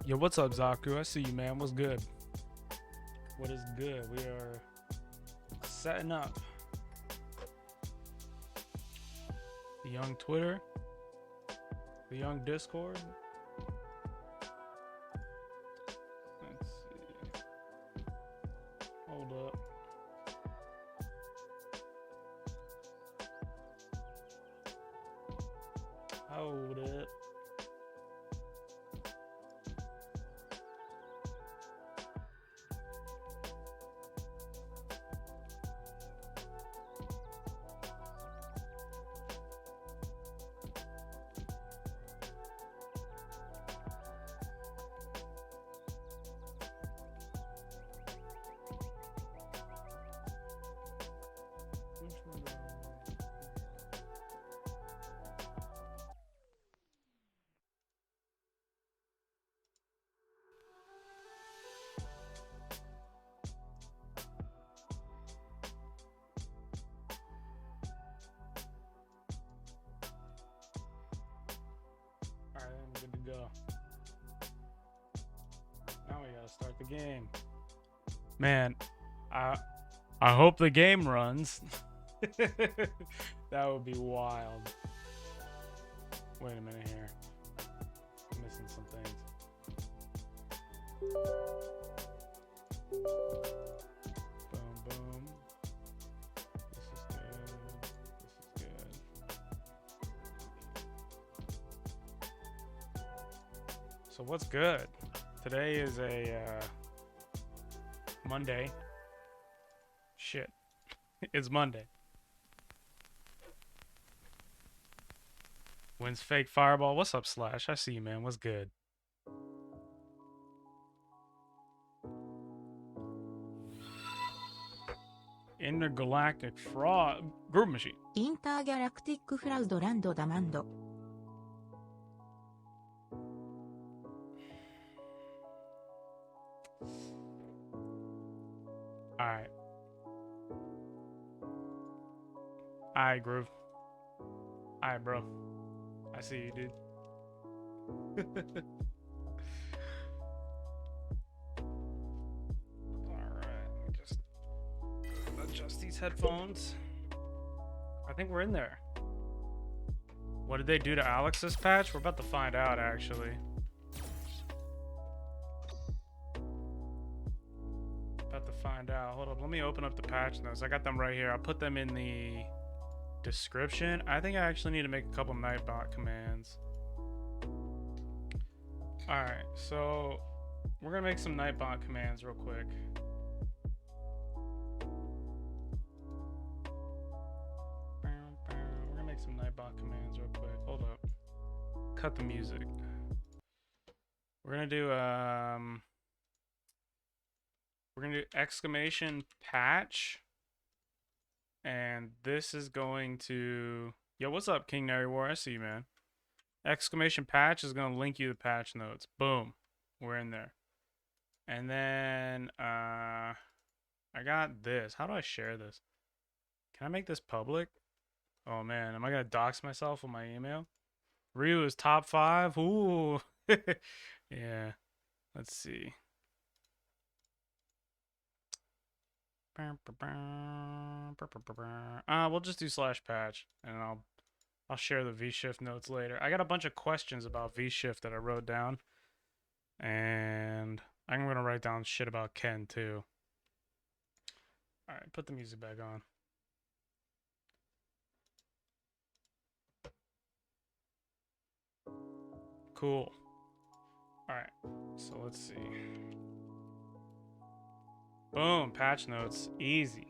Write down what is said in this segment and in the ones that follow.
Yo, what's up, Zaku? I see you, man. What's good? What is good? We are setting up the young Twitter, the young Discord. Let's see. Hold up. Hold it. Alright, I'm good to go. Now we gotta start the game. Man, I hope the game runs. That would be wild. Wait a minute here. I'm missing some things. Boom, boom. This is good. This is good. So what's good? Today is a Monday. Shit. It's Monday. Wins fake fireball. What's up, Slash? I see you, man. What's good? Intergalactic fraud group machine. インターギャラクティックフラウドランドダマンド Alright. Alright, Groove. Alright, bro. I see you, dude. Alright, let me just adjust these headphones. I think we're in there. What did they do to Alex's patch? We're about to find out, actually. About to find out. Hold up, let me open up the patch notes. I got them right here. I'll put them in the description. I think I actually need to make a couple Nightbot commands. Alright, so we're gonna make some Nightbot commands real quick. We're gonna make some Nightbot commands real quick. Hold up. Cut the music. We're gonna do exclamation patch, and this is going to, yo, what's up, King Nary War? I see you, man. Exclamation patch is gonna link you the patch notes. Boom, we're in there. And then I got this. How do I share this? Can I make this public? Oh man, am I gonna dox myself with my email? Ryu is top 5. Ooh. Yeah, let's see. We'll just do slash patch, and I'll share the V-Shift notes later. I got a bunch of questions about V-Shift that I wrote down, and I'm gonna write down shit about Ken too. All right, put the music back on. Cool. All right, so let's see. Boom, patch notes, easy.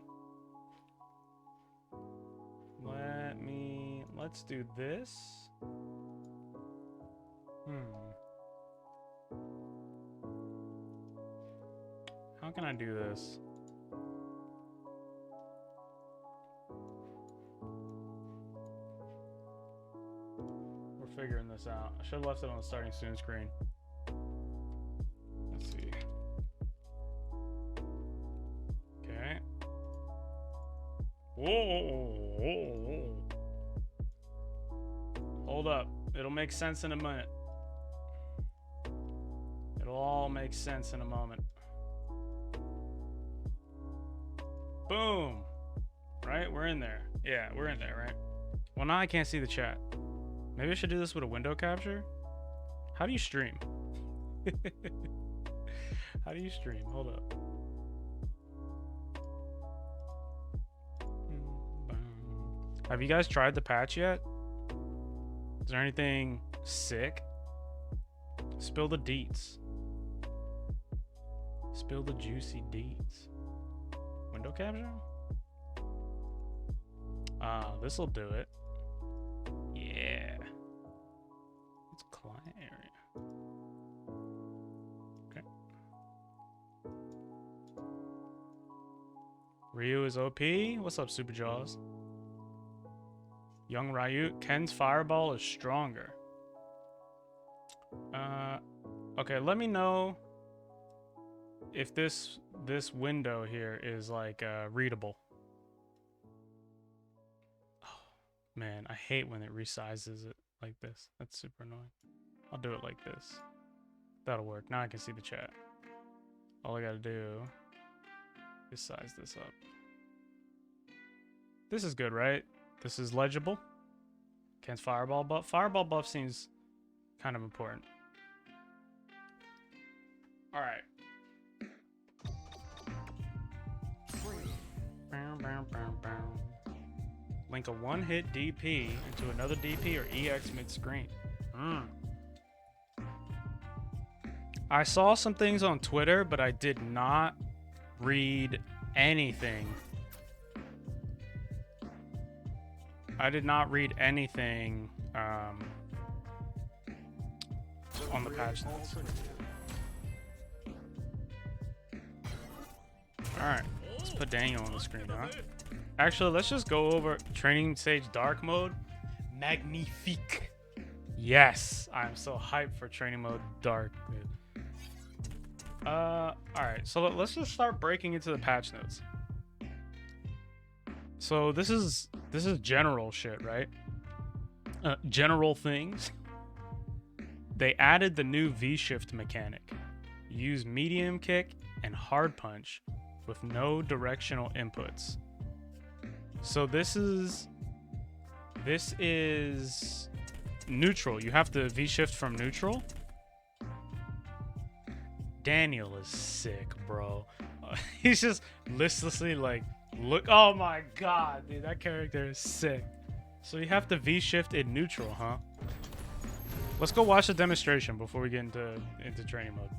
Let's do this. How can I do this? We're figuring this out. I should have left it on the starting soon screen. Let's see. Okay. Whoa. Hold up. It'll make sense in a minute. It'll all make sense in a moment. Boom. Right? We're in there. Yeah, we're in there, right? Well, now I can't see the chat. Maybe I should do this with a window capture? How do you stream? How do you stream? Hold up. Have you guys tried the patch yet? Is there anything sick? Spill the deets. Spill the juicy deets. Window capture? This'll do it. Yeah. It's client area. Okay. Ryu is OP. What's up, Super Jaws? Young Ryu. Ken's fireball is stronger. Okay, let me know if this window here is like readable. Oh, man, I hate when it resizes it like this. That's super annoying. I'll do it like this. That'll work. Now I can see the chat. All I gotta do is size this up. This is good, right? This is legible. Ken's fireball buff. Fireball buff seems kind of important. All right. Link a one-hit DP into another DP or EX mid-screen. I saw some things on Twitter, but I did not read anything. I did not read anything on the patch notes. Alright, let's put Daniel on the screen, huh? Actually, let's just go over training stage dark mode. Magnifique. Yes, I'm so hyped for training mode dark, dude. Alright, so let's just start breaking into the patch notes. So this is general shit, right? General things. They added the new V-shift mechanic. Use medium kick and hard punch with no directional inputs. So this is neutral. You have to V-shift from neutral. Daniel is sick, bro. He's just listlessly like, look. Oh my god, dude, that character is sick. So you have to V-shift in neutral, huh? Let's go watch the demonstration before we get into training mode.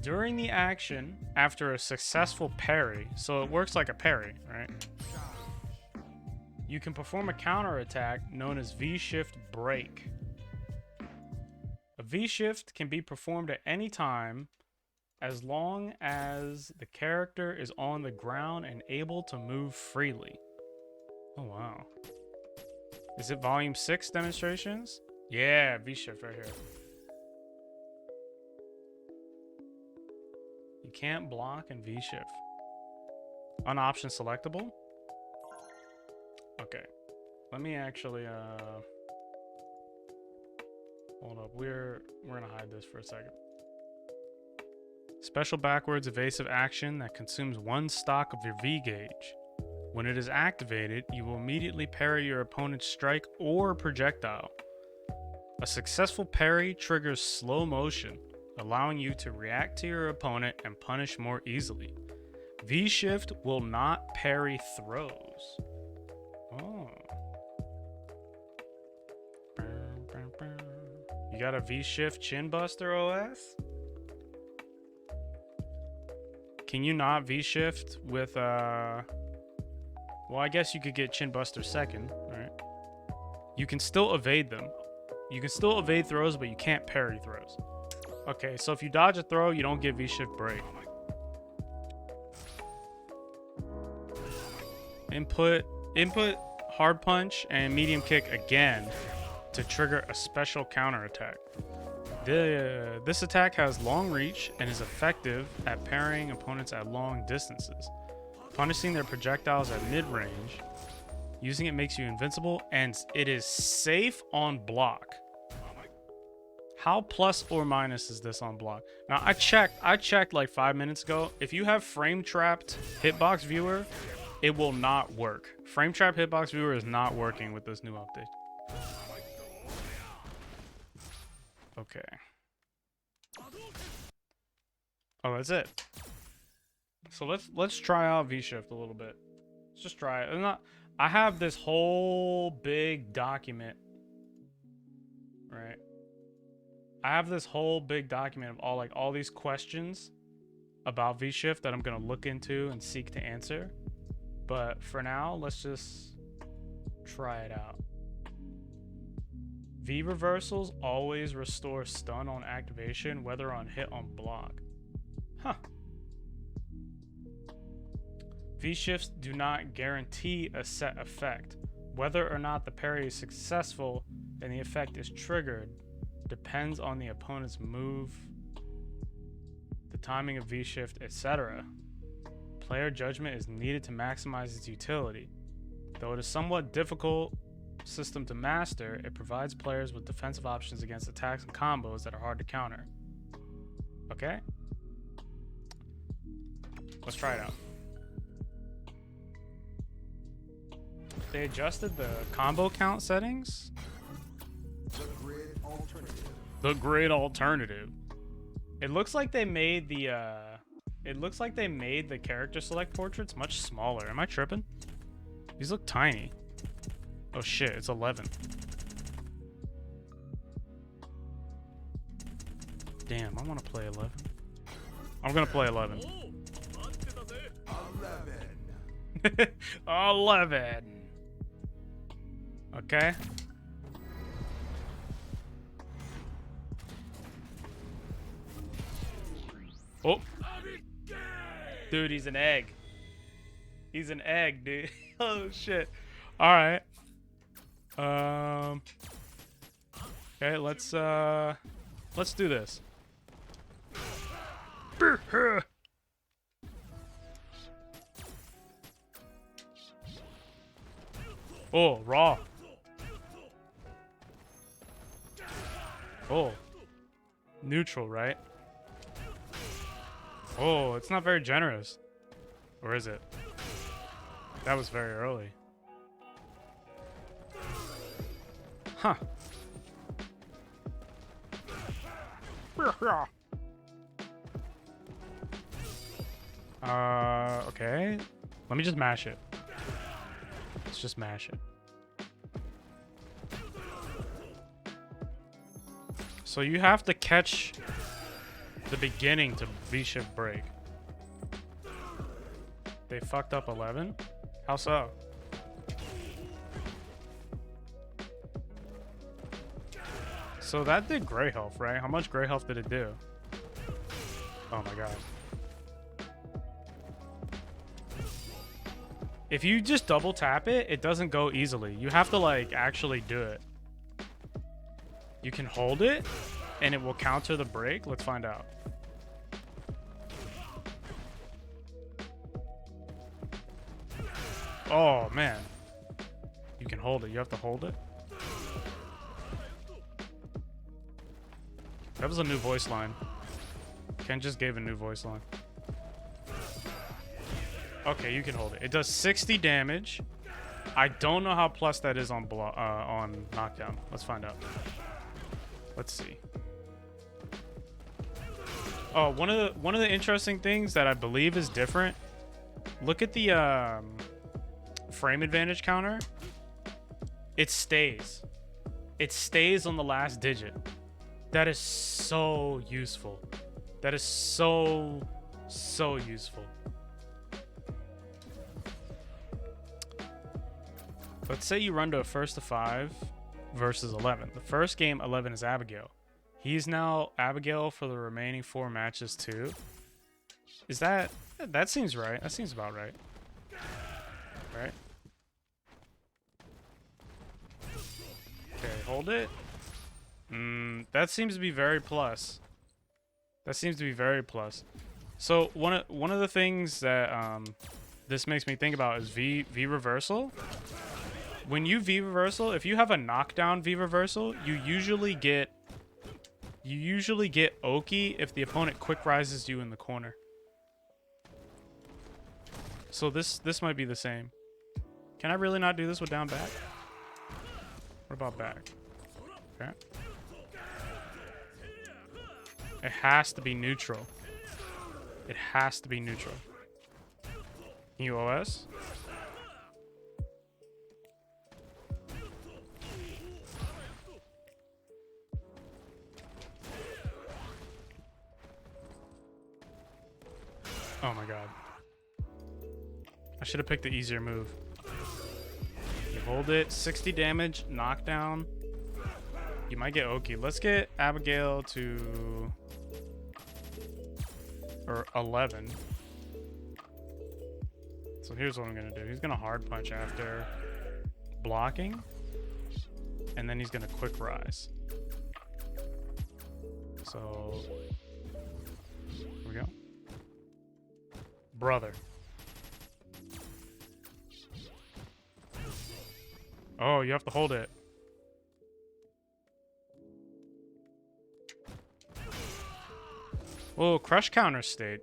During the action, after a successful parry, so it works like a parry, right? You can perform a counter attack known as V-shift break. A V-shift can be performed at any time as long as the character is on the ground and able to move freely. Oh, wow. Is it volume 6 demonstrations? Yeah, V-shift right here. You can't block and V-shift. Unoption selectable? Okay. Let me actually, hold up. We're gonna hide this for a second. Special backwards evasive action that consumes one stock of your V gauge. When it is activated, you will immediately parry your opponent's strike or projectile. A successful parry triggers slow motion, allowing you to react to your opponent and punish more easily. V-shift will not parry throws. Oh. You got a V-shift chin buster OS? Can you not V-shift with well, I guess you could get chin buster second, right? You can still evade them. You can still evade throws, but you can't parry throws. Okay, so if you dodge a throw, you don't get V-shift break. Input hard punch and medium kick again to trigger a special counter attack. This attack has long reach and is effective at parrying opponents at long distances, punishing their projectiles at mid-range. Using it makes you invincible, and it is safe on block. How plus or minus is this on block? Now I checked like 5 minutes ago. If you have frame trapped hitbox viewer, it will not work. Frame trap hitbox viewer is not working with this new update. Okay. Oh, that's it. So let's try out V-Shift a little bit. Let's just try it. I have this whole big document, right? I have this whole big document of all these questions about V-Shift that I'm gonna look into and seek to answer. But for now, let's just try it out. V reversals always restore stun on activation, whether on hit on block. Huh. V-shifts do not guarantee a set effect. Whether or not the parry is successful and the effect is triggered depends on the opponent's move, the timing of V-shift, etc. Player judgment is needed to maximize its utility. Though it is somewhat difficult system to master, it provides players with defensive options against attacks and combos that are hard to counter. Okay? Let's try it out. They adjusted the combo count settings. The grid alternative. It looks like they made the character select portraits much smaller. Am I tripping? These look tiny. Oh shit, it's 11. Damn, I want to play 11. I'm gonna play 11. 11. Okay. Oh. Dude, he's an egg. He's an egg, dude. Oh shit. All right. Okay, let's do this. Oh, raw. Oh. Neutral, right? Oh, it's not very generous. Or is it? That was very early. Huh. Okay. Let me just mash it. Let's just mash it. So you have to catch the beginning to V-shift break. They fucked up 11? How so? So that did gray health, right? How much gray health did it do? Oh my god. If you just double tap it, it doesn't go easily. You have to like actually do it. You can hold it and it will counter the break. Let's find out. Oh man. You can hold it. You have to hold it. That was a new voice line. Ken just gave a new voice line. Okay, you can hold it. It does 60 damage. I don't know how plus that is on knockdown. Let's find out. Let's see. Oh, one of the interesting things that I believe is different. Look at the frame advantage counter. It stays. It stays on the last digit. That is so useful. That is so useful. Let's say you run to a first to 5 versus 11. The first game, 11 is Abigail. He's now Abigail for the remaining 4 matches too. Is that seems right? That seems about right. Right? Okay, hold it. That seems to be very plus. That seems to be very plus. So one of the things that this makes me think about is V reversal. When you V reversal, if you have a knockdown V reversal, you usually get You usually get Oki if the opponent quick rises you in the corner. So this might be the same. Can I really not do this with down back? What about back? Okay. It has to be neutral. It has to be neutral. UOS? Oh my god. I should have picked the easier move. You hold it, 60 damage, knockdown. You might get Oki. Let's get Abigail to... or 11. So here's what I'm gonna do. He's gonna hard punch after blocking, and then he's gonna quick rise. So here we go. Brother. Oh, you have to hold it. Oh, crush counter state.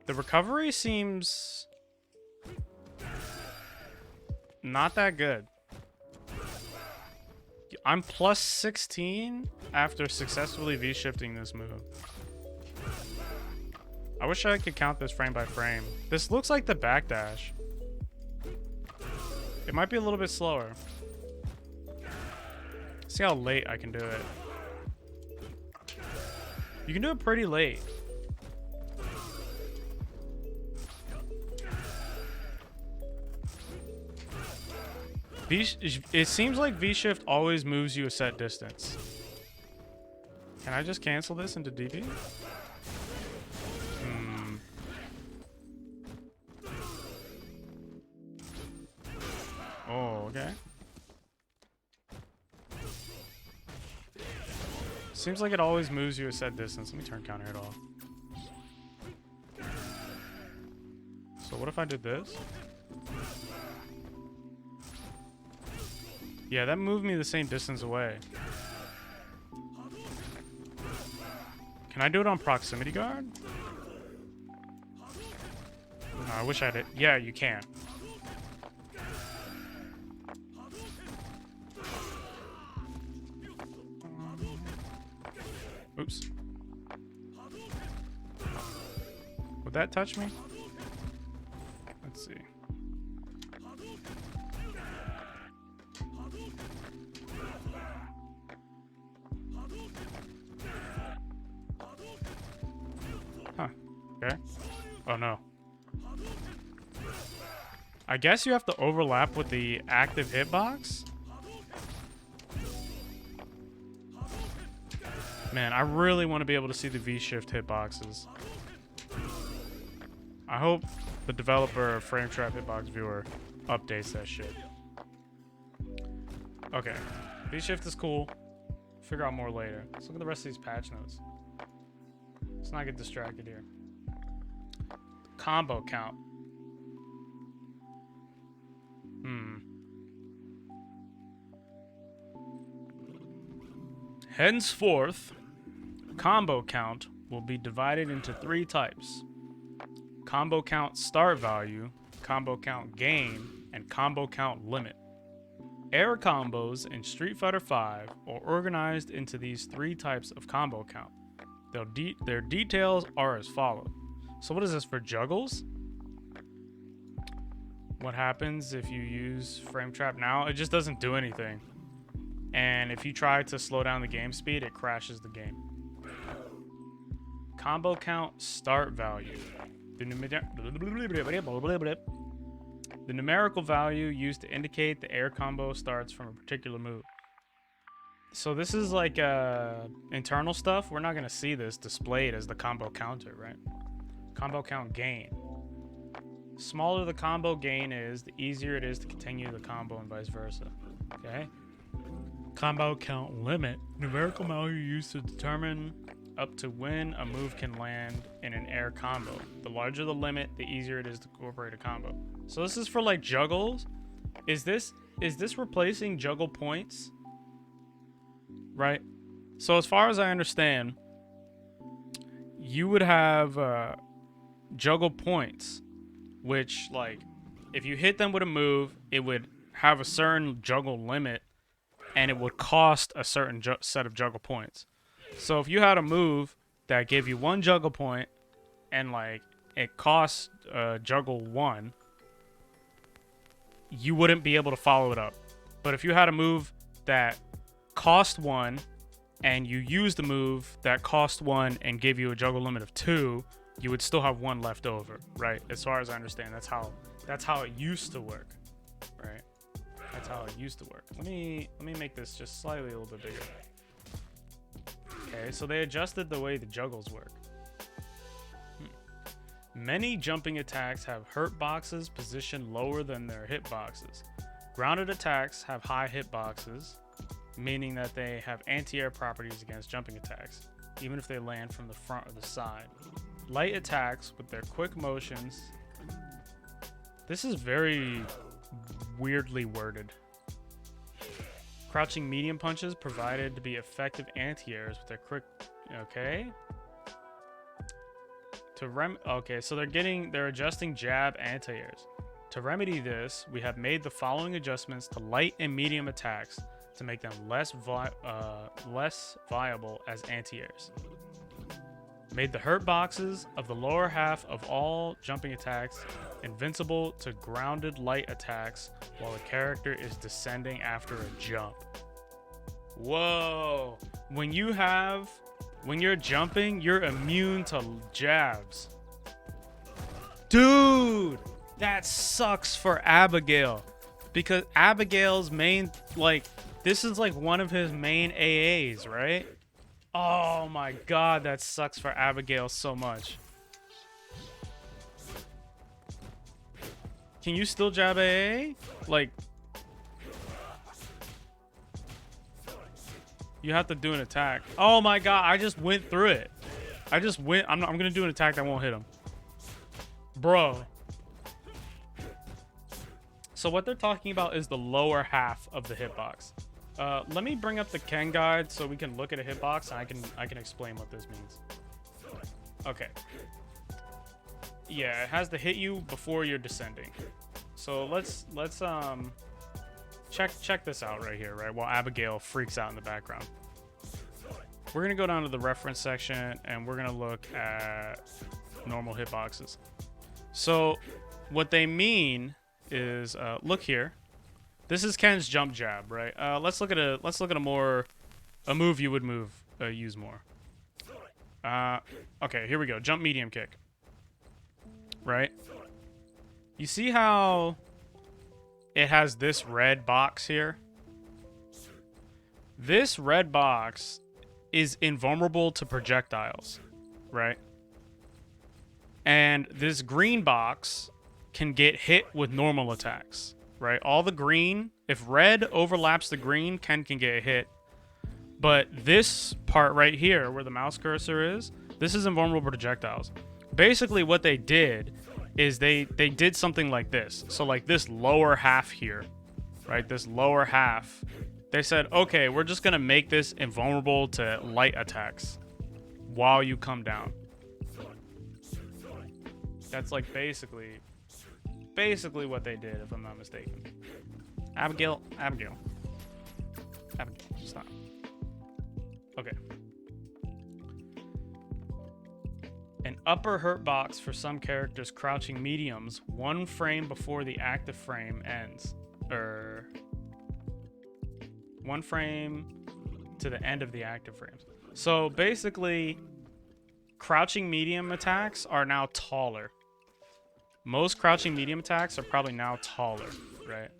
The recovery seems not that good. I'm plus 16 after successfully V-shifting this move. I wish I could count this frame by frame. This looks like the backdash. It might be a little bit slower. See how late I can do it. You can do it pretty late. It seems like V-shift always moves you a set distance. Can I just cancel this into DP? Oh, okay. Seems like it always moves you a set distance. Let me turn counter hit off. So what if I did this? Yeah, that moved me the same distance away. Can I do it on proximity guard? No, I wish I did. Yeah, you can. Oops. Would that touch me? Let's see. Huh. Okay. Oh no. I guess you have to overlap with the active hitbox? Man, I really want to be able to see the V-shift hitboxes. I hope the developer of Frame Trap Hitbox Viewer updates that shit. Okay. V-shift is cool. Figure out more later. Let's look at the rest of these patch notes. Let's not get distracted here. Combo count. Henceforth, combo count will be divided into 3 types. Combo count start value, combo count gain, and combo count limit. Air combos in Street Fighter V are organized into these 3 types of combo count. Their details are as follows. So what is this for juggles? What happens if you use Frame Trap now? It just doesn't do anything. And if you try to slow down the game speed, it crashes the game. Combo count start value. The numerical value used to indicate the air combo starts from a particular move. So this is like internal stuff. We're not going to see this displayed as the combo counter, right? Combo count gain. Smaller the combo gain is, the easier it is to continue the combo and vice versa. Okay? Combo count limit. Numerical value used to determine up to when a move can land in an air combo. The larger the limit, the easier it is to incorporate a combo. So this is for like juggles. Is this replacing juggle points? right? So as far as I understand, you would have juggle points, which, like, if you hit them with a move, it would have a certain juggle limit, and it would cost a certain set of juggle points. So if you had a move that gave you 1 juggle point, and, like, it costs juggle 1, you wouldn't be able to follow it up. But if you had a move that cost 1, and you use the move that cost 1 and give you a juggle limit of 2, you would still have 1 left over, right? As far as I understand, that's how it used to work, right? That's how it used to work. Let me make this just slightly a little bit bigger. Okay, so they adjusted the way the juggles work. Many jumping attacks have hurt boxes positioned lower than their hit boxes. Grounded attacks have high hit boxes, meaning that they have anti-air properties against jumping attacks, even if they land from the front or the side. Light attacks with their quick motions. This is very weirdly worded. Crouching medium punches provided to be effective anti-airs with their quick. Okay. Okay, so they're adjusting jab anti-airs. To remedy this, we have made the following adjustments to light and medium attacks to make them less viable as anti-airs. Made the hurt boxes of the lower half of all jumping attacks invincible to grounded light attacks while the character is descending after a jump. Whoa! When you're jumping, you're immune to jabs. Dude! That sucks for Abigail. Because Abigail's main, like, this is like one of his main AAs, right? Oh my god, that sucks for Abigail so much. Can you still jab AA? Like, you have to do an attack. Oh my god, I just went through it. I'm gonna do an attack that won't hit him. Bro. So what they're talking about is the lower half of the hitbox. Let me bring up the Ken guide so we can look at a hitbox and I can explain what this means. Okay. Yeah, it has to hit you before you're descending. So let's check this out right here, right? While Abigail freaks out in the background. We're gonna go down to the reference section and we're gonna look at normal hitboxes. So what they mean is look here. This is Ken's jump jab, right? Let's look at a move you would use more. Okay, here we go. Jump medium kick. Right? You see how it has this red box here? This red box is invulnerable to projectiles, right? And this green box can get hit with normal attacks. Right, all the green, if red overlaps the green, Ken can get hit. But this part right here, where the mouse cursor is, this is invulnerable projectiles. Basically, what they did is they did something like this. So, like this lower half here, right? This lower half, they said, okay, we're just gonna make this invulnerable to light attacks while you come down. That's like basically what they did, if I'm not mistaken. Abigail, stop. Okay. An upper hurt box for some characters crouching mediums 1 frame before the active frame ends. 1 frame to the end of the active frames. So basically, crouching medium attacks are now taller. Most crouching medium attacks are probably now taller, right?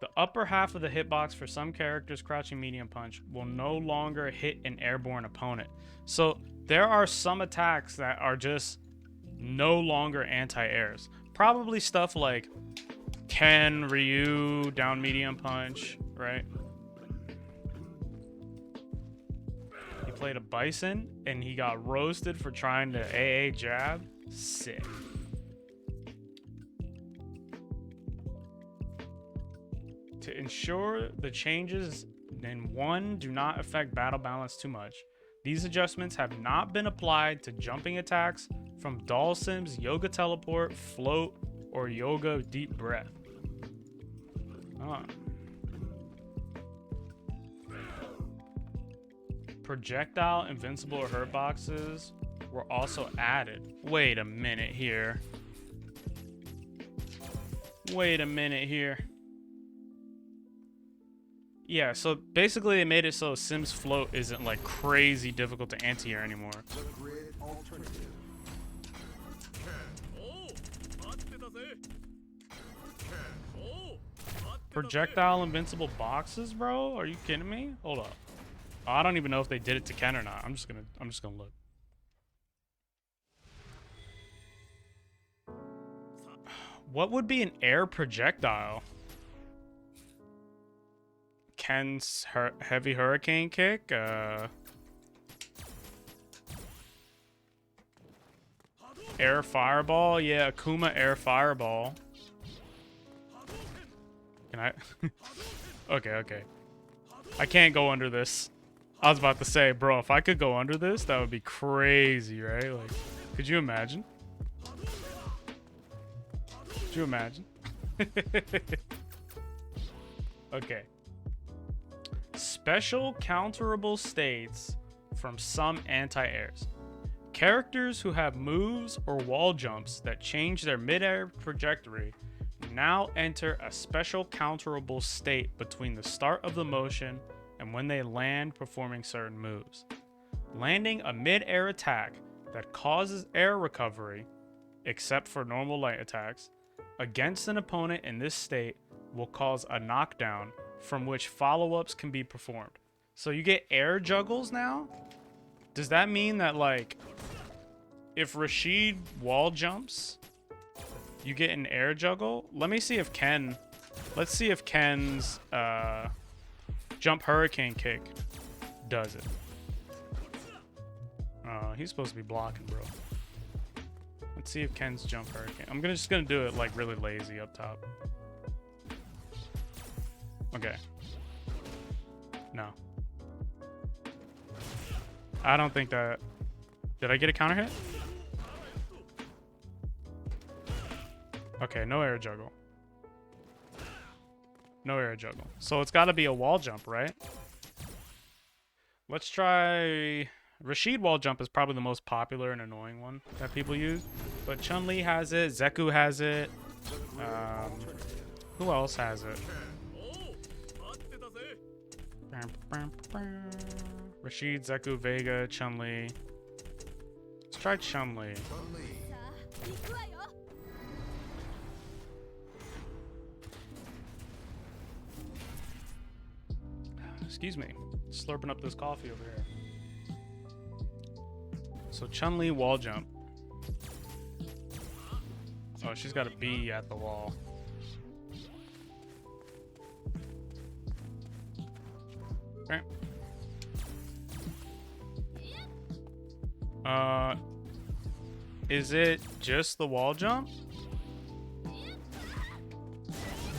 The upper half of the hitbox for some characters crouching medium punch will no longer hit an airborne opponent. So there are some attacks that are just no longer anti-airs. Probably stuff like Ken, Ryu, down medium punch, right? He played a Bison and he got roasted for trying to AA jab. Sick. To ensure the changes and 1 do not affect battle balance too much. These adjustments have not been applied to jumping attacks from Doll Sim's Yoga Teleport, Float, or Yoga Deep Breath. Projectile, invincible, or hurt boxes were also added. Wait a minute here. Yeah, so basically they made it so Sim's Float isn't like crazy difficult to anti-air anymore. Projectile invincible boxes, bro? Are you kidding me? Hold up. Oh, I don't even know if they did it to Ken or not. I'm just gonna look. What would be an air projectile? Ken's heavy hurricane kick? Air fireball? Yeah, Akuma air fireball. Can I? Okay. I can't go under this. I was about to say, bro, if I could go under this, that would be crazy, right? Like, could you imagine? Could you imagine? Okay. Special counterable states from some anti-airs. Characters who have moves or wall jumps that change their mid-air trajectory now enter a special counterable state between the start of the motion and when they land performing certain moves. Landing a mid-air attack that causes air recovery, except for normal light attacks, against an opponent in this state will cause a knockdown from which follow-ups can be performed. So you get air juggles now? Does that mean that, like, if Rashid wall jumps, you get an air juggle? Let me see if Ken... Let's see if Ken's jump hurricane kick does it. He's supposed to be blocking, bro. Let's see if Ken's jump hurricane... I'm just gonna do it, like, really lazy up top. Okay. No. I don't think that... Did I get a counter hit? Okay, no air juggle. No air juggle. So it's got to be a wall jump, right? Let's try... Rashid wall jump is probably the most popular and annoying one that people use. But Chun Li has it. Zeku has it. Who else has it? Rashid, Zeku, Vega, Chun Li. Let's try Chun Li. Excuse me. Slurping up this coffee over here. So Chun Li wall jump. Oh, she's got to be at the wall. Okay. Is it just the wall jump?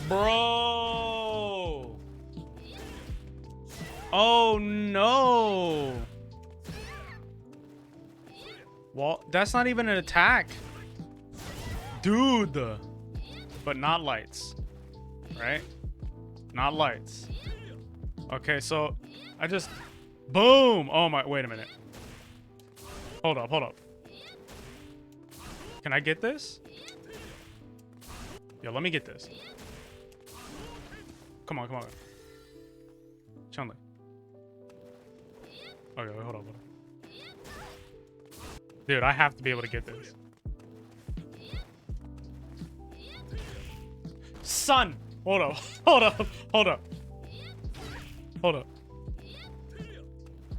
Bro! Oh no! Wall, that's not even an attack. Dude! But not lights. Right? Not lights. Okay, so I just... Boom! Oh my... Wait a minute. Hold up. Can I get this? Yo, let me get this. Come on. Chun Li. Okay, wait, hold up. Dude, I have to be able to get this. Son! Hold up.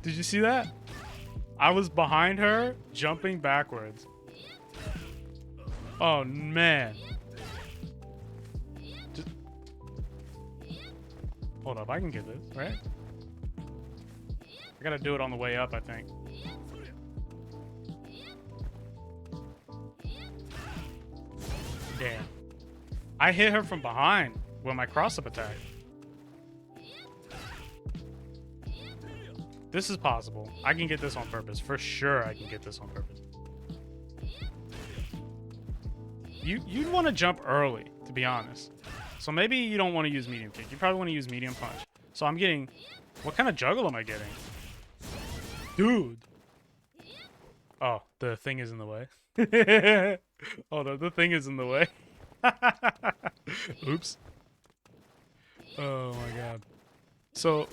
Did you see that? I was behind her, jumping backwards. Oh, man. Hold up, I can get this, right? I gotta do it on the way up, I think. Damn. I hit her from behind with my cross-up attack. This is possible. I can get this on purpose. For sure I can get this on purpose. You'd want to jump early, to be honest. So maybe you don't want to use medium kick. You probably want to use medium punch. So I'm getting... What kind of juggle am I getting? Dude! Oh, the thing is in the way. Oh no, the thing is in the way. Oops. Oh my god. So...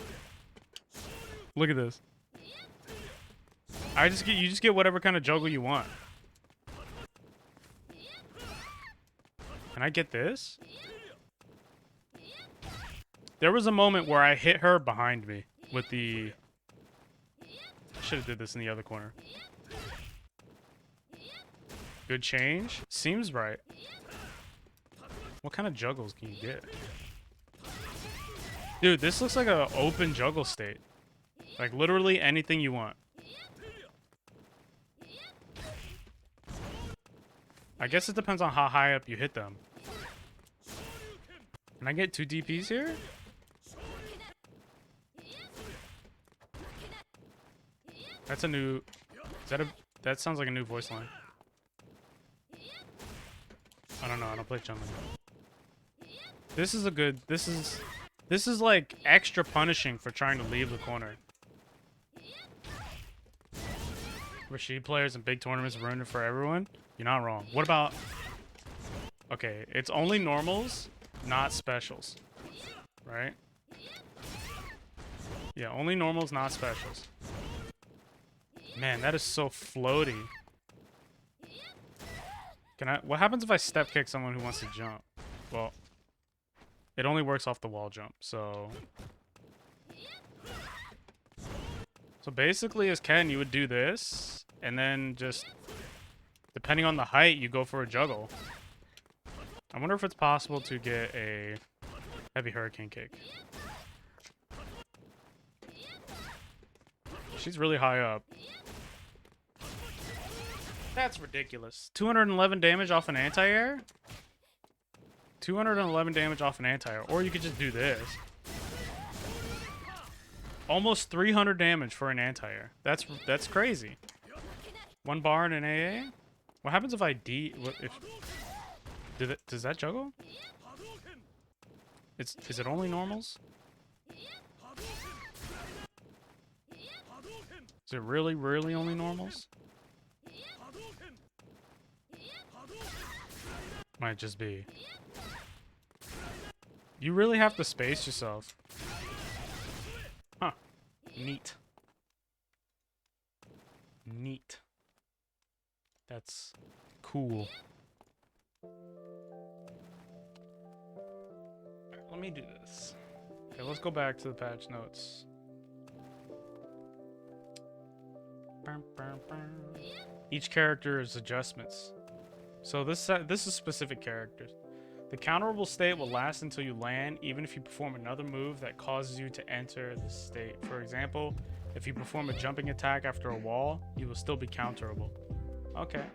Look at this. You just get whatever kind of juggle you want. Can I get this? There was a moment where I hit her behind me with the... I should have did this in the other corner. Good change. Seems right. What kind of juggles can you get? Dude, this looks like an open juggle state. Like literally anything you want. I guess it depends on how high up you hit them. Can I get 2 DPs here? That's a new... That sounds like a new voice line. I don't know. I don't play Chun Li. This is a good... This is like extra punishing for trying to leave the corner. Rashid players in big tournaments ruin it for everyone. You're not wrong. What about... Okay, it's only normals, not specials. Right? Yeah, only normals, not specials. Man, that is so floaty. What happens if I step kick someone who wants to jump? Well, it only works off the wall jump, so... So basically, as Ken, you would do this, and then just... Depending on the height, you go for a juggle. I wonder if it's possible to get a heavy hurricane kick. She's really high up. That's ridiculous. 211 damage off an anti-air? 211 damage off an anti-air. Or you could just do this. Almost 300 damage for an anti-air. That's crazy. 1 bar in an AA? What happens if I does that juggle? Is it only normals? Is it really, really only normals? Might just be. You really have to space yourself. Huh. Neat. Neat. That's cool. Alright, let me do this. Okay, let's go back to the patch notes. Each character is adjustments. So this is specific characters. The counterable state will last until you land, even if you perform another move that causes you to enter the state. For example, if you perform a jumping attack after a wall, you will still be counterable. Okay.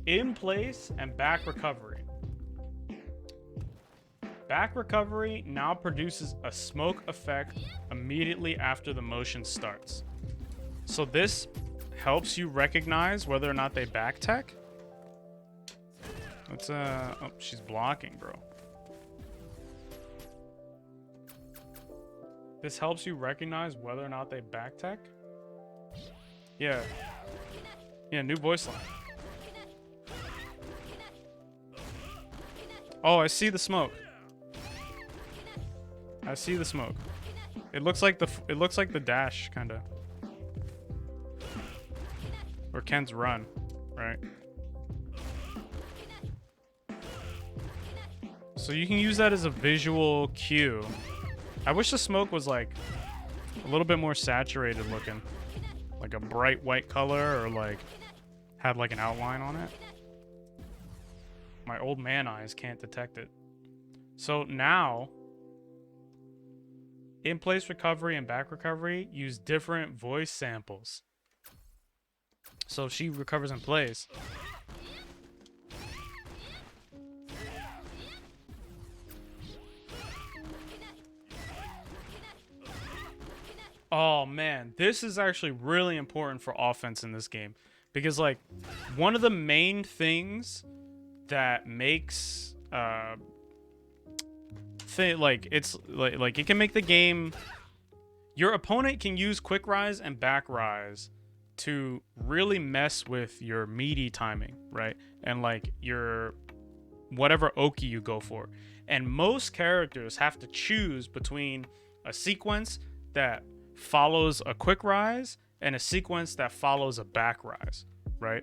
In place and back recovery. Back recovery now produces a smoke effect immediately after the motion starts. So this helps you recognize whether or not they back tech. Let's oh, she's blocking, bro. This helps you recognize whether or not they back tech. Yeah. Yeah, new voice line. Oh, I see the smoke. I see the smoke. It looks like the dash kinda. Or Ken's run, right? So you can use that as a visual cue. I wish the smoke was like a little bit more saturated looking. Like a bright white color, or like had like an outline on it. My old man eyes can't detect it. So now, in place recovery and back recovery use different voice samples. So she recovers in place. Oh man, this is actually really important for offense in this game because like one of the main things that makes it's like it can make the game, your opponent can use quick rise and back rise to really mess with your meaty timing, right? And like your whatever Oki you go for. And most characters have to choose between a sequence that follows a quick rise and a sequence that follows a back rise, right?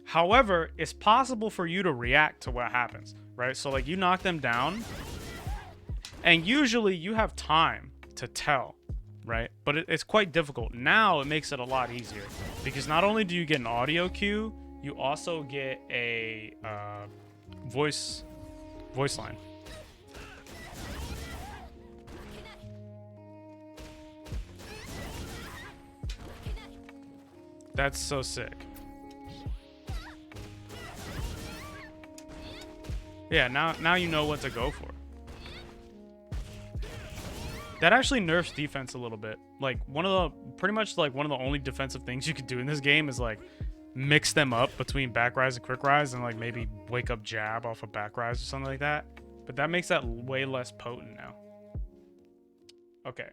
However, it's possible for you to react to what happens, right? So like you knock them down and usually you have time to tell, right? But it's quite difficult. Now it makes it a lot easier because not only do you get an audio cue, you also get a voice line. That's so sick. Yeah, now you know what to go for. That actually nerfs defense a little bit. Like pretty much like one of the only defensive things you could do in this game is like mix them up between back rise and quick rise and like maybe wake up jab off a back rise or something like that. But that makes that way less potent now. Okay.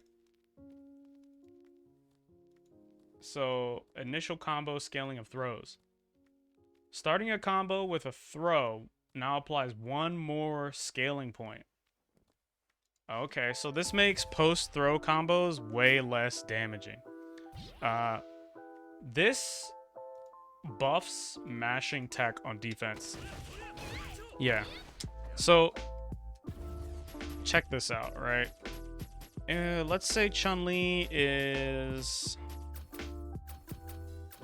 So initial combo scaling of throws. Starting a combo with a throw now applies one more scaling point. Okay, so this makes post-throw combos way less damaging. This buffs mashing tech on defense. Yeah. So, check this out, right? Let's say Chun Li is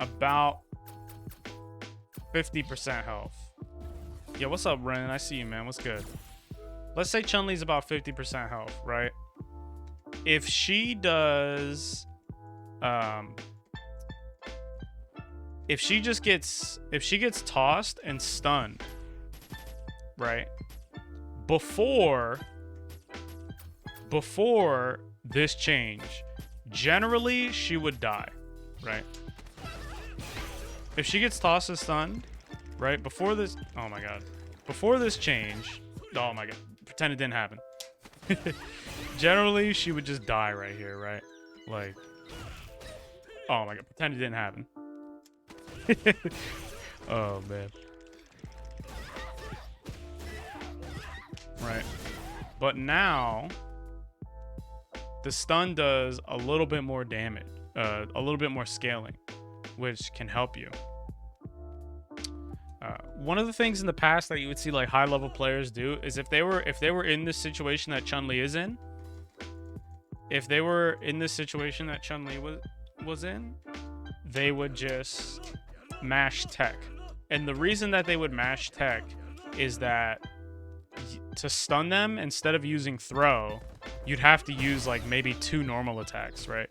about 50% health. Yeah, what's up, Ren? I see you, man. What's good? Let's say Chun Li's about 50% health, right? If she does, if she gets tossed and stunned, right? Before this change, generally she would die, right? If she gets tossed and stunned, right? Before this, oh my god. Before this change, oh my god. Pretend it didn't happen. Generally, she would just die right here, right? Like, oh my god. Pretend it didn't happen. Oh man. Right. But now, the stun does a little bit more damage, a little bit more scaling, which can help you. One of the things in the past that you would see like high level players do is if they were in this situation that Chun Li is in, was in, they would just mash tech. And the reason that they would mash tech is that to stun them, instead of using throw, you'd have to use like maybe 2 normal attacks, right?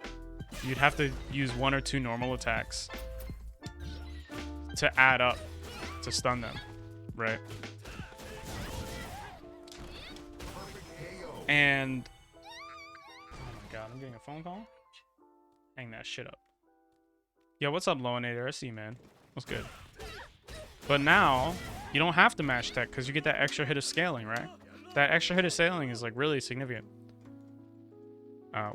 You'd have to use 1 or 2 normal attacks to add up to stun them, right? And oh my god, I'm getting a phone call. Hang that shit up. Yo, what's up, Loanator? I see you, man. What's good? But now you don't have to mash tech because you get that extra hit of scaling, right? That extra hit of scaling is like really significant.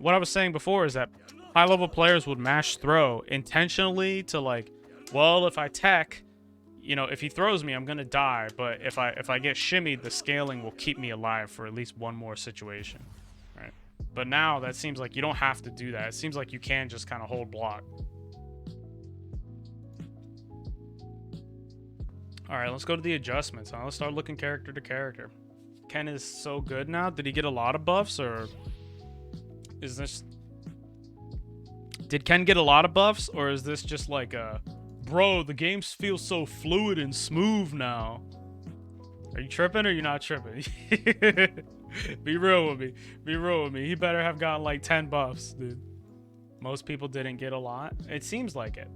What I was saying before is that high level players would mash throw intentionally to like, well, if I tech, you know, if he throws me, I'm gonna die. But if I get shimmied, the scaling will keep me alive for at least one more situation, right? But now that seems like you don't have to do that. It seems like you can just kind of hold block. All right, let's go to the adjustments. Huh? Let's start looking character to character. Ken is so good now. Did he get a lot of buffs, or is this? Did Ken get a lot of buffs, or is this just like a? Bro, the game feels so fluid and smooth now. Are you tripping or you not tripping? Be real with me. Be real with me. He better have gotten like 10 buffs, dude. Most people didn't get a lot. It seems like it.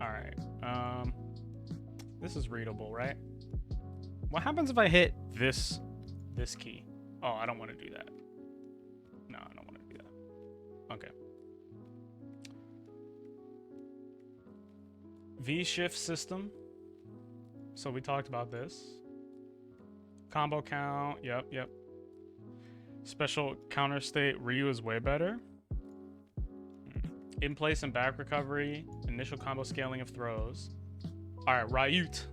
Alright. This is readable, right? What happens if I hit this key? Oh, I don't want to do that. No, I don't want to do that. Okay. V-shift system. So we talked about this. Combo count. Yep. Special counter state. Ryu is way better. In place and back recovery. Initial combo scaling of throws. Alright, Ryut.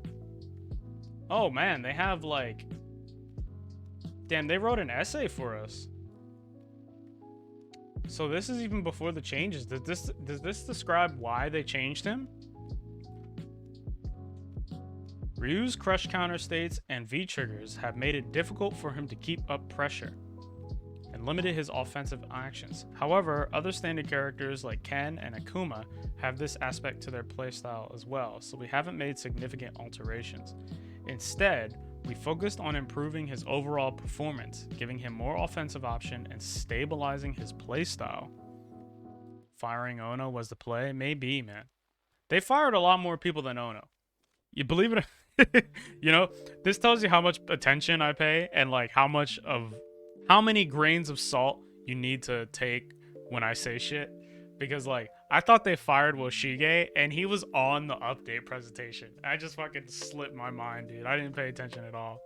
Oh man, they have like... Damn, they wrote an essay for us. So this is even before the changes. Does this describe why they changed him? Ryu's crush counter states and V triggers have made it difficult for him to keep up pressure and limited his offensive actions. However, other standard characters like Ken and Akuma have this aspect to their playstyle as well, so we haven't made significant alterations. Instead, we focused on improving his overall performance, giving him more offensive option and stabilizing his playstyle. Firing Ono was the play? Maybe, man. They fired a lot more people than Ono. You believe it? You know, this tells you how much attention I pay and like how many grains of salt you need to take when I say shit. Because like, I thought they fired Woshige and he was on the update presentation. I just fucking slipped my mind, dude. I didn't pay attention at all.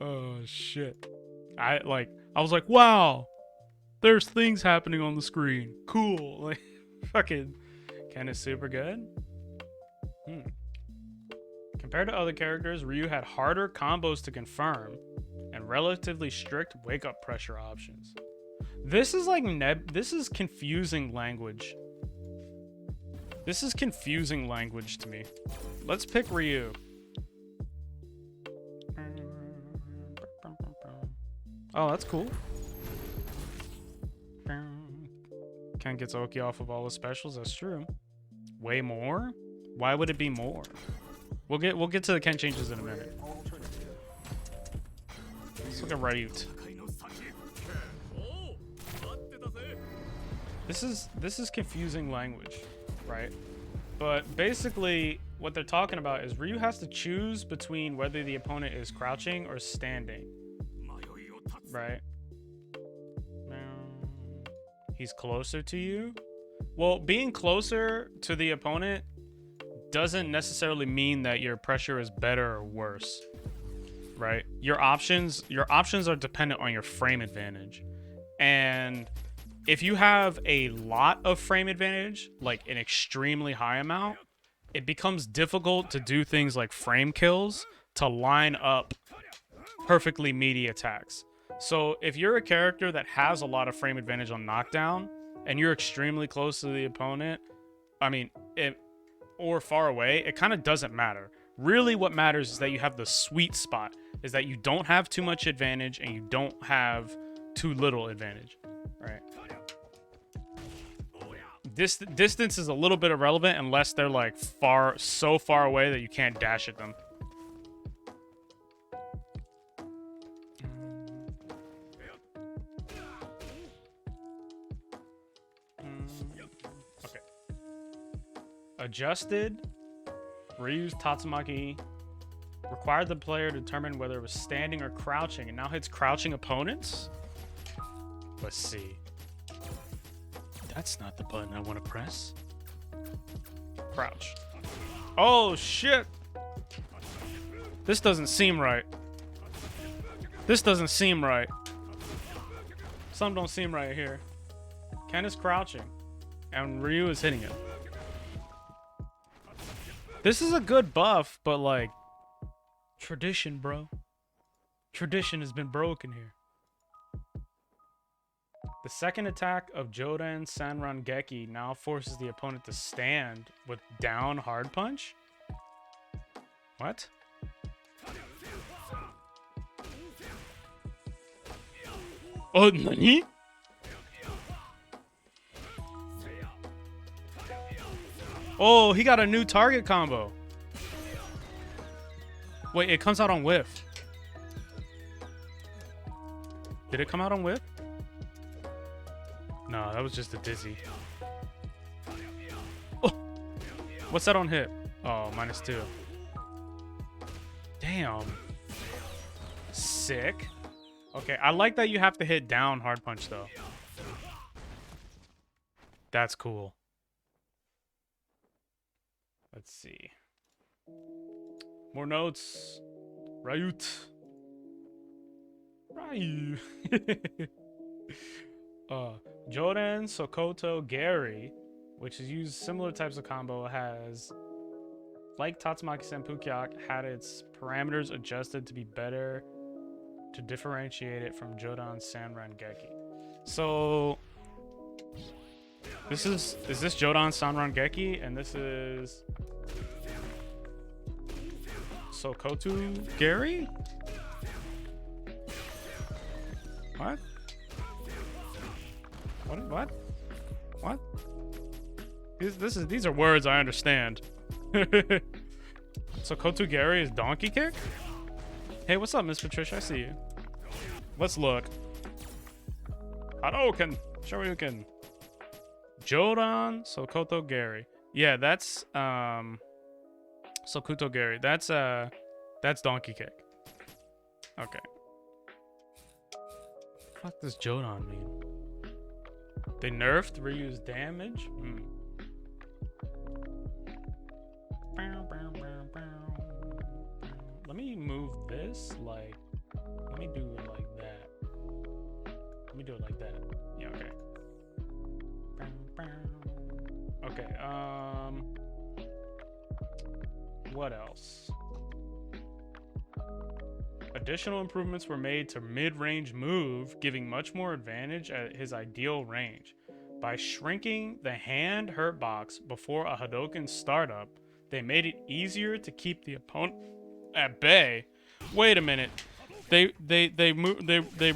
Oh shit. I was like, wow, there's things happening on the screen. Cool. Like, fucking Ken is super good. Compared to other characters, Ryu had harder combos to confirm and relatively strict wake-up pressure options. This is like this is confusing language. This is confusing language to me. Let's pick Ryu. Oh, that's cool. Ken gets Oki off of all his specials. That's true. Way more? Why would it be more? We'll get to the Ken changes in a minute. Let's look at Ryut. This is confusing language, right? But basically what they're talking about is Ryu has to choose between whether the opponent is crouching or standing. Right? He's closer to you. Well, being closer to the opponent doesn't necessarily mean that your pressure is better or worse, right? Your options are dependent on your frame advantage. And if you have a lot of frame advantage, like an extremely high amount, it becomes difficult to do things like frame kills to line up perfectly meaty attacks. So if you're a character that has a lot of frame advantage on knockdown and you're extremely close to the opponent, or far away, it kind of doesn't matter. Really what matters is that you have the sweet spot, is that you don't have too much advantage and you don't have too little advantage, right? This distance is a little bit irrelevant unless they're like so far away that you can't dash at them. Okay. Adjusted. Ryu's Tatsumaki required the player to determine whether it was standing or crouching, and now hits crouching opponents. Let's see. That's not the button I want to press. Crouch. Oh, shit. This doesn't seem right. This doesn't seem right. Something don't seem right here. Ken is crouching, and Ryu is hitting him. This is a good buff, but like, tradition, bro. Tradition has been broken here. The second attack of Joden Sanrangeki now forces the opponent to stand with down hard punch? What? Oh, nani? Oh, he got a new target combo. Wait, it comes out on whiff. Did it come out on whiff? No, that was just a dizzy. Oh, what's that on hit? Oh, -2. Damn. Sick. Okay, I like that you have to hit down hard punch though. That's cool. Let's see. More notes. Ryut. Ryu. Jodan, Sokoto, Gary, which is used similar types of combo, has, like Tatsumaki Senpukyak, had its parameters adjusted to be better to differentiate it from Jodan Sanran Geki. So is this Jodan Sanran Geki, and this is Sokoto Gary? What? What? These are words I understand. So Kotu Gary is Donkey Kick? Hey, what's up, Miss Patricia? I see you. Let's look. Hadouken! Shoryuken. Jodan Sokoto Gary. Yeah, that's Sokoto Gary. That's Donkey Kick. Okay. What the fuck does Jodan mean? They nerfed Ryu's damage? Let me move this, like, let me do it like that. Let me do it like that. Yeah, okay. Okay, what else? Additional improvements were made to mid-range move, giving much more advantage at his ideal range. By shrinking the hand hurt box before a Hadouken startup, they made it easier to keep the opponent at bay. Wait a minute. They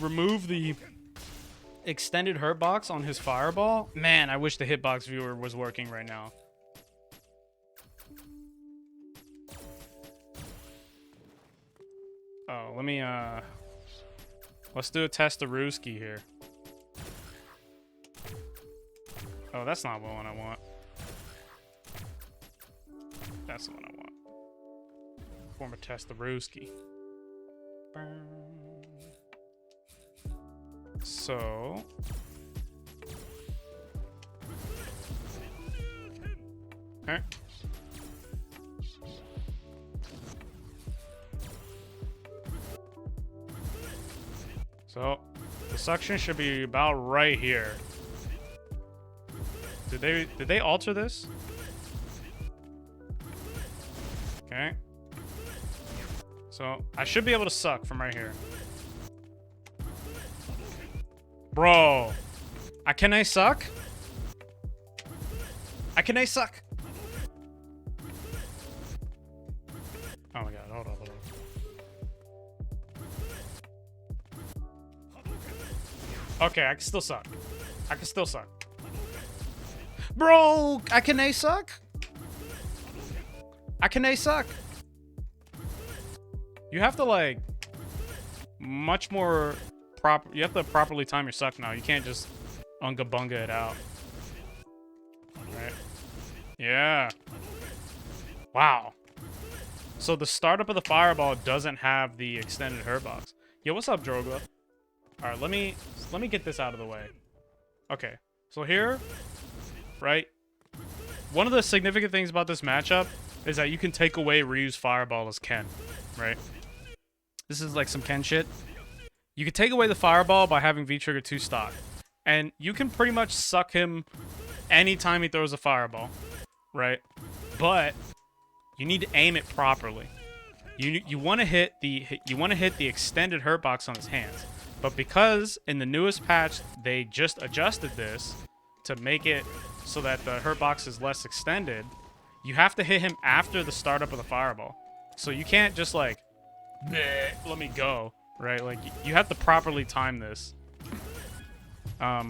remove the extended hurt box on his fireball? Man, I wish the hitbox viewer was working right now. Oh, let me let's do a test of Ruski here. Oh, that's not the one I want. That's the one I want. Form a test of Ruski. So alright. So the suction should be about right here. Did they alter this? Okay. So I should be able to suck from right here. Bro, can I suck? Can I suck? Oh my god, hold on. Okay, I can still suck. Bro, can I suck? Can I suck? You have to, like, much more proper. You have to properly time your suck now. You can't just unga bunga it out. Right? Yeah. Wow. So the startup of the fireball doesn't have the extended hurt box. Yo, what's up, Droga? All right, let me get this out of the way. Okay, so here, right? One of the significant things about this matchup is that you can take away Ryu's fireball as Ken, right? This is like some Ken shit. You can take away the fireball by having V-Trigger 2 stock. And you can pretty much suck him anytime he throws a fireball, right? But you need to aim it properly. You want to hit the extended hurt box on his hands. But because in the newest patch they just adjusted this to make it so that the hurt box is less extended, you have to hit him after the startup of the fireball. So you can't just like, let me go, right? Like you have to properly time this. I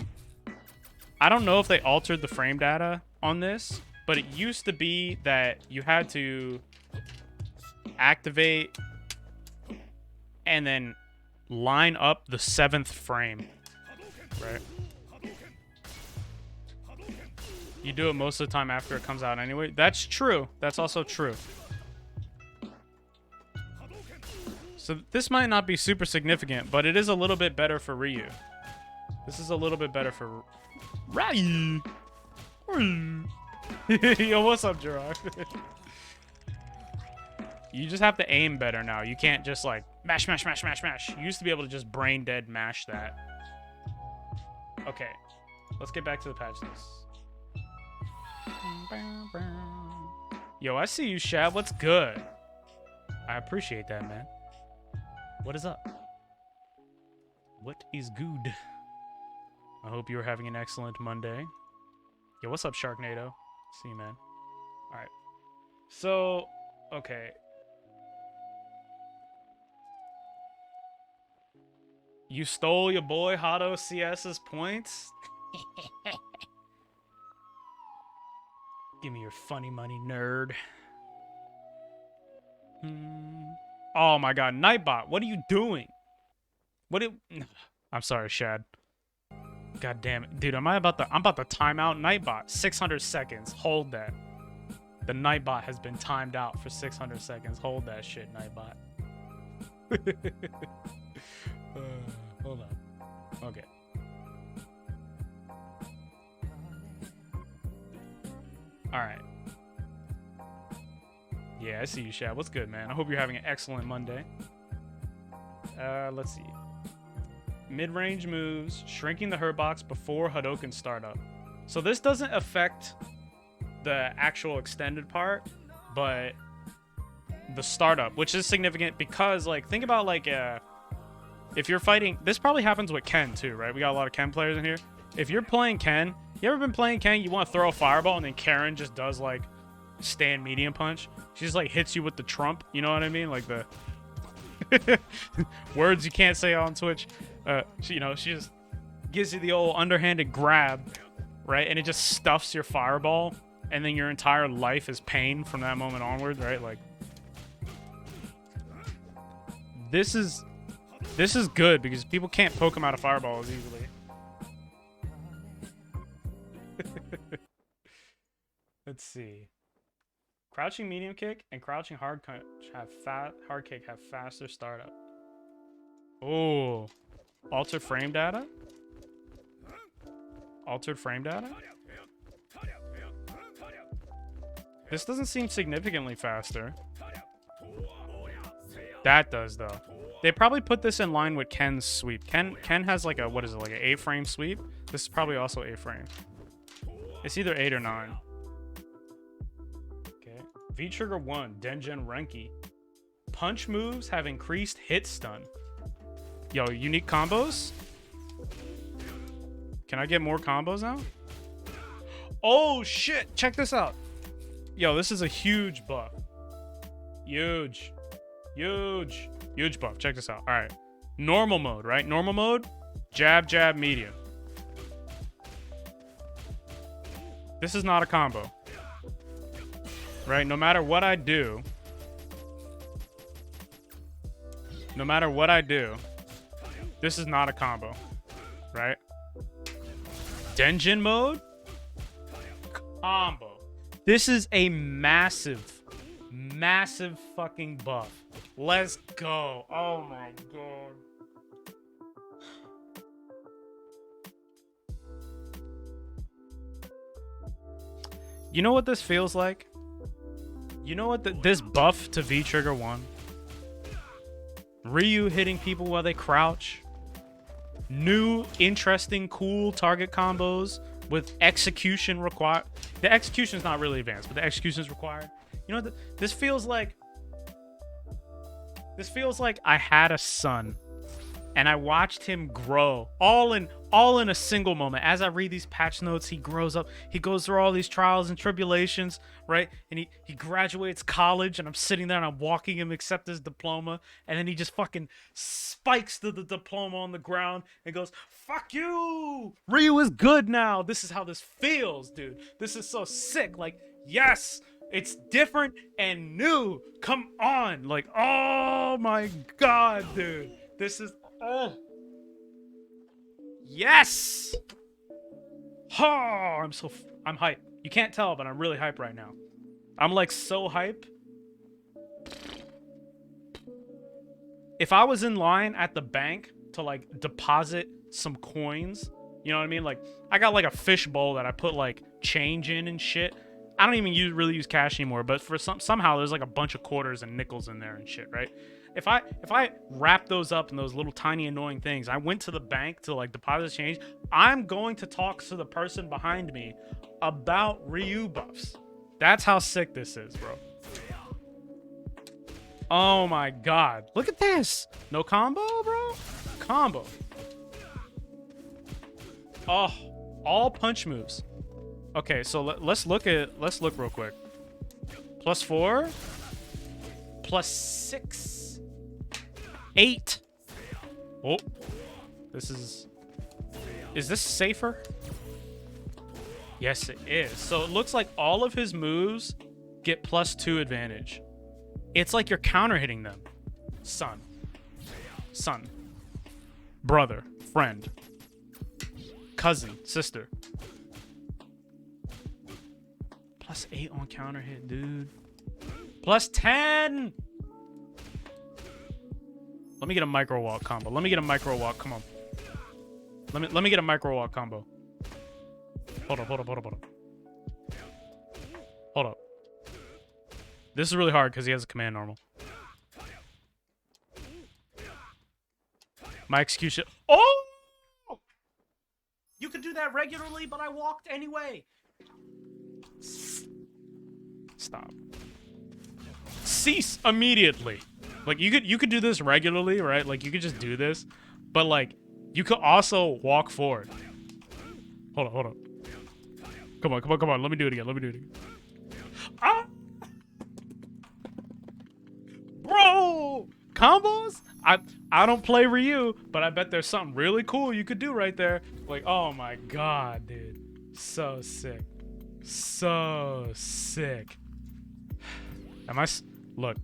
don't know if they altered the frame data on this, but it used to be that you had to activate and then line up the 7th frame, right? You do it most of the time after it comes out anyway. That's true. That's also true. So this might not be super significant, but it is a little bit better for Ryu. This is a little bit better for Ryu. Yo, what's up, Gerard? You just have to aim better now. You can't just like mash, mash, mash, mash, mash. You used to be able to just brain dead mash that. Okay, let's get back to the patch list. Yo, I see you, Shab. What's good? I appreciate that, man. What is up? What is good? I hope you're having an excellent Monday. Yo, what's up, Sharknado? See you, man. All right. So, okay. You stole your boy Hato CS's points? Give me your funny money, nerd. Oh my god, Nightbot, what are you doing? I'm sorry, Shad. God damn it. Dude, I'm about to time out Nightbot. 600 seconds. Hold that. The Nightbot has been timed out for 600 seconds. Hold that shit, Nightbot. Hold on. Okay. Alright. Yeah, I see you, Shad. What's good, man? I hope you're having an excellent Monday. Let's see. Mid-range moves, shrinking the hurt box before Hadoken startup. So this doesn't affect the actual extended part, but the startup, which is significant because, like, think about, like, if you're fighting... This probably happens with Ken, too, right? We got a lot of Ken players in here. If you're playing Ken... You ever been playing Ken, you want to throw a fireball, and then Karen just does, like, stand medium punch? She just, like, hits you with the trump, you know what I mean? Like, the... words you can't say on Twitch. She just gives you the old underhanded grab, right? And it just stuffs your fireball, and then your entire life is pain from that moment onward, right? Like, this is good because people can't poke him out of fireballs easily. Let's see. Crouching medium kick and crouching hard kick have faster startup. Oh, altered frame data. Altered frame data. This doesn't seem significantly faster. That does though. They probably put this in line with Ken's sweep. Ken has like a, what is it, like an 8-frame sweep? This is probably also 8-frame. It's either 8 or 9. Okay. V-Trigger 1, Dengen Renki. Punch moves have increased hit stun. Yo, unique combos? Can I get more combos now? Oh shit, check this out. Yo, this is a huge buff. Huge buff. Check this out. All right, normal mode, right? Normal mode, jab, jab, medium. This is not a combo, right? No matter what I do, this is not a combo, right? Dengen mode, combo. This is a massive fucking buff. Let's go. Oh my god. You know what this feels like? You know what this buff to V-Trigger 1? Ryu hitting people while they crouch. New, interesting, cool target combos with execution required. The execution is not really advanced, but the execution is required. You know what? This feels like I had a son and I watched him grow all in a single moment. As I read these patch notes, he grows up. He goes through all these trials and tribulations, right? And he graduates college, and I'm sitting there and I'm walking him accept his diploma, and then he just fucking spikes the diploma on the ground and goes, "Fuck you! Ryu is good now." This is how this feels, dude. This is so sick. Like, yes, it's different and new. Come on. Like, oh my god, dude. This is... Oh. Yes! Oh, I'm hype. You can't tell, but I'm really hype right now. I'm like so hype. If I was in line at the bank to like deposit some coins, you know what I mean? Like, I got like a fish bowl that I put like change in and shit. I don't even really use cash anymore, but for somehow there's like a bunch of quarters and nickels in there and shit, right? If I wrap those up in those little tiny annoying things, I went to the bank to like deposit change, I'm going to talk to the person behind me about Ryu buffs. That's how sick this is, bro. Oh my god. Look at this. No combo, bro? Combo. Oh, all punch moves. Okay, so let's look real quick. +4, +6, 8. Oh, is this safer? Yes, it is. So it looks like all of his moves get +2 advantage. It's like you're counter hitting them. Son, brother, friend, cousin, sister. +8 on counter hit, dude. +10. Let me get a micro walk combo. Let me get a micro walk. Come on. Let me get a micro walk combo. Hold up. This is really hard because he has a command normal. My execution. Oh! You could do that regularly, but I walked anyway. Stop. Cease immediately. Like you could do this regularly, right? Like you could just do this, but like you could also walk forward. Hold on. Come on. Let me do it again. Ah! Bro! Combos? I don't play Ryu, but I bet there's something really cool you could do right there. Like, oh my god, dude. So sick. So sick. Look,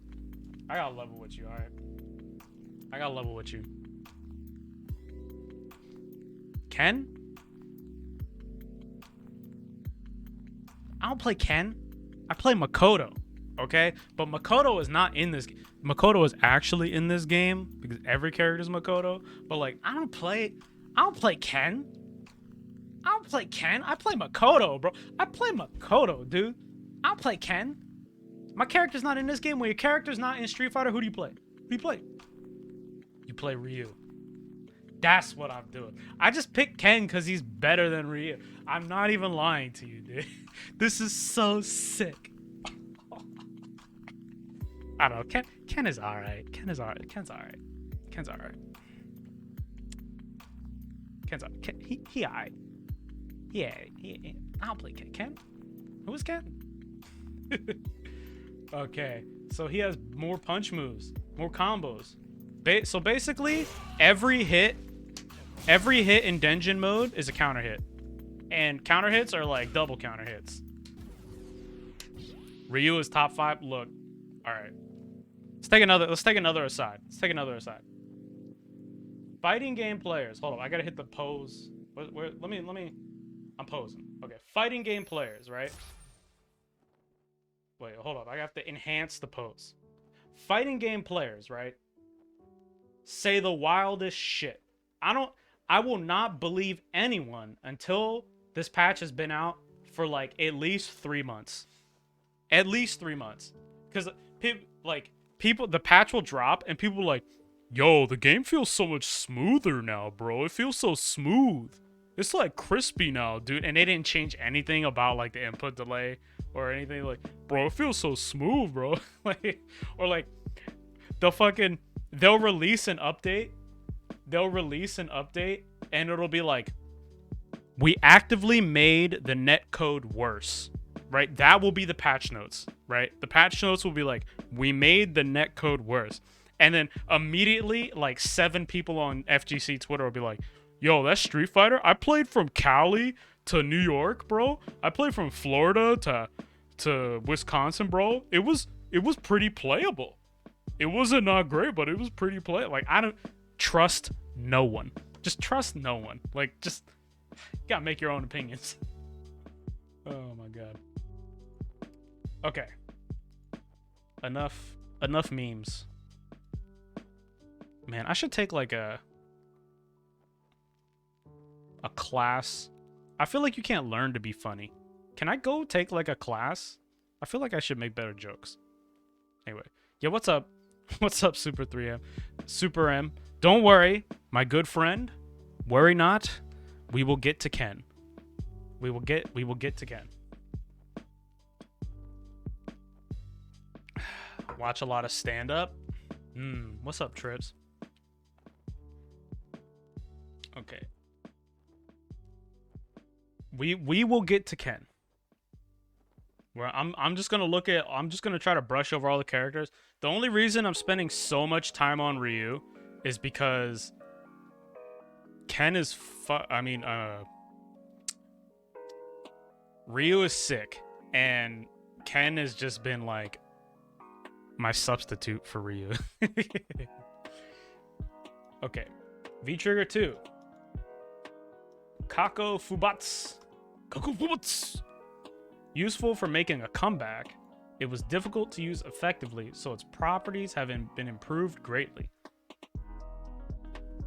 I gotta level with you, alright? I gotta level with you. Ken? I don't play Ken. I play Makoto, okay? But Makoto is not in this. Makoto is actually in this game because every character is Makoto. But like, I don't play Ken. I play Makoto, bro. I play Makoto, dude. I don't play Ken. My character's not in this game. When your character's not in Street Fighter, who do you play? You play Ryu. That's what I'm doing. I just picked Ken because he's better than Ryu. I'm not even lying to you, dude. This is so sick. I don't know. Ken is alright. Ken's alright. He alright. Yeah, I don't play Ken. Ken? Who is Ken? Okay, so he has more punch moves, more combos. So basically, every hit in Denjin mode is a counter hit, and counter hits are like double counter hits. Ryu is top 5. Look, all right. Let's take another aside. Fighting game players. Hold on, I gotta hit the pose. Let me. I'm posing. Okay, fighting game players, right? Wait, hold up. I have to enhance the pose. Fighting game players, right? Say the wildest shit. I will not believe anyone until this patch has been out for like at least 3 months. At least 3 months. Because the patch will drop and people are like, yo, the game feels so much smoother now, bro. It feels so smooth. It's like crispy now, dude. And they didn't change anything about like the input delay or anything. Like, bro, it feels so smooth, bro. They'll release an update. And it'll be like, we actively made the netcode worse, right? That will be the patch notes, right? The patch notes will be like, we made the netcode worse. And then immediately, like 7 people on FGC Twitter will be like, yo, that's Street Fighter? I played from Cali to New York, bro. I played from Florida to Wisconsin, bro. It was pretty playable. It wasn't not great, but it was pretty playable. Like, I don't trust no one. Just trust no one. Like, just you gotta make your own opinions. Oh my god. Okay. Enough memes. Man, I should take like a class. I feel like you can't learn to be funny. Can I go take like a class? I feel like I should make better jokes. Anyway, yeah, what's up? What's up, Super 3M? Super M. Don't worry, my good friend. Worry not. We will get to Ken. We will get to Ken. Watch a lot of stand-up. What's up, Trips? Okay. We will get to Ken. Where I'm just gonna try to brush over all the characters. The only reason I'm spending so much time on Ryu is because Ken is Ryu is sick, and Ken has just been like my substitute for Ryu. Okay. V-Trigger 2. Kakutobi. Useful for making a comeback, it was difficult to use effectively, so its properties have been improved greatly.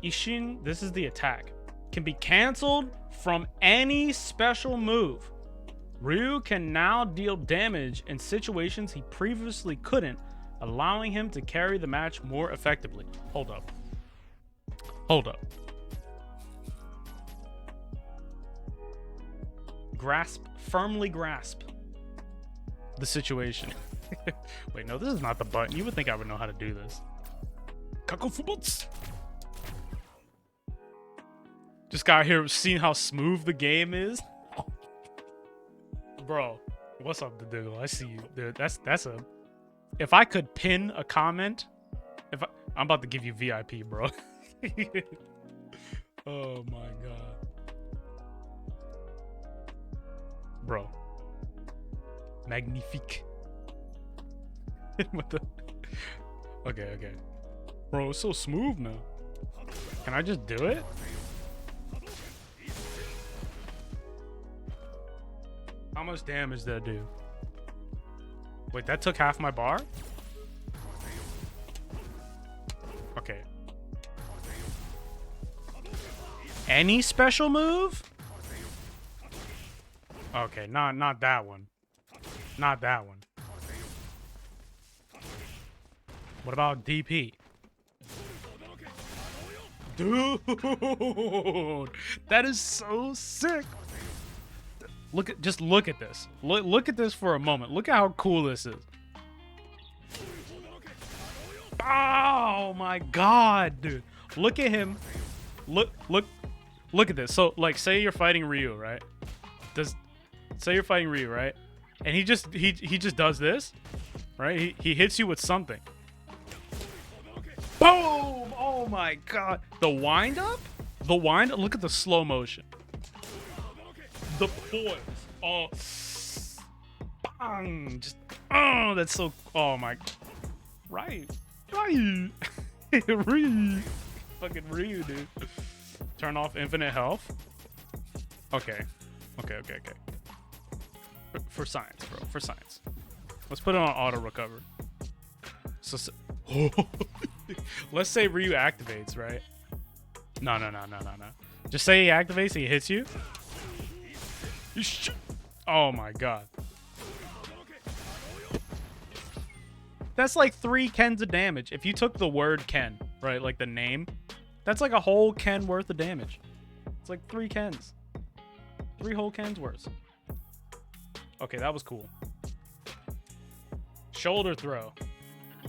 Ishin, this is the attack, can be cancelled from any special move. Ryu can now deal damage in situations he previously couldn't, allowing him to carry the match more effectively. Hold up. Firmly grasp the situation. Wait, no, this is not the button. You would think I would know how to do this. Kakutobi. Just got here seeing how smooth the game is. Bro, what's up, the Diggle? I see you, dude. That's a. If I could pin a comment, I'm about to give you VIP, bro. Oh my god, bro. Magnifique. What the? Okay. Bro, it's so smooth now. Can I just do it? How much damage did that do? Wait, that took half my bar? Okay. Any special move? Okay, not that one. Not that one. What about DP? Dude, that is so sick. Just look at this. Look at this for a moment. Look at how cool this is. Oh my god, dude. Look at him. Look at this. So, like, say you're fighting Ryu, right? Say you're fighting Ryu, right? And he just does this, right? He hits you with something. Boom! Oh my god. The wind up? Look at the slow motion. The poise. Oh. Bang. Just, oh, that's so, oh my. Right. Ryu. Fucking Ryu, dude. Turn off infinite health. Okay. For science, bro. For science. Let's put it on auto recover. So let's say Ryu activates, right? No. Just say he activates, he hits you. Oh my god. That's like 3 Kens of damage. If you took the word Ken, right, like the name, that's like a whole Ken worth of damage. It's like 3 Kens. 3 whole Kens worth. Okay, that was cool. Shoulder throw.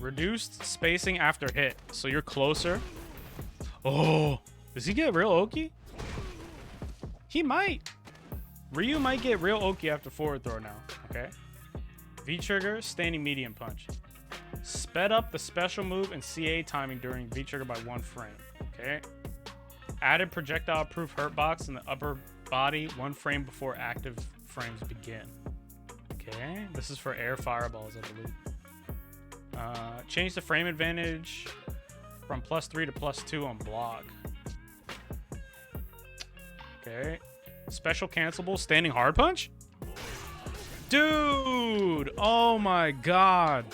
Reduced spacing after hit, so you're closer. Oh, does he get real Oki? He might. Ryu might get real Oki after forward throw now, okay? V-trigger, standing medium punch. Sped up the special move and CA timing during V-trigger by 1 frame, okay? Added projectile-proof hurt box in the upper body 1 frame before active frames begin. Okay, this is for air fireballs, I believe. Change the frame advantage from +3 to +2 on block. Okay. Special cancelable standing hard punch? Dude! Oh my god.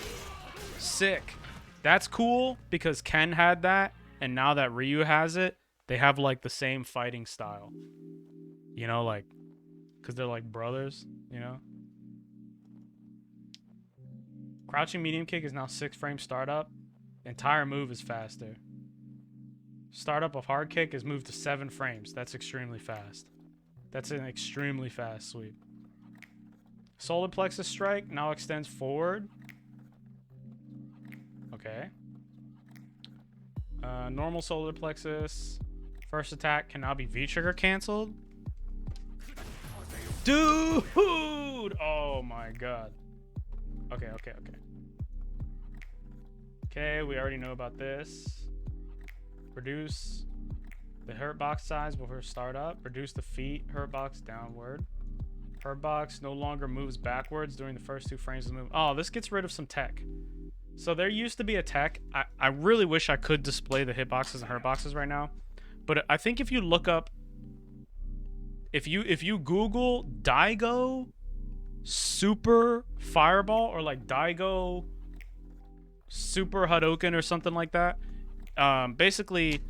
Sick. That's cool because Ken had that, and now that Ryu has it, they have like the same fighting style. You know, like because they're like brothers, you know. Crouching medium kick is now 6 frame startup. Entire move is faster. Startup of hard kick is moved to 7 frames. That's extremely fast. That's an extremely fast sweep. Solar plexus strike now extends forward. Okay. Normal solar plexus. First attack can now be V-trigger canceled. Dude! Oh my god. Okay. Okay, we already know about this. Reduce the hurt box size before startup. Reduce the feet hurt box downward. Hurt box no longer moves backwards during the first 2 frames of the move. Oh, this gets rid of some tech. So there used to be a tech. I really wish I could display the hitboxes and hurt boxes right now. But I think if you look up, if you Google Daigo Super Fireball or like Daigo Super Hadouken or something like that, basically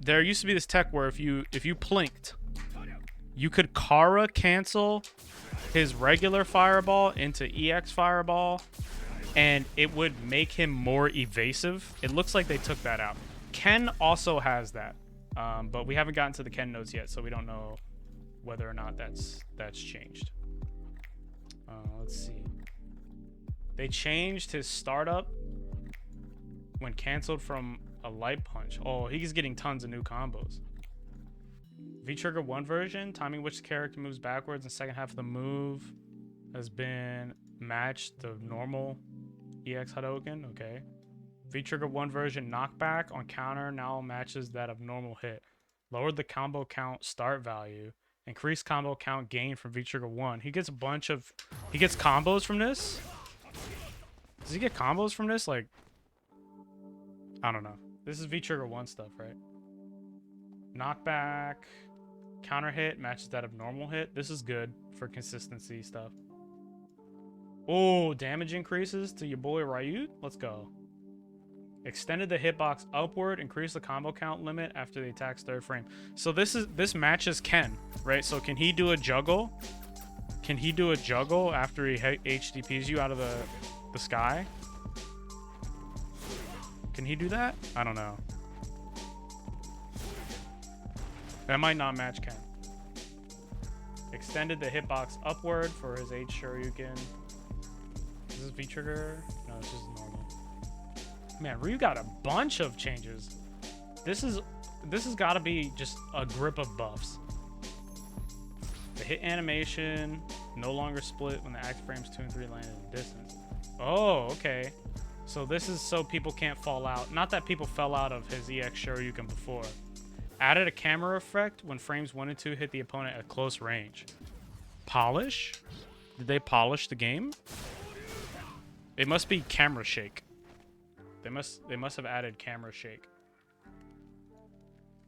there used to be this tech where if you plinked, you could Kara cancel his regular fireball into EX fireball, and it would make him more evasive. It looks like they took that out. Ken also has that, but we haven't gotten to the Ken nodes yet, so we don't know whether or not that's changed. Let's see. They changed his startup when canceled from a light punch. Oh, he's getting tons of new combos. V-trigger 1 version, timing which the character moves backwards in the second half of the move has been matched the normal EX Hadouken. Okay. V-trigger 1 version knockback on counter now matches that of normal hit. Lowered the combo count start value. Increased combo count gain from V-trigger 1. He gets a bunch of... He gets combos from this? Does he get combos from this? Like... I don't know. This is V-trigger 1 stuff, right? Knockback. Counter hit matches that of normal hit. This is good for consistency stuff. Oh, damage increases to your boy Ryut. Let's go. Extended the hitbox upward. Increase the combo count limit after the attack's 3rd frame. So this matches Ken, right? So can he do a juggle? Can he do a juggle after he HDPs you out of the sky? Can he do that? I don't know. That might not match Ken. Extended the hitbox upward for his H Shoryuken. Is this V-trigger? No, it's just normal. Man, Ryu got a bunch of changes. This has got to be just a grip of buffs. The hit animation no longer split when the axe frames 2 and 3 land in distance. Oh, okay. So this is so people can't fall out. Not that people fell out of his EX Shoryuken before. Added a camera effect when frames 1 and 2 hit the opponent at close range. Polish? Did they polish the game? It must be camera shake. They must have added camera shake.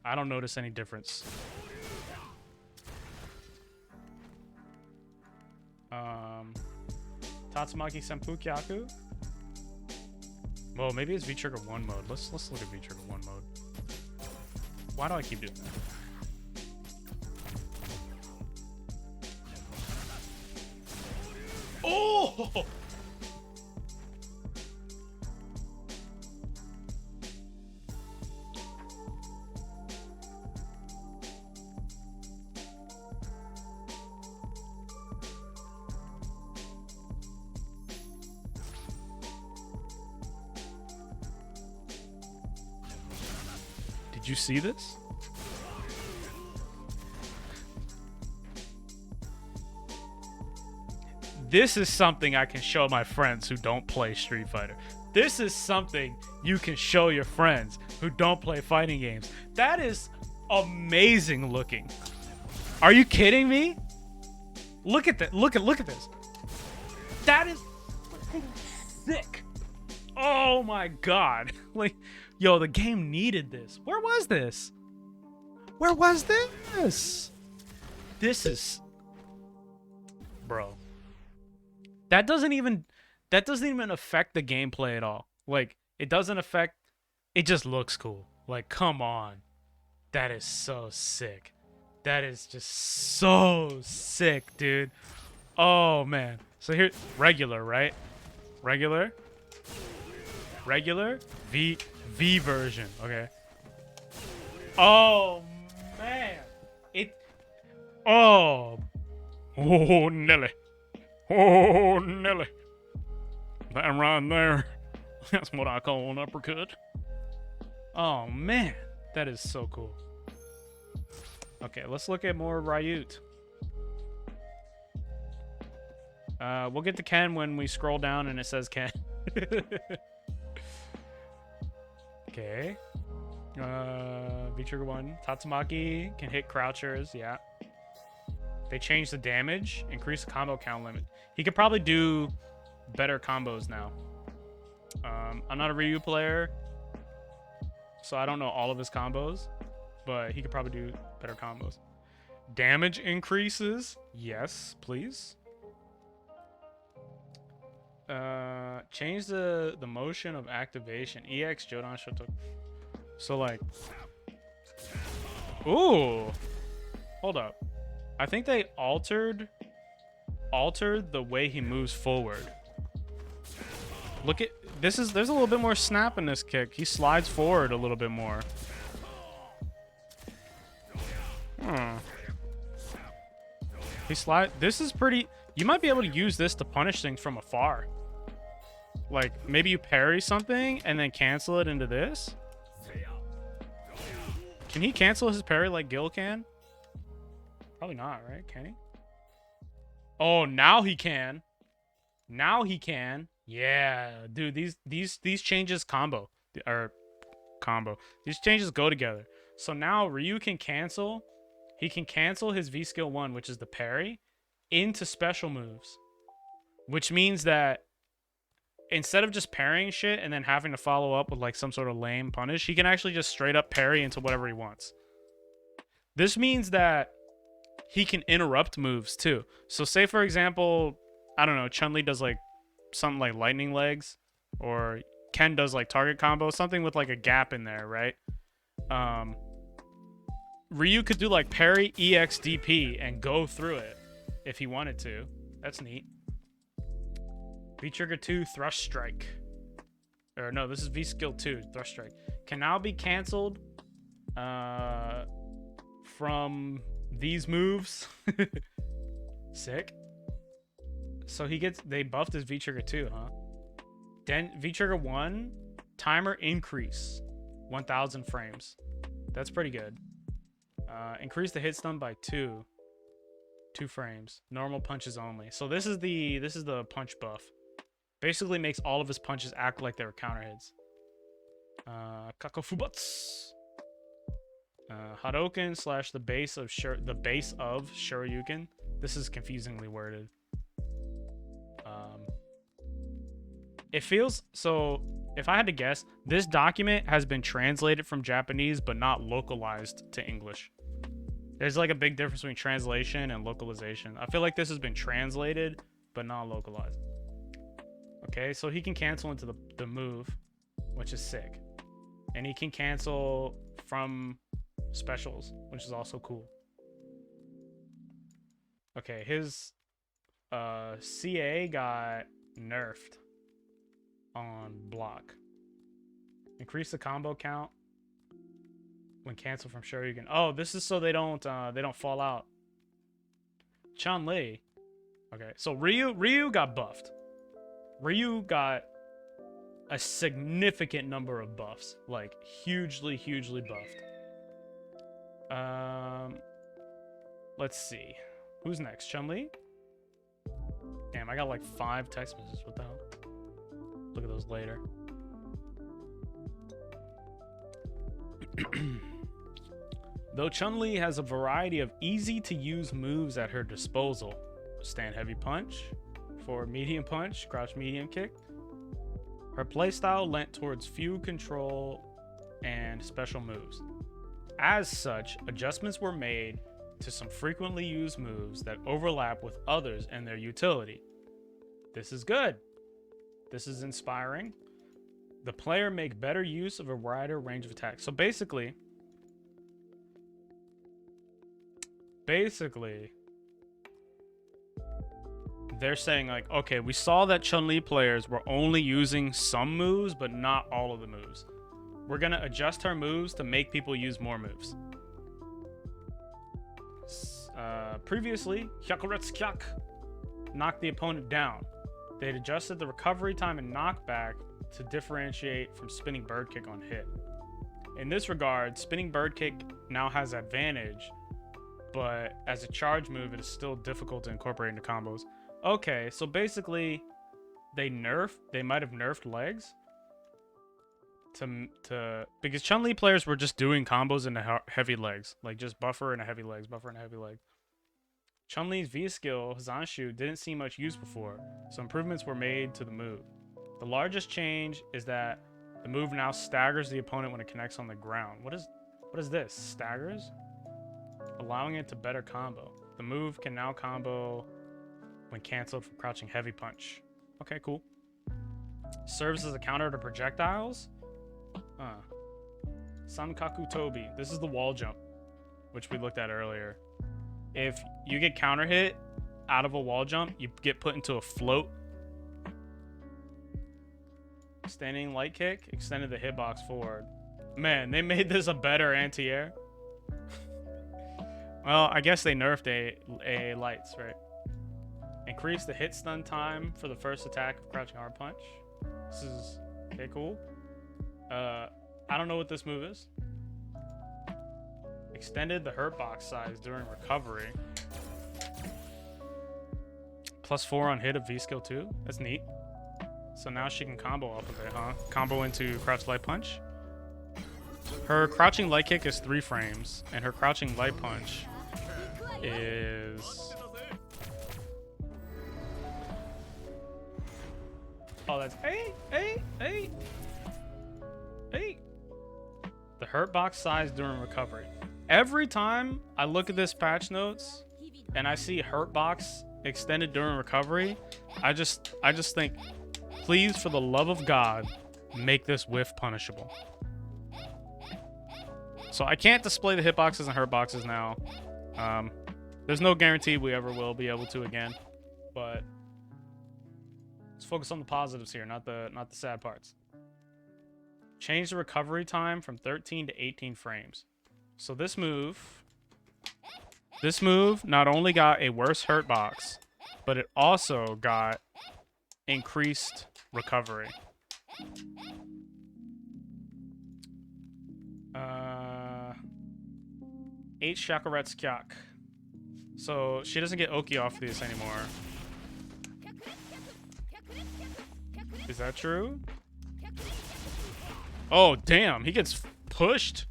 I don't notice any difference. Tatsumaki Senpukyaku? Well, maybe it's V-trigger 1 mode. Let's look at V-trigger 1 mode. Why do I keep doing that? Oh! Did you see this? This is something I can show my friends who don't play Street Fighter. This is something you can show your friends who don't play fighting games. That is amazing looking. Are you kidding me? Look at that. Look at this. That is fucking sick. Oh my god. Like, yo, the game needed this. Where was this? Where was this? This is... Bro. That doesn't even affect the gameplay at all. Like, it doesn't affect... It just looks cool. Like, come on. That is so sick. That is just so sick, dude. Oh, man. So here, regular, right? Regular. Regular. V version. Okay. Oh, man. Oh. Oh, Nelly. Oh, Nelly. That right there. That's what I call an uppercut. Oh, man. That is so cool. Okay, let's look at more Ryut. We'll get to Ken when we scroll down and it says Ken. Okay. V-Trigger 1. Tatsumaki can hit crouchers, yeah. They changed the damage, increase the combo count limit. He could probably do better combos now. I'm not a Ryu player, so I don't know all of his combos, but he could probably do better combos. Damage increases, yes, please. Change the motion of activation. EX Jodan Shoto. So like, ooh, hold up. I think they altered the way he moves forward. Look at this is there's a little bit more snap in this kick. He slides forward a little bit more. This is pretty. You might be able to use this to punish things from afar. Like maybe you parry something and then cancel it into this. Can he cancel his parry like Gil can? Probably not, right? Can he? Oh, now he can. Now he can. Yeah, dude. These changes combo. These changes go together. So now Ryu can cancel. He can cancel his V skill 1, which is the parry, into special moves. Which means that instead of just parrying shit and then having to follow up with like some sort of lame punish, he can actually just straight up parry into whatever he wants. This means that he can interrupt moves too. So say for example, I don't know, Chun Li does like something like lightning legs, or Ken does like target combo, something with like a gap in there, right? Ryu could do like parry EXDP and go through it if he wanted to. That's neat. V-Trigger 2 Thrust Strike. Or no, this is V-Skill 2 Thrust Strike. Can now be canceled from these moves. Sick. So they buffed his V-Trigger 2, huh? Then V-Trigger 1 timer increase 1000 frames. That's pretty good. Increase the hit stun by 2 frames. Normal punches only. So this is the punch buff. Basically makes all of his punches act like they were counter hits. Kakofubutsu. Hadouken slash the base of Shoryuken. This is confusingly worded. It feels so. If I had to guess, this document has been translated from Japanese but not localized to English. There's like a big difference between translation and localization. I feel like this has been translated but not localized. Okay, so he can cancel into the move, which is sick. And he can cancel from specials, which is also cool. Okay, his CA got nerfed on block. Increase the combo count when cancel from Shoryuken. Oh, this is so they don't fall out. Chun Li. Okay, so Ryu got buffed. Ryu got a significant number of buffs, like hugely buffed. Let's see. Who's next? Chun Li? Damn, I got like 5 text messages. What the hell? Look at those later. Though Chun Li has a variety of easy to use moves at her disposal, stand heavy punch, forward medium punch, crouch medium kick, her playstyle lent towards few control and special moves. As such, adjustments were made to some frequently used moves that overlap with others and their utility. This is good. This is inspiring. The player make better use of a wider range of attacks. So basically, basically, they're saying like, okay, we saw that Chun Li players were only using some moves, but not all of the moves. We're gonna adjust our moves to make people use more moves. Previously, Hyakuretsu knocked the opponent down. They'd adjusted the recovery time and knockback to differentiate from spinning bird kick on hit. In this regard, spinning bird kick now has advantage, but as a charge move, it is still difficult to incorporate into combos. Okay, so basically, they might have nerfed legs to because Chun Li players were just doing combos into heavy legs, like just buffer and a heavy legs, buffer and a heavy leg. Chun Li's V skill, Hazanshu, didn't see much use before, so improvements were made to the move. The largest change is that the move now staggers the opponent when it connects on the ground. What is this? Staggers? Allowing it to better combo. The move can now combo when canceled from crouching heavy punch. Okay, cool. Serves as a counter to projectiles. San Kakutobi. This is the wall jump, which we looked at earlier. If you get counter hit out of a wall jump, you get put into a float. Standing light kick extended the hitbox forward. Man, they made this a better anti-air. Well, I guess they nerfed a lights, right? Increase the hit stun time for the first attack of crouching hard punch. This is okay, cool. I don't know what this move is. Extended the hurt box size during recovery. +4 on hit of V skill 2. That's neat. So now she can combo off of it, huh? Combo into crouch light punch. Her crouching light kick is 3 frames, and her crouching light punch is... Oh, that's 8. The hurt box size during recovery. Every time I look at this patch notes and I see hurt box extended during recovery, I just think, please, for the love of God, make this whiff punishable. So I can't display the hitboxes and hurt boxes now. There's no guarantee we ever will be able to again, but let's focus on the positives here, not the sad parts. Change the recovery time from 13 to 18 frames. So this move not only got a worse hurt box, but it also got increased recovery. 8 Shakuretsu Kyak. So she doesn't get Oki off these anymore. Is that true? Oh, damn. He gets pushed.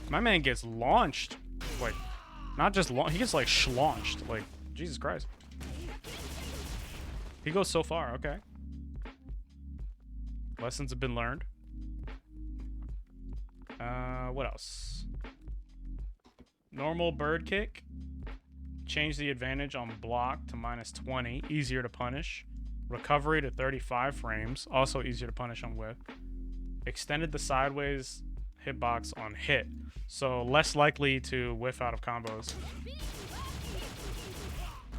My man gets launched. Like, not just launched. He gets, like, schlaunched. Like, Jesus Christ. He goes so far. Okay. Lessons have been learned. What else? Normal bird kick. Change the advantage on block to -20. Easier to punish. Recovery to 35 frames. Also easier to punish on whiff. Extended the sideways hitbox on hit. So less likely to whiff out of combos.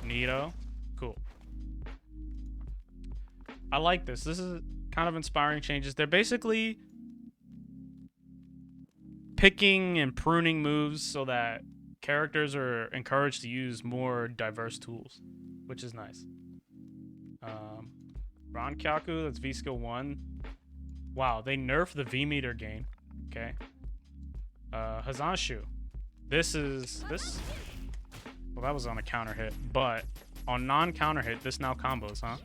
Neato. Cool. I like this. This is kind of inspiring changes. They're basically picking and pruning moves so that characters are encouraged to use more diverse tools, which is nice. Ron Kyaku, that's V skill 1. Wow, they nerfed the V meter gain. Okay. Hazanshu. Well, that was on a counter hit, but on non-counter hit, this now combos, huh?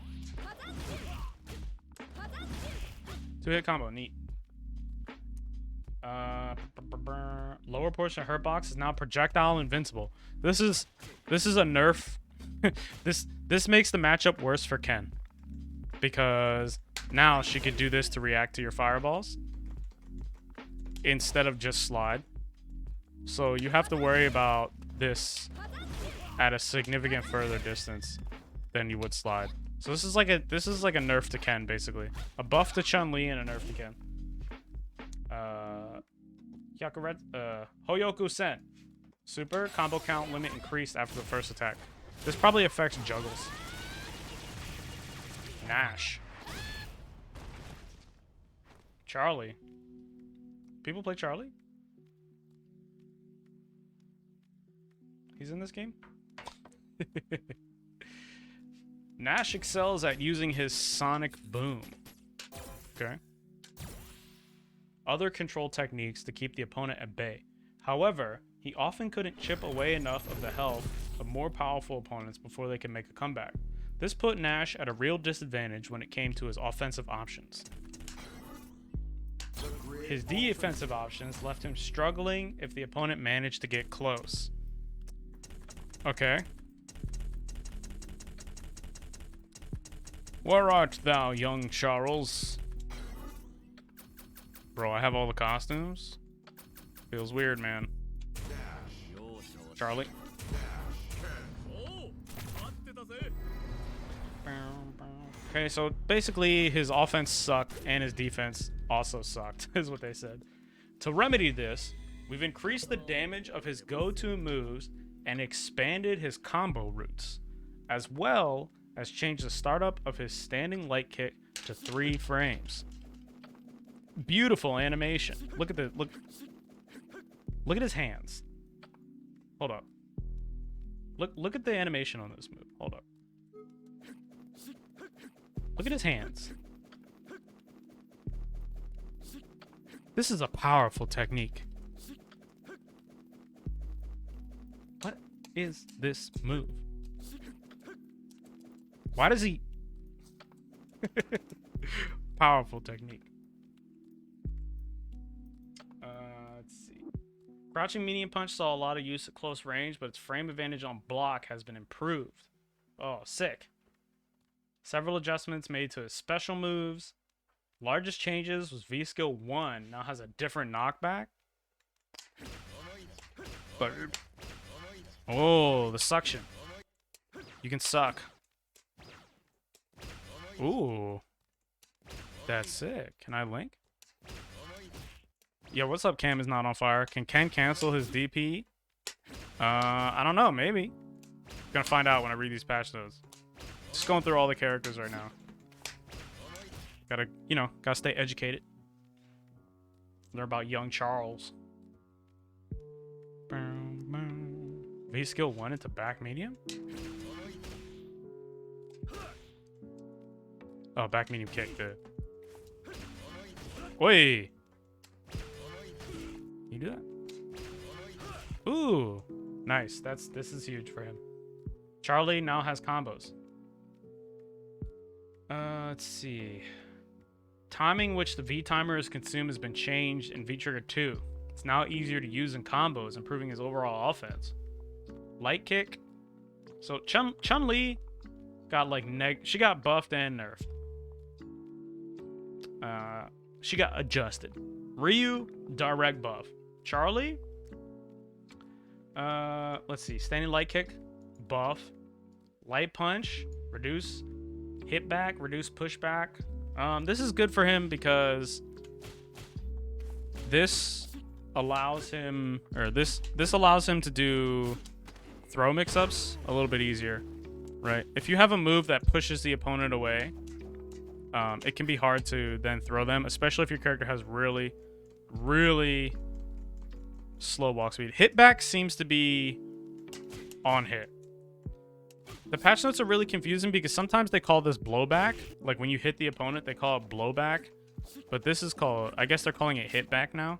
2-hit combo, neat. Lower portion of hurt box is now projectile invincible. This is a nerf. this makes the matchup worse for Ken, because now she could do this to react to your fireballs instead of just slide. So you have to worry about this at a significant further distance than you would slide. So this is like a nerf to Ken, basically. A buff to Chun Li and a nerf to Ken. Hoyoku Sen. Super combo count limit increased after the first attack. This probably affects juggles. Nash. Charlie. People play Charlie? He's in this game? Nash excels at using his sonic boom. Okay. Other control techniques to keep the opponent at bay. However, he often couldn't chip away enough of the health of more powerful opponents before they could make a comeback. This put Nash at a real disadvantage when it came to his offensive options. His defensive options left him struggling if the opponent managed to get close. Okay. Where art thou, young Charles? Bro, I have all the costumes. Feels weird, man. Charlie. Okay, so basically his offense sucked and his defense also sucked, is what they said. To remedy this, we've increased the damage of his go-to moves and expanded his combo routes, as well as changed the startup of his standing light kick to 3 frames. Beautiful animation. Look at at his hands. Hold up. Look at the animation on this move. Hold up. Look at his hands. This is a powerful technique. What is this move? Why does he... Powerful technique. Let's see. Crouching medium punch saw a lot of use at close range, but its frame advantage on block has been improved. Oh, sick. Several adjustments made to his special moves. Largest changes was V skill 1 now has a different knockback. But oh, the suction. You can suck. Ooh. That's sick. Can I link? Yeah, what's up? Cam is not on fire. Can Ken cancel his DP? I don't know. Maybe. Gonna find out when I read these patch notes. Just going through all the characters right now. Gotta, gotta stay educated. Learn about young Charles. V skill 1 into back medium? Oh, back medium kick, good. Oi! You do that? Ooh! Nice. This is huge for him. Charlie now has combos. Let's see. Timing which the V timer is consumed has been changed in V Trigger 2. It's now easier to use in combos, improving his overall offense. Light kick. So Chun Li got like she got buffed and nerfed. She got adjusted. Ryu, direct buff. Charlie, let's see. Standing light kick, buff. Light punch, reduce hit back, reduce pushback. This is good for him because this allows him, or this allows him to do throw mix-ups a little bit easier, right? If you have a move that pushes the opponent away, it can be hard to then throw them, especially if your character has really, really slow walk speed. Hit back seems to be on hit. The patch notes are really confusing because sometimes they call this blowback. Like when you hit the opponent, they call it blowback. But this is called, I guess they're calling it hit back now.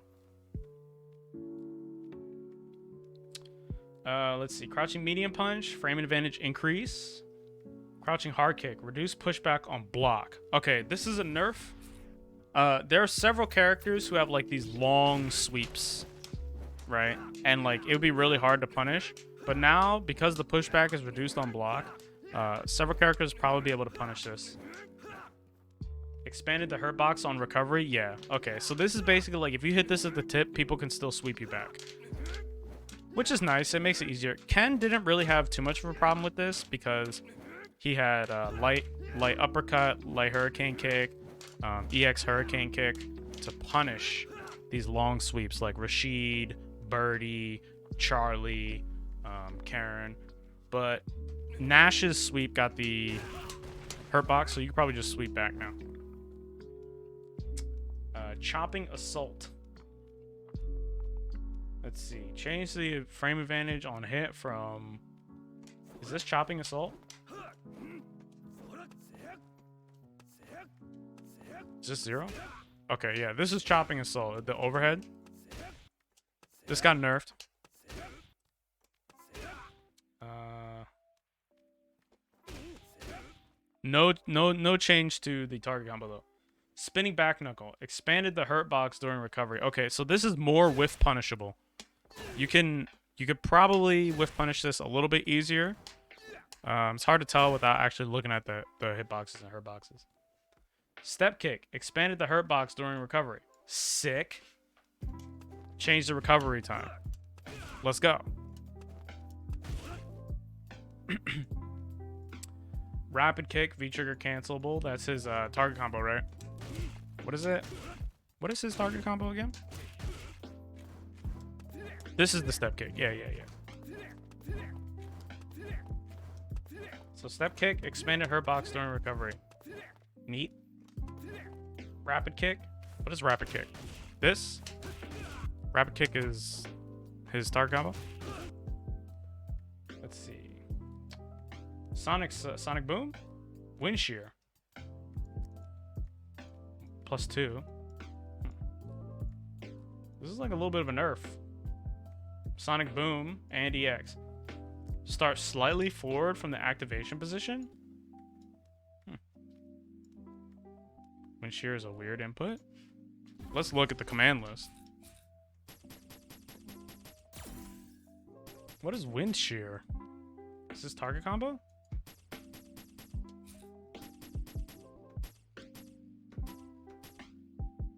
Let's see. Crouching medium punch, frame advantage increase. Crouching hard kick, reduce pushback on block. Okay, this is a nerf. There are several characters who have like these long sweeps, right? And like it would be really hard to punish. But now, because the pushback is reduced on block, several characters probably be able to punish this. Expanded the hurt box on recovery? Yeah. Okay, so this is basically like if you hit this at the tip, people can still sweep you back. Which is nice. It makes it easier. Ken didn't really have too much of a problem with this because he had light uppercut, light hurricane kick, EX hurricane kick to punish these long sweeps like Rashid, Birdie, Charlie, Karen. But Nash's sweep got the hurt box, so you can probably just sweep back now. Chopping Assault. Let's see. Change the frame advantage on hit from... Is this Chopping Assault? Is this 0? Okay, yeah. This is Chopping Assault. The overhead. This got nerfed. No change to the target combo though. Spinning back knuckle expanded the hurt box during recovery. Okay, so this is more whiff punishable. You could probably whiff punish this a little bit easier. It's hard to tell without actually looking at the hitboxes and hurt boxes. Step kick expanded the hurt box during recovery. Sick. Change the recovery time. Let's go. Rapid kick, V-trigger cancelable. That's his target combo, right? What is it? What is his target combo again? This is the step kick. Yeah. So step kick, expanded hurt box during recovery. Neat. Rapid kick. What is rapid kick? This? Rapid kick is his target combo. Let's see. Sonic Boom? Wind Shear. +2. This is like a little bit of a nerf. Sonic Boom and EX. Start slightly forward from the activation position. Wind Shear is a weird input. Let's look at the command list. What is Wind Shear? Is this target combo?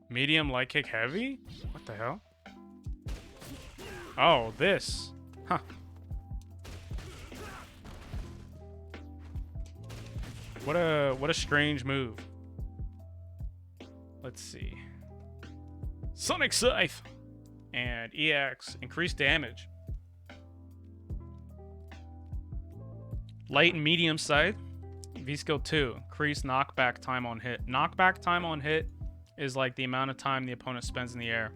Medium, light kick, heavy? What the hell? Oh, this. Huh. What a strange move. Let's see. Sonic Scythe and EX increased damage. Light and medium scythe. V skill 2, increase knockback time on hit. Knockback time on hit is like the amount of time the opponent spends in the air.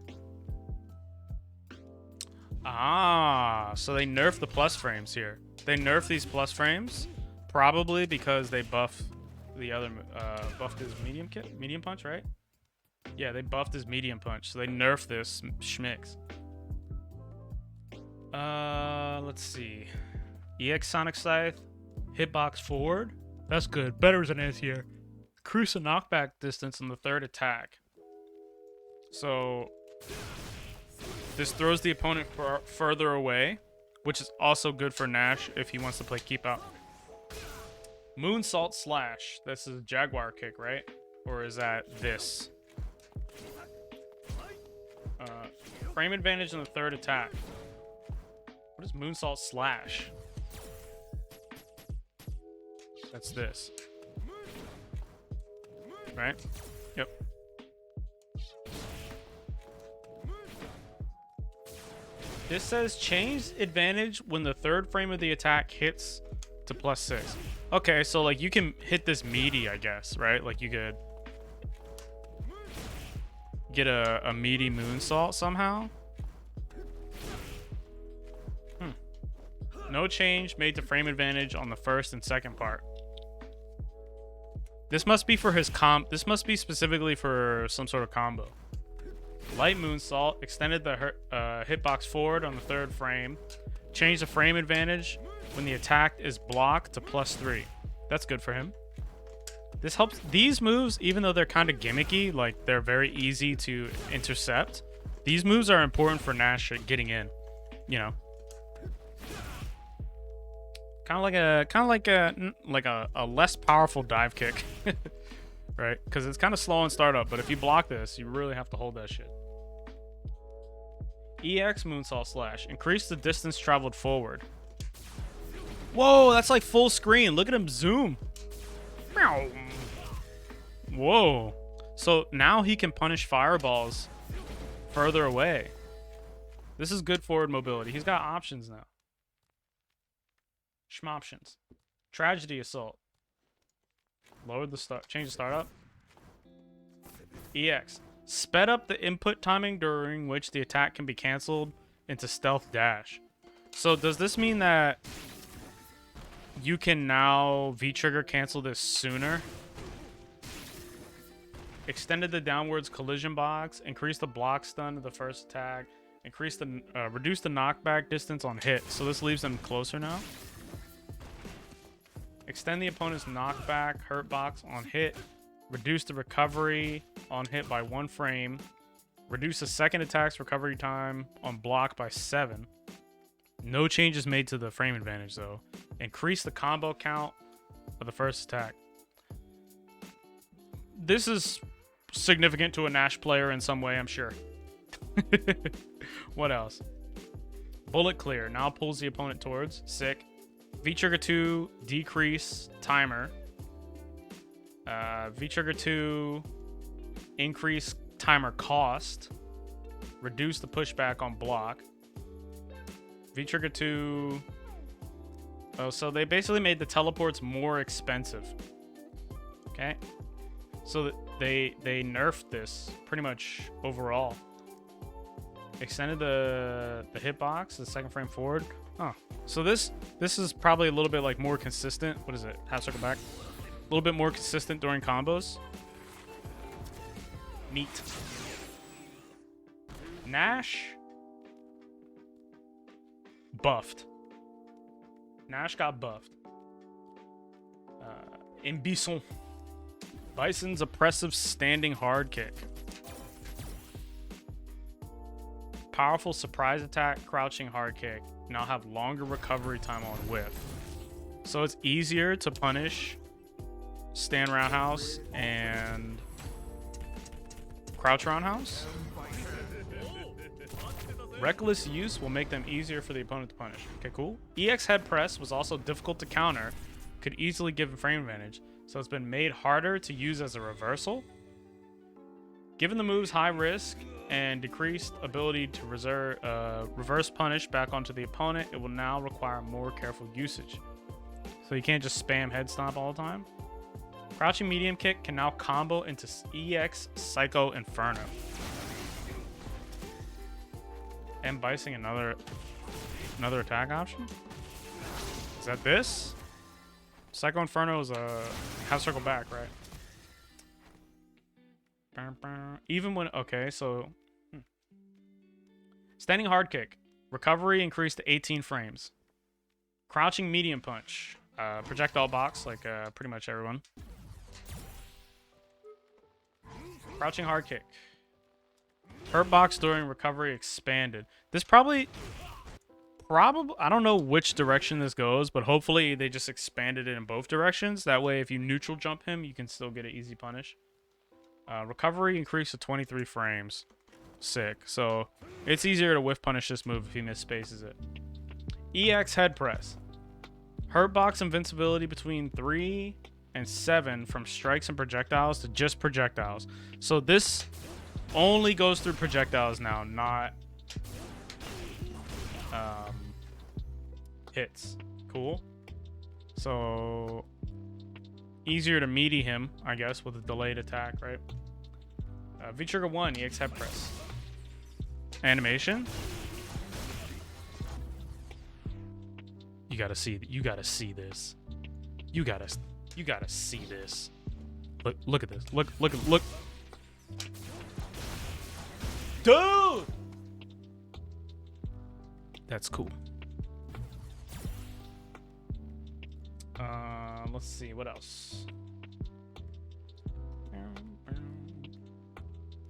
Ah, so they nerf the plus frames here. They nerf these plus frames probably because they buff the other buffed his medium punch, right? Yeah, they buffed his medium punch, so they nerf this schmicks. Let's see. EX Sonic Scythe, hitbox forward. That's good. Better than it here. Increase the knockback distance on the third attack. So this throws the opponent further away, which is also good for Nash if he wants to play keep out. Moonsault Slash. This is a Jaguar kick, right? Or is that this? Frame advantage on the third attack. What is Moonsault Slash? That's this. Right? Yep. This says change advantage when the third frame of the attack hits to +6. Okay, so like you can hit this meaty, I guess, right? Like you could get a meaty moonsault somehow. No change made to frame advantage on the first and second part. This must be for his this must be specifically for some sort of combo. Light moonsault extended the hitbox forward on the third frame. Change the frame advantage when the attack is blocked to +3. That's good for him. This helps. These moves, even though they're kind of gimmicky, like they're very easy to intercept, these moves are important for Nash getting in. You know, kind of like a less powerful dive kick, right? Because it's kind of slow in startup, but if you block this, you really have to hold that shit. EX Moonsault Slash. Increase the distance traveled forward. Whoa, that's like full screen. Look at him zoom. Whoa. So now he can punish fireballs further away. This is good forward mobility. He's got options now. Schmoptions. Tragedy Assault. Lowered the start. Change the startup. EX. Sped up the input timing during which the attack can be canceled into Stealth Dash. So does this mean that you can now V-trigger cancel this sooner? Extended the downwards collision box. Increase the block stun of the first attack. Reduce the knockback distance on hit. So this leaves them closer now. Extend the opponent's knockback hurt box on hit. Reduce the recovery on hit by 1 frame. Reduce the second attack's recovery time on block by 7. No changes made to the frame advantage though. Increase the combo count of the first attack. This is significant to a Nash player in some way, I'm sure. What else? Bullet clear. Now pulls the opponent towards. Sick. V-trigger 2, decrease timer. V-trigger 2, increase timer cost. Reduce the pushback on block. V-trigger 2. Oh, so they basically made the teleports more expensive. Okay. So they nerfed this pretty much overall. Extended the hitbox, the second frame forward. Oh, so this is probably a little bit like more consistent. What is it? Half circle back. A little bit more consistent during combos. Neat. Nash buffed. Nash got buffed. In Bison. Bison's oppressive standing hard kick. Powerful surprise attack, crouching hard kick. Now have longer recovery time on whiff. So it's easier to punish stand roundhouse and crouch roundhouse. Reckless use will make them easier for the opponent to punish. Okay, cool. EX head press was also difficult to counter. Could easily give a frame advantage. So it's been made harder to use as a reversal. Given the move's high risk and decreased ability to reverse punish back onto the opponent, it will now require more careful usage. So you can't just spam head stomp all the time. Crouching medium kick can now combo into EX Psycho Inferno. And Bicing another attack option? Is that this? Psycho Inferno is a half circle back, right? Even when, okay, so standing hard kick, recovery increased to 18 frames. Crouching medium punch, projectile box like pretty much everyone. Crouching hard kick, hurt box during recovery expanded. This probably I don't know which direction this goes, but hopefully they just expanded it in both directions. That way, if you neutral jump him, you can still get an easy punish. Recovery increased to 23 frames. Sick. So it's easier to whiff punish this move if he misspaces it. EX head press. Hurt box invincibility between 3 and 7 from strikes and projectiles to just projectiles. So this only goes through projectiles now, not hits. Cool. So easier to meaty him, I guess, with a delayed attack, right? V-trigger 1, EX head press. Animation. You gotta see this. You gotta see this. Look at this. Look. Dude! That's cool. Let's see, what else?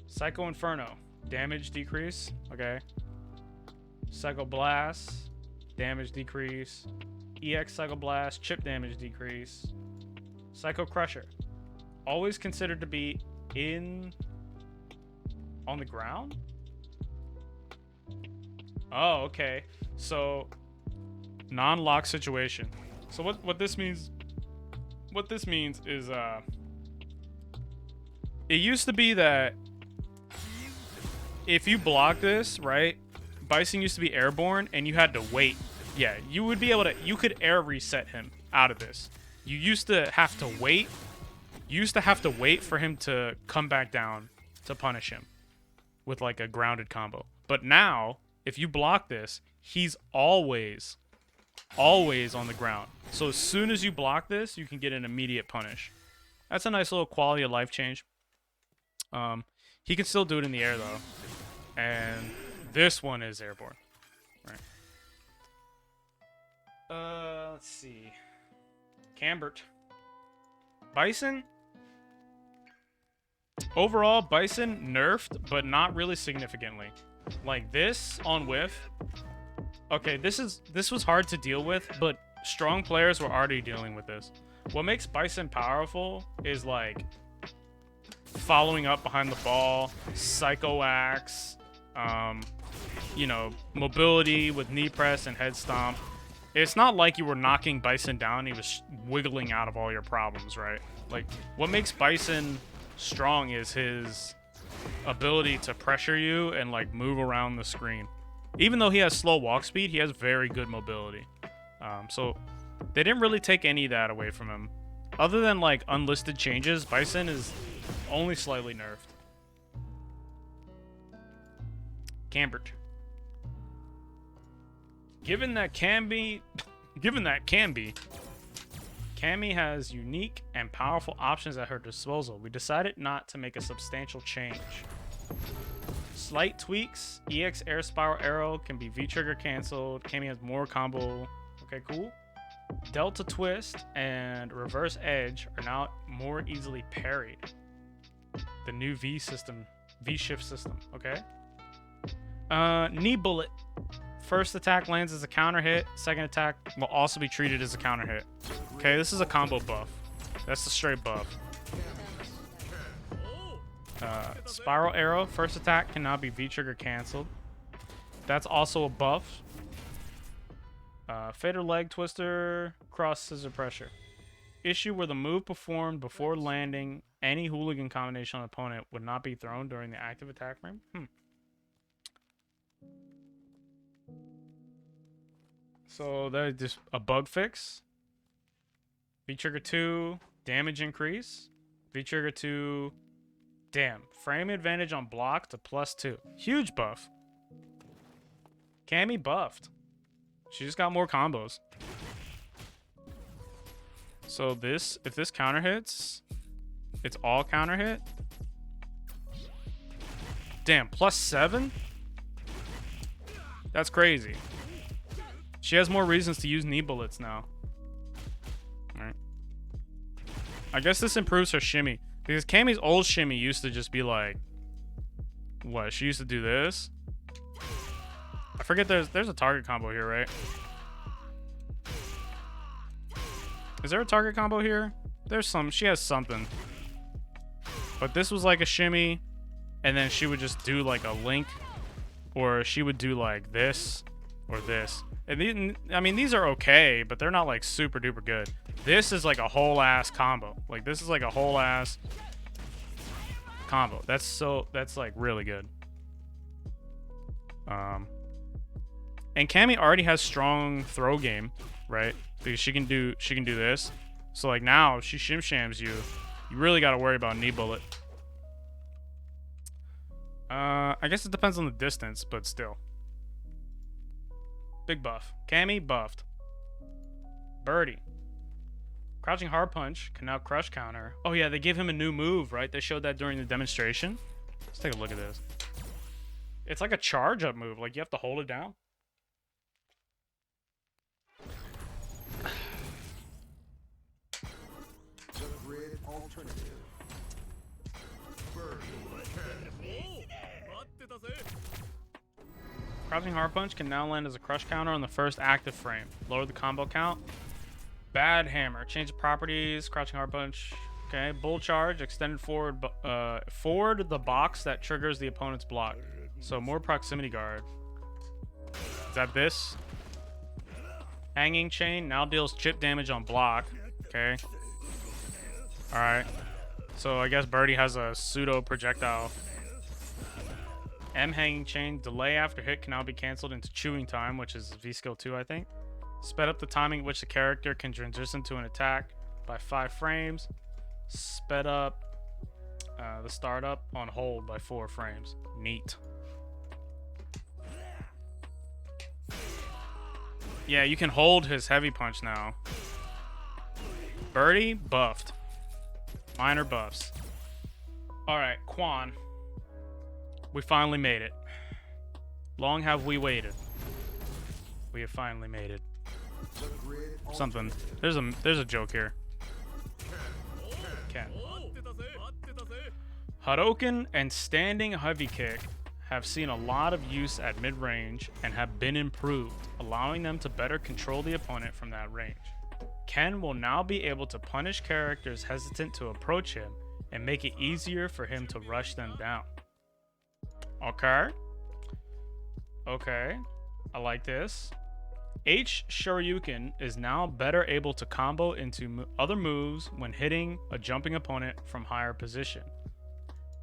Psycho Inferno, damage decrease. Okay. Psycho Blast, damage decrease. EX Psycho Blast, chip damage decrease. Psycho Crusher, always considered to be on the ground. Oh, okay. So non-lock situation. So what this means? What this means is it used to be that if you block this, right, Bison used to be airborne and you had to wait. Yeah, you would be able to, you could air reset him out of this. You used to have to wait. You used to have to wait for him to come back down to punish him with like a grounded combo. But now, if you block this, he's always on the ground. So as soon as you block this, you can get an immediate punish. That's a nice little quality of life change. He can still do it in the air though. And this one is airborne. Right. Let's see. Cambert. Bison. Overall, Bison nerfed, but not really significantly. Like this on whiff. Okay, this was hard to deal with, but strong players were already dealing with this. What makes Bison powerful is like following up behind the ball, psycho axe, you know, mobility with knee press and head stomp. It's not like you were knocking Bison down, he was wiggling out of all your problems, right? Like, what makes Bison strong is his ability to pressure you and like move around the screen. Even though he has slow walk speed, he has very good mobility. So they didn't really take any of that away from him. Other than like unlisted changes, Bison is only slightly nerfed. Cambert. Given that Cammy has unique and powerful options at her disposal, we decided not to make a substantial change. Slight tweaks, EX Air Spiral Arrow can be V-Trigger canceled, Cammy has more combo, okay cool. Delta Twist and Reverse Edge are now more easily parried. The new V-Shift system, okay. Knee Bullet. First attack lands as a counter hit. Second attack will also be treated as a counter hit. Okay, this is a combo buff. That's the straight buff. Spiral Arrow. First attack can now be V-Trigger canceled. That's also a buff. Fader Leg Twister. Cross Scissor Pressure. Issue where the move performed before landing any hooligan combination on an opponent would not be thrown during the active attack frame. So that's just a bug fix. V-Trigger 2, damage increase. V-Trigger 2, damn. Frame advantage on block to +2. Huge buff. Cammy buffed. She just got more combos. So this, if this counter hits, it's all counter hit. Damn, +7? That's crazy. She has more reasons to use knee bullets now. Alright. I guess this improves her shimmy. Because Cammy's old shimmy used to just be like... What? She used to do this? I forget there's a target combo here, right? Is there a target combo here? There's some. She has something. But this was like a shimmy. And then she would just do like a link. Or she would do like this. Or this. And these, I mean, these are okay, but they're not like super duper good. This is like a whole ass combo. Like this is like a whole ass combo. That's like really good. And Cammy already has strong throw game, right? Because she can do this. So like now she shim shams you. You really got to worry about knee bullet. I guess it depends on the distance, but still. Big buff. Cammy buffed. Birdie. Crouching hard punch can now crush counter. Oh yeah, they gave him a new move, right? They showed that during the demonstration. Let's take a look at this. It's like a charge up move. Like you have to hold it down. Crouching hard punch can now land as a crush counter on the first active frame. Lower the combo count. Bad hammer. Change the properties. Crouching hard punch. Okay. Bull charge. Extended forward. Forward the box that triggers the opponent's block. So more proximity guard. Is that this? Hanging chain now deals chip damage on block. Okay. Alright. So I guess Birdie has a pseudo projectile. M hanging chain. Delay after hit can now be cancelled into chewing time, which is V skill 2, I think. Sped up the timing at which the character can transition to an attack by 5 frames. Sped up the startup on hold by 4 frames. Neat. Yeah, you can hold his heavy punch now. Birdie, buffed. Minor buffs. Alright, Quan. We finally made it. Long have we waited. We have finally made it. Something. There's a joke here. Ken. Hadouken and standing heavy kick have seen a lot of use at mid-range and have been improved, allowing them to better control the opponent from that range. Ken will now be able to punish characters hesitant to approach him and make it easier for him to rush them down. Okay. Okay. I like this. H Shoryuken is now better able to combo into other moves when hitting a jumping opponent from higher position.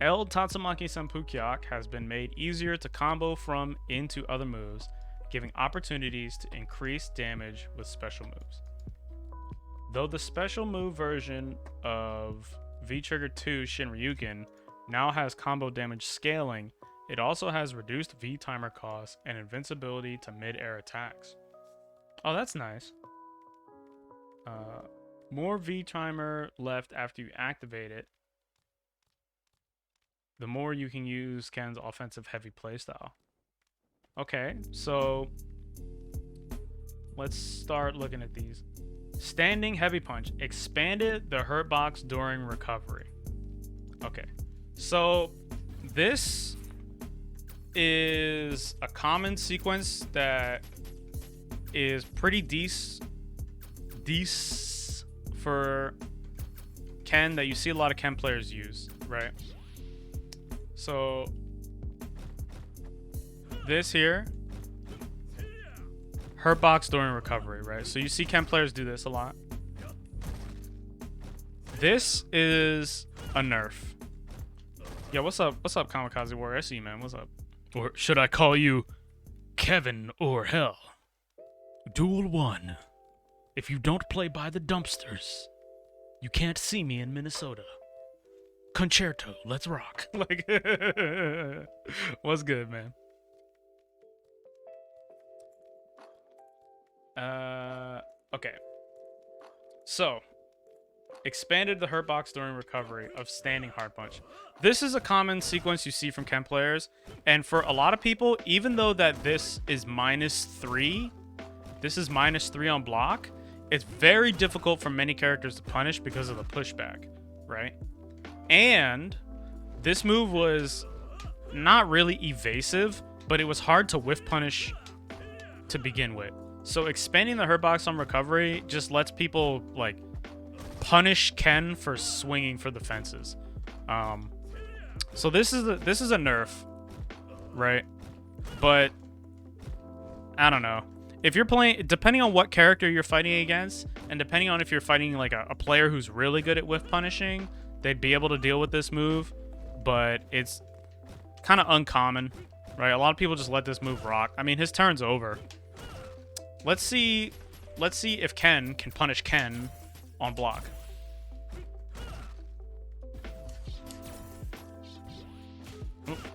L Tatsumaki Senpukyak has been made easier to combo from into other moves, giving opportunities to increase damage with special moves. Though the special move version of V-Trigger 2 Shinryuken now has combo damage scaling, it also has reduced V-timer cost and invincibility to mid-air attacks. Oh, that's nice. More V-timer left after you activate it, the more you can use Ken's offensive heavy playstyle. Okay, so let's start looking at these. Standing heavy punch expanded the hurt box during recovery. Okay, so this is a common sequence that is pretty decent for Ken that you see a lot of Ken players use, right? So this here, hurt box during recovery, right? So you see Ken players do this a lot. This is a nerf. Yeah, what's up? What's up, Kamikaze Warrior? I see you, man. What's up? Or should I call you Kevin or Hell? Duel 1. If you don't play by the dumpsters, you can't see me in Minnesota. Concerto, let's rock. Like, what's good, man? Okay. So, expanded the hurt box during recovery of standing hard punch. This is a common sequence you see from Ken players, and for a lot of people, even though that this is -3, this is -3 on block, it's very difficult for many characters to punish because of the pushback, right? And this move was not really evasive, but it was hard to whiff punish to begin with. So expanding the hurt box on recovery just lets people like punish Ken for swinging for the fences. So this is a nerf, right? But I don't know. If you're playing, depending on what character you're fighting against, and depending on if you're fighting like a player who's really good at whiff punishing, they'd be able to deal with this move, but it's kind of uncommon, right? A lot of people just let this move rock. I mean, his turn's over. Let's see if Ken can punish Ken on block. Oop.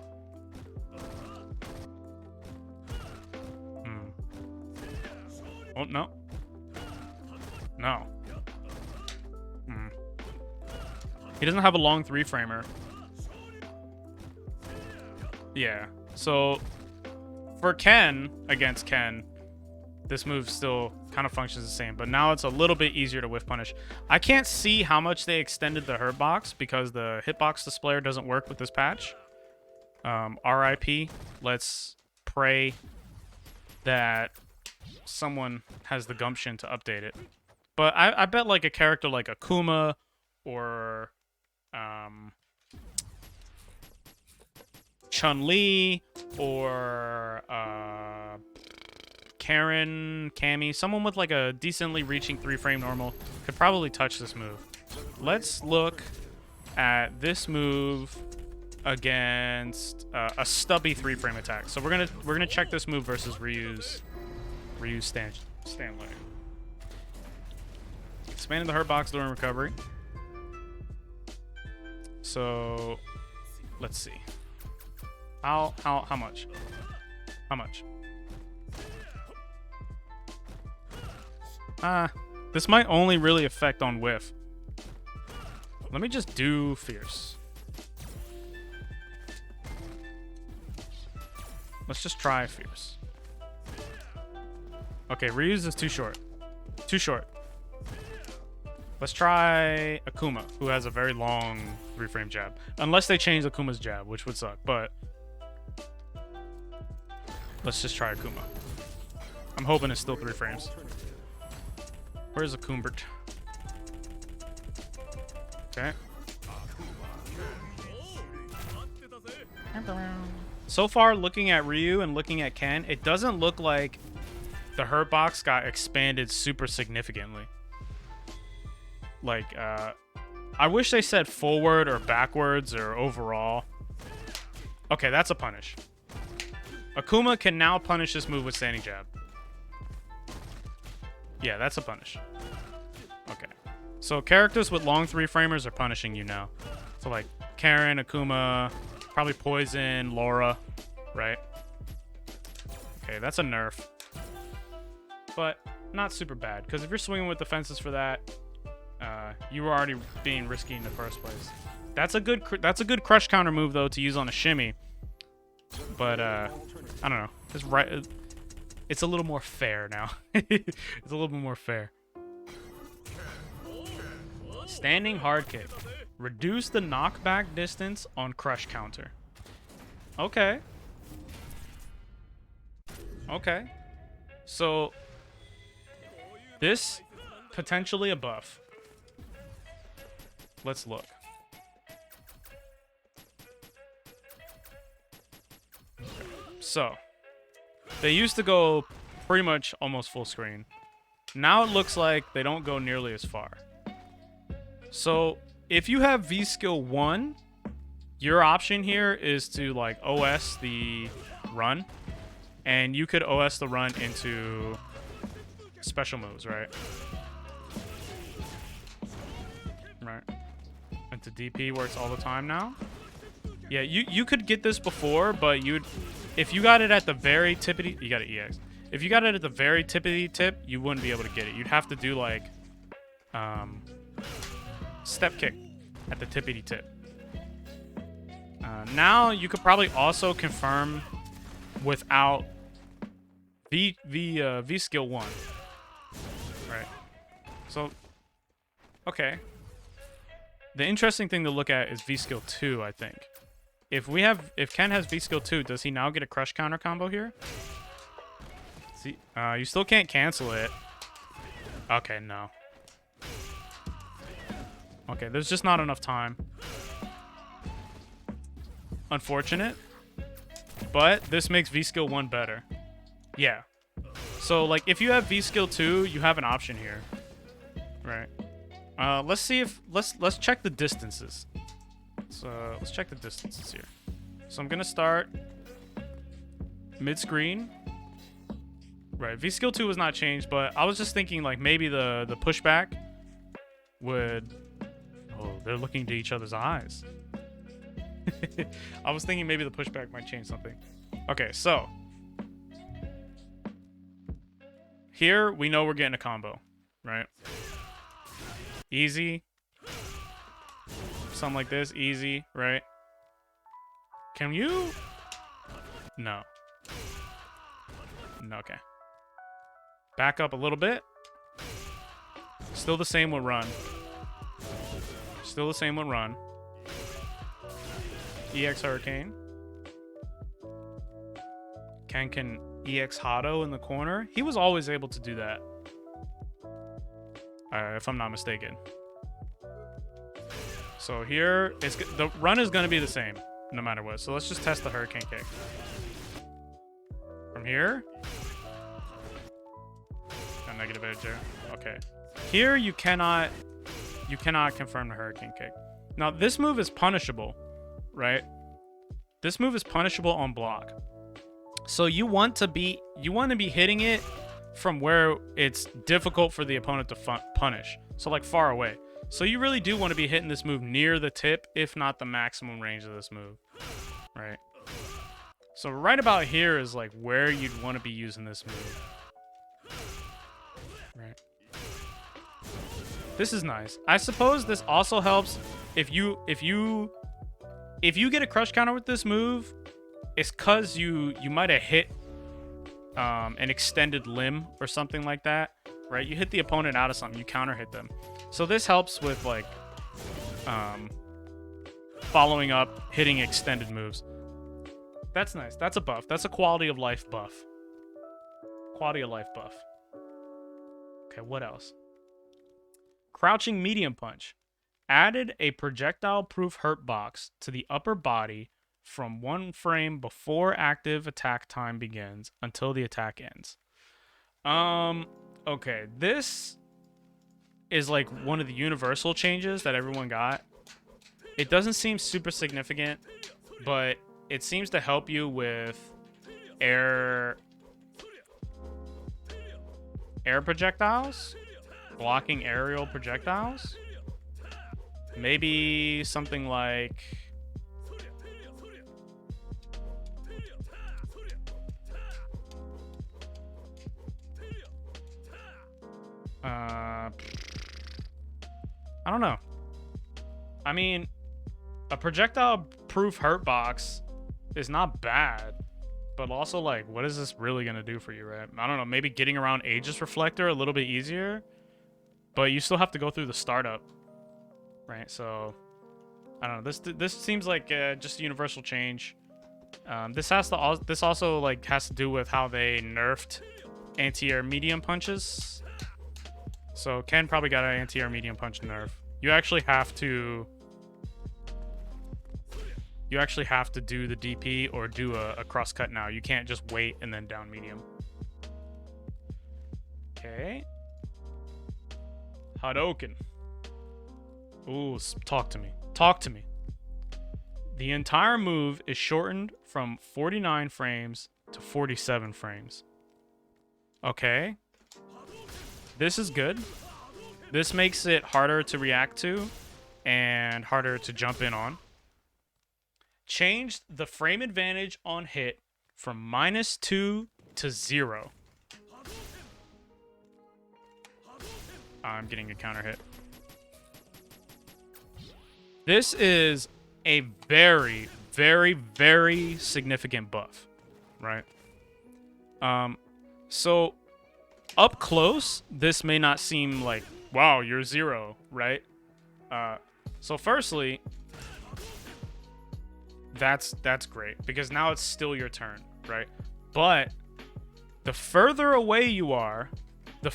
Oh, no. No. He doesn't have a long 3-framer. Yeah. So, for Ken, against Ken, this move still kind of functions the same, but now it's a little bit easier to whiff punish. I can't see how much they extended the hurt box because the hitbox displayer doesn't work with this patch. RIP. Let's pray that someone has the gumption to update it. But I bet like a character like Akuma or Chun Li or Cammy, someone with like a decently reaching 3-frame normal could probably touch this move. Let's look at this move against a stubby 3-frame attack. So we're gonna check this move versus Ryu's stand leg. Expanding the hurt box during recovery. So let's see. How much? How much? This might only really affect on whiff. Let me just do fierce. Let's just try fierce. Okay, Ryu's is too short. Too short. Let's try Akuma, who has a very long 3-frame jab. Unless they change Akuma's jab, which would suck, but let's just try Akuma. I'm hoping it's still 3 frames. Where's Akumbert? Okay. So far, looking at Ryu and looking at Ken, it doesn't look like the hurt box got expanded super significantly. Like, I wish they said forward or backwards or overall. Okay, that's a punish. Akuma can now punish this move with standing jab. Yeah, that's a punish. Okay. So characters with long 3-framers are punishing you now. So like Karen, Akuma, probably Poison, Laura, right? Okay, that's a nerf. But not super bad, because if you're swinging with defenses for that, you were already being risky in the first place. That's a good crush counter move though to use on a shimmy. But I don't know. It's a little more fair now. It's a little bit more fair. Standing hard kick. Reduce the knockback distance on crush counter. Okay. Okay. So this potentially a buff. Let's look. So they used to go pretty much almost full screen. Now it looks like they don't go nearly as far. So if you have V skill 1, your option here is to like OS the run, and you could OS the run into special moves, right? Right. Into DP where it's all the time now. Yeah, you could get this before, but if you got it at the very tippity, you got it EX. If you got it at the very tippity tip, you wouldn't be able to get it. You'd have to do like step kick at the tippity tip. Now you could probably also confirm without V skill 1. Right. So okay. The interesting thing to look at is V skill 2, I think. If Ken has V skill 2, does he now get a crush counter combo here? See, you still can't cancel it. Okay, no. Okay, there's just not enough time. Unfortunate. But this makes V skill 1 better. Yeah. So like if you have V skill 2, you have an option here. Right. Let's see if let's check the distances. So let's check the distances here. So I'm gonna start mid-screen. Right, V skill 2 was not changed, but I was just thinking like maybe the pushback would. Oh, they're looking to each other's eyes. I was thinking maybe the pushback might change something. Okay, so here we know we're getting a combo, right? Easy. Something like this, easy, right? Can you? No. No, okay. Back up a little bit. Still the same with run. Still the same with run. EX Hurricane. Ken can EX Hado in the corner. He was always able to do that. If I'm not mistaken. So here, the run is going to be the same, no matter what. So let's just test the Hurricane Kick. From here. A negative edge there. Okay. Here, you cannot confirm the Hurricane Kick. Now, this move is punishable, right? This move is punishable on block. So you want to be hitting it from where it's difficult for the opponent to punish. So like far away. So you really do want to be hitting this move near the tip, if not the maximum range of this move. Right? So right about here is like where you'd want to be using this move. Right? This is nice. I suppose this also helps if you get a crush counter with this move, it's cuz you might have hit an extended limb or something like that, right? You hit the opponent out of something, you counter hit them. So this helps with like following up, hitting extended moves. That's nice. That's a buff. That's a quality of life buff. Quality of life buff. Okay, what else? Crouching medium punch. Added a projectile-proof hurt box to the upper body from 1 frame before active attack time begins until the attack ends. Okay, this is like one of the universal changes that everyone got. It doesn't seem super significant, but it seems to help you with air projectiles, blocking aerial projectiles. Maybe something like I don't know. I mean, a projectile-proof hurt box is not bad, but also, like, what is this really going to do for you, right? I don't know. Maybe getting around Aegis Reflector a little bit easier, but you still have to go through the startup, right? So, I don't know. This seems like just a universal change. This also, like, has to do with how they nerfed anti-air medium punches. So Ken probably got an anti-air medium punch nerf. You actually have to do the DP or do a cross cut now. You can't just wait and then down medium. Okay. Hadouken. Ooh, talk to me. Talk to me. The entire move is shortened from 49 frames to 47 frames. Okay. This is good. This makes it harder to react to and harder to jump in on. Changed the frame advantage on hit from -2 to 0. I'm getting a counter hit. This is a very, very, very significant buff, right? So up close, this may not seem like, wow, you're 0, right? So firstly, that's great because now it's still your turn, right? But the further away you are, the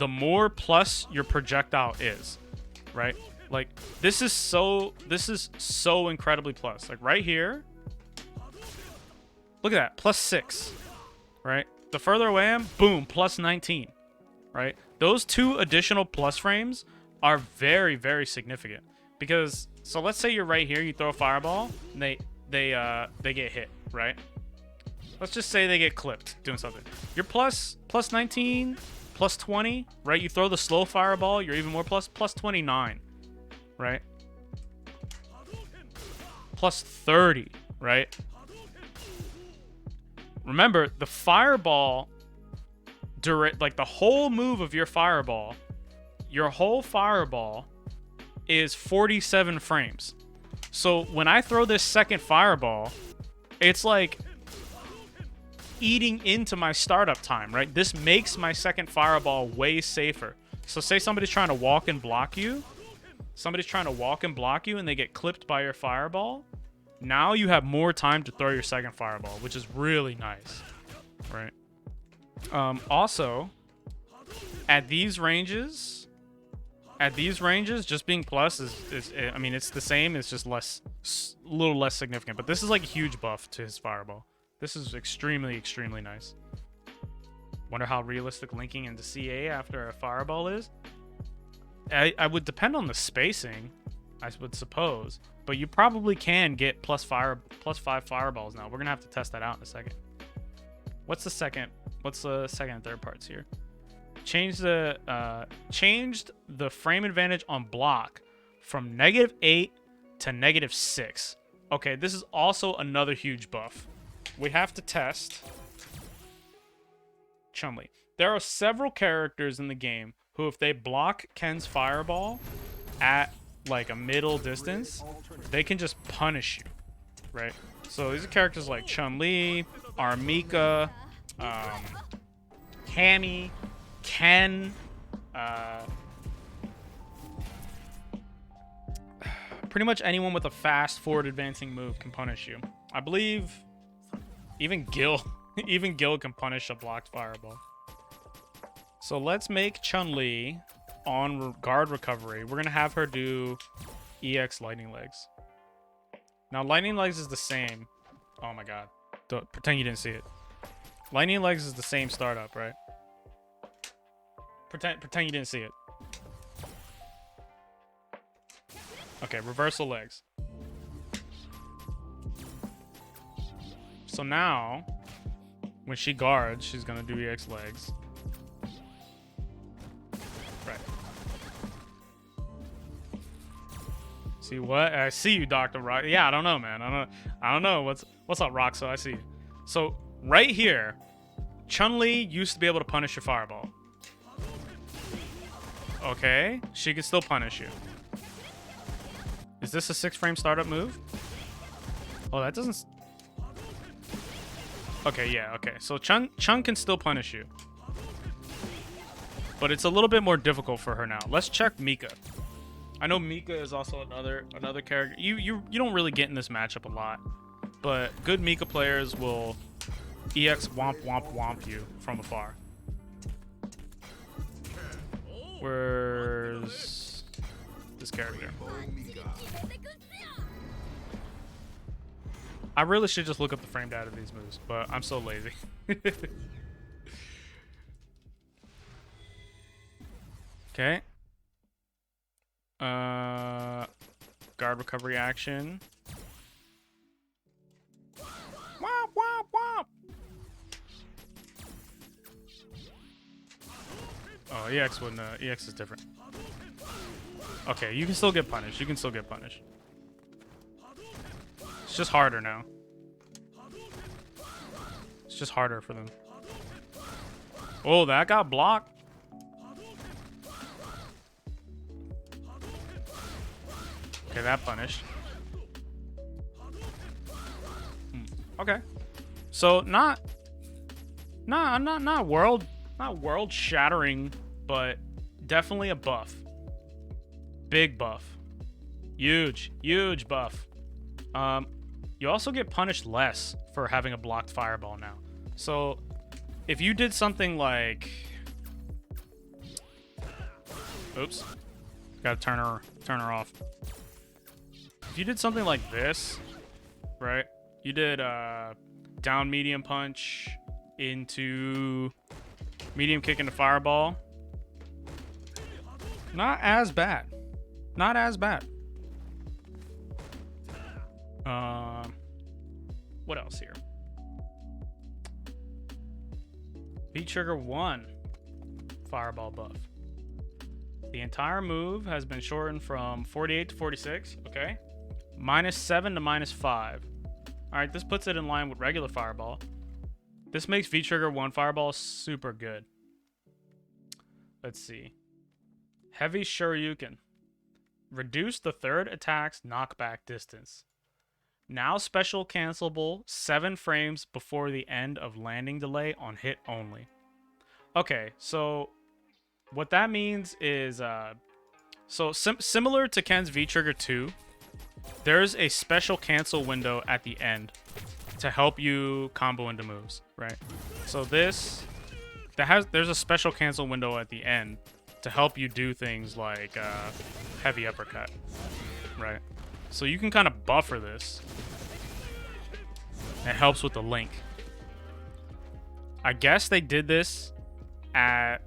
more plus your projectile is, right? Like this is so incredibly plus. Like right here, look at that, +6, right? The further away I am, boom, +19, right? Those 2 additional plus frames are very, very significant because, so let's say you're right here, you throw a fireball, and they get hit, right? Let's just say they get clipped doing something. You're +19, +20, right? You throw the slow fireball, you're even more +29, right? +30, right? Remember, the fireball, like the whole move of your fireball is 47 frames. So when I throw this second fireball, it's like eating into my startup time, right? This makes my second fireball way safer. So say somebody's trying to walk and block you. And they get clipped by your fireball. Now you have more time to throw your second fireball, which is really nice, right? Also, at these ranges, just being plus is I mean, it's the same. It's just a little less significant. But this is like a huge buff to his fireball. This is extremely, extremely nice. Wonder how realistic linking into CA after a fireball is. I would depend on the spacing, I would suppose. but you probably can get plus 5 fireballs now. We're gonna have to test that out in a second. What's the second and third parts here? Changed the frame advantage on block from -8 to -6. Okay, this is also another huge buff. We have to test Chun Li. There are several characters in the game who, if they block Ken's fireball at like a middle distance, they can just punish you, right? So these are characters like Chun Li, Armika, Cammy, Ken, pretty much anyone with a fast forward advancing move can punish you. I believe even Gil can punish a blocked fireball. So let's make Chun Li on guard recovery. We're gonna have her do EX lightning legs. Now lightning legs is the same. Oh my god. Don't pretend you didn't see it. Lightning legs is the same startup, right? Pretend you didn't see it. Okay, reversal legs. So now, when she guards, she's gonna do EX legs. Right. See what? I see you, Dr. Rock. Yeah, I don't know, man. I don't know. What's up, Rock? So I see you. So right here, Chun Li used to be able to punish your fireball. Okay, she can still punish you. Is this a 6-frame startup move? Oh, that doesn't. Okay, yeah, okay. So Chun can still punish you, but it's a little bit more difficult for her now. Let's check Mika. I know Mika is also another character. You don't really get in this matchup a lot, but good Mika players will EX womp womp womp you from afar. Where's this character? I really should just look up the frame data of these moves, but I'm so lazy. Okay. Guard recovery action. Womp womp womp. Oh, EX wouldn't. EX is different. Okay, you can still get punished. You can still get punished. It's just harder now. It's just harder for them. Oh, that got blocked. Okay, that punished. Okay. So not world shattering, but definitely a buff. Big buff. Huge buff. You also get punished less for having a blocked fireball now. So if you did something like, oops, gotta turn her off. If you did something like this, right? You did down medium punch into medium kick into fireball. Not as bad. Not as bad. What else here? V-Trigger 1 fireball buff. The entire move has been shortened from 48 to 46. Okay. -7 to -5. Alright, this puts it in line with regular fireball. This makes V-Trigger 1 fireball super good. Let's see. Heavy Shoryuken. Reduce the third attack's knockback distance. Now special cancelable 7 frames before the end of landing delay on hit only. Okay, so what that means is similar to Ken's V-Trigger 2, there's a special cancel window at the end to help you combo into moves, right? So there's a special cancel window at the end to help you do things like heavy uppercut, right? So you can kind of buffer this. It helps with the link. I guess they did this at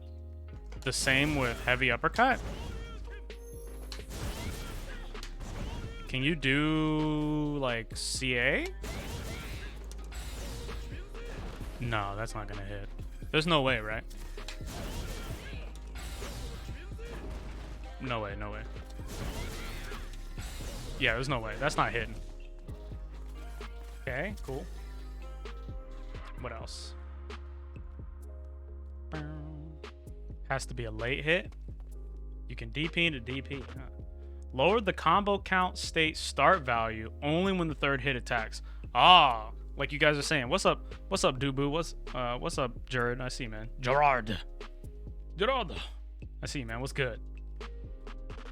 the same with heavy uppercut. Can you do like CA? No, that's not gonna hit. There's no way, right? No way, no way. Yeah, there's no way. That's not hitting. Okay, cool. What else? Has to be a late hit. You can DP into DP. Huh. Lower the combo count state start value only when the third hit attacks. Ah, like you guys are saying. What's up? What's up, Dubu? What's up, Jared? I see, man. Gerard. I see, man. What's good?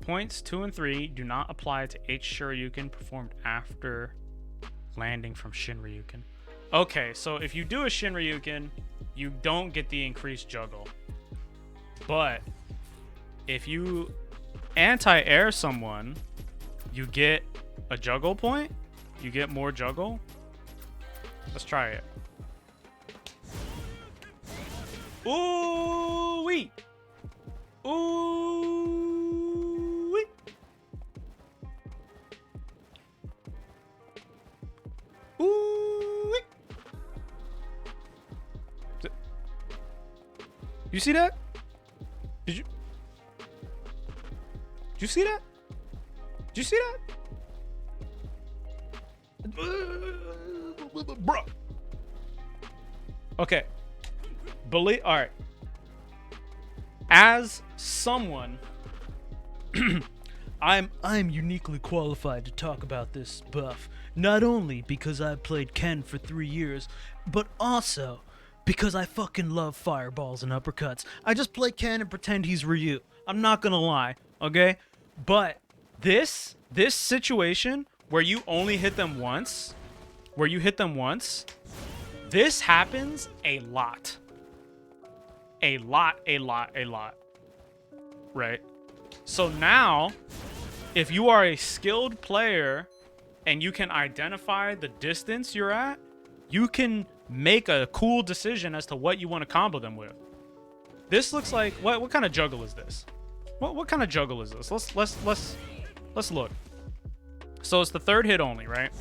Points 2 and 3 do not apply to H Shoryuken performed after landing from Shinryuken. Okay, so if you do a Shinryuken, you don't get the increased juggle. But if you anti-air someone, you get a juggle point. You get more juggle. Let's try it. Ooh wee. Ooh wee. Ooh wee. You see that? Did you see that? Did you see that? Bro. Okay. All right. As someone, I'm uniquely qualified to talk about this buff. Not only because I played Ken for 3 years, but also because I fucking love fireballs and uppercuts. I just play Ken and pretend he's Ryu. I'm not gonna lie, okay? But this situation where you only hit them once, this happens a lot. A lot. Right? So now, if you are a skilled player and you can identify the distance you're at, you can make a cool decision as to what you want to combo them with. This looks like what kind of juggle is this? What kind of juggle is this? Let's look. So it's the third hit only, right?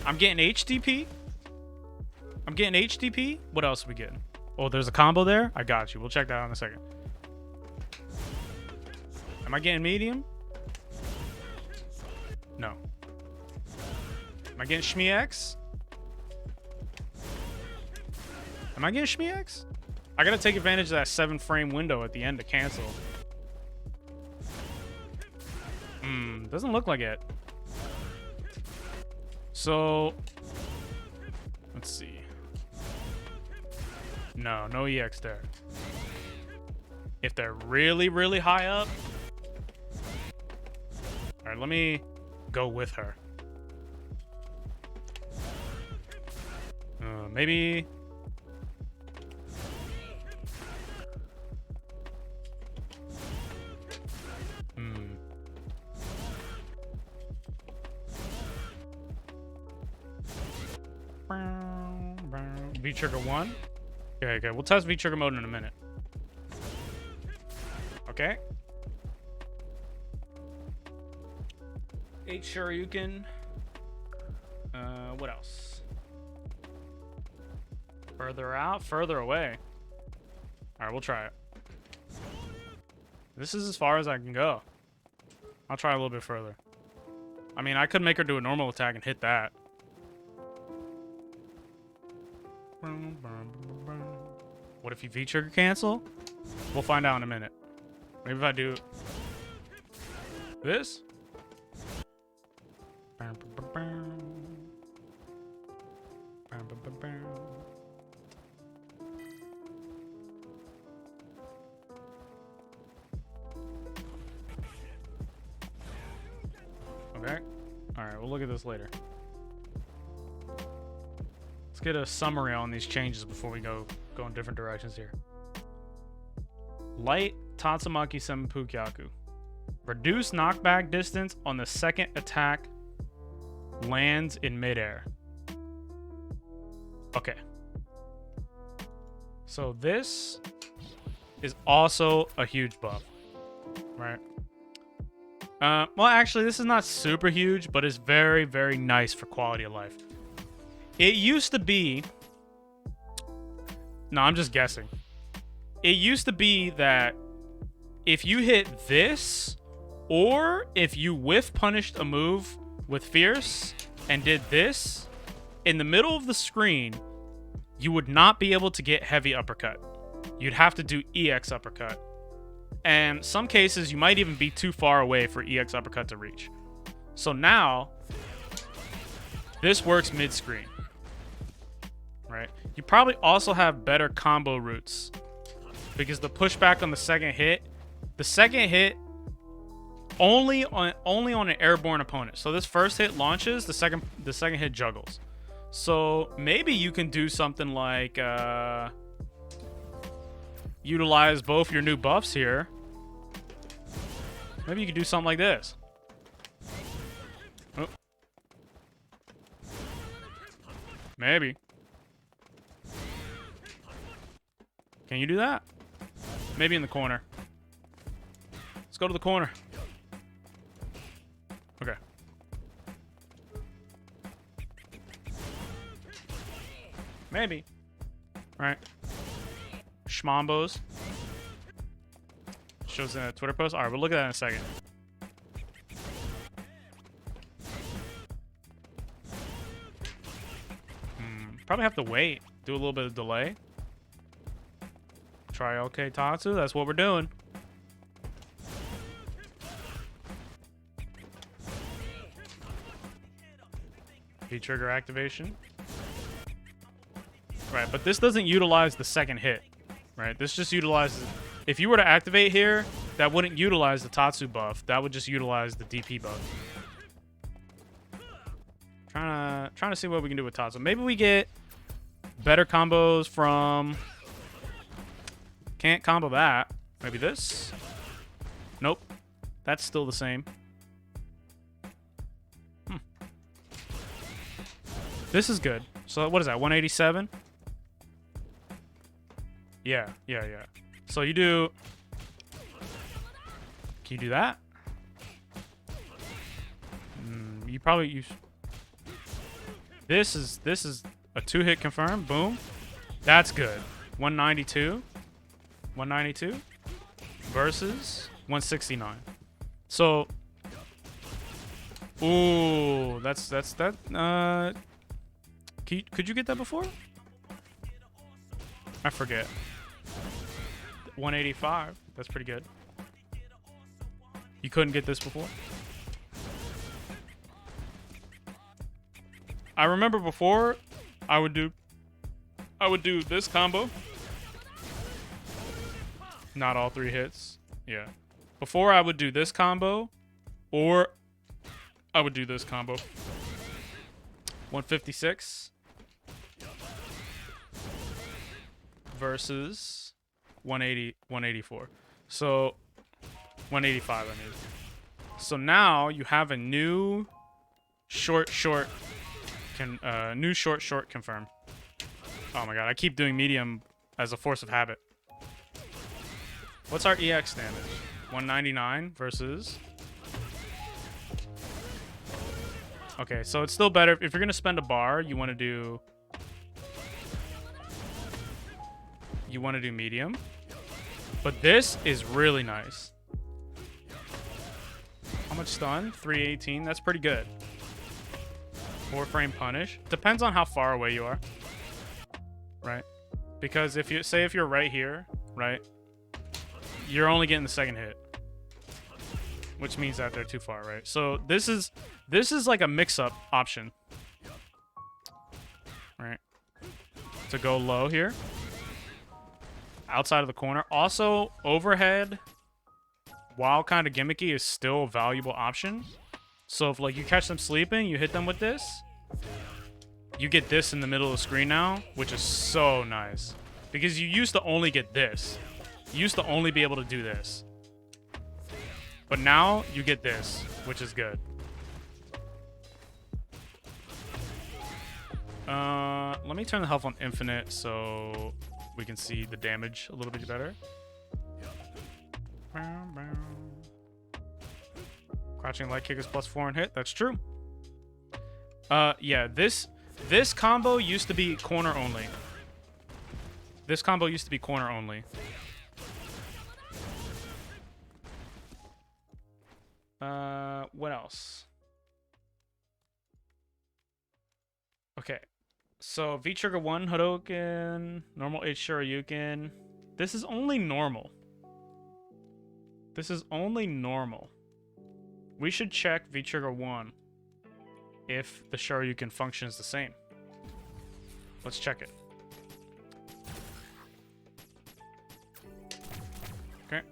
I'm getting HDP. What else are we getting? Oh, there's a combo there? I got you. We'll check that out in a second. Am I getting medium? No. Am I getting Shmi X? Am I getting Shmi X? I gotta take advantage of that 7-frame window at the end to cancel. Doesn't look like it. So, let's see. No EX there. If they're really, really high up. All right, let me go with her. Maybe. V-Trigger 1. Okay. We'll test V-Trigger mode in a minute. Okay. H Shoryuken. What else? Further out? Further away. Alright, we'll try it. This is as far as I can go. I'll try a little bit further. I mean, I could make her do a normal attack and hit that. What if you V-Trigger cancel? We'll find out in a minute. Maybe if I do this. Okay. Alright, we'll look at this later. Let's get a summary on these changes before we go in different directions here. Light Tatsumaki Senpu Kyaku. Reduce knockback distance on the second attack lands in midair. Okay. So this is also a huge buff, right? Well, actually, this is not super huge, but it's very, very nice for quality of life. It used to be... No, I'm just guessing. It used to be that if you hit this, or if you whiff punished a move with Fierce and did this, in the middle of the screen, you would not be able to get Heavy Uppercut. You'd have to do EX Uppercut. And some cases, you might even be too far away for EX Uppercut to reach. So now, this works mid-screen. Right? You probably also have better combo routes. Because the pushback on the second hit only on an airborne opponent. So this first hit launches, the second hit juggles. So maybe you can do something like utilize both your new buffs here. Maybe you could do something like this. Oh. Maybe. Can you do that? Maybe in the corner. Let's go to the corner. Okay. Maybe. Right. Schmombos. Shows in a Twitter post. Alright, we'll look at that in a second. Probably have to wait. Do a little bit of delay. Try OK Tatsu. That's what we're doing. V-trigger activation. Right, but this doesn't utilize the second hit. Right, this just utilizes... If you were to activate here, that wouldn't utilize the Tatsu buff. That would just utilize the DP buff. Trying to see what we can do with Tatsu. Maybe we get better combos from... Can't combo that. Maybe this? Nope. That's still the same. This is good. So what is that? 187? Yeah. So you do... Can you do that? You probably use... This is a 2-hit confirm. Boom. That's good. 192. 192 versus 169. So... Ooh, that's that. Could you get that before? I forget. 185. That's pretty good. You couldn't get this before? I remember before I would do this combo. Not all 3 hits. Yeah. Before I would do this combo, or I would do this combo. 156 versus 184. So 185, I mean. So now you have a new short confirm. Oh my god, I keep doing medium as a force of habit. What's our EX damage? 199 versus... Okay, so it's still better. If you're going to spend a bar, you want to do medium. But this is really nice. How much stun? 318. That's pretty good. 4-frame punish. Depends on how far away you are. Right? Because if you're right here, right? You're only getting the second hit. Which means that they're too far, right? So this is like a mix-up option. Right? To go low here. Outside of the corner. Also, overhead, while kind of gimmicky, is still a valuable option. So if like you catch them sleeping, you hit them with this. You get this in the middle of the screen now, which is so nice. Because you used to only get this. You used to only be able to do this. But now you get this, which is good. Let me turn the health on infinite so we can see the damage a little bit better. Crouching light kick is +4 and hit. That's true. Yeah, this combo used to be corner only. This combo used to be corner only. What else? Okay. So V trigger 1 Hadouken, normal H Shoryuken. This is only normal. This is only normal. We should check V trigger 1 if the Shoryuken functions the same. Let's check it. Okay.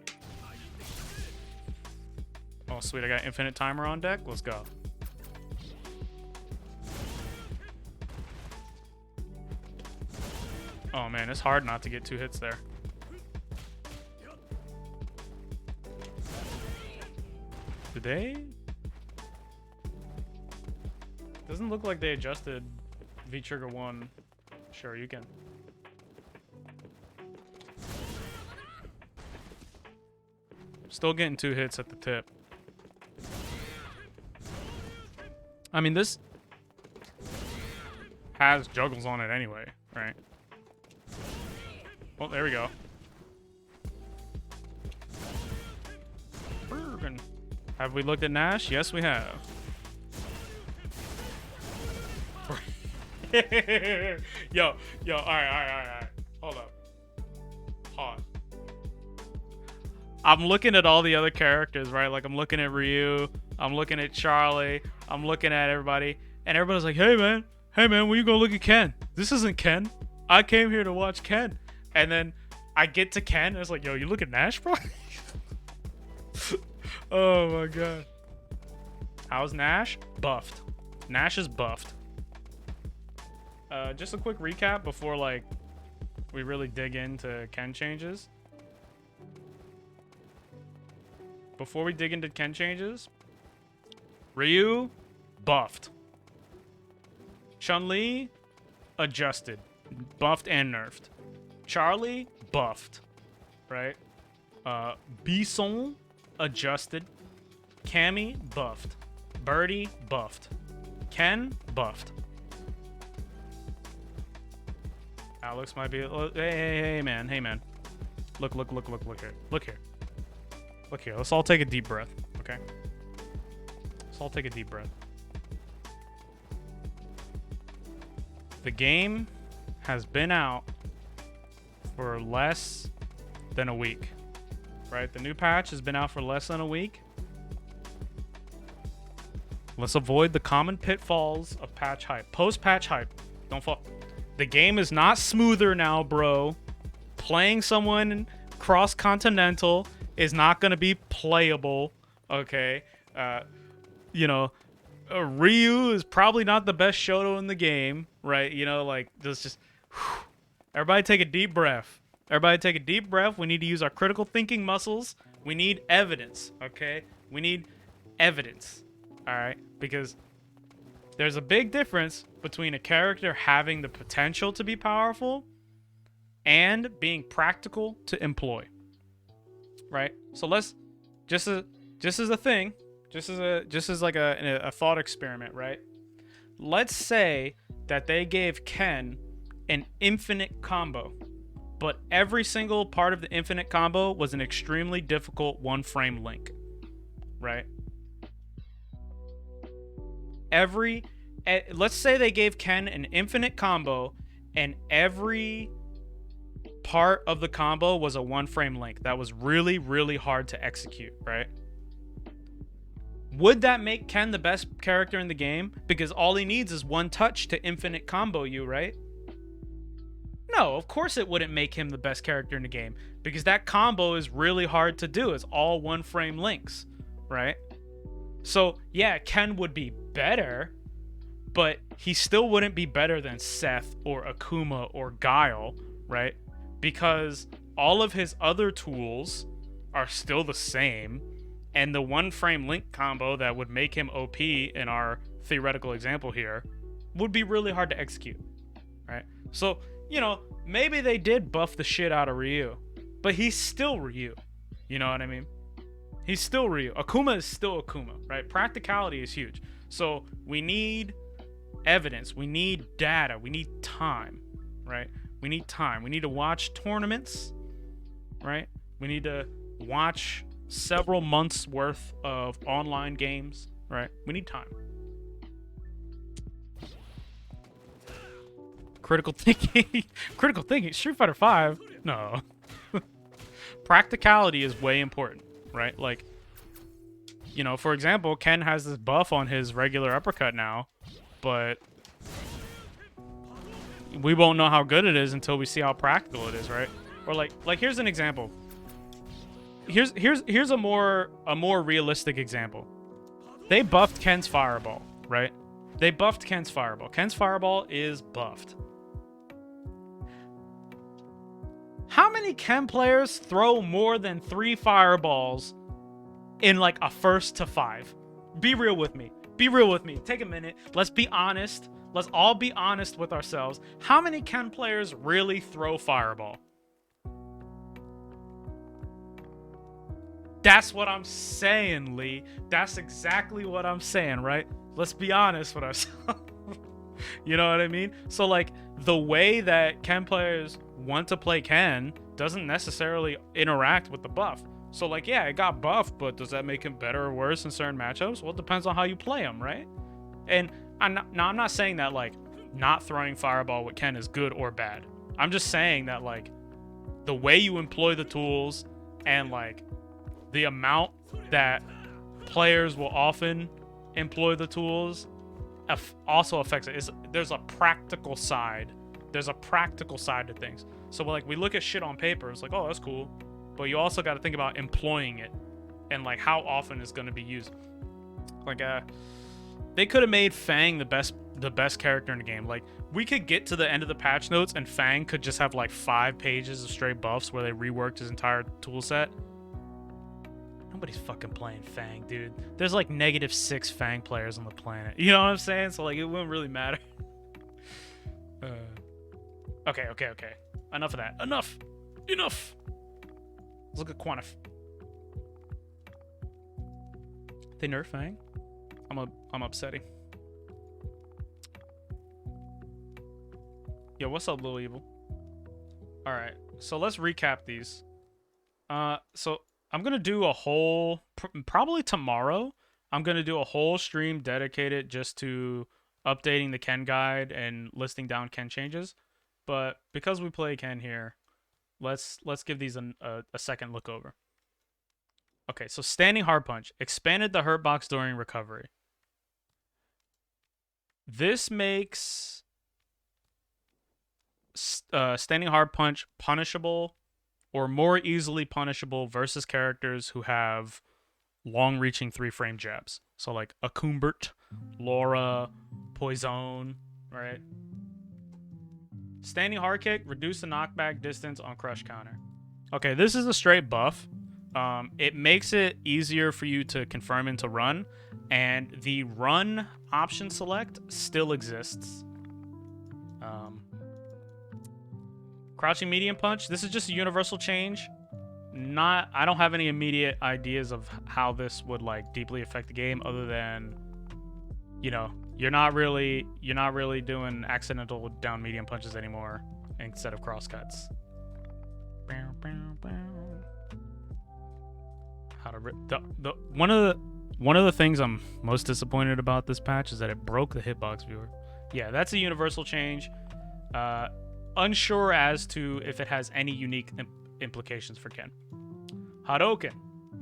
Oh, sweet. I got infinite timer on deck. Let's go. Oh, man. It's hard not to get 2 hits there. Did they? Doesn't look like they adjusted V trigger 1 Shoryuken. Still getting 2 hits at the tip. I mean, this has juggles on it anyway, right? Well, there we go. Bergen. Have we looked at Nash? Yes, we have. yo, all right. Hold up. Pause. I'm looking at all the other characters, right? Like, I'm looking at Ryu, I'm looking at Charlie, I'm looking at everybody, and everybody's like, hey man, when you gonna look at Ken? This isn't Ken. I came here to watch Ken. And then I get to Ken, and it's like, yo, you look at Nash, bro? Oh my god. How's Nash? Buffed. Nash is buffed. Just a quick recap before, like, we really dig into Ken changes. Before we dig into Ken changes, Ryu, buffed. Chun Li, adjusted. Buffed and nerfed. Charlie, buffed. Right? Bison, adjusted. Cammy, buffed. Birdie, buffed. Ken, buffed. Alex might be... Hey, man. Look here. Look here. Let's all take a deep breath, okay? Let's all take a deep breath. The game has been out for less than a week, right? The new patch has been out for less than a week. Let's avoid the common pitfalls of patch hype. Post-patch hype. Don't fall. The game is not smoother now, bro. Playing someone cross-continental is not going to be playable, okay? You know, Ryu is probably not the best Shoto in the game, right? You know, like, there's just... Whew. Everybody take a deep breath. Everybody take a deep breath. We need to use our critical thinking muscles. We need evidence, okay? We need evidence, all right? Because there's a big difference between a character having the potential to be powerful and being practical to employ, right? So let's just as a thing, just as like a thought experiment, right? Let's say that they gave Ken an infinite combo, but every single part of the infinite combo was an extremely difficult one-frame link, right? Let's say they gave Ken an infinite combo and every part of the combo was a one-frame link that was really, really hard to execute, right? Would that make Ken the best character in the game? Because all he needs is one touch to infinite combo you, right? No, of course it wouldn't make him the best character in the game, because that combo is really hard to do. It's all one-frame links, right? So, yeah, Ken would be better, but he still wouldn't be better than Seth or Akuma or Guile, right? Because all of his other tools are still the same, and the one-frame link combo that would make him OP in our theoretical example here would be really hard to execute, right? So, you know, maybe they did buff the shit out of Ryu, but he's still Ryu. You know what I mean? He's still Ryu. Akuma is still Akuma, right? Practicality is huge. So we need evidence. We need data. We need time, right? We need time. We need to watch tournaments, right? We need to watch several months worth of online games, right? We need time. Critical thinking. Critical thinking. Street Fighter 5? No. Practicality is way important, right? Like, you know, for example, Ken has this buff on his regular uppercut now, but we won't know how good it is until we see how practical it is, right? Or like here's an example. Here's a more realistic example. They buffed Ken's Fireball, right? They buffed Ken's Fireball. Ken's Fireball is buffed. How many Ken players throw more than 3 fireballs in like a first to 5? Be real with me. Be real with me. Take a minute. Let's be honest. Let's all be honest with ourselves. How many Ken players really throw Fireball? That's what I'm saying, Lee. That's exactly what I'm saying, right? Let's be honest with ourselves. You know what I mean? So, like, the way that Ken players want to play Ken doesn't necessarily interact with the buff. So, like, yeah, it got buffed, but does that make him better or worse in certain matchups? Well, it depends on how you play him, right? And I'm not saying that, like, not throwing Fireball with Ken is good or bad. I'm just saying that, like, the way you employ the tools and, like, the amount that players will often employ the tools also affects it. There's a practical side. There's a practical side to things. So, like, we look at shit on paper. It's like, oh, that's cool. But you also got to think about employing it and, like, how often it's going to be used. Like, they could have made Fang the best character in the game. Like, we could get to the end of the patch notes and Fang could just have, like, 5 pages of straight buffs where they reworked his entire tool set. Nobody's fucking playing Fang, dude. There's like -6 Fang players on the planet. You know what I'm saying? So, like, it wouldn't really matter. Okay. Enough of that. Enough. Let's look at Quantif. They nerf Fang? I'm upsetting. Yo, what's up, Lil Evil? Alright, so let's recap these. So I'm gonna do a whole, probably tomorrow, I'm gonna do a whole stream dedicated just to updating the Ken guide and listing down Ken changes. But because we play Ken here, let's give these a second look over. Okay, so Standing Hard Punch expanded the hurt box during recovery. This makes Standing Hard Punch punishable or more easily punishable versus characters who have long-reaching 3-frame jabs. So like Akumbert, Laura, Poison, right? Standing Hard Kick, reduce the knockback distance on crush counter. Okay, this is a straight buff. It makes it easier for you to confirm into run, and the run option select still exists. Crouching medium punch, this is just a universal change. I don't have any immediate ideas of how this would like deeply affect the game, other than, you know, you're not really doing accidental down medium punches anymore instead of cross cuts. How to rip one of the things I'm most disappointed about this patch is that it broke the hitbox viewer. Yeah, that's a universal change. Unsure as to if it has any unique implications for Ken. Hadouken,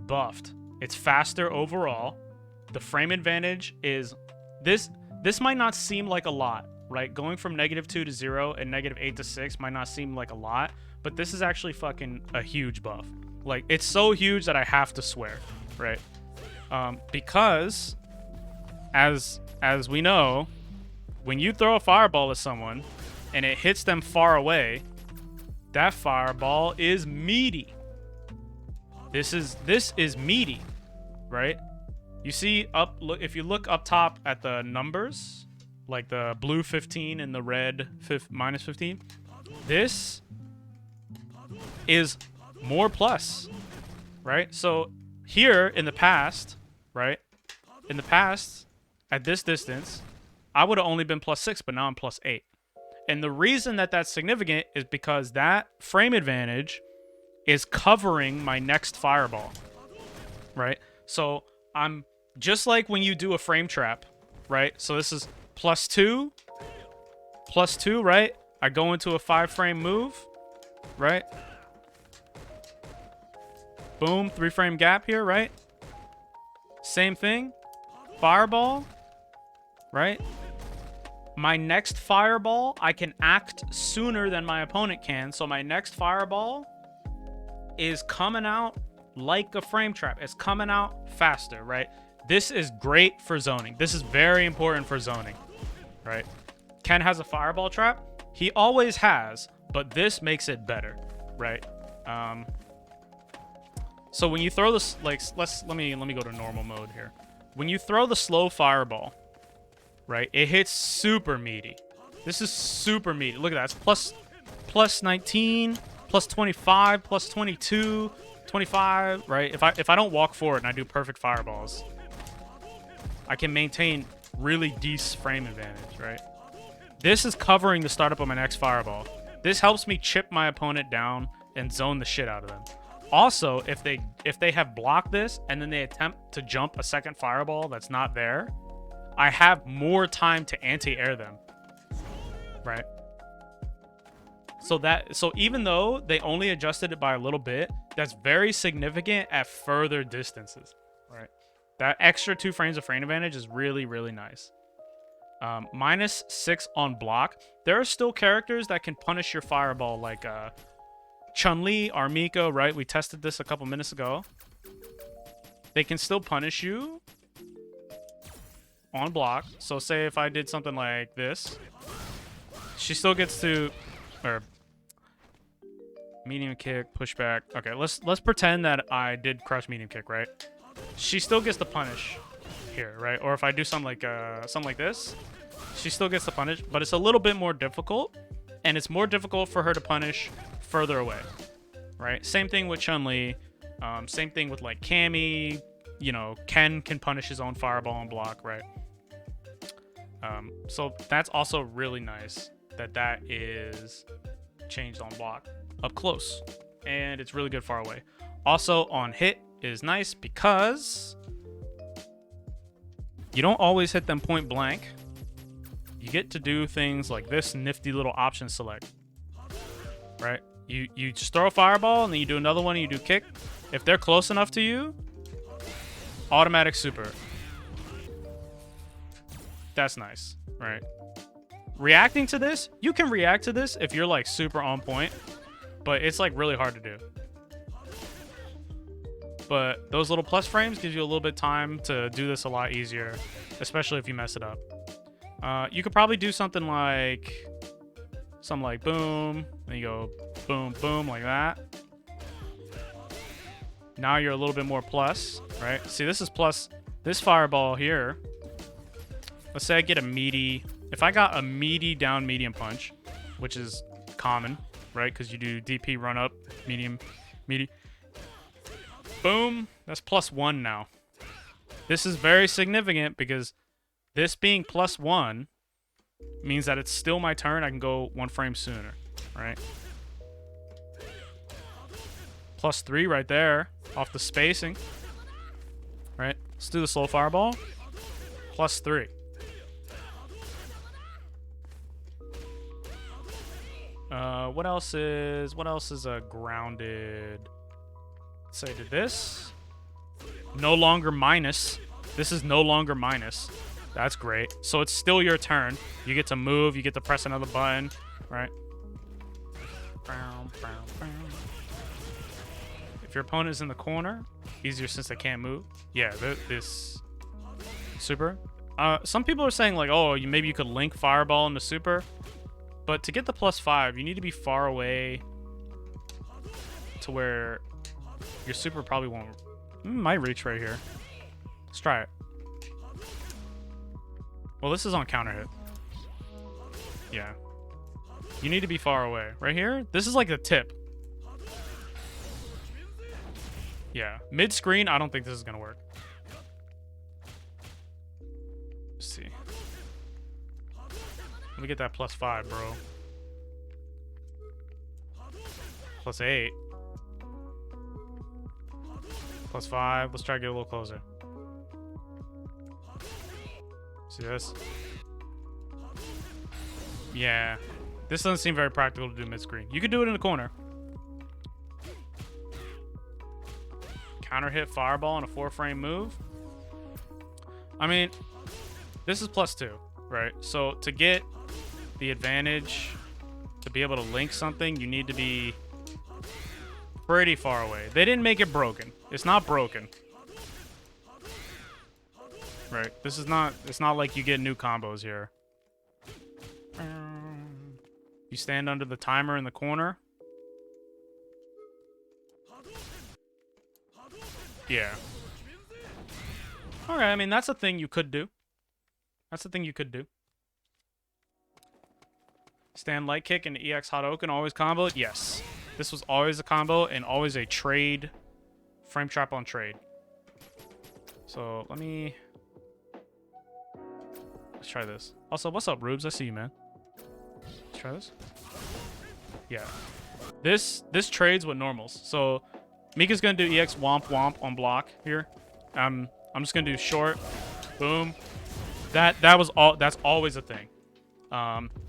buffed. It's faster overall. The frame advantage is this might not seem like a lot, right? Going from -2 to 0 and -8 to 6 might not seem like a lot, but this is actually fucking a huge buff. Like, it's so huge that I have to swear, right? Because as we know, when you throw a fireball at someone and it hits them far away, that fireball is meaty. This is meaty, right? You see if you look up top at the numbers, like the blue 15 and the red -15, this is more plus, right? So here in the past, right? In the past, at this distance, I would have only been +6, but now I'm +8. And the reason that that's significant is because that frame advantage is covering my next fireball, right? So I'm just like when you do a frame trap, right? So this is +2, +2, right? I go into a 5-frame move, right? Boom, 3-frame gap here, right? Same thing. Fireball, right? My next fireball, I can act sooner than my opponent can. So my next fireball is coming out like a frame trap. It's coming out faster, right? This is great for zoning. This is very important for zoning, right? Ken has a fireball trap. He always has, but this makes it better, right? So when you throw this, like, let me go to normal mode here. When you throw the slow fireball, right, it hits super meaty. This is super meaty. Look at that. It's plus 19, plus 25, plus 22, 25, right? If I don't walk forward and I do perfect fireballs, I can maintain really decent frame advantage, right? This is covering the startup of my next fireball. This helps me chip my opponent down and zone the shit out of them. Also, if they have blocked this and then they attempt to jump a second fireball that's not there, I have more time to anti-air them, right? So even though they only adjusted it by a little bit, that's very significant at further distances, right? That extra 2 frames of frame advantage is really, really nice. -6 on block. There are still characters that can punish your fireball, like Chun Li, Armiko, right? We tested this a couple minutes ago. They can still punish you on block. So say if I did something like this, she still gets to, or medium kick, pushback. Okay, let's pretend that I did crush medium kick, right? She still gets the punish here, right? Or if I do something like this, she still gets the punish, but it's a little bit more difficult, and it's more difficult for her to punish further away, right? Same thing with Chun Li. Same thing with like Cammy. You know, Ken can punish his own fireball and block, right? So that's also really nice that is changed on block up close, and it's really good far away. Also on hit is nice because you don't always hit them point blank. You get to do things like this nifty little option select, right? You just throw a fireball and then you do another one and you do kick. If they're close enough to you, automatic super. That's nice, right? Reacting to this, you can react to this if you're like super on point, but it's like really hard to do. But those little plus frames gives you a little bit of time to do this a lot easier, especially if you mess it up. You could probably do something like boom, and you go boom, boom, like that. Now you're a little bit more plus, right? See, this is plus. This fireball here, let's say I get a meaty. If I got a meaty down medium punch, which is common, right? Because you do DP run up, medium, meaty. Boom, that's +1 now. This is very significant because this being +1 means that it's still my turn. I can go 1 frame sooner, right? +3 right there off the spacing, right? Let's do the slow fireball. +3. What else is a grounded? Let's say I did this. No longer minus. This is no longer minus. That's great. So it's still your turn. You get to move. You get to press another button, right? If your opponent is in the corner, easier since they can't move. Yeah, this super. Some people are saying like, oh, maybe you could link fireball into super, but to get the +5, you need to be far away to where your super probably won't. Might reach right here. Let's try it. Well, this is on counter hit. Yeah. You need to be far away. Right here, this is like the tip. Yeah. Mid-screen, I don't think this is going to work. Let's see. Let me get that +5, bro. +8. +5. Let's try to get a little closer. See this? Yeah. This doesn't seem very practical to do mid-screen. You could do it in the corner. Counter hit fireball on a 4-frame move. I mean, this is +2, right? So to get the advantage, to be able to link something, you need to be pretty far away. They didn't make it broken. It's not broken. Right? This is not, it's not like you get new combos here. You stand under the timer in the corner. Yeah. Alright, I mean, that's a thing you could do. That's the thing you could do. Stand light kick and EX Hadouken always combo? Yes. This was always a combo and always a trade. Frame trap on trade. So, let me... Let's try this. Also, what's up, Rubes? I see you, man. Let's try this. Yeah. This trades with normals. So, Mika's gonna do EX Womp Womp on block here. I'm just gonna do short. Boom. That's always a thing.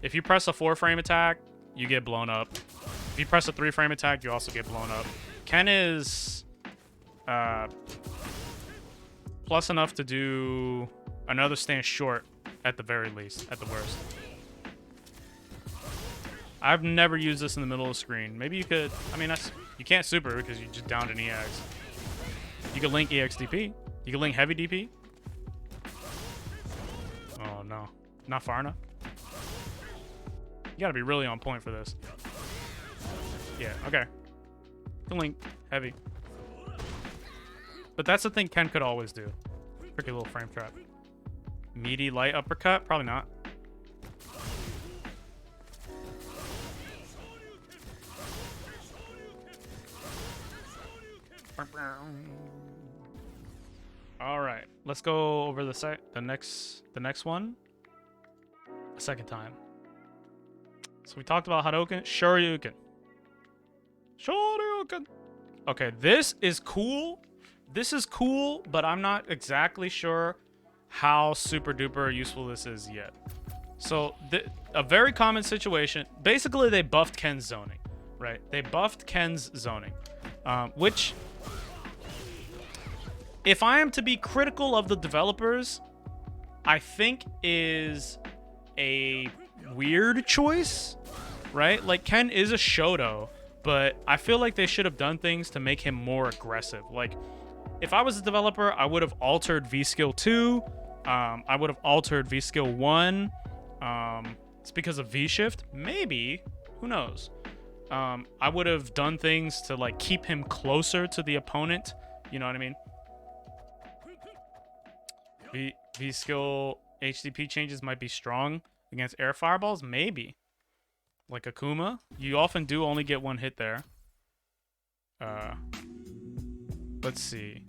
If you press a 4-frame attack, you get blown up. If you press a 3-frame attack, you also get blown up. Ken is plus enough to do another stance short at the very least, at the worst. I've never used this in the middle of the screen. Maybe you could, I mean, you can't super because you just downed an EX. You could link EX DP. You can link heavy DP. Oh, no. Not far enough. You gotta be really on point for this. Yeah, okay. You can link heavy. But that's the thing Ken could always do. Tricky little frame trap. Meaty light uppercut? Probably not. All right, let's go over the next one a second time. So we talked about Hadouken, Shoryuken. Shoryuken. Okay, this is cool. This is cool, but I'm not exactly sure how super duper useful this is yet. So a very common situation. Basically, they buffed Ken's zoning, right? They buffed Ken's zoning, which, if I am to be critical of the developers, I think is a weird choice, right? Like, Ken is a Shoto, but I feel like they should have done things to make him more aggressive. Like, if I was a developer, I would have altered V-Skill 2. I would have altered V-Skill 1. It's because of V-Shift? Maybe. Who knows? I would have done things to, like, keep him closer to the opponent. You know what I mean? V-Skill HDP changes might be strong against air fireballs? Maybe. Like Akuma. You often do only get one hit there. Let's see.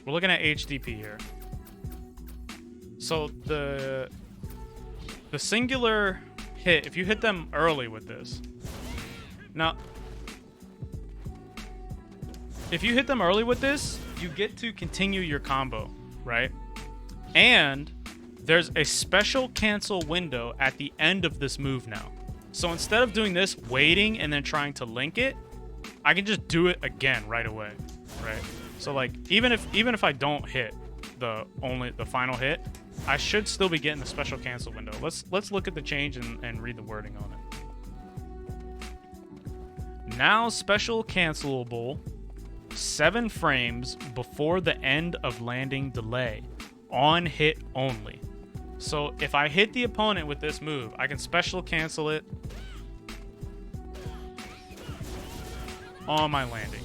We're looking at HDP here. So the singular hit, if you hit them early with this. Now, if you hit them early with this, you get to continue your combo, right? And there's a special cancel window at the end of this move now. So instead of doing this, waiting, and then trying to link it, I can just do it again right away, right? So, like, even if I don't hit the final hit, I should still be getting the special cancel window. Let's look at the change and read the wording on it. Now special cancelable 7 frames before the end of landing delay. On hit only. So if I hit the opponent with this move, I can special cancel it on my landing.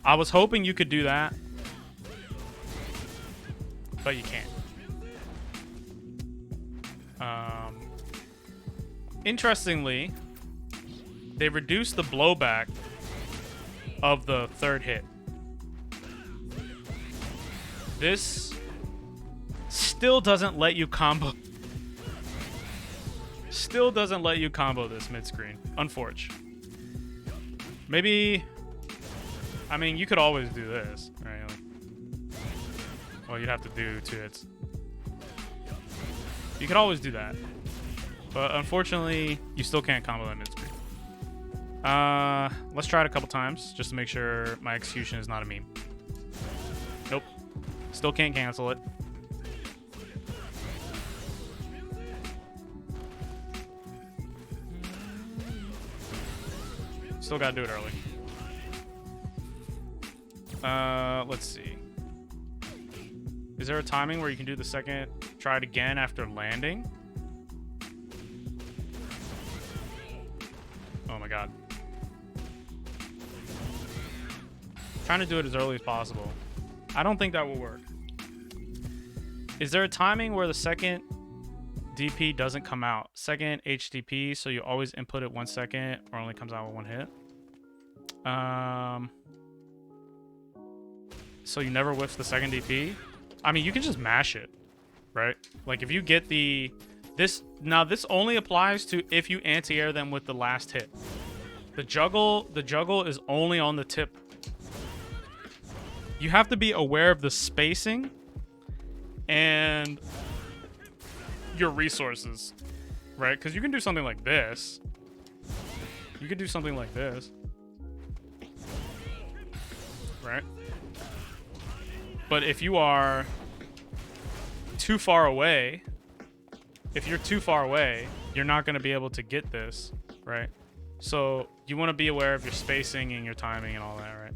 I was hoping you could do that, but you can't. Interestingly, they reduced the blowback of the third hit. This still doesn't let you combo. Still doesn't let you combo this mid-screen. Unfortunate. Maybe... I mean, you could always do this, right? Like, well, you'd have to do 2 hits. You could always do that. But unfortunately, you still can't combo that mid-screen. Let's try it a couple times, just to make sure my execution is not a meme. Nope. Still can't cancel it. Still gotta do it early. Let's see. Is there a timing where you can do the second, try it again after landing? Oh my god. Trying to do it as early as possible. I don't think that will work. Is there a timing where the second DP doesn't come out? Second HDP, so you always input it 1 second or only comes out with 1 hit? So you never whiffs the second DP? I mean, you can just mash it, right? Like if you get this only applies to if you anti-air them with the last hit. The juggle is only on the tip. You have to be aware of the spacing and your resources, right? Because you can do something like this. You could do something like this, right? But if you are too far away, you're not going to be able to get this, right? So you want to be aware of your spacing and your timing and all that, right?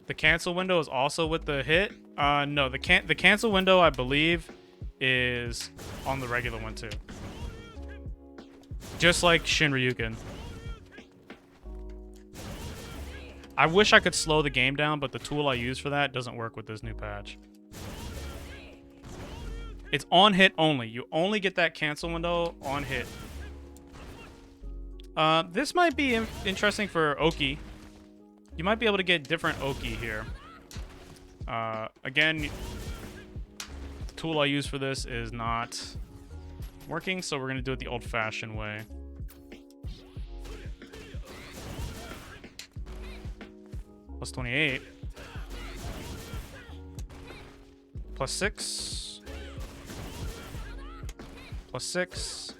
The cancel window is also with the hit. No, the cancel window, I believe, is on the regular one too. Just like Shinryuken. I wish I could slow the game down, but the tool I use for that doesn't work with this new patch. It's on hit only. You only get that cancel window on hit. This might be interesting for Oki. You might be able to get different Oki here. Again, the tool I use for this is not working, so we're going to do it the old-fashioned way. Plus 28. Plus 6. Plus 6.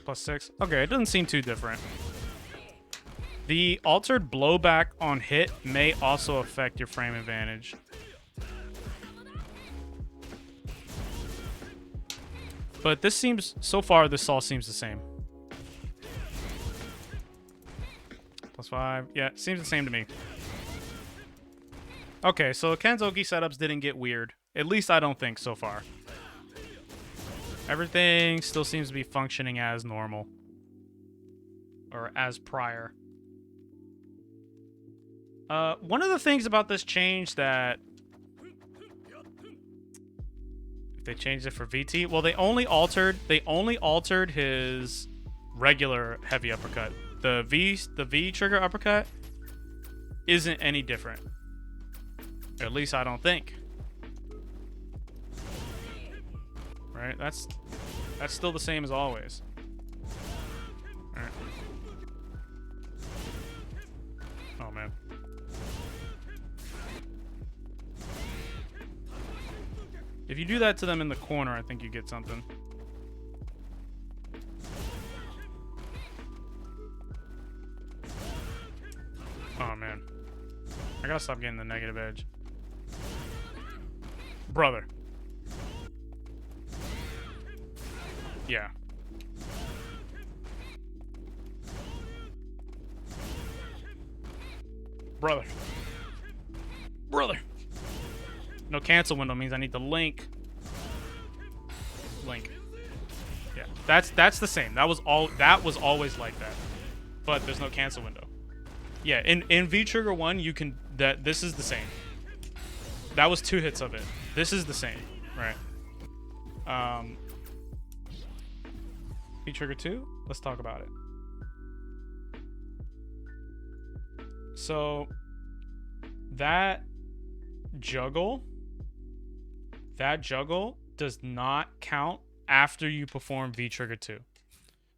Plus 6. Okay, it doesn't seem too different. The altered blowback on hit may also affect your frame advantage. But this seems, so far, this all seems the same. Plus 5. Yeah, seems the same to me. Okay, so Kenzoki setups didn't get weird. At least I don't think so far. Everything still seems to be functioning as normal. Or as prior. One of the things about this change that... If they changed it for VT... Well, they only altered his regular heavy uppercut. The V trigger uppercut isn't any different. Or at least I don't think. Right? That's still the same as always. Alright. Oh man. If you do that to them in the corner, I think you get something. Oh man. I gotta stop getting the negative edge. Brother. Yeah. Brother. Brother. No cancel window means I need to link. Link. Yeah. That's the same. That was always like that. But there's no cancel window. Yeah, in V Trigger 1 you can this is the same. That was 2 hits of it. This is the same, right? V Trigger 2, let's talk about it. So that juggle does not count after you perform V trigger 2.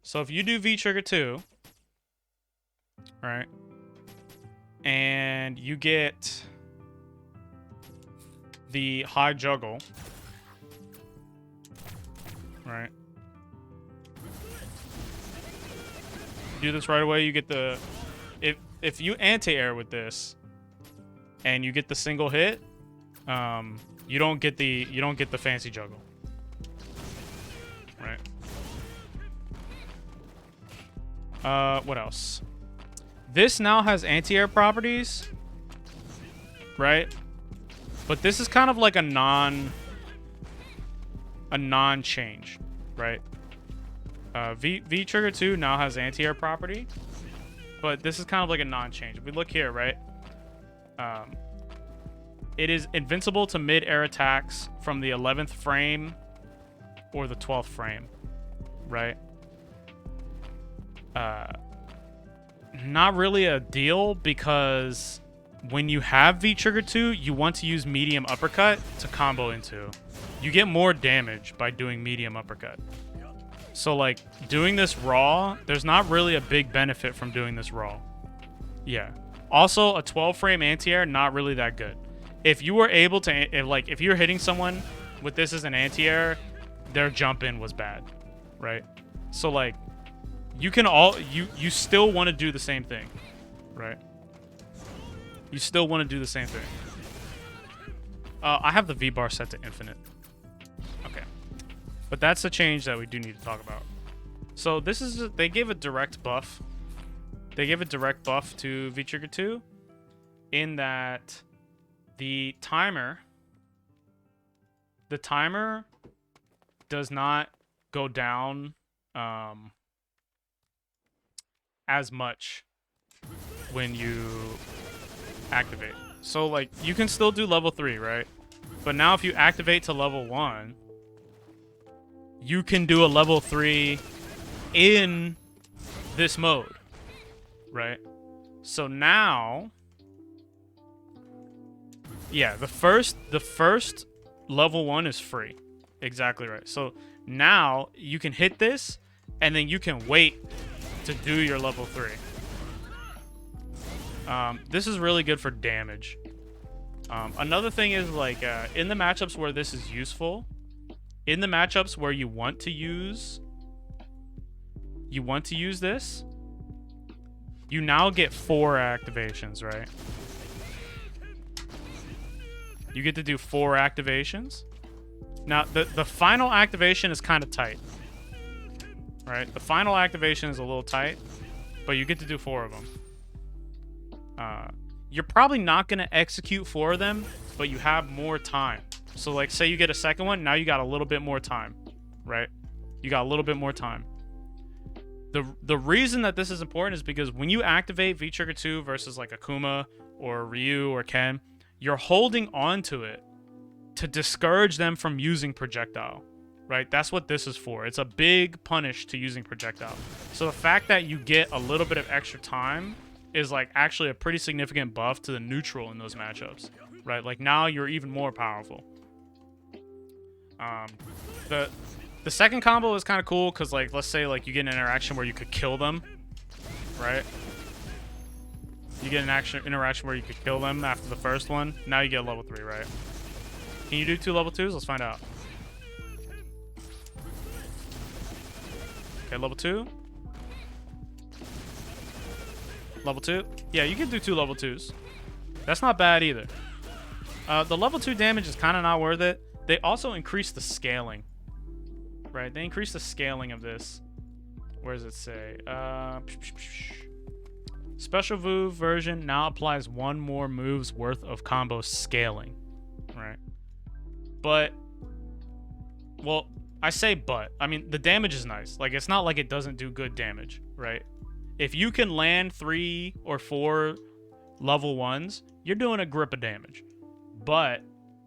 So if you do V trigger 2, right, and you get the high juggle, right, do this right away, you get the, if you anti-air with this and you get the single hit, you don't get the fancy juggle. Right. What else? This now has anti-air properties, right? But this is kind of like a non-change, right? V trigger 2 now has anti-air property, but this is kind of like a non-change. If we look here, right? It is invincible to mid-air attacks from the 11th frame or the 12th frame, right? Not really a deal, because when you have V trigger 2, you want to use medium uppercut to combo into. You get more damage by doing medium uppercut. So like doing this raw, there's not really a big benefit from doing this raw. Yeah. Also, a 12 frame anti-air, not really that good. If you were able to, if you're hitting someone with this as an anti-air, their jump in was bad, right? So like, you can you still want to do the same thing, right? You still want to do the same thing. I have the V-bar set to infinite. Okay. But that's the change that we do need to talk about. So this is, they gave a direct buff. They gave a direct buff to V-Trigger 2 in that the timer does not go down as much when you activate. So like you can still do level 3, right? But now if you activate to level 1, you can do a level 3 in this mode, right? So now, yeah, the first level 1 is free. Exactly right. So now you can hit this and then you can wait to do your level 3. This is really good for damage. Another thing is like in the matchups where this is useful, in the matchups where you want to use this, you now get 4 activations, right? You get to do 4 activations. Now the final activation is kind of tight, right? The final activation is a little tight, but you get to do 4 of them. You're probably not going to execute 4 of them, but you have more time. So like say you get a second one, now you got a little bit more time, right? You got a little bit more time. The reason that this is important is because when you activate V-Trigger 2 versus like Akuma or Ryu or Ken, you're holding on to it to discourage them from using projectile, right? That's what this is for. It's a big punish to using projectile. So the fact that you get a little bit of extra time is like actually a pretty significant buff to the neutral in those matchups, right? Like now you're even more powerful. The second combo is kind of cool because like let's say like you get an interaction where you could kill them, right? You get an interaction where you could kill them after the first one. Now you get level 3, right? Can you do 2 level 2s? Let's find out. Okay, level 2. Level 2. Yeah, you can do 2 level 2s. That's not bad either. The level 2 damage is kind of not worth it. They also increase the scaling. Right? They increase the scaling of this. Where does it say? Special move version now applies 1 more move's worth of combo scaling. Right? But, well, I say but. I mean, the damage is nice. Like, it's not like it doesn't do good damage, right? If you can land 3 or 4 level 1s, you're doing a grip of damage. But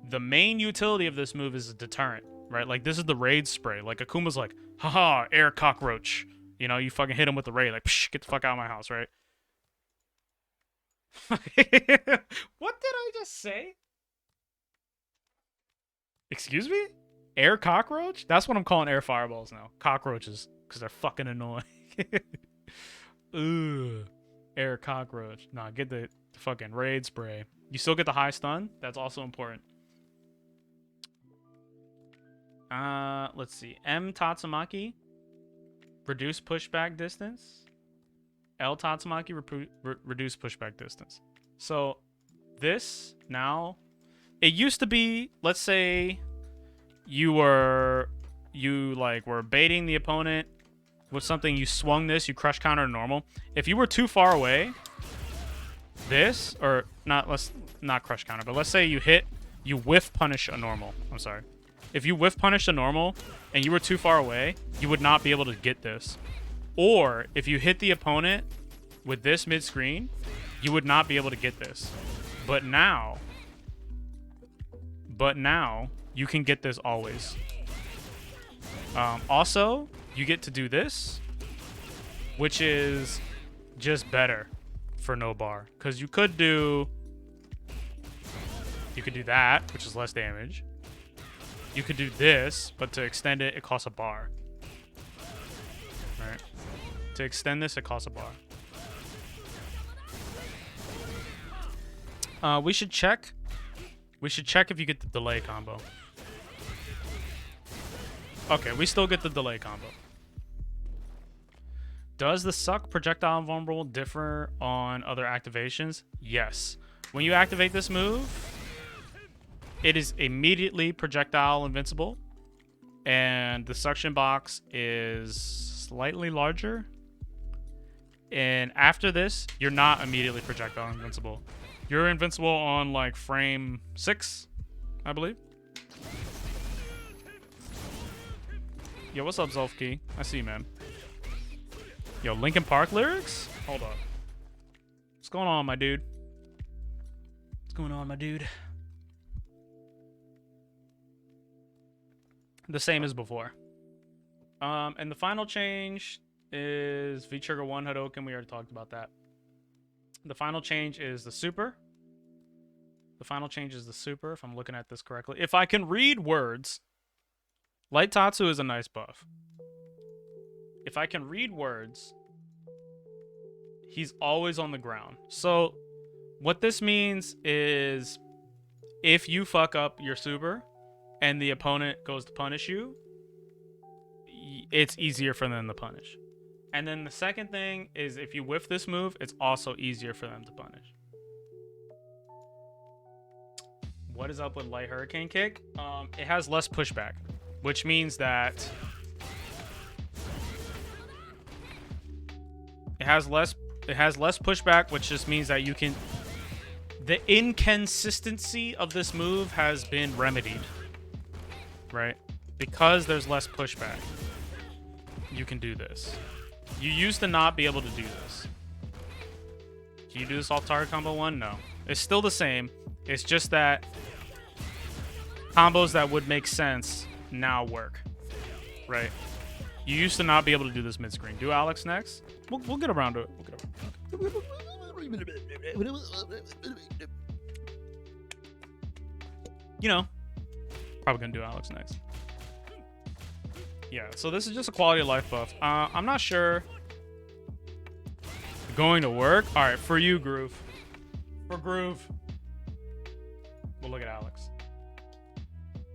the main utility of this move is a deterrent, right? Like, this is the raid spray. Like, Akuma's like, haha, air cockroach. You know, you fucking hit him with the raid. Like, psh, get the fuck out of my house, right? What did I just say? Excuse me? Air cockroach? That's what I'm calling air fireballs now. Cockroaches, because they're fucking annoying. Ugh. Air cockroach. Nah, get the fucking raid spray. You still get the high stun. That's also important. Let's see. M Tatsumaki. Reduce pushback distance. L Tatsumaki. Reduce pushback distance. So this now, it used to be, let's say you were baiting the opponent with something, you swung this, you crush counter to normal. If you were too far away, this, or not, let's not crush counter, but let's say you whiff punish a normal. I'm sorry. If you whiff punish a normal and you were too far away, you would not be able to get this. Or if you hit the opponent with this mid-screen, you would not be able to get this. But now you can get this always. Also, you get to do this, which is just better for no bar. Because you could do that, which is less damage. You could do this, but to extend it, it costs a bar. Right? To extend this, it costs a bar. We should check. We should check if you get the delay combo. Okay, we still get the delay combo. Does the suck projectile invulnerable differ on other activations? Yes. When you activate this move, it is immediately projectile invincible. And the suction box is slightly larger. And after this, you're not immediately projectile invincible. You're invincible on like frame 6, I believe. Yo, what's up, Zolfkey? I see you, man. Yo, Linkin Park lyrics? Hold up. What's going on, my dude? What's going on, my dude? The same as before. And the final change is V-Trigger 1 Hadoken. We already talked about that. The final change is the super. The final change is the super, if I'm looking at this correctly. If I can read words, Light Tatsu is a nice buff. If I can read words, he's always on the ground. So what this means is if you fuck up your super and the opponent goes to punish you, it's easier for them to punish. And then the second thing is if you whiff this move, it's also easier for them to punish. What is up with Light Hurricane Kick? It has less pushback, which means that it has less pushback, which just means that you can, the inconsistency of this move has been remedied, right? Because there's less pushback, you can do this. You used to not be able to do this. Can you do this off target combo 1? No. It's still the same. It's just that combos that would make sense now work, right? You used to not be able to do this mid-screen. Do Alex next. We'll get around to it. You know, probably gonna do Alex next. Yeah, so this is just a quality of life buff. I'm not sure. Going to work? All right, for you, Groove. For Groove. We'll look at Alex.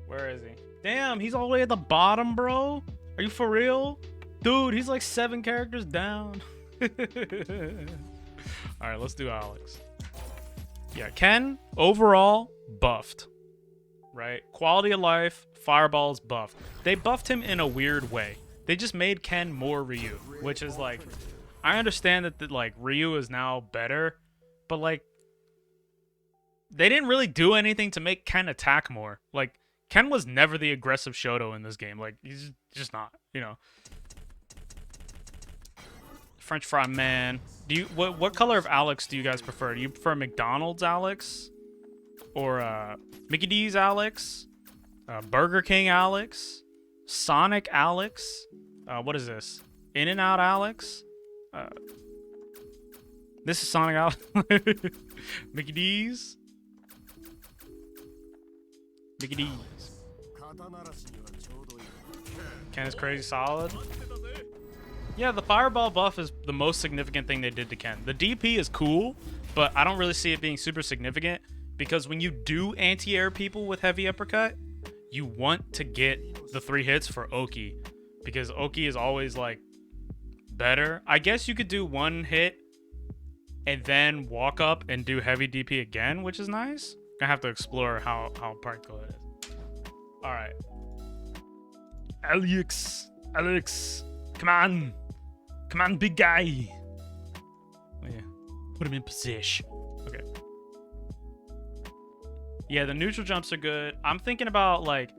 Where is he? Damn, he's all the way at the bottom, bro. Are you for real? Dude, he's like 7 characters down. All right, let's do Alex. Yeah, Ken, overall, buffed. Right? Quality of life, fireballs buffed. They buffed him in a weird way. They just made Ken more Ryu, which is like, I understand that like Ryu is now better, but like they didn't really do anything to make Ken attack more. Like Ken was never the aggressive Shoto in this game. Like he's just not, you know. French fry man. Do you what color of Alex do you guys prefer? Do you prefer McDonald's Alex or Mickey D's Alex? Burger King Alex? Sonic Alex? What is this? In-N-Out Alex? This is Sonic Out. Mickey D's. Mickey D's. Ken is crazy solid. Yeah, the fireball buff is the most significant thing they did to Ken. The DP is cool, but I don't really see it being super significant because when you do anti-air people with heavy uppercut, you want to get the 3 hits for Oki because Oki is always like better. I guess you could do 1 hit and then walk up and do heavy DP again, which is nice. I have to explore how practical it is. All right. Alex, come on, big guy. Oh, yeah. Put him in position. Okay. Yeah, the neutral jumps are good. I'm thinking about like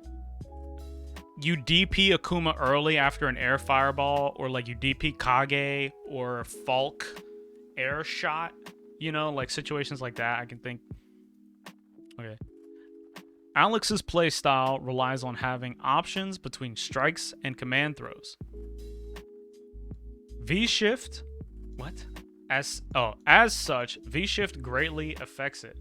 you DP Akuma early after an air fireball, or like you DP Kage or Falk air shot. You know, like situations like that. I can think. Okay. Alex's playstyle relies on having options between strikes and command throws. V-shift, what? As such, V-shift greatly affects it.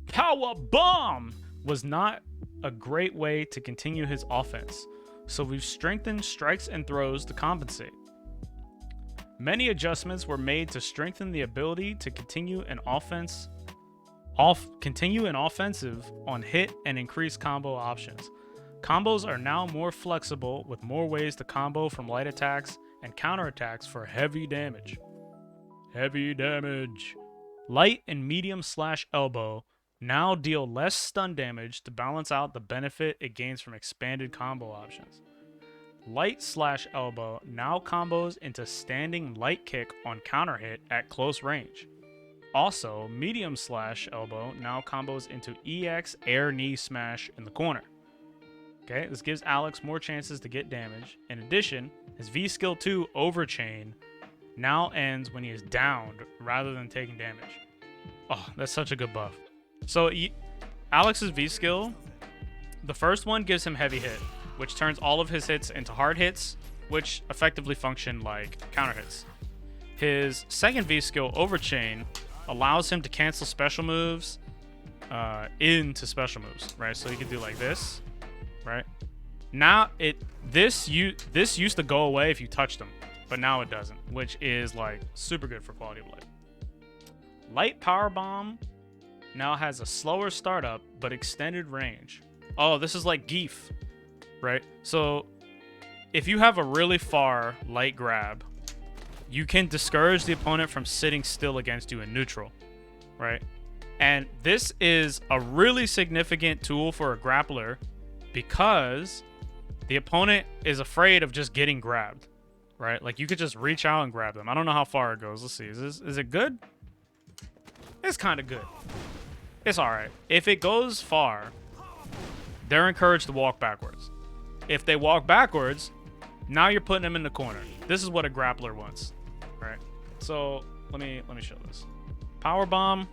Powerbomb was not a great way to continue his offense, so we've strengthened strikes and throws to compensate. Many adjustments were made to strengthen the ability to continue an offensive on hit and increase combo options. Combos are now more flexible with more ways to combo from light attacks and counterattacks for heavy damage. Light and medium slash elbow now deal less stun damage to balance out the benefit it gains from expanded combo options. Light slash elbow now combos into standing light kick on counter hit at close range. Also, medium slash elbow now combos into EX air knee smash in the corner. Okay, this gives Alex more chances to get damage. In addition, his V skill 2 Overchain now ends when he is downed rather than taking damage. Oh, that's such a good buff. So Alex's V skill, the first one gives him heavy hit, which turns all of his hits into hard hits, which effectively function like counter hits. His second V skill Overchain allows him to cancel special moves into special moves, right? So he can do like this, right? Now this used to go away if you touched him, but now it doesn't, which is like super good for quality of life. Light Powerbomb now has a slower startup but extended range. Oh, this is like Geef, right? So if you have a really far light grab, you can discourage the opponent from sitting still against you in neutral, right? And this is a really significant tool for a grappler because the opponent is afraid of just getting grabbed, right? Like you could just reach out and grab them. I don't know how far it goes. Let's see. Is it good? It's kind of good. It's all right. If it goes far, they're encouraged to walk backwards. If they walk backwards, now you're putting them in the corner. This is what a grappler wants, right? So let me show this. Powerbomb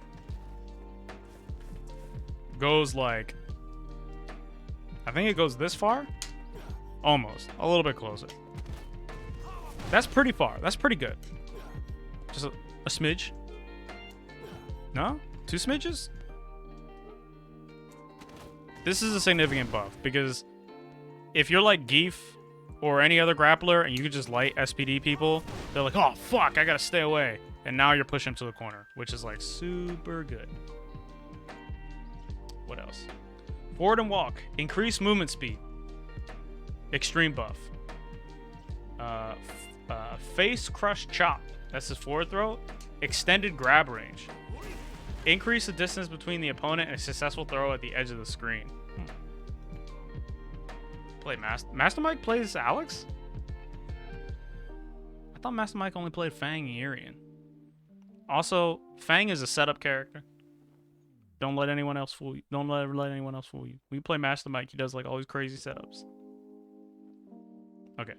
goes like, I think it goes this far. Almost. A little bit closer. That's pretty far. That's pretty good. Just a smidge. No? 2 smidges? This is a significant buff because if you're like Geef or any other grappler and you can just light SPD people, they're like, oh, fuck, I gotta stay away. And now you're pushing them to the corner, which is like super good. What else? Forward and walk. Increase movement speed. Extreme buff. Face crush chop. That's his forward throw. Extended grab range. Increase the distance between the opponent and a successful throw at the edge of the screen. Play Master Mike plays Alex? I thought Master Mike only played Fang and Irian. Also, Fang is a setup character. Don't let anyone else fool you. Don't let anyone else fool you. When you play Master Mike, he does like all these crazy setups. Okay.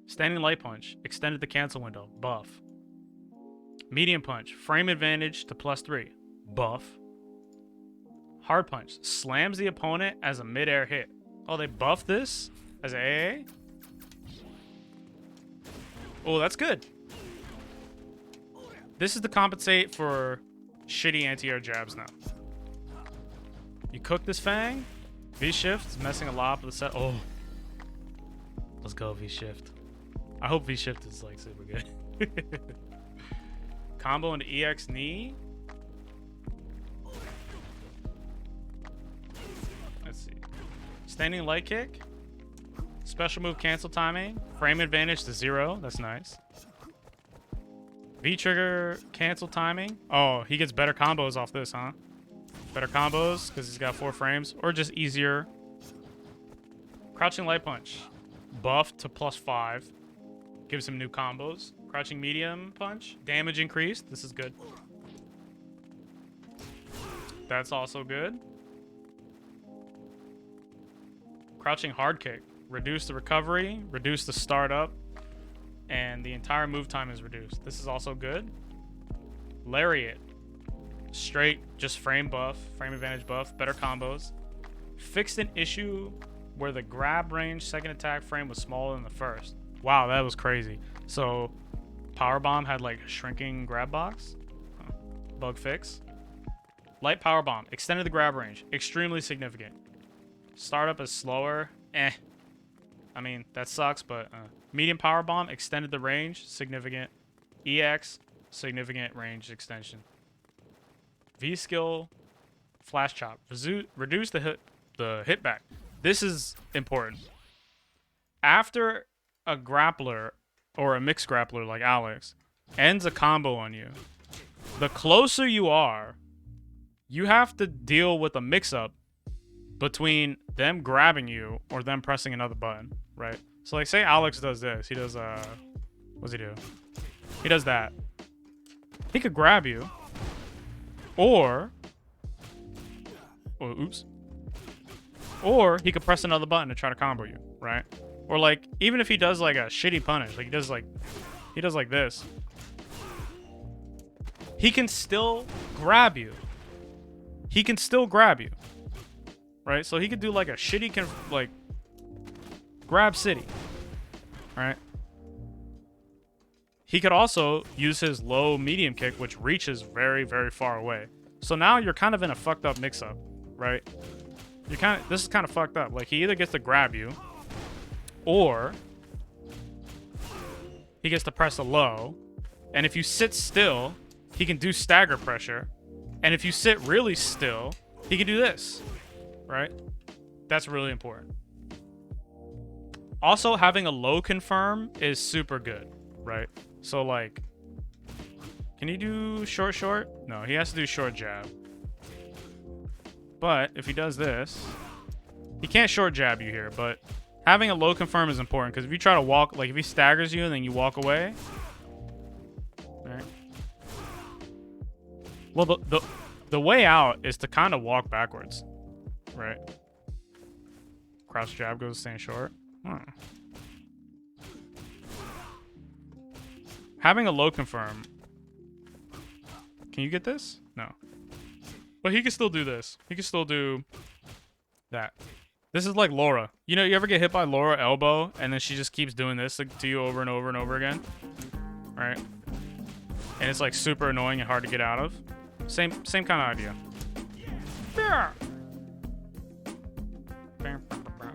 Standing light punch. Extended the cancel window. Buff. Medium punch. Frame advantage to +3. Buff. Hard punch. Slams the opponent as a mid-air hit. Oh, they buffed this as an AA? Oh, that's good. This is to compensate for shitty anti-air jabs now. You cook this Fang. V-Shift is messing a lot with the set. Oh. Let's go, V-Shift. I hope V-Shift is like super good. Combo into EX knee. Let's see. Standing light kick. Special move cancel timing. Frame advantage to 0. That's nice. V-trigger cancel timing. Oh, he gets better combos off this, huh? Better combos because he's got 4 frames. Or just easier. Crouching light punch. Buff to +5. Gives him new combos. Crouching medium punch. Damage increased. This is good. That's also good. Crouching hard kick. Reduce the recovery. Reduce the startup. And the entire move time is reduced. This is also good. Lariat. Straight, just frame buff. Frame advantage buff. Better combos. Fixed an issue where the grab range second attack frame was smaller than the first. Wow, that was crazy. So, Powerbomb had like a shrinking grab box. Bug fix. Light Powerbomb. Extended the grab range. Extremely significant. Startup is slower. Eh. I mean, that sucks, but... Medium Powerbomb. Extended the range. Significant. EX. Significant range extension. V-Skill. Flash Chop. Reduce the hit back. This is important. After a grappler or a mixed grappler like Alex ends a combo on you, the closer you are, you have to deal with a mix-up between them grabbing you or them pressing another button, right? So like say Alex does this. He does what's he do? He does that. He could grab you or oops. Or he could press another button to try to combo you, right? Or like even if he does like a shitty punish, like he does like this, he can still grab you. He can still grab you, right? So he could do like a shitty like grab city, right? He could also use his low medium kick, which reaches very, very far away. So now you're kind of in a fucked up mix-up, right? This is kind of fucked up. Like he either gets to grab you, or he gets to press a low, and if you sit still, he can do stagger pressure, and if you sit really still, he can do this, right? That's really important. Also, having a low confirm is super good, right? So like, can he do short? No, he has to do short jab. But if he does this, he can't short jab you here, but having a low confirm is important because if you try to walk, like if he staggers you and then you walk away, right? Well, the way out is to kind of walk backwards, right? Crouch jab goes stand short. Having a low confirm. Can you get this? No. But he can still do this. He can still do that. This is like Laura. You know, you ever get hit by Laura elbow and then she just keeps doing this to you over and over and over again? Right? And it's like super annoying and hard to get out of. Same kind of idea.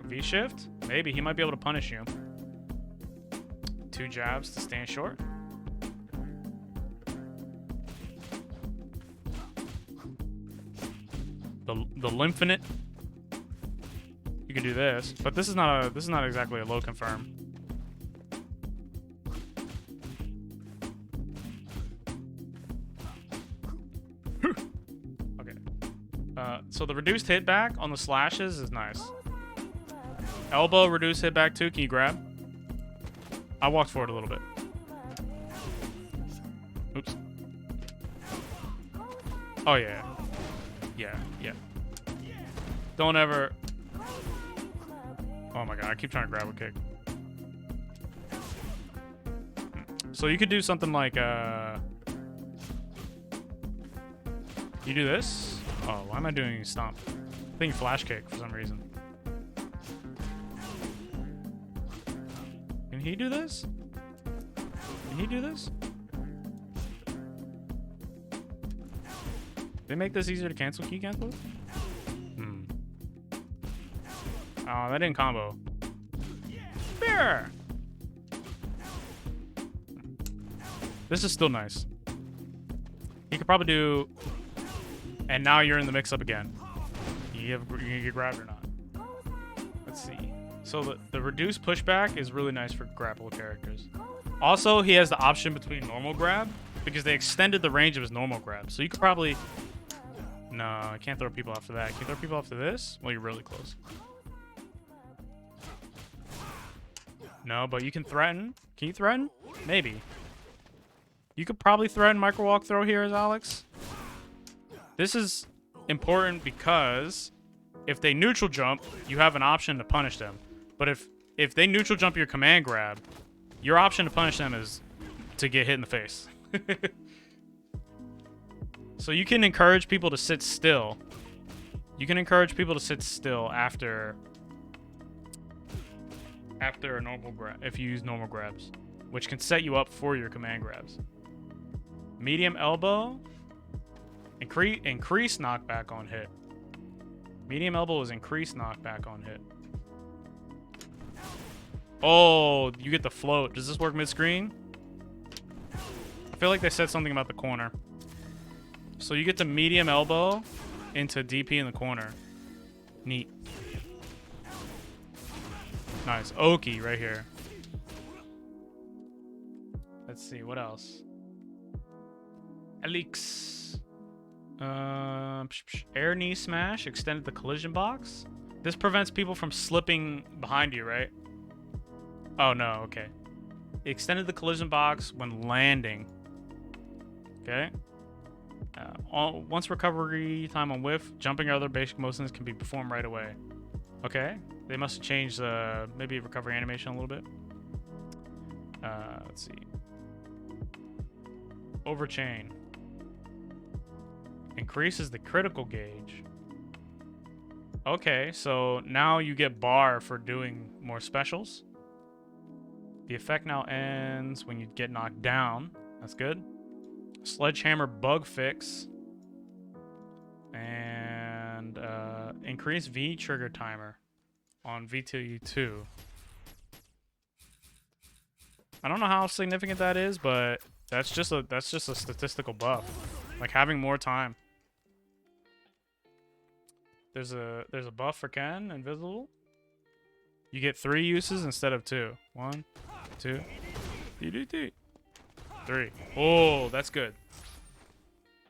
V-shift? Maybe. He might be able to punish you. 2 jabs to stand short. The Lymphinate. You can do this, but this is not exactly a low confirm. Okay. So the reduced hit back on the slashes is nice. Elbow reduced hit back too. Can you grab? I walked forward a little bit. Oops. Oh yeah. Yeah. Don't ever... Oh my god, I keep trying to grab a kick. So you could do something like, you do this? Oh, why am I doing stomp? I think flash kick for some reason. Can he do this? Can he do this? They make this easier to cancel key cancel? Hmm. Oh, that didn't combo. Bear! This is still nice. He could probably do... And now you're in the mix-up again. You get grabbed or not? Let's see. So the reduced pushback is really nice for grapple characters. Also, he has the option between normal grab because they extended the range of his normal grab. So you could probably... No, I can't throw people off to that. Can you throw people off to this? Well, you're really close. No, but you can threaten. Can you threaten? Maybe. You could probably threaten micro walk throw here as Alex. This is important because if they neutral jump, you have an option to punish them. But if they neutral jump your command grab, your option to punish them is to get hit in the face. So you can encourage people to sit still. You can encourage people to sit still after a normal grab, if you use normal grabs, which can set you up for your command grabs. Medium elbow, increase knockback on hit. Medium elbow is increased knockback on hit. Oh, you get the float. Does this work mid-screen? I feel like they said something about the corner. So you get the medium elbow into DP in the corner. Neat. Nice. Oki right here. Let's see. What else? Elix. Air knee smash. Extended the collision box. This prevents people from slipping behind you, right? Oh, no. Okay. Extended the collision box when landing. Okay. Once recovery time on whiff, jumping or other basic motions can be performed right away. Okay. They must have changed maybe recovery animation a little bit. Let's see. Overchain. Increases the critical gauge. Okay, so now you get bar for doing more specials. The effect now ends when you get knocked down. That's good. Sledgehammer bug fix. And increase V trigger timer on VTU2. I don't know how significant that is, but that's just a statistical buff. Like having more time. There's a buff for Ken, invisible. You get 3 uses instead of 2. 1, 2, 3. Oh, that's good.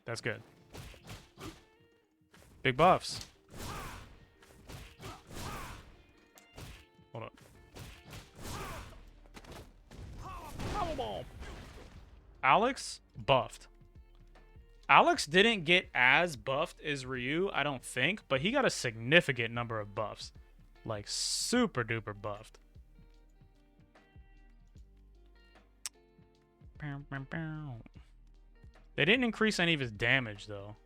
That's good. Big buffs. Hold up. Powerbomb. Alex buffed. Alex didn't get as buffed as Ryu, I don't think, but he got a significant number of buffs. Like super duper buffed. They didn't increase any of his damage though.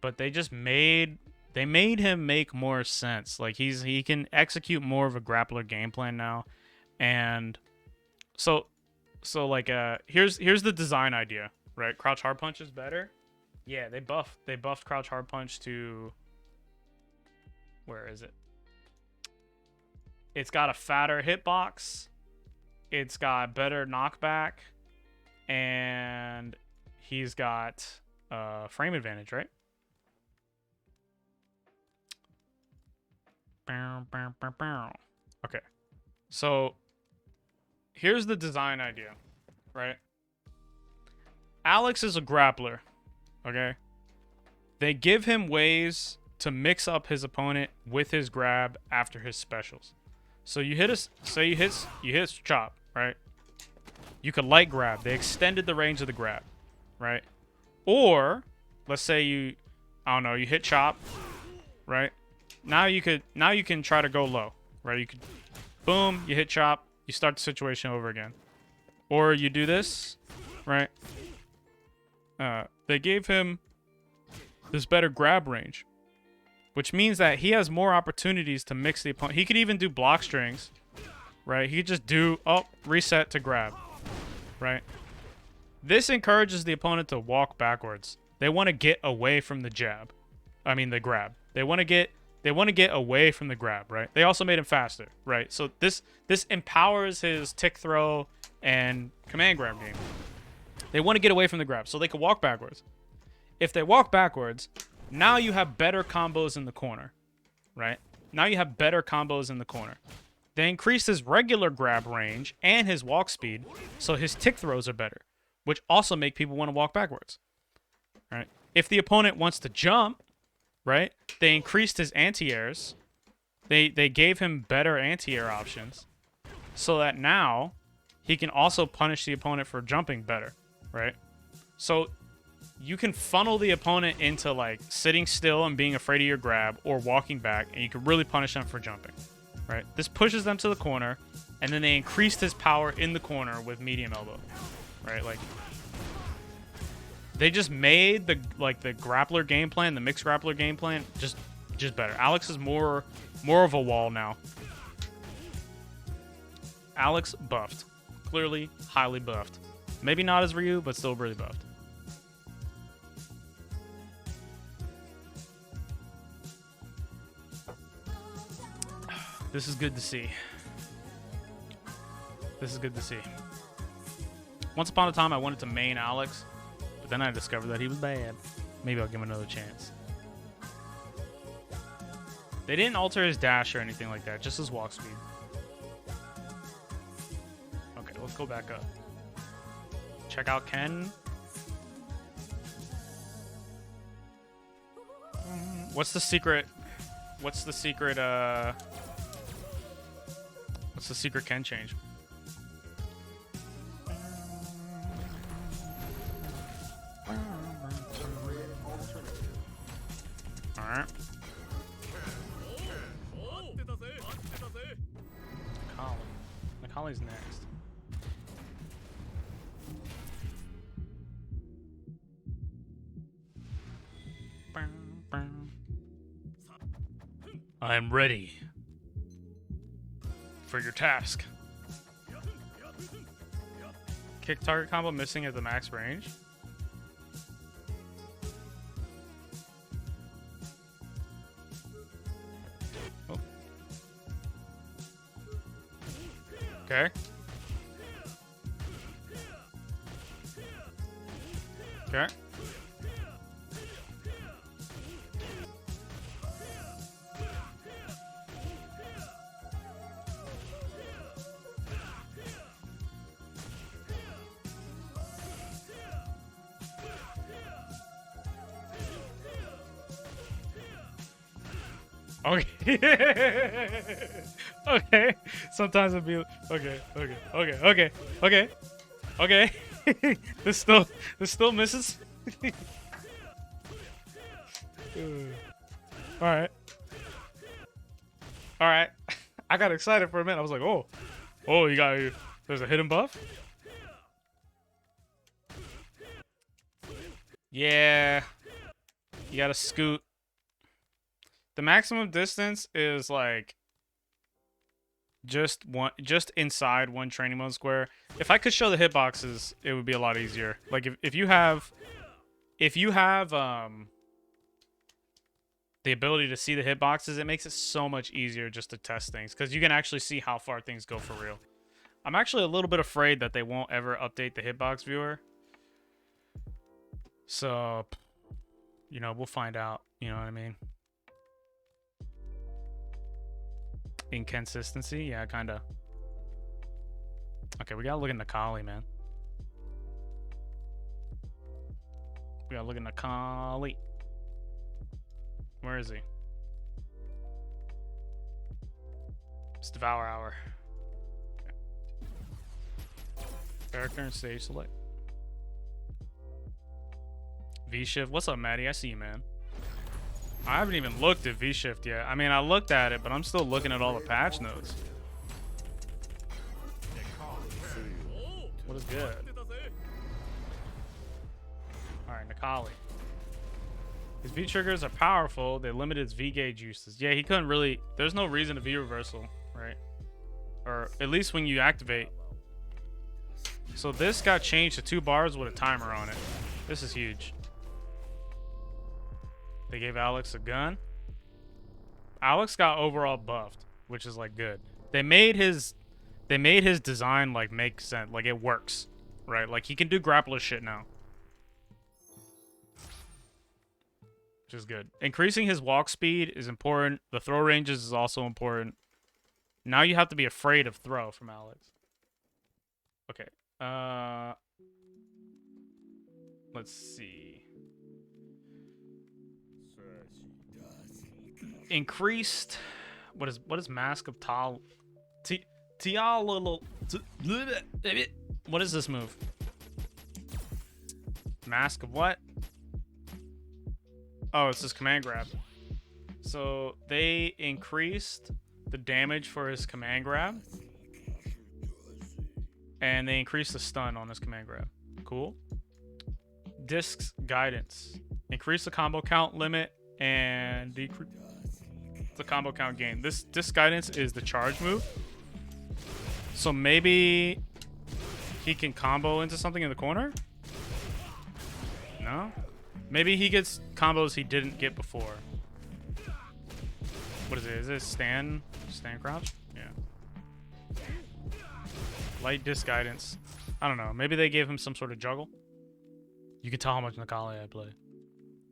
But they just made him make more sense. Like he can execute more of a grappler game plan now. And so like here's the design idea, right? Crouch hard punch is better. Yeah, they buffed crouch hard punch to, where is it? It's got a fatter hitbox. It's got better knockback, and he's got frame advantage, right? Okay, so here's the design idea, right? Alex is a grappler, okay? They give him ways to mix up his opponent with his grab after his specials. So you hit you hit chop, right? You could light grab. They extended the range of the grab, right? Or let's say you hit chop, right? Now you can try to go low, right? You could boom, you hit chop, you start the situation over again. Or you do this, right? They gave him this better grab range, which means that he has more opportunities to mix the opponent. He could even do block strings, right? He could just do, reset to grab, right? This encourages the opponent to walk backwards They want to get away from the jab. I mean the grab. They want to get away from the grab, right? They also made him faster, right? So this empowers his tick throw and command grab game. They want to get away from the grab so they can walk backwards. If they walk backwards, now you have better combos in the corner, right? Now you have better combos in the corner. They increase his regular grab range and his walk speed, so his tick throws are better, which also make people want to walk backwards, right? If the opponent wants to jump, right, they increased his anti-airs. They gave him better anti-air options so that now he can also punish the opponent for jumping better, right? So you can funnel the opponent into like sitting still and being afraid of your grab or walking back, and you can really punish them for jumping, right? This pushes them to the corner, and then they increased his power in the corner with medium elbow, right? Like they just made the grappler game plan, the mixed grappler game plan, just better. Alex is more of a wall now. Alex buffed, clearly highly buffed. Maybe not as Ryu, but still really buffed. This is good to see. This is good to see. Once upon a time, I wanted to main Alex, but then I discovered that he was bad. Maybe I'll give him another chance. They didn't alter his dash or anything like that, just his walk speed. Okay, let's go back up. Check out Ken. What's the secret? What's the secret Ken change? Alright. Nakali's next. I am ready for your task. Kick target combo missing at the max range. Oh. Okay. Okay. Okay. Okay. Sometimes it'll be okay. This still misses. All right. I got excited for a minute. I was like, oh, there's a hidden buff. Yeah, you gotta scoot. The maximum distance is like just inside one training mode square. If I could show the hitboxes, it would be a lot easier. Like if you have the ability to see the hitboxes, it makes it so much easier just to test things because you can actually see how far things go for real. I'm actually a little bit afraid that they won't ever update the hitbox viewer. So, you know, we'll find out. You know what I mean? Inconsistency? Yeah, kind of. Okay, we gotta look at Nakali, man. We gotta look at Nakali. Where is he? It's Devour Hour. Okay. Character and stage select. V-Shift. What's up, Maddie? I see you, man. I haven't even looked at V-Shift yet. I mean, I looked at it, but I'm still looking at all the patch notes. What is good? Alright, Nakali. His V-triggers are powerful. They limit his V-gauge uses. Yeah, he couldn't really... There's no reason to V-reversal, right? Or at least when you activate. So this got changed to 2 bars with a timer on it. This is huge. They gave Alex a gun. Alex got overall buffed, which is like good. They made his design like make sense, like it works, right? Like he can do grappler shit now, which is good. Increasing his walk speed is important. The throw ranges is also important. Now you have to be afraid of throw from Alex. Okay. Let's see. Increased. What is Mask of Tal? What is this move? Mask of what? Oh, it's his command grab. So they increased the damage for his command grab, and they increased the stun on his command grab. Cool. Disc's guidance. Increase the combo count limit and decrease the combo count gain. This disc guidance is the charge move. So maybe he can combo into something in the corner? No? Maybe he gets combos he didn't get before. What is it? Is it stand crouch? Yeah. Light disc guidance. I don't know. Maybe they gave him some sort of juggle. You can tell how much Nakali I play.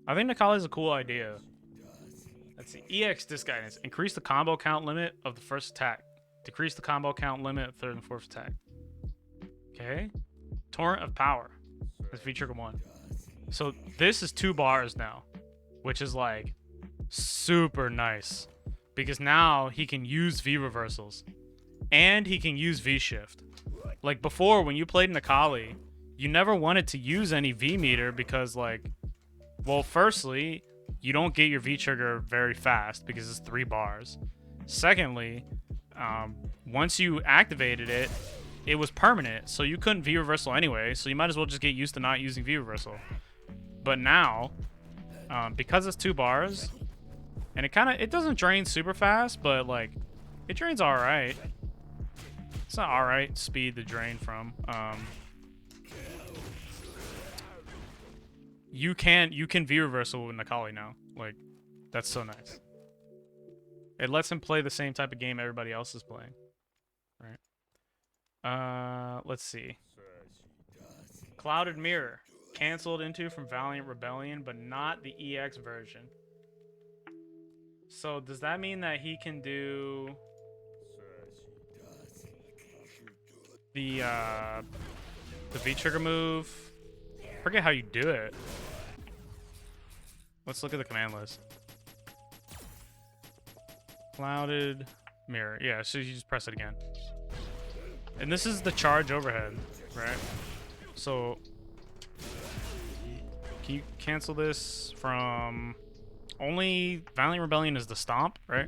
I think Nakali is a cool idea. Let's see. EX disc guidance. Increase the combo count limit of the first attack. Decrease the combo count limit of third and fourth attack. Okay. Torrent of Power. That's feature 1. So this is 2 bars now, which is like super nice because now he can use V reversals and he can use V shift. Like before, when you played Nakali, you never wanted to use any V meter because, like, well, firstly, you don't get your V trigger very fast because it's 3 bars. Secondly, once you activated it, it was permanent, so you couldn't V reversal anyway, so you might as well just get used to not using V reversal. But now, because it's 2 bars, and it doesn't drain super fast, but like it drains all right. It's not all right speed to drain from. You can V reversal with Nakali now. Like, that's so nice. It lets him play the same type of game everybody else is playing. Right. Let's see. Clouded Mirror. Cancelled into from Valiant Rebellion, but not the EX version. So does that mean that he can do the V-trigger move? I forget how you do it. Let's look at the command list. Clouded Mirror. Yeah, so you just press it again. And this is the charge overhead, right? So can you cancel this from only Valiant Rebellion is the stomp, right?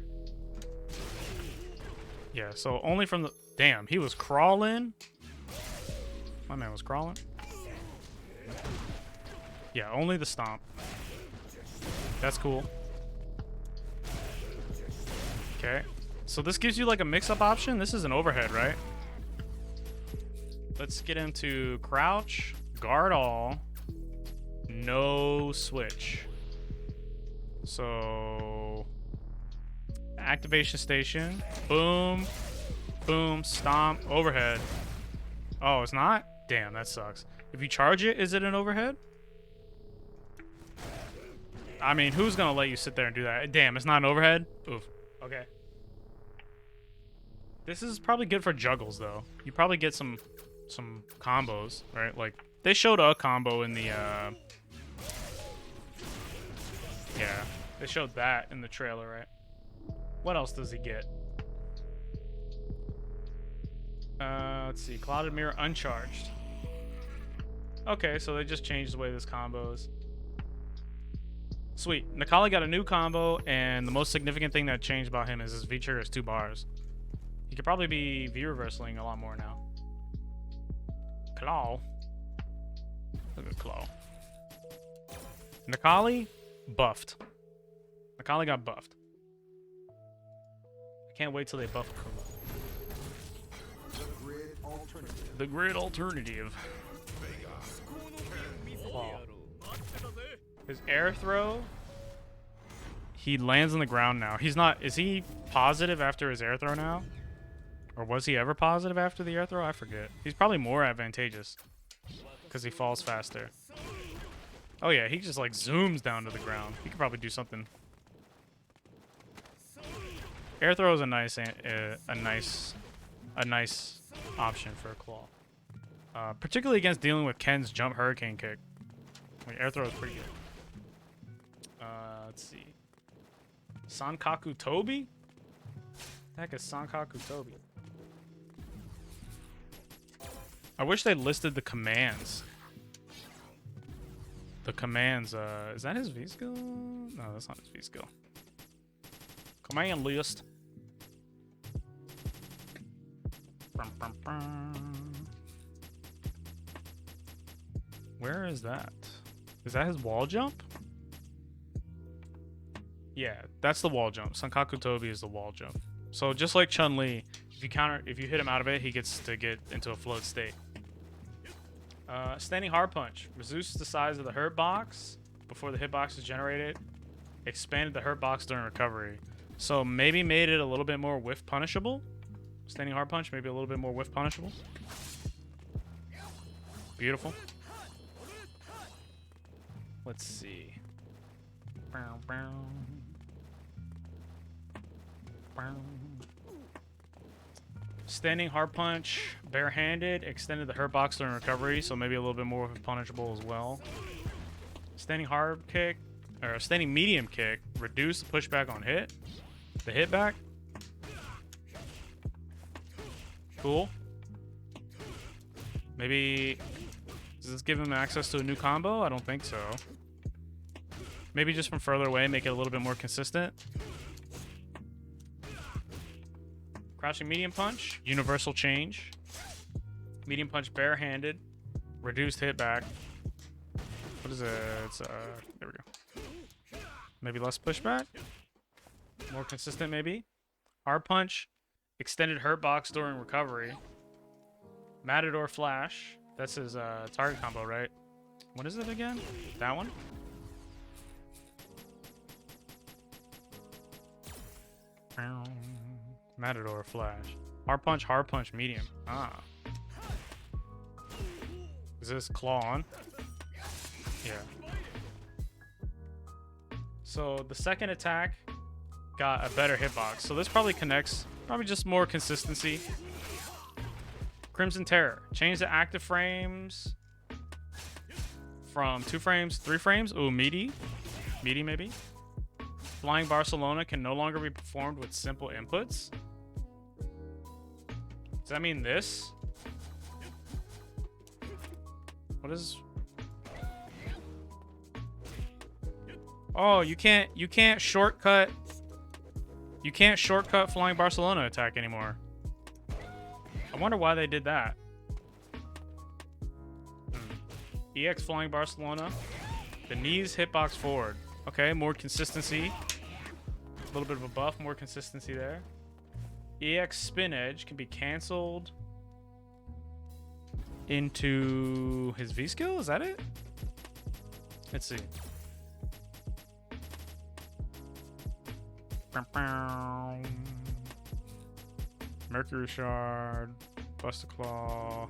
Yeah, so only from the... Damn, he was crawling. My man was crawling. Yeah, only the stomp. That's cool. Okay. So this gives you like a mix-up option. This is an overhead, right? Let's get into crouch, guard all, no switch. So activation station, boom, boom, stomp, overhead. Oh, it's not? Damn, that sucks. If you charge it, is it an overhead? I mean, who's gonna let you sit there and do that? Damn, it's not an overhead? Oof. Okay. This is probably good for juggles, though. You probably get some combos, right? Like, they showed a combo in the, yeah. They showed that in the trailer, right? What else does he get? Let's see. Clouded Mirror uncharged. Okay, so they just changed the way this combos. Sweet. Nakali got a new combo, and the most significant thing that changed about him is his V-trigger is 2 bars. He could probably be V-reversaling a lot more now. Claw. Look at Claw. Nakali buffed. Nakali got buffed. I can't wait till they buff Akuma. The grid alternative. Claw. His air throw He lands on the ground now. He's not... Is he positive after his air throw now? Or was he ever positive after the air throw? I forget. He's probably more advantageous. Because he falls faster. Oh yeah, he just like zooms down to the ground. He could probably do something. Air throw is a nice option for a claw. Particularly against dealing with Ken's jump hurricane kick. Like, air throw is pretty good. Let's see. Kakutobi? The heck is Kakutobi? I wish they listed the commands. The commands, is that his V skill? No, that's not his V skill. Command list. Where is that? Is that his wall jump? Yeah, that's the wall jump. Sankaku Tobi is the wall jump. So just like Chun Li, if you hit him out of it, he gets to get into a float state. Standing hard punch. Reduces the size of the hurt box before the hitbox is generated. Expanded the hurt box during recovery. So maybe made it a little bit more whiff punishable. Standing hard punch, maybe a little bit more whiff punishable. Beautiful. Let's see. Standing hard punch, barehanded, extended the hurt box during recovery, so maybe a little bit more punishable as well. Standing hard kick, or standing medium kick, reduce the pushback on hit. The hit back. Cool. Maybe, does this give him access to a new combo? I don't think so. Maybe just from further away, make it a little bit more consistent. Crouching medium punch, universal change. Medium punch barehanded, reduced hit back. What is it? It's there we go. Maybe less pushback. More consistent, maybe. Hard punch, extended hurt box during recovery. Matador flash. That's his target combo, right? What is it again? That one? Matador flash. Hard punch, medium. Ah. Is this claw on? Yeah. So the second attack got a better hitbox. So this probably connects, probably just more consistency. Crimson Terror. Change the active frames from 2 frames, 3 frames. Ooh, meaty. Meaty maybe. Flying Barcelona can no longer be performed with simple inputs. Does that mean this? What is... Oh, you can't shortcut... You can't shortcut Flying Barcelona attack anymore. I wonder why they did that. EX Flying Barcelona. The knees hitbox forward. Okay, more consistency. A little bit of a buff, more consistency there. EX spin edge can be canceled into his V skill. Is that it? Let's see. Mercury shard, Buster Claw,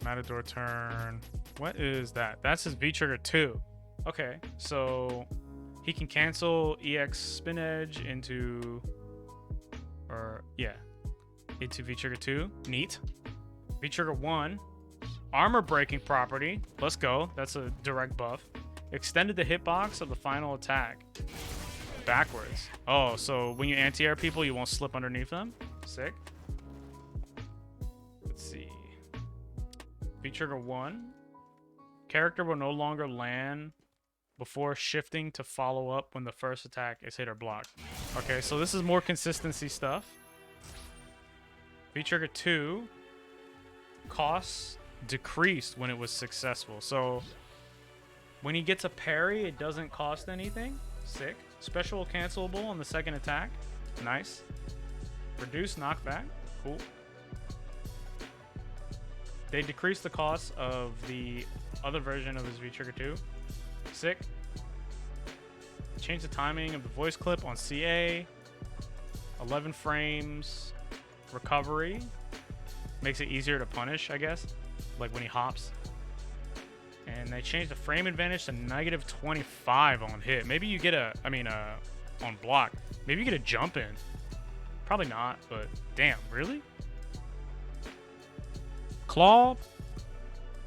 Matador turn. What is that? That's his V trigger 2. Okay, so he can cancel EX spin edge into, or yeah, into V trigger 2. Neat. V trigger 1, armor breaking property. Let's go. That's a direct buff. Extended the hitbox of the final attack. Backwards. Oh, so when you anti-air people, you won't slip underneath them. Sick. Let's see. V trigger 1. Character will no longer land before shifting to follow up when the first attack is hit or blocked. Okay, so this is more consistency stuff. V trigger 2. Costs decreased when it was successful. So when he gets a parry, it doesn't cost anything. Sick. Special cancelable on the second attack. Nice. Reduce knockback. Cool. They decreased the cost of the other version of his V trigger 2. Sick. Change the timing of the voice clip on CA. 11 frames. Recovery. Makes it easier to punish, I guess. Like when he hops. And they changed the frame advantage to -25 on hit. Maybe you get on block. Maybe you get a jump in. Probably not, but damn, really? Claw,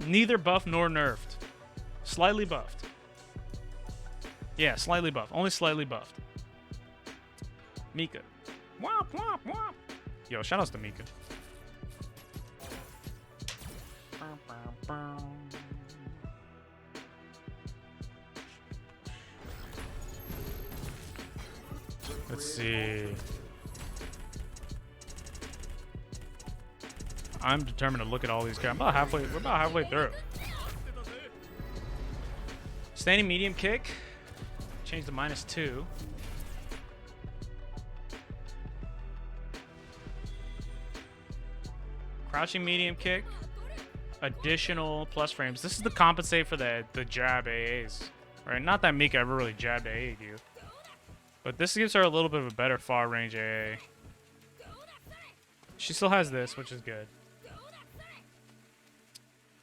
neither buffed nor nerfed. Slightly buffed. Yeah, slightly buffed. Only slightly buffed. Mika. Womp, womp, womp. Yo, shoutouts to Mika. Let's see. I'm determined to look at all these guys. We're about halfway through. Standing medium kick. Change to -2. Crouching medium kick. Additional plus frames. This is to compensate for the jab AAs. Right? Not that Mika ever really jabbed AA'd you. But this gives her a little bit of a better far range AA. She still has this, which is good.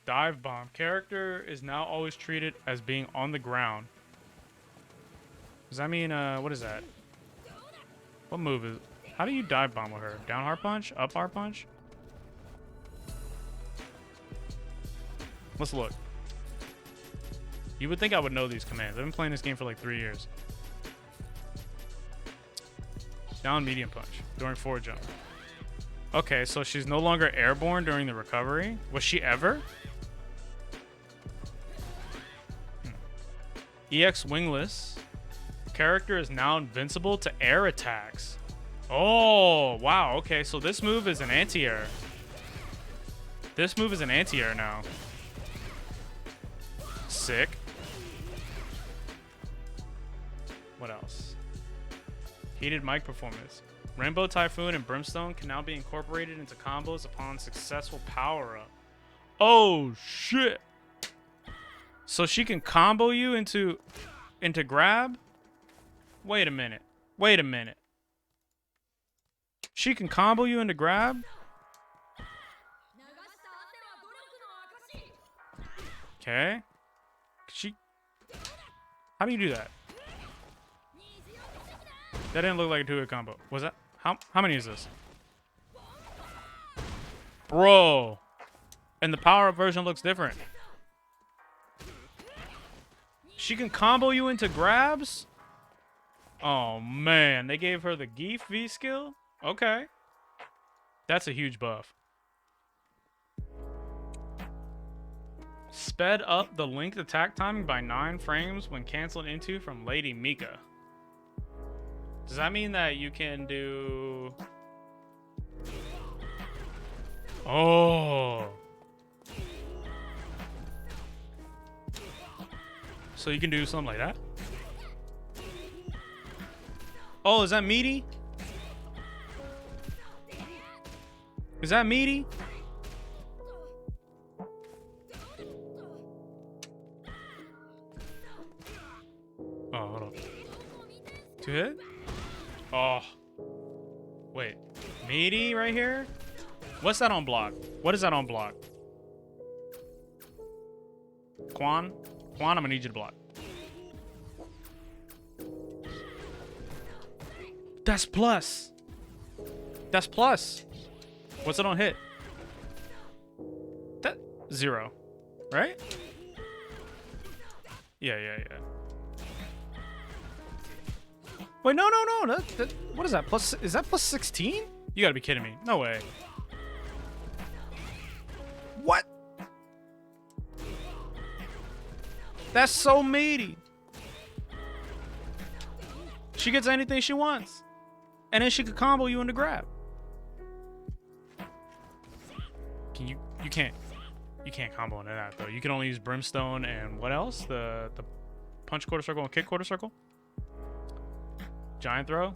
Dive bomb. Character is now always treated as being on the ground. Does that mean, what is that? What move is... How do you dive bomb with her? Down hard punch? Up hard punch? Let's look. You would think I would know these commands. I've been playing this game for like 3 years. Down medium punch during forward jump. Okay, so she's no longer airborne during the recovery. Was she ever? EX wingless. Character is now invincible to air attacks. Oh, wow. Okay, so this move is an anti-air. This move is an anti-air now. Sick. What else? Heated mic performance. Rainbow Typhoon and Brimstone can now be incorporated into combos upon successful power-up. Oh, shit. So she can combo you into grab? Wait a minute. Wait a minute. She can combo you into grab? Okay. How do you do that? That didn't look like a two-hit combo. Was that? How many is this? Bro. And the power-up version looks different. She can combo you into grabs? Oh, man. They gave her the Geef V skill? Okay. That's a huge buff. Sped up the linked attack timing by 9 frames when canceled into from Lady Mika. Does that mean that you can do... Oh. So you can do something like that? Oh, is that meaty? Is that meaty? Oh, hold on. 2 hit? Oh. Wait. Meaty right here? What's that on block? What is that on block? Quan? Quan, I'm gonna need you to block. That's plus. That's plus. What's it on hit? That 0. Right? Yeah. Wait, no. What is that? Plus? Is that plus 16? You gotta be kidding me. No way. What? That's so meaty. She gets anything she wants. And then she could combo you into grab. You can't combo into that though. You can only use Brimstone and what else? The punch quarter circle and kick quarter circle? Giant throw?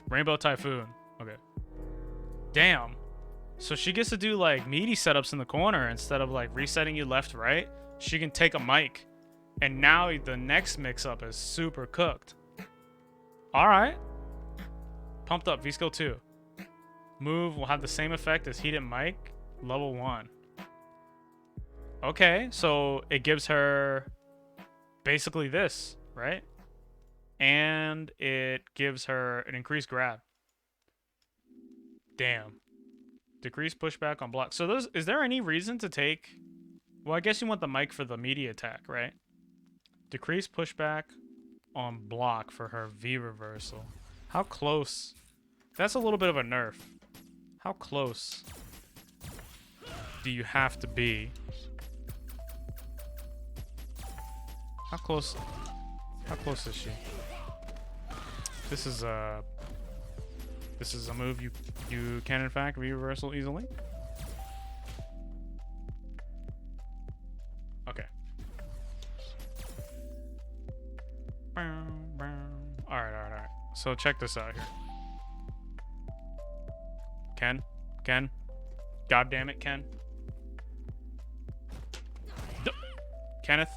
Rainbow Typhoon. Okay. Damn. So she gets to do like meaty setups in the corner instead of like resetting you left, right? She can take a mic. And now the next mix-up is super cooked. Alright. Pumped up. V-Skill 2. Move will have the same effect as Heated Mic. Level 1. Okay, so it gives her basically this, right? And it gives her an increased grab. Damn. Decrease pushback on block. So is there any reason to take... Well, I guess you want the mic for the media attack, right? Decrease pushback on block for her V reversal. How close? That's a little bit of a nerf. How close do you have to be? How close is she? This is a move you can in fact V reversal easily. Okay. Alright. So check this out here. Ken. God damn it, Ken. Kenneth.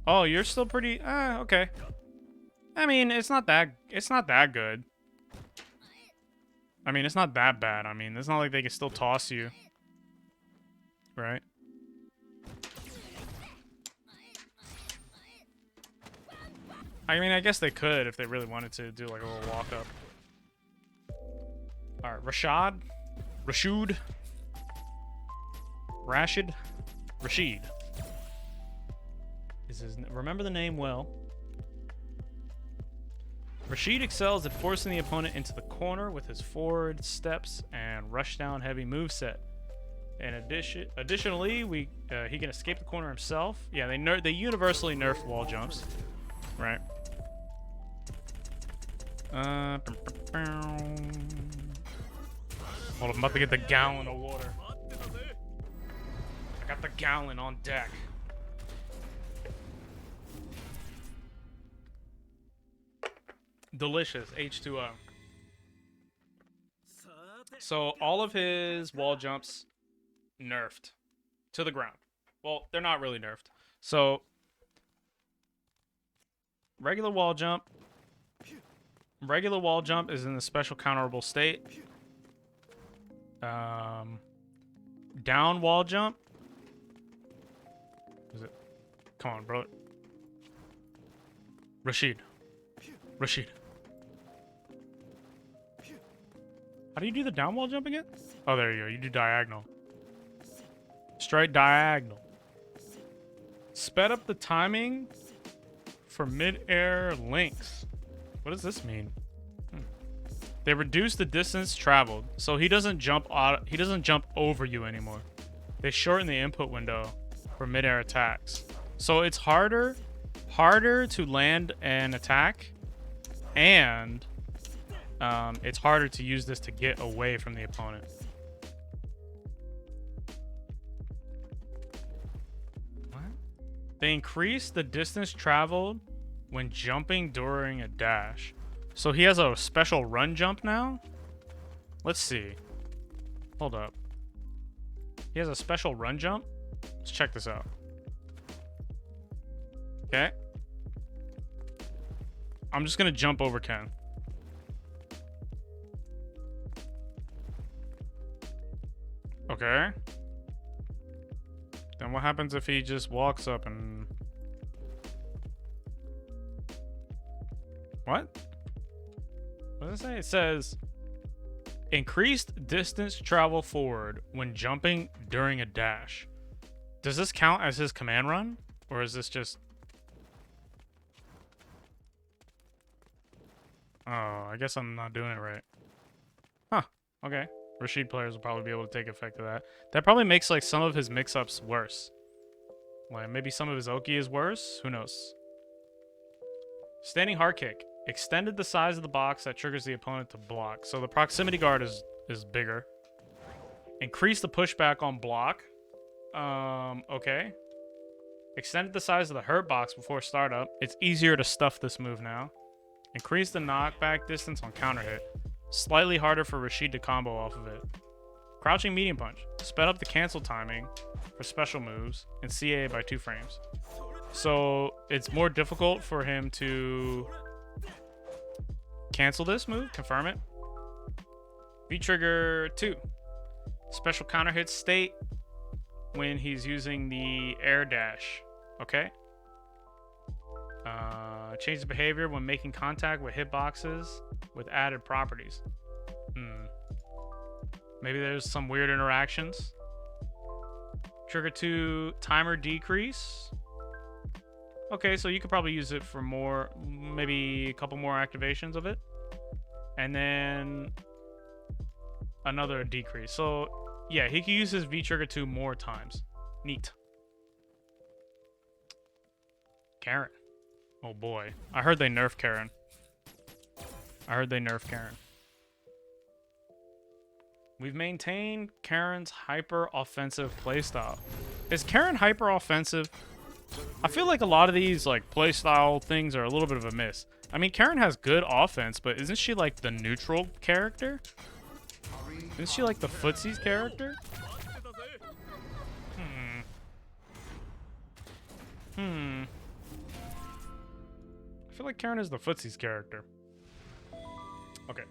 Oh, you're still pretty okay. I mean, it's not that good. I mean, it's not that bad. I mean, it's not like they can still toss you. Right? I mean, I guess they could if they really wanted to do like a little walk up. Alright, Rashid. Remember the name well. Rashid excels at forcing the opponent into the corner with his forward steps and rush down heavy moveset. In additionally, he can escape the corner himself. Yeah, they universally nerf wall jumps, right? Hold on, I'm about to get the gallon of water. I got the gallon on deck. Delicious H2O. So all of his wall jumps nerfed to the ground. Well, they're not really nerfed. So regular wall jump is in the special counterable state. Down wall jump. Is it? Come on, bro. Rashid. How do you do the down wall jump again? Oh, there you go. You do diagonal. Straight diagonal. Sped up the timing for mid-air links. What does this mean? They reduce the distance traveled, so he doesn't jump over you anymore. They shorten the input window for mid-air attacks. So it's harder to land an attack, and it's harder to use this to get away from the opponent. What? They increase the distance traveled when jumping during a dash. So he has a special run jump now? Let's see. Hold up. He has a special run jump? Let's check this out. Okay. I'm just gonna jump over Ken. Okay. Then what happens if he just walks up and... What? What does it say? It says increased distance travel forward when jumping during a dash. Does this count as his command run? Or is this just... Oh, I guess I'm not doing it right. Huh. Okay. Rashid players will probably be able to take effect of that. That probably makes like some of his mix-ups worse. Like maybe some of his Oki is worse? Who knows? Standing hard kick. Extended the size of the box that triggers the opponent to block. So the proximity guard is bigger. Increase the pushback on block. Okay. Extended the size of the hurt box before startup. It's easier to stuff this move now. Increase the knockback distance on counter hit. Slightly harder for Rashid to combo off of it. Crouching medium punch. Sped up the cancel timing for special moves and CA by 2 frames. So it's more difficult for him to cancel this move, confirm it. V-trigger 2. Special counter hit state when he's using the air dash. Okay. Change the behavior when making contact with hitboxes with added properties. Maybe there's some weird interactions. Trigger 2, timer decrease. Okay, so you could probably use it for more, maybe a couple more activations of it. And then another decrease. So yeah, he can use his V-trigger 2 more times. Neat. Karen. Oh boy. I heard they nerf Karen. We've maintained Karen's hyper-offensive playstyle. Is Karen hyper-offensive? I feel like a lot of these like playstyle things are a little bit of a miss. I mean, Karen has good offense, but isn't she like the neutral character? Isn't she like the footsies character? I feel like Karen is the footsies character. Okay.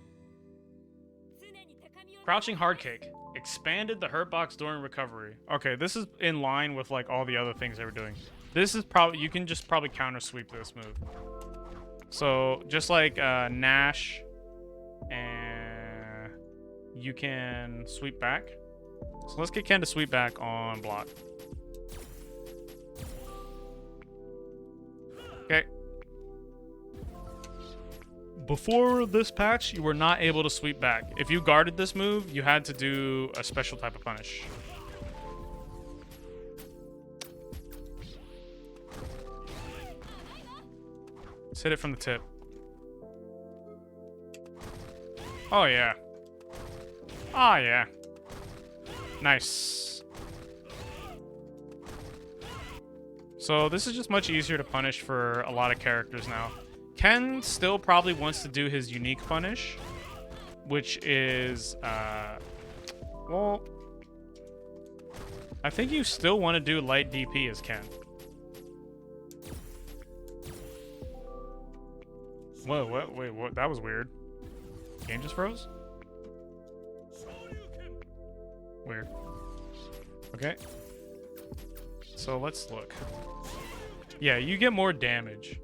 Crouching hard kick. Expanded the hurt box during recovery. Okay, this is in line with like all the other things they were doing. This is probably, you can just probably counter sweep this move. So just like Nash, and you can sweep back. So let's get Ken to sweep back on block. Okay. Before this patch, you were not able to sweep back. If you guarded this move, you had to do a special type of punish. Let's hit it from the tip. Oh, yeah. Oh, yeah. Nice. So this is just much easier to punish for a lot of characters now. Ken still probably wants to do his unique punish, which is, well, I think you still want to do light DP as Ken. Whoa, what? Wait, what? That was weird. Game just froze? Weird. Okay. So let's look. Yeah, you get more damage.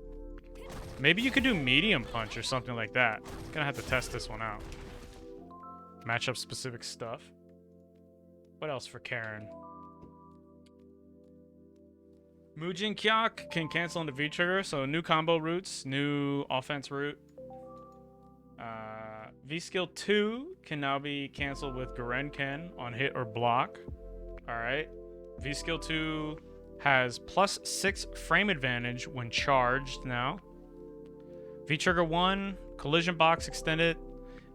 Maybe you could do medium punch or something like that. Gonna have to test this one out. Matchup specific stuff. What else for Karen? Mujin Kyak can cancel into V-trigger, so new combo routes, new offense route. V-skill 2 can now be canceled with Garen Ken on hit or block. Alright. V-skill 2 has +6 frame advantage when charged now. V-trigger 1, collision box extended.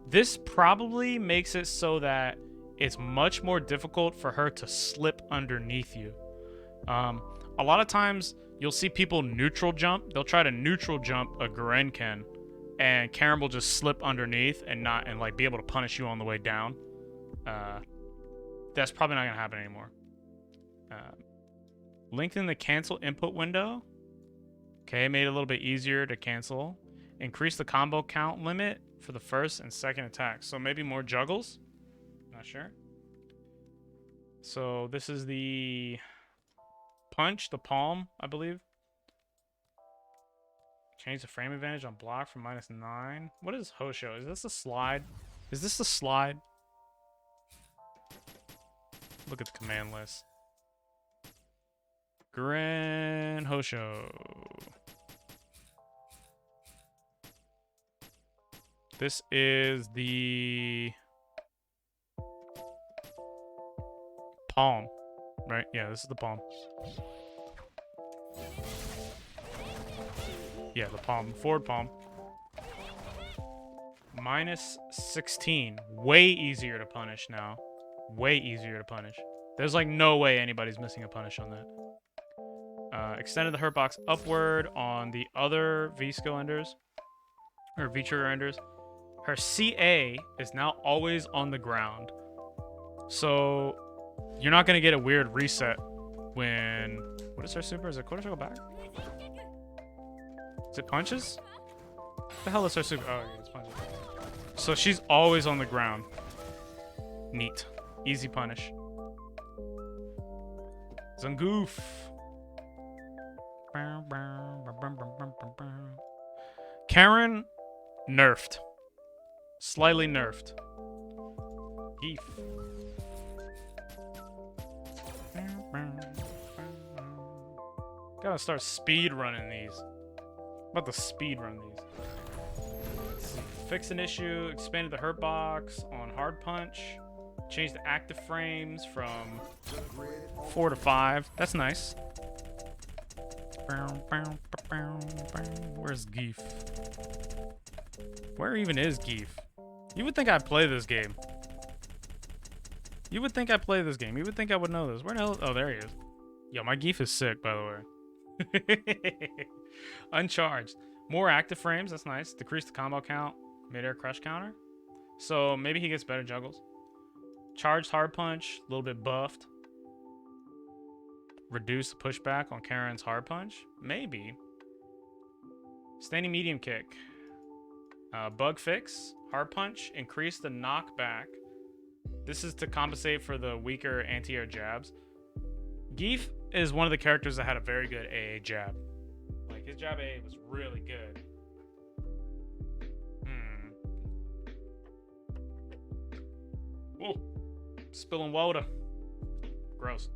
This probably makes it so that it's much more difficult for her to slip underneath you. A lot of times you'll see people neutral jump. They'll try to neutral jump a Garen Ken, and Karen will just slip underneath and like be able to punish you on the way down. That's probably not gonna happen anymore. Lengthen the cancel input window. Okay, made it a little bit easier to cancel. Increase the combo count limit for the first and second attacks. So maybe more juggles? Not sure. So this is the punch, the palm, I believe. Change the frame advantage on block from -9. What is Hosho? Is this a slide? Is this the slide? Look at the command list. Grand Hosho. This is the palm, right? Yeah, this is the palm. Yeah, the palm. Forward palm. -16. Way easier to punish now. Way easier to punish. There's like no way anybody's missing a punish on that. Extended the hurt box upward on the other V-skill enders. Or V-trigger enders. Her CA is now always on the ground. So you're not going to get a weird reset when... What is her super? Is it quarter circle back? Is it punches? What the hell is her super? Oh, yeah, it's punches. So she's always on the ground. Neat. Easy punish. Zangouf. Karen, nerfed. Slightly nerfed. Geef. Gotta start speed running these. About to speed run these. Fix an issue, expanded the hurt box on hard punch, changed the active frames from 4 to 5. That's nice. Where's Geef? Where even is Geef? You would think I'd play this game. You would think I'd play this game. You would think I would know this. Where the hell? Oh, there he is. Yo, my Geef is sick, by the way. Uncharged. More active frames. That's nice. Decrease the combo count. Mid-air crush counter. So maybe he gets better juggles. Charged hard punch. A little bit buffed. Reduce the pushback on Karen's hard punch. Maybe. Standing medium kick. Bug fix. Hard punch. Increase the knockback. This is to compensate for the weaker anti-air jabs. Geef is one of the characters that had a very good AA jab. Like, his jab AA was really good. Oh, spilling water. Gross.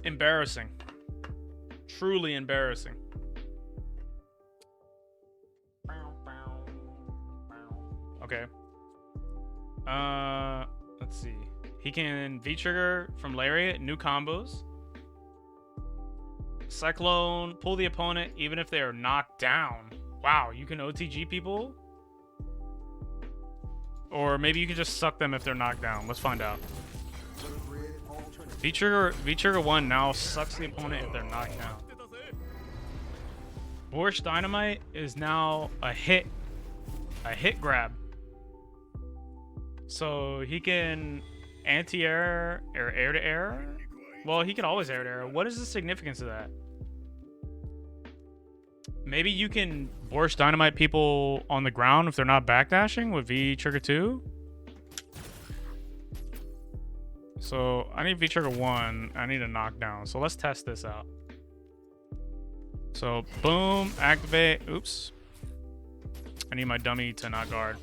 Embarrassing. Truly embarrassing. Okay. Let's see. He can V-trigger from Lariat, new combos. Cyclone, pull the opponent even if they are knocked down. Wow, you can OTG people? Or maybe you can just suck them if they're knocked down. Let's find out. V-trigger 1 now sucks the opponent if they're knocked down. Borscht Dynamite is now a hit grab. So he can anti-air or air-to-air? Well, he can always air-to-air. What is the significance of that? Maybe you can Borscht Dynamite people on the ground if they're not backdashing with V-trigger 2? So I need V-trigger 1. I need a knockdown. So let's test this out. So boom, activate. Oops. I need my dummy to not guard.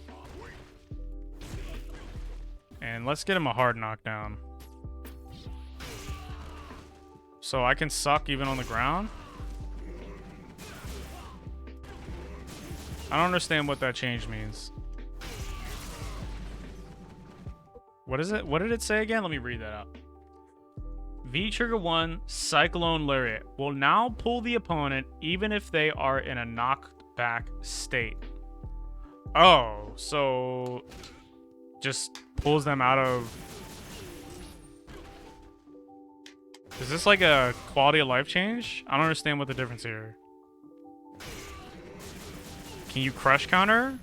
And let's get him a hard knockdown. So I can suck even on the ground? I don't understand what that change means. What is it? What did it say again? Let me read that out. V-trigger 1, Cyclone Lariat will now pull the opponent even if they are in a knocked back state. Oh, so just pulls them out of... Is this like a quality of life change? I don't understand what the difference here. Can you crush counter?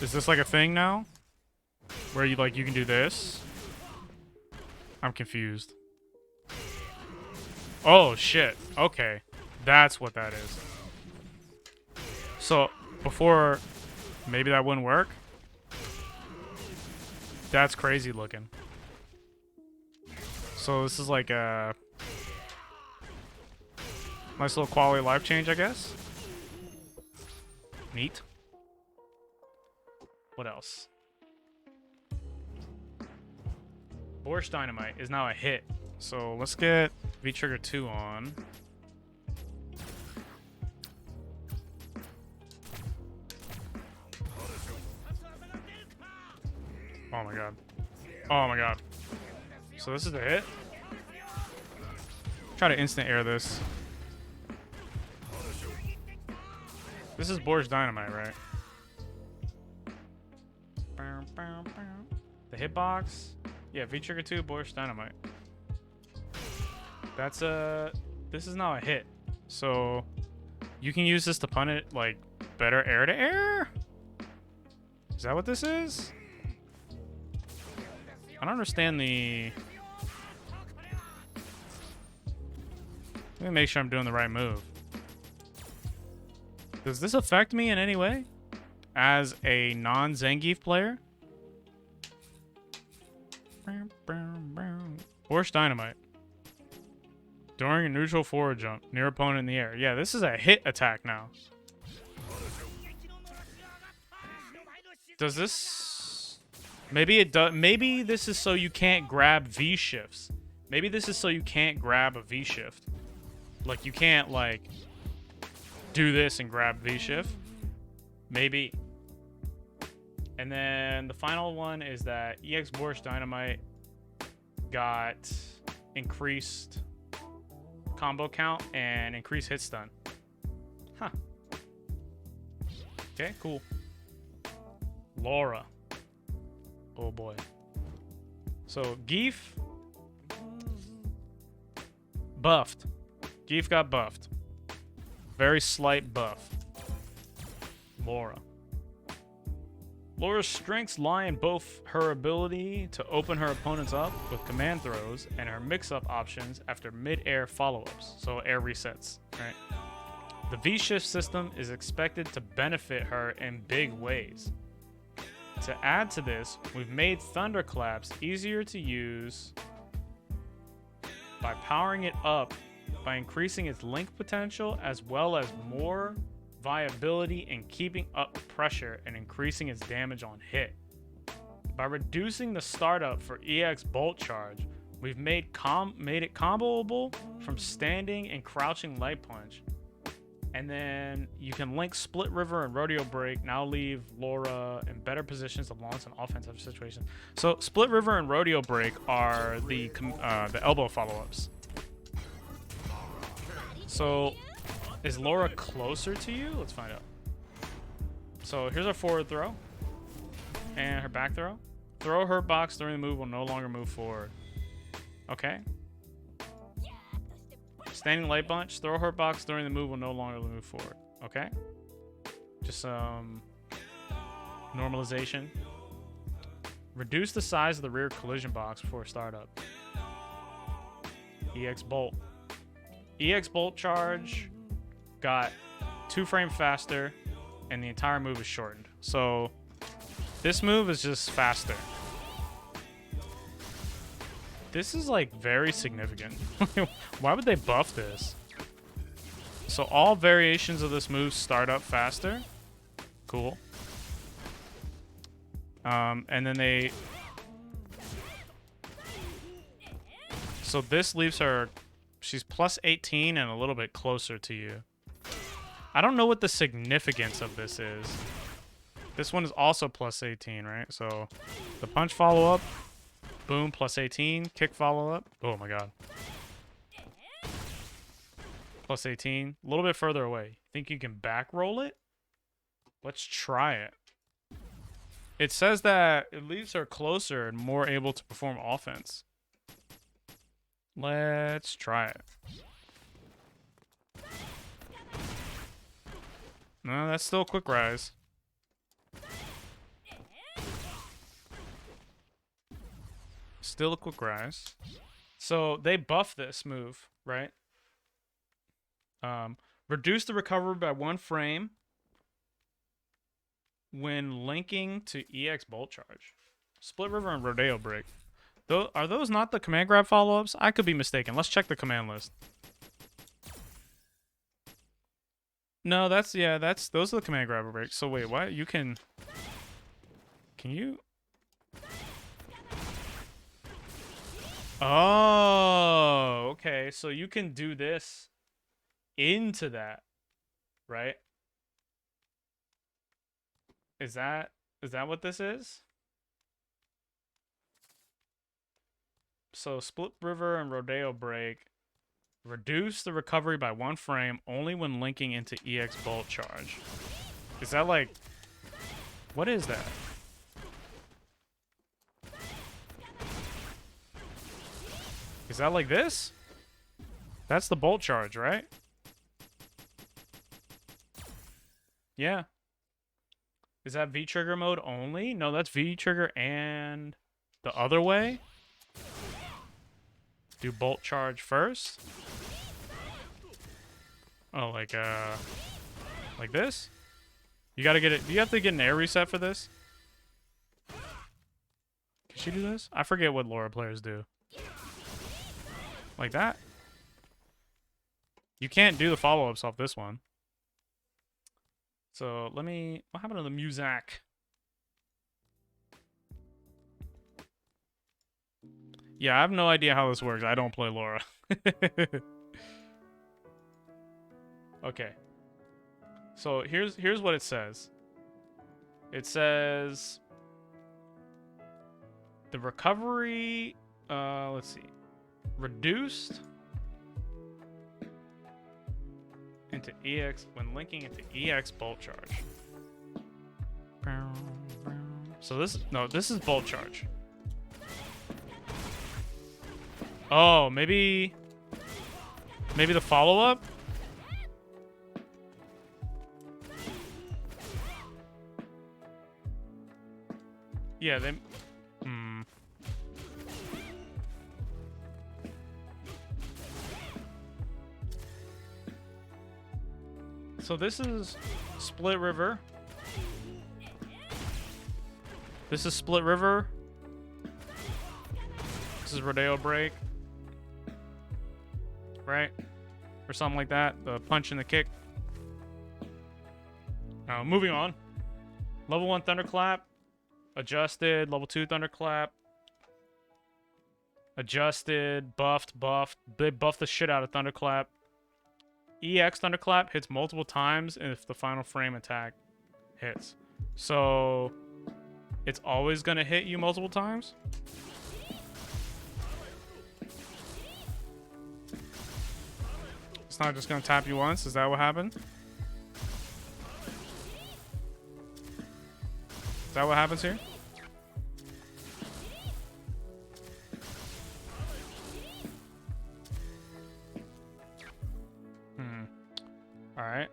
Is this like a thing now? Where you like you can do this? I'm confused. Oh shit. Okay. That's what that is. So before maybe that wouldn't work? That's crazy looking. So this is like a nice little quality of life change, I guess. Neat. What else? Borscht Dynamite is now a hit. So let's get V-trigger 2 on. Oh my god. Oh my god. So this is the hit? Try to instant air this. This is Borscht Dynamite, right? The hitbox? Yeah, V-trigger 2, Borscht Dynamite. That's a... This is now a hit. So you can use this to pun it, like, better air-to-air? Is that what this is? I don't understand the Let me make sure I'm doing the right move. Does this affect me in any way? As a non-Zangief player? Force Dynamite. During a neutral forward jump, near opponent in the air. Yeah, this is a hit attack now. Does this... Maybe it does... Maybe this is so you can't grab V-shifts. Maybe this is so you can't grab a V-shift. Like, you can't, like, do this and grab V-shift. Maybe. And then the final one is that EX Borscht Dynamite got increased combo count and increased hit stun. Huh. Okay, cool. Laura. Oh boy. So, Geef buffed. Geef got buffed. Very slight buff. Laura. Laura's strengths lie in both her ability to open her opponents up with command throws and her mix-up options after mid-air follow-ups, so air resets, right? The V-shift system is expected to benefit her in big ways. To add to this, we've made Thunderclaps easier to use by powering it up by increasing its link potential as well as more viability in keeping up pressure and increasing its damage on hit. By reducing the startup for EX Bolt Charge, we've made it comboable from standing and crouching light punch. And then you can link Split River and Rodeo Break, now leave Laura in better positions to launch an offensive situation. So Split River and Rodeo Break are the elbow follow-ups. So is Laura closer to you? Let's find out. So here's our forward throw. And her back throw. Throw her box during the move will no longer move forward. Okay. Standing light punch. Throw her box during the move will no longer move forward. Okay. Just normalization. Reduce the size of the rear collision box before startup. EX Bolt. EX Bolt Charge got 2 frames faster, and the entire move is shortened. So this move is just faster. This is like very significant. Why would they buff this? So all variations of this move start up faster. Cool. And then they... So this leaves her... She's plus 18 and a little bit closer to you. I don't know what the significance of this is. This one is also plus 18, right? So the punch follow-up, boom, plus 18. Kick follow-up. Oh my god. Plus 18. A little bit further away. Think you can back roll it? Let's try it. It says that it leaves her closer and more able to perform offense. Let's try it. No, that's still a quick rise. Still a quick rise. So they buff this move, right? Reduce the recovery by 1 frame when linking to EX Bolt Charge. Split River and Rodeo Break. Are those not the command grab follow-ups? I could be mistaken. Let's check the command list. No, those are the command grabber breaks. So wait, what? You can you? Oh, okay. So you can do this into that, right? Is that what this is? So Split River and Rodeo Break reduce the recovery by 1 frame only when linking into EX Bolt Charge. Is that like... What is that? Is that like this? That's the Bolt Charge, right? Yeah. Is that V-trigger mode only? No, that's V-trigger and the other way. Do Bolt Charge first. Oh, like this? You gotta get it. Do you have to get an air reset for this? Can she do this? I forget what Laura players do. Like that? You can't do the follow-ups off this one. So let me... What happened to the music? Yeah, I have no idea how this works. I don't play Laura. Okay. So here's what it says. It says the recovery, let's see, reduced into EX when linking into EX bolt charge. So this is bolt charge. Oh, maybe the follow-up? Yeah, they... So this is Split River. This is Split River. This is Rodeo Break. Right? Or something like that. The punch and the kick. Now, moving on. Level 1 Thunderclap. Adjusted. Level 2 Thunderclap. Adjusted. Buffed. They buffed the shit out of Thunderclap. EX Thunderclap hits multiple times if the final frame attack hits. So it's always going to hit you multiple times? It's not just going to tap you once? Is that what happened? Is that what happens here? Alright.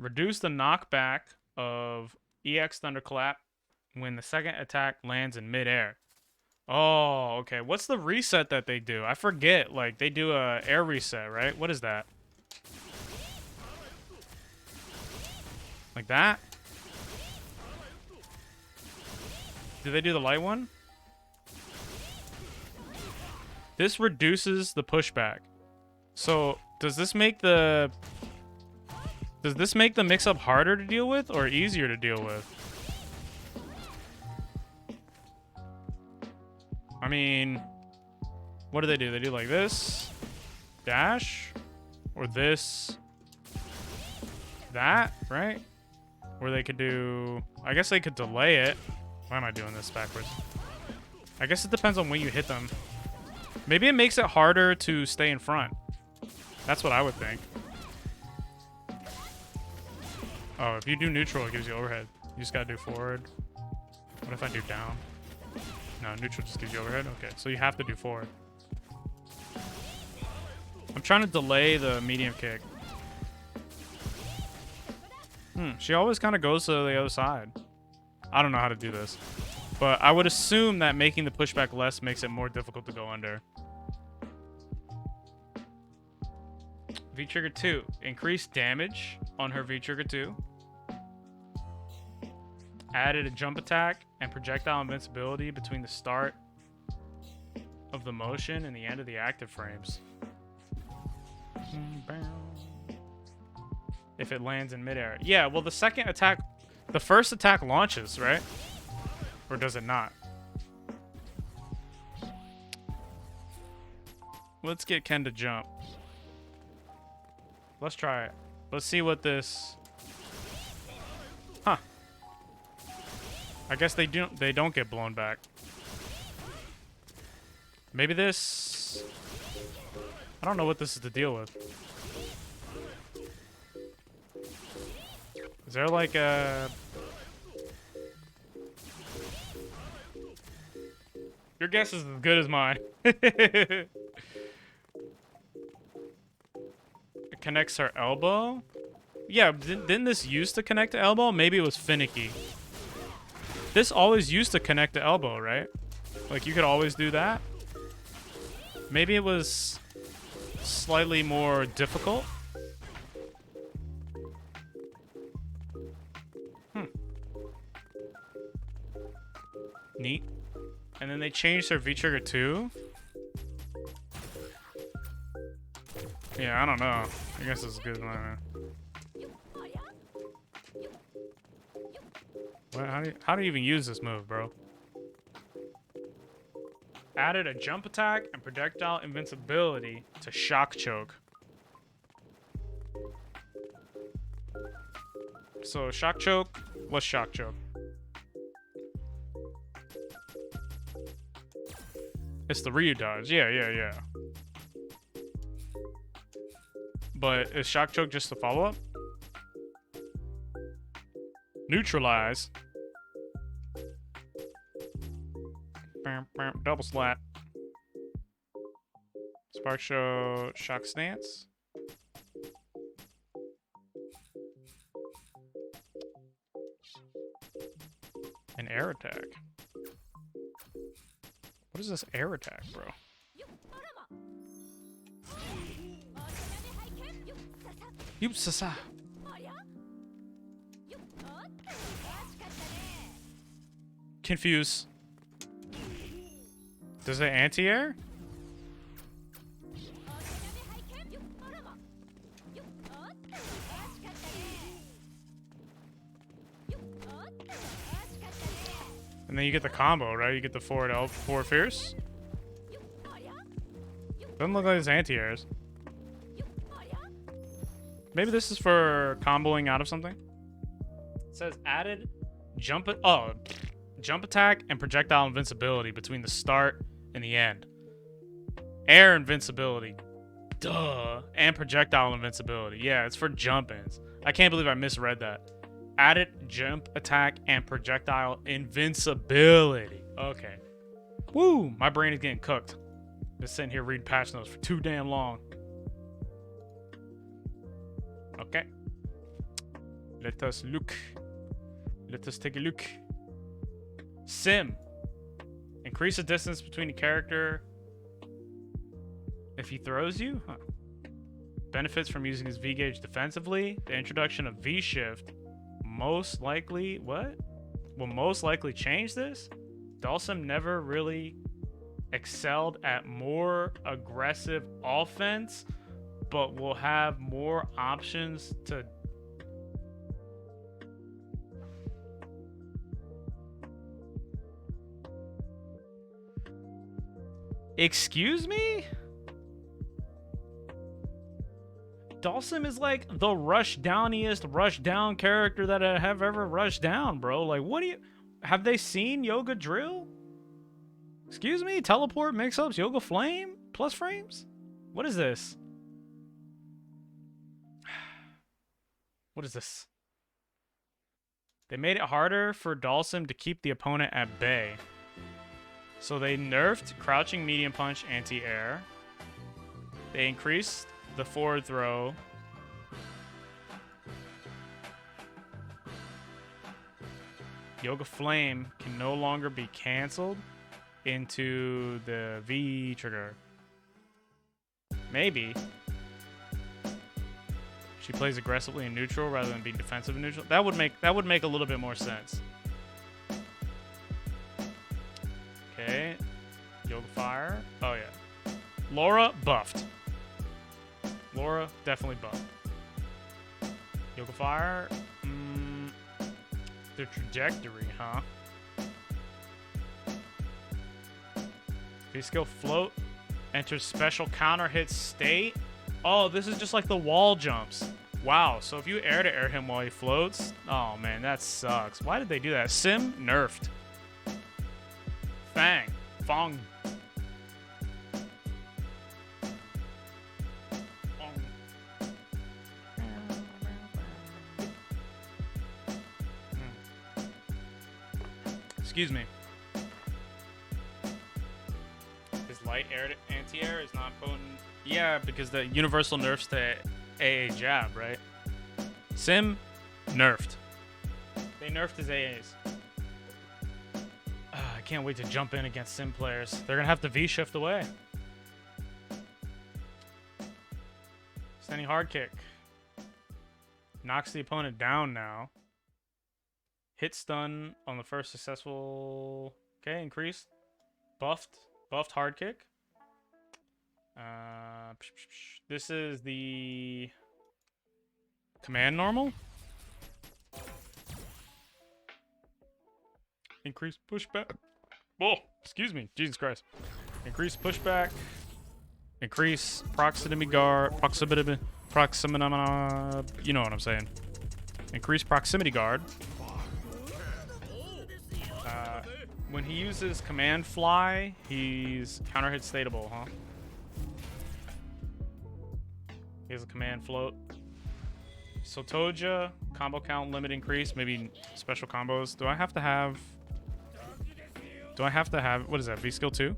Reduce the knockback of EX Thunderclap when the second attack lands in midair. Oh, okay. What's the reset that they do? I forget. Like, they do a air reset, right? What is that? Like that? Do they do the light one? This reduces the pushback. So, does this make the mix-up harder to deal with or easier to deal with? I mean, what do? They do like this, dash, or this, that, right? Or they could do, I guess they could delay it. Why am I doing this backwards? I guess it depends on when you hit them. Maybe it makes it harder to stay in front. That's what I would think. Oh, if you do neutral, it gives you overhead. You just gotta do forward. What if I do down? No, neutral just gives you overhead? Okay, so you have to do forward. I'm trying to delay the medium kick. She always kind of goes to the other side. I don't know how to do this. But I would assume that making the pushback less makes it more difficult to go under. V-Trigger 2. Increase damage on her V-Trigger 2. Added a jump attack and projectile invincibility between the start of the motion and the end of the active frames. If it lands in midair. Yeah, well, the second attack... The first attack launches, right? Or does it not? Let's get Ken to jump. Let's try it. Let's see what this... Huh. I guess they don't get blown back. Maybe this... I don't know what this is to deal with. Is there like a... Your guess is as good as mine. It connects her elbow? Yeah, didn't this used to connect to elbow? Maybe it was finicky. This always used to connect to elbow, right? Like, you could always do that? Maybe it was slightly more difficult. Neat. And then they changed their V-trigger too. Yeah, I don't know. I guess it's good. What, how do you even use this move, bro? Added a jump attack and projectile invincibility to shock choke. So shock choke, what's shock choke? It's the Ryu dodge. Yeah. But is shock choke just the follow-up? Neutralize. Double slap. Spark show shock stance. An air attack. What is this air attack, bro? Yupsasa. Confuse. Does it anti-air? And then you get the combo, right? You get the forward L, forward fierce. Doesn't look like it's anti-airs. Maybe this is for comboing out of something. It says added jump attack and projectile invincibility between the start and the end. Air invincibility. Duh. And projectile invincibility. Yeah, it's for jump-ins. I can't believe I misread that. Added jump attack and projectile invincibility. Okay. Woo! My brain is getting cooked. Just sitting here reading patch notes for too damn long. Okay. Let us look. Let us take a look. Sim. Increase the distance between the character if he throws you. Huh. Benefits from using his V-gauge defensively. The introduction of V-shift most likely will most likely change this. Dalsum never really excelled at more aggressive offense, but will have more options to excuse me? Dalsum is like the rush down character that I have ever rushed down, bro. Like, what do you... Have they seen Yoga Drill? Excuse me? Teleport mix-ups, Yoga Flame? Plus frames? What is this? What is this? They made it harder for Dalsum to keep the opponent at bay. So they nerfed crouching medium punch anti-air. They increased the forward throw. Yoga Flame can no longer be canceled into the V trigger. Maybe. She plays aggressively in neutral rather than being defensive in neutral. That would make a little bit more sense. Okay. Yoga Fire. Oh yeah. Laura buffed. Laura definitely buffed. Yoga Fire. The trajectory, huh? V-skill float. Enters special counter hit state. Oh, this is just like the wall jumps. Wow, so if you air to air him while he floats, oh man, that sucks. Why did they do that? Sim nerfed. Fang. Fong. Excuse me. His light air anti-air is not potent. Yeah, because the universal nerfs to AA jab, right? Sim nerfed. They nerfed his AAs. I can't wait to jump in against Sim players. They're gonna have to V-shift away. Standing hard kick. Knocks the opponent down now. Hit stun on the first successful. Okay, increased. Buffed hard kick. This is the command normal. Increase pushback. Oh, excuse me. Jesus Christ. Increase pushback. Increase proximity guard. Proximity. You know what I'm saying. Increase proximity guard. When he uses command fly, he's counter hit statable, huh? He has a command float. Sotoja, combo count limit increase, maybe special combos. Do I have to have, what is that, V skill 2?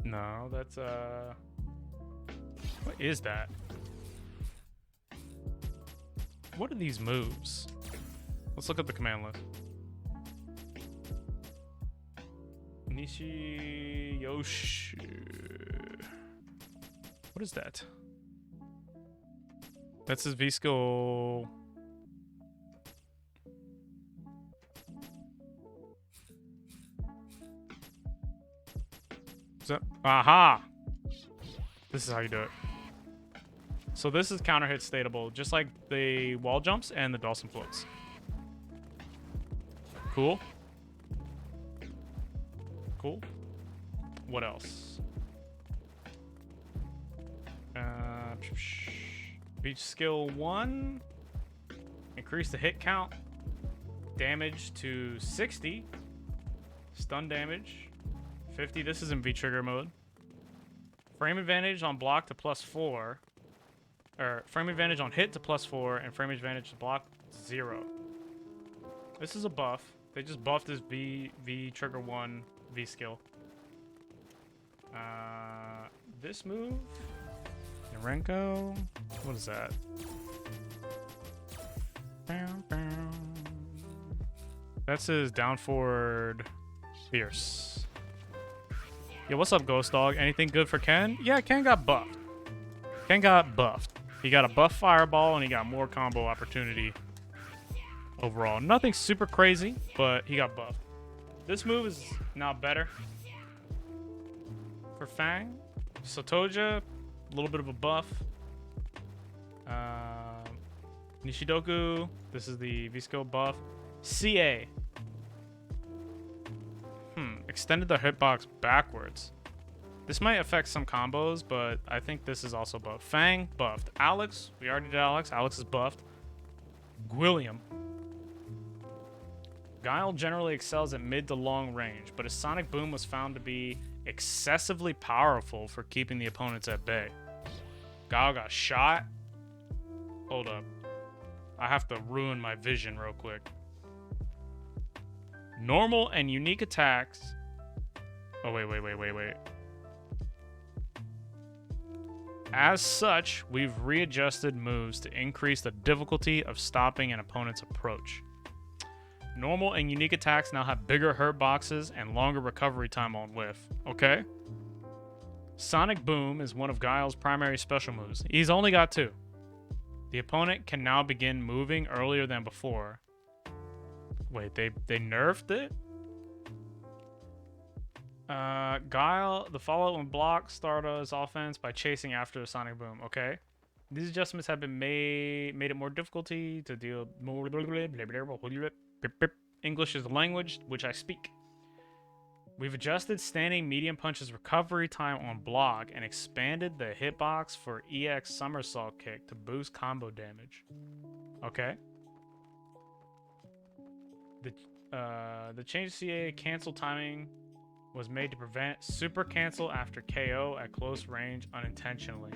No, that's, what is that? What are these moves? Let's look at the command list. Nishi Yoshi. What is that? That's his V skill. Is that? Aha! This is how you do it. So this is counter hit statable, just like the wall jumps and the Dawson floats. Cool. Cool. What else? Beach skill 1. Increase the hit count. Damage to 60. Stun damage. 50. This is in V-trigger mode. Frame advantage on block to +4. Or frame advantage on hit to +4. And frame advantage to block 0. This is a buff. They just buffed this V-trigger 1 V skill. This move. Renko. What is that? That's his down forward fierce. Yeah, what's up, Ghost Dog? Anything good for Ken? Yeah, Ken got buffed. Ken got buffed. He got a buff fireball and he got more combo opportunity overall. Nothing super crazy, but he got buffed. This move is now better for Fang. Sotoja, a little bit of a buff. Nishidoku, this is the V-skill buff. CA. Extended the hitbox backwards. This might affect some combos, but I think this is also buffed. Fang, buffed. Alex, we already did Alex. Alex is buffed. Gwilliam. Guile generally excels at mid to long range, but his sonic boom was found to be excessively powerful for keeping the opponents at bay. Guile got shot. Hold up. I have to ruin my vision real quick. Normal and unique attacks. Oh, wait. As such, we've readjusted moves to increase the difficulty of stopping an opponent's approach. Normal and unique attacks now have bigger hurt boxes and longer recovery time on whiff. Okay? Sonic Boom is one of Guile's primary special moves. He's only got 2. The opponent can now begin moving earlier than before. Wait, they nerfed it? Guile, the follow and block Stardo's offense by chasing after the Sonic Boom. Okay. These adjustments have been made it more difficulty to deal more. English is the language which I speak. We've adjusted standing medium punches recovery time on block and expanded the hitbox for EX somersault kick to boost combo damage. Okay. The change to CA cancel timing was made to prevent super cancel after KO at close range unintentionally.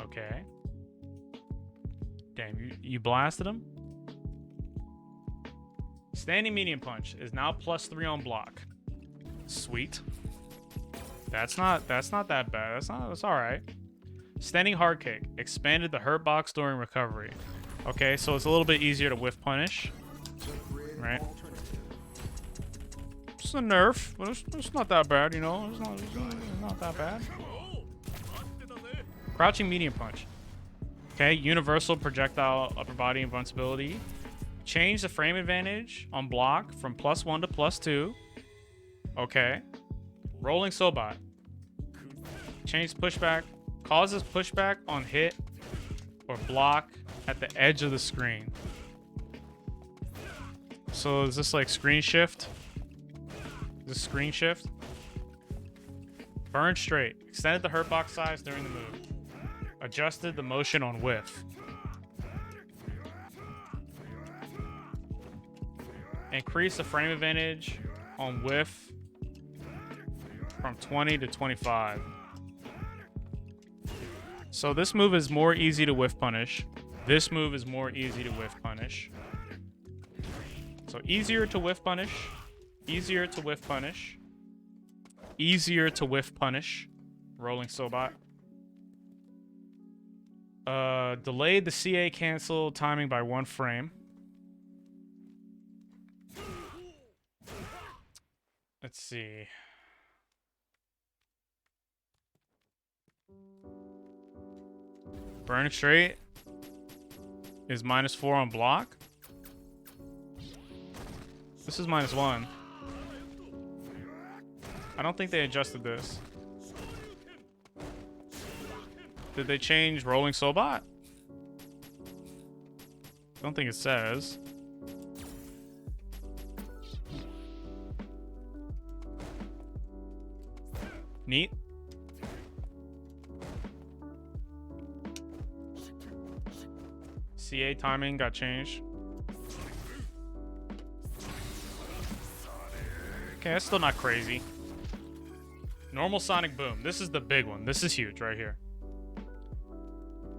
Okay. Damn, you blasted him? Standing medium punch is now +3 on block. Sweet. That's not that bad. That's all right. Standing hard kick expanded the hurt box during recovery. Okay, so it's a little bit easier to whiff punish. Right. It's a nerf, but it's not that bad, you know. It's not that bad. Crouching medium punch. Okay, universal projectile upper body invincibility. Change the frame advantage on block from +1 to +2. Okay. Rolling Sobot. Change pushback. Causes pushback on hit or block at the edge of the screen. So is this like screen shift? Is this screen shift? Burn straight. Extended the hurt box size during the move. Adjusted the motion on whiff. Increase the frame advantage on whiff from 20 to 25. So this move is more easy to whiff punish. This move is more easy to whiff punish. So easier to whiff punish. Easier to whiff punish. Easier to whiff punish. Rolling Sobot. Delayed the CA cancel timing by 1 frame. Let's see. Burn straight is -4 on block. This is -1. I don't think they adjusted this. Did they change Rolling Sobot? Don't think it says. Neat. CA timing got changed. Okay, that's still not crazy. Normal Sonic Boom. This is the big one. This is huge right here.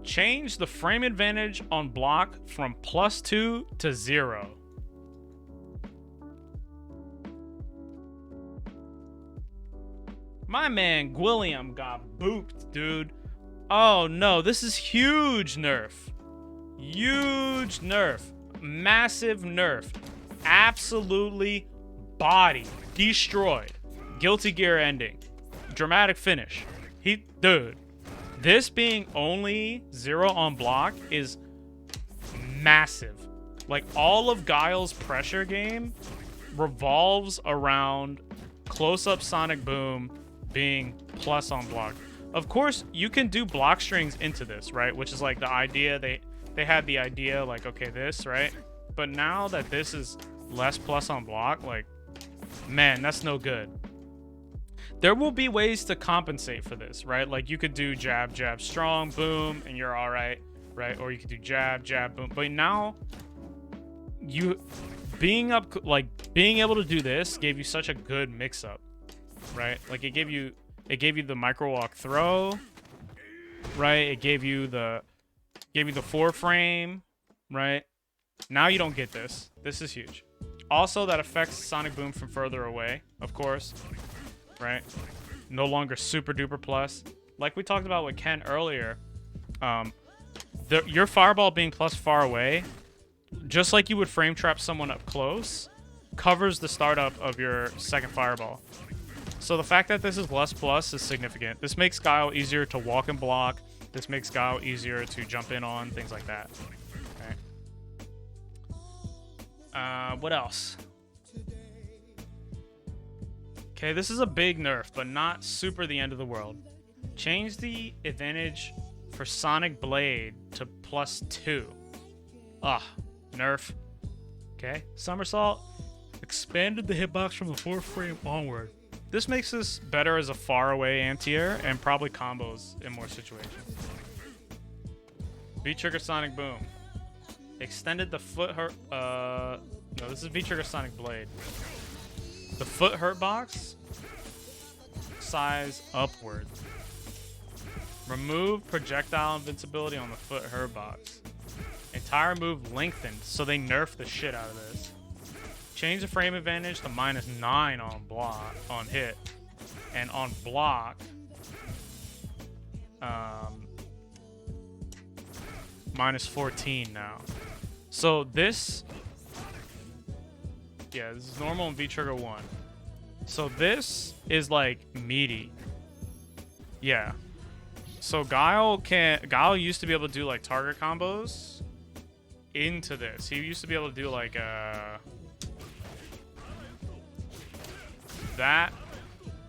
Change the frame advantage on block from +2 to 0. My man Gwilliam got booped, dude. Oh no, this is huge nerf. Huge nerf. Massive nerf. Absolutely body destroyed. Guilty Gear ending. Dramatic finish. Dude, this being only 0 on block is massive. Like, all of Guile's pressure game revolves around close-up Sonic Boom being plus on block. Of course, you can do block strings into this, right? Which is like the idea. They had the idea, like, okay, this, right? But now that this is less plus on block, like, man, that's no good. There will be ways to compensate for this, right? Like, you could do jab, jab, strong, boom, and you're all right, right? Or you could do jab, jab, boom. But now, being able to do this gave you such a good mix-up, right? Like, it gave you the micro walk throw, right? It gave you the 4 frame, right? Now you don't get this. This is huge. Also, that affects Sonic Boom from further away, of course. Right? No longer super duper plus. Like we talked about with Ken earlier, your fireball being plus far away, just like you would frame trap someone up close, covers the startup of your second fireball. So the fact that this is less plus is significant. This makes Guile easier to walk and block. This makes Guile easier to jump in on, things like that. Okay. What else? Okay, this is a big nerf, but not super the end of the world. Change the advantage for Sonic Blade to +2. Nerf. Okay, Somersault. Expanded the hitbox from the 4th frame onward. This makes this better as a far-away anti-air and probably combos in more situations. V-Trigger Sonic Boom. Extended the foot hurt... No, this is V-Trigger Sonic Blade. The foot hurt box size upward. Remove projectile invincibility on the foot hurt box. Entire move lengthened, so they nerfed the shit out of this. Change the frame advantage to -9 on block, on hit, and on block, -14 now. So this. Yeah, this is normal in V-Trigger 1. So this is like meaty. Yeah. So Guile used to be able to do like target combos into this. He used to be able to do like that,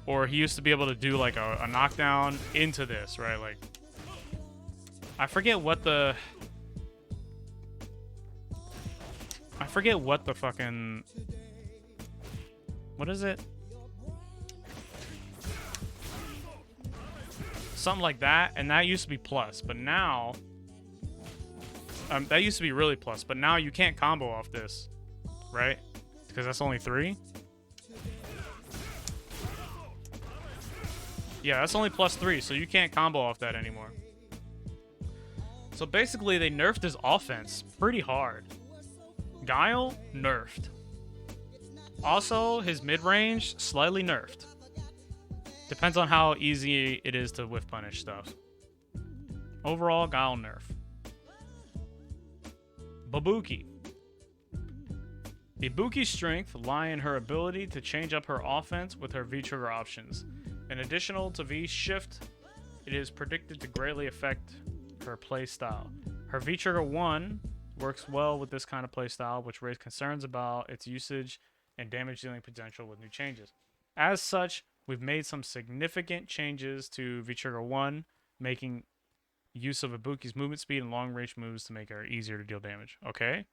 or he used to be able to do like a knockdown into this, right? Like, I forget what the fucking, what is it? Something like that, and that used to be plus, but now that used to be really plus, but now you can't combo off this, right? Because that's only 3. Yeah, that's only +3, so you can't combo off that anymore. So basically, they nerfed his offense pretty hard. Guile, nerfed. Also, his mid-range, slightly nerfed. Depends on how easy it is to whiff punish stuff. Overall, Guile nerf. Ibuki. Ibuki's strength lie in her ability to change up her offense with her V-trigger options. In addition to V-shift, it is predicted to greatly affect her playstyle. Her V-trigger 1 works well with this kind of playstyle, which raised concerns about its usage and damage dealing potential with new changes. As such, we've made some significant changes to V-trigger 1, making use of Ibuki's movement speed and long-range moves to make her easier to deal damage. Okay.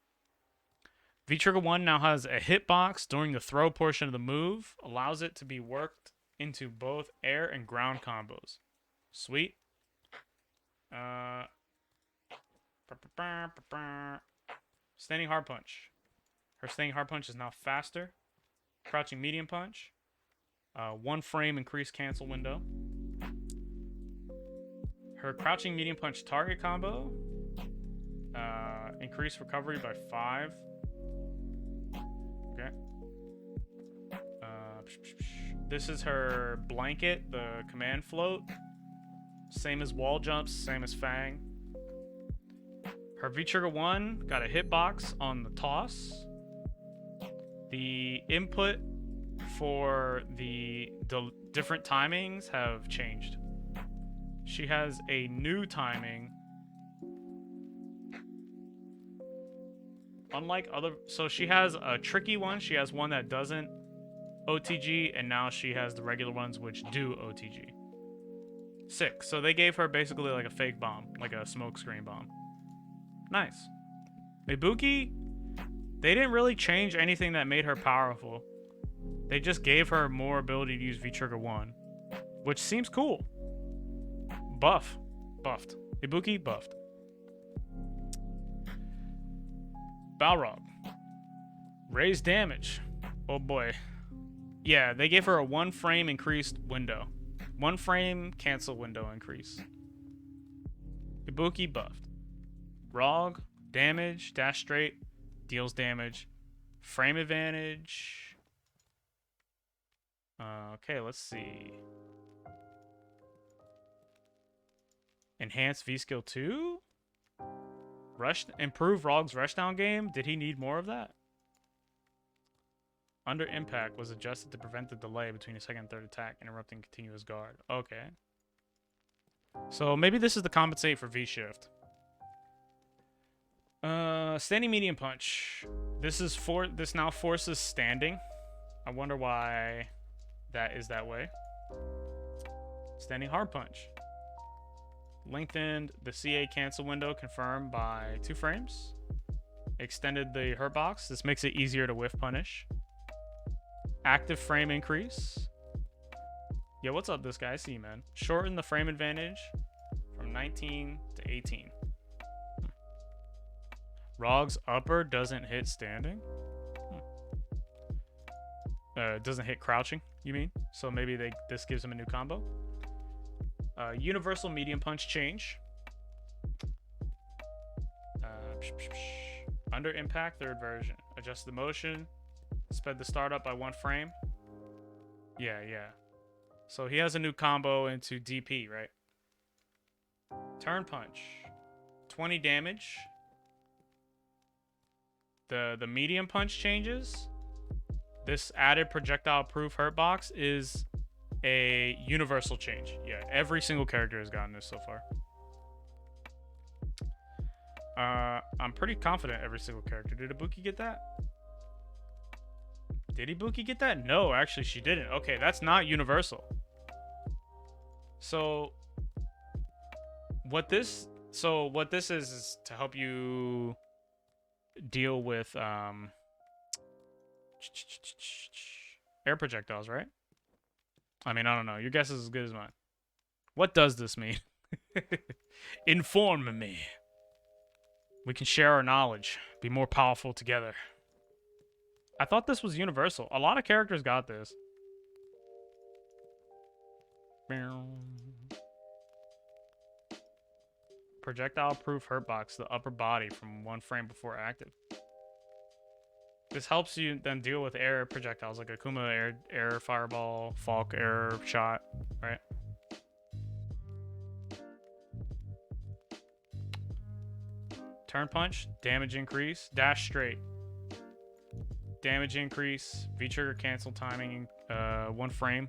V-trigger 1 now has a hitbox during the throw portion of the move, allows it to be worked into both air and ground combos. Sweet. Standing hard punch. Her standing hard punch is now faster. Crouching medium punch. 1 frame increased cancel window. Her crouching medium punch target combo. Increased recovery by 5. Okay. This is her blanket, the command float. Same as wall jumps, same as Fang. Her V-trigger 1 got a hitbox on the toss. The input for the different timings have changed. She has a new timing. Unlike other... So she has a tricky one. She has one that doesn't OTG, and now she has the regular ones which do OTG. Sick. So they gave her basically like a fake bomb, like a smoke screen bomb. Nice. Ibuki, they didn't really change anything that made her powerful. They just gave her more ability to use V-trigger 1, which seems cool. Buffed. Ibuki, buffed. Balrog. Raised damage. Oh boy. Yeah, they gave her a 1 frame increased window. 1 frame cancel window increase. Ibuki buffed. Rog, damage, dash straight, deals damage. Frame advantage. Okay, let's see. Enhanced V-skill 2? Improve Rog's rushdown game? Did he need more of that? Under impact was adjusted to prevent the delay between a second and third attack, interrupting continuous guard. Okay. So maybe this is to compensate for V-shift. Standing medium punch. This now forces standing. I wonder why that is that way. Standing hard punch. Lengthened the CA cancel window confirmed by 2 frames. Extended the hurt box. This makes it easier to whiff punish. Active frame increase. Yeah, what's up, this guy? I see you, man. Shorten the frame advantage from 19 to 18. Rog's upper doesn't hit standing. Doesn't hit crouching, you mean? So maybe this gives him a new combo. Universal medium punch change. Under impact, 3rd version. Adjust the motion. Sped the startup by 1 frame. Yeah. So he has a new combo into DP, right? Turn punch. 20 damage. The medium punch changes. This added projectile proof hurt box is a universal change. Yeah, every single character has gotten this so far. I'm pretty confident every single character. Did Ibuki get that? Did Ibuki get that? No, actually she didn't. Okay, that's not universal. So what this is to help you deal with air projectiles, right? I mean, I don't know. Your guess is as good as mine. What does this mean? Inform me. We can share our knowledge, be more powerful together. I thought this was universal. A lot of characters got this. Projectile-proof hurtbox, the upper body from 1 frame before active. This helps you then deal with air projectiles like Akuma air fireball, Falk air shot, right? Turn punch, damage increase, dash straight. Damage increase, V-trigger cancel timing, 1 frame.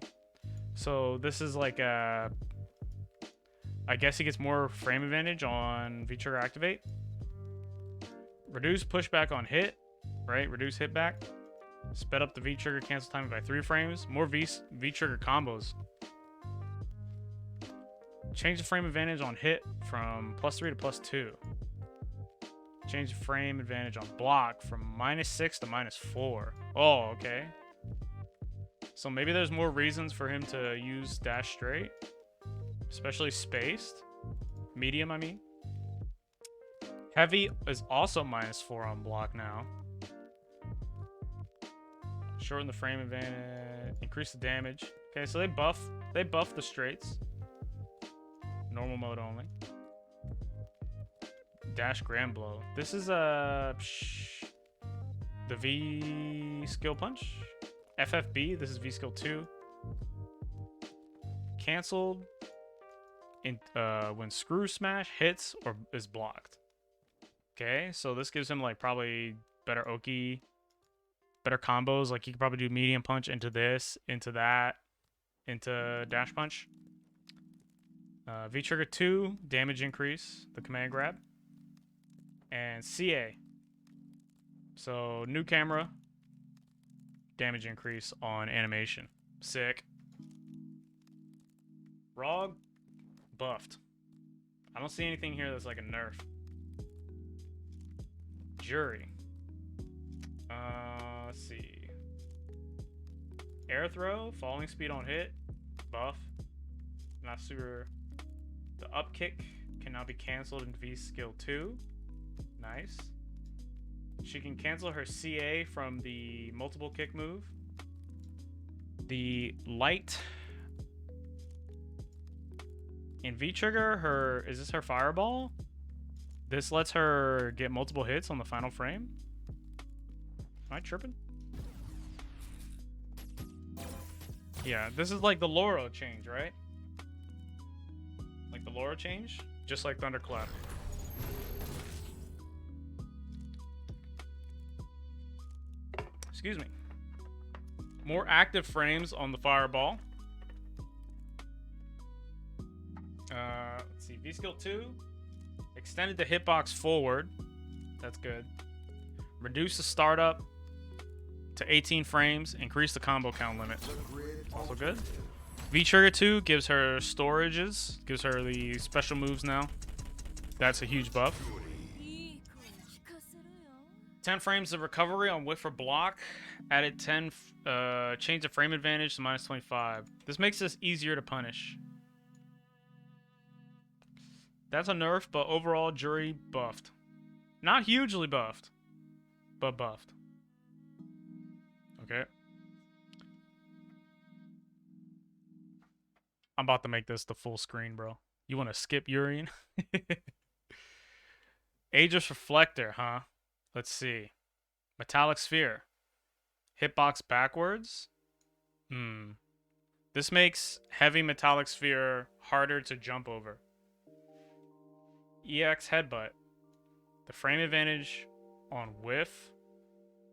So this is like I guess he gets more frame advantage on V-trigger activate. Reduce pushback on hit, right? Reduce hit back. Sped up the V-trigger cancel timing by 3 frames. More V-trigger combos. Change the frame advantage on hit from +3 to +2. Change the frame advantage on block from -6 to -4. Oh, okay. So maybe there's more reasons for him to use dash straight. Especially spaced. Medium, I mean. Heavy is also -4 on block now. Shorten the frame advantage. Increase the damage. Okay, so they buff the straights. Normal mode only. Dash grand blow. This is the V skill punch. FFB. This is V skill 2. Cancelled when screw smash hits or is blocked. Okay, so this gives him like probably better Oki, better combos. Like he could probably do medium punch into this, into that, into dash punch. V trigger 2 damage increase, the command grab. And CA. So new camera, damage increase on animation. Sick. Rog, buffed. I don't see anything here that's like a nerf. Jury. Let's see. Air throw, falling speed on hit, buff. Not super. The up kick can now be canceled in V skill 2. Nice. She can cancel her CA from the multiple kick move. The light in V trigger, is this her fireball? This lets her get multiple hits on the final frame. Am I tripping? Yeah, this is like the Laura change, right? Like the Laura change? Just like Thunderclap. Excuse me. More active frames on the fireball. Let's see. V skill 2. Extended the hitbox forward. That's good. Reduce the startup to 18 frames. Increase the combo count limit. Also good. V trigger 2 gives her storages. Gives her the special moves now. That's a huge buff. 10 frames of recovery on whiff or block. Added 10. Change the frame advantage to -25. This makes this easier to punish. That's a nerf, but overall, Jury buffed. Not hugely buffed, but buffed. Okay. I'm about to make this the full screen, bro. You want to skip Urian? Aegis Reflector, huh? Let's see. Metallic Sphere. Hitbox backwards. This makes heavy Metallic Sphere harder to jump over. EX Headbutt. The frame advantage on whiff.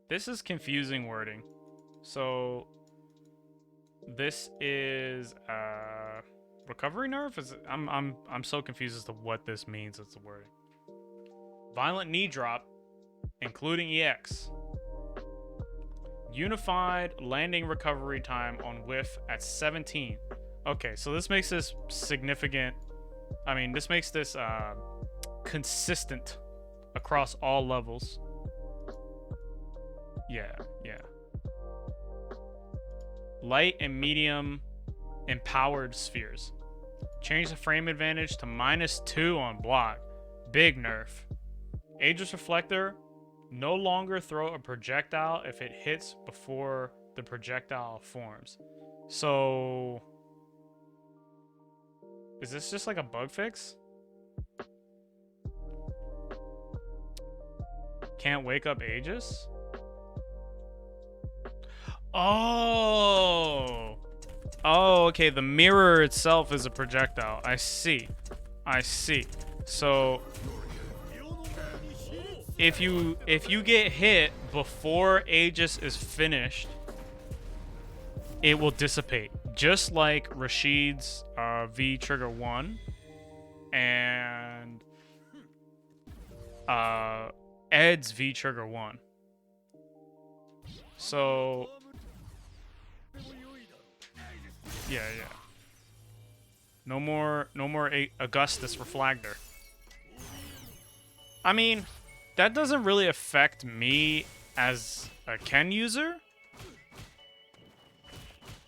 This is confusing wording. So This is recovery nerf. I'm so confused as to what this means. It's the wording. Violent knee drop, including EX. Unified landing recovery time on whiff at 17. Okay, so this makes this significant. I mean, this makes this consistent across all levels. Yeah. Light and medium empowered spheres. Change the frame advantage to -2 on block. Big nerf. Aegis Reflector. No longer throw a projectile if it hits before the projectile forms. So, is this just like a bug fix? Can't wake up Aegis? Oh, okay. The mirror itself is a projectile. I see. So, if you get hit before Aegis is finished, it will dissipate, just like Rashid's V trigger 1 and Ed's V trigger 1. So yeah. No more Augustus Reflector. I mean, that doesn't really affect me as a Ken user,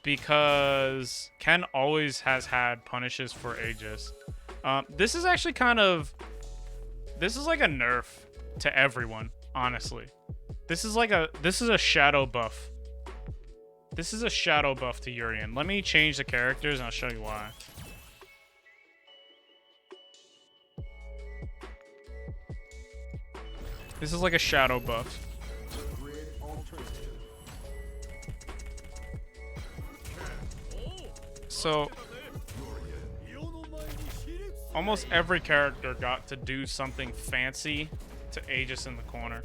because Ken always has had punishes for Aegis. This is actually this is like a nerf to everyone, honestly. This is a shadow buff. This is a shadow buff to Urien. Let me change the characters and I'll show you why. This is like a shadow buff. So, almost every character got to do something fancy to Aegis in the corner.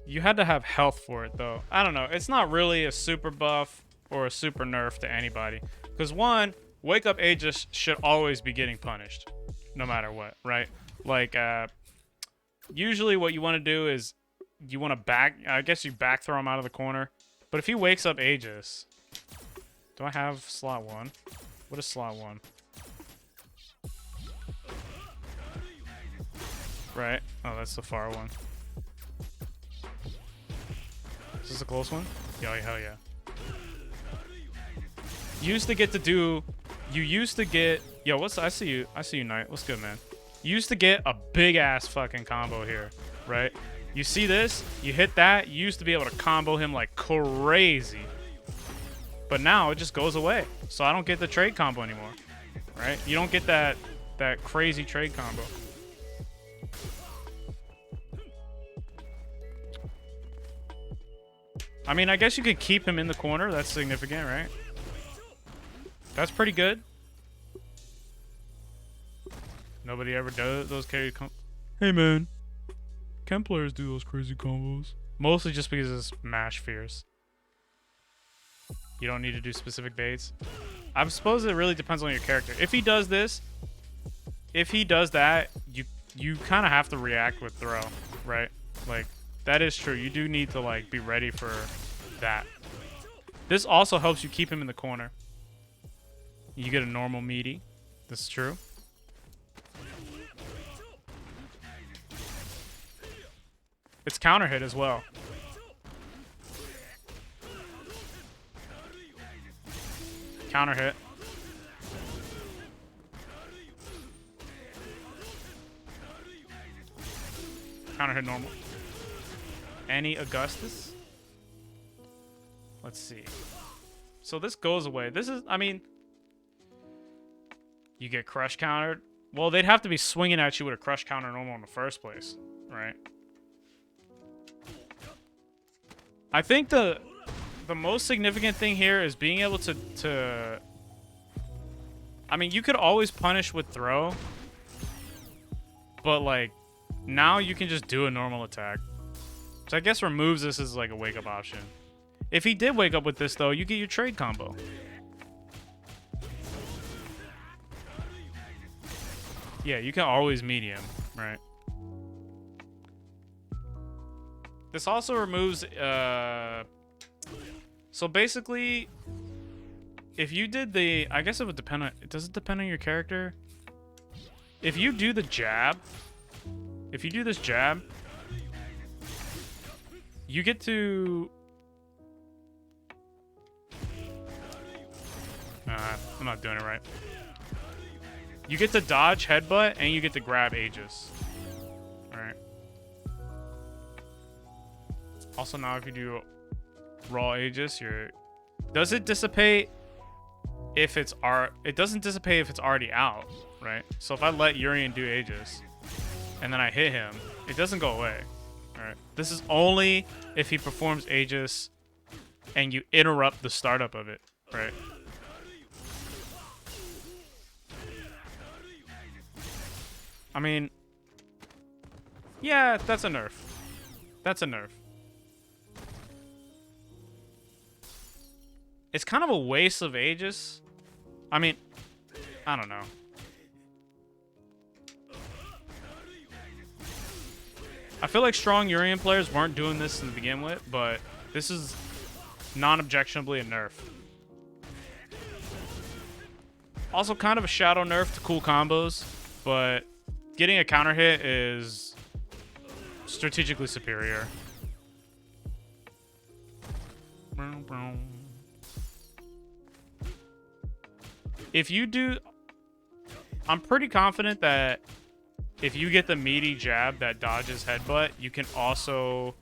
You had to have health for it, though. I don't know. It's not really a super buff or a super nerf to anybody. Because, one, Wake Up Aegis should always be getting punished. No matter what, right? Like, usually what you want to do is you want to I guess you back throw him out of the corner. But if he wakes up Aegis... Do I have slot 1? What is slot 1? Right. Oh, that's the far one. Is this a close one? Yo, hell yeah. You used to get... Yo, I see you, Knight. What's good, man? You used to get a big-ass fucking combo here, right? You see this? You hit that, you used to be able to combo him like crazy. But now it just goes away. So I don't get the trade combo anymore, right? You don't get that crazy trade combo. I mean, I guess you could keep him in the corner. That's significant, right? That's pretty good. Nobody ever does those carry combos. Hey, man. Ken players do those crazy combos. Mostly just because it's mash fierce. You don't need to do specific baits. I suppose it really depends on your character. If he does this, if he does that, you kind of have to react with throw, right? Like, that is true. You do need to, like, be ready for that. This also helps you keep him in the corner. You get a normal meaty. This is true. It's counter hit as well. Counter hit. Counter hit normal. Any Augustus? Let's see. So this goes away. This is, I mean, you get crush countered. Well, they'd have to be swinging at you with a crush counter normal in the first place, right? I think the most significant thing here is being able to I mean, you could always punish with throw, but like now you can just do a normal attack, which I guess removes this as like a wake up option. If he did wake up with this, though, you get your trade combo. Yeah, you can always medium, right? This also removes, so basically, if you did the, I guess it would depend on, does it depend on your character? If you do the jab, if you do this jab, you get to, I'm not doing it right. You get to dodge headbutt and you get to grab Aegis. Alright. Also now if you do raw Aegis, does it dissipate if it's it doesn't dissipate if it's already out, right? So if I let Urien do Aegis and then I hit him, it doesn't go away. Alright. This is only if he performs Aegis and you interrupt the startup of it, right? I mean, yeah, that's a nerf. That's a nerf. It's kind of a waste of Aegis. I mean, I don't know. I feel like strong Urien players weren't doing this to begin with, but this is non-objectionably a nerf. Also kind of a shadow nerf to cool combos, but getting a counter hit is strategically superior. If you do, I'm pretty confident that if you get the meaty jab that dodges headbutt, you can also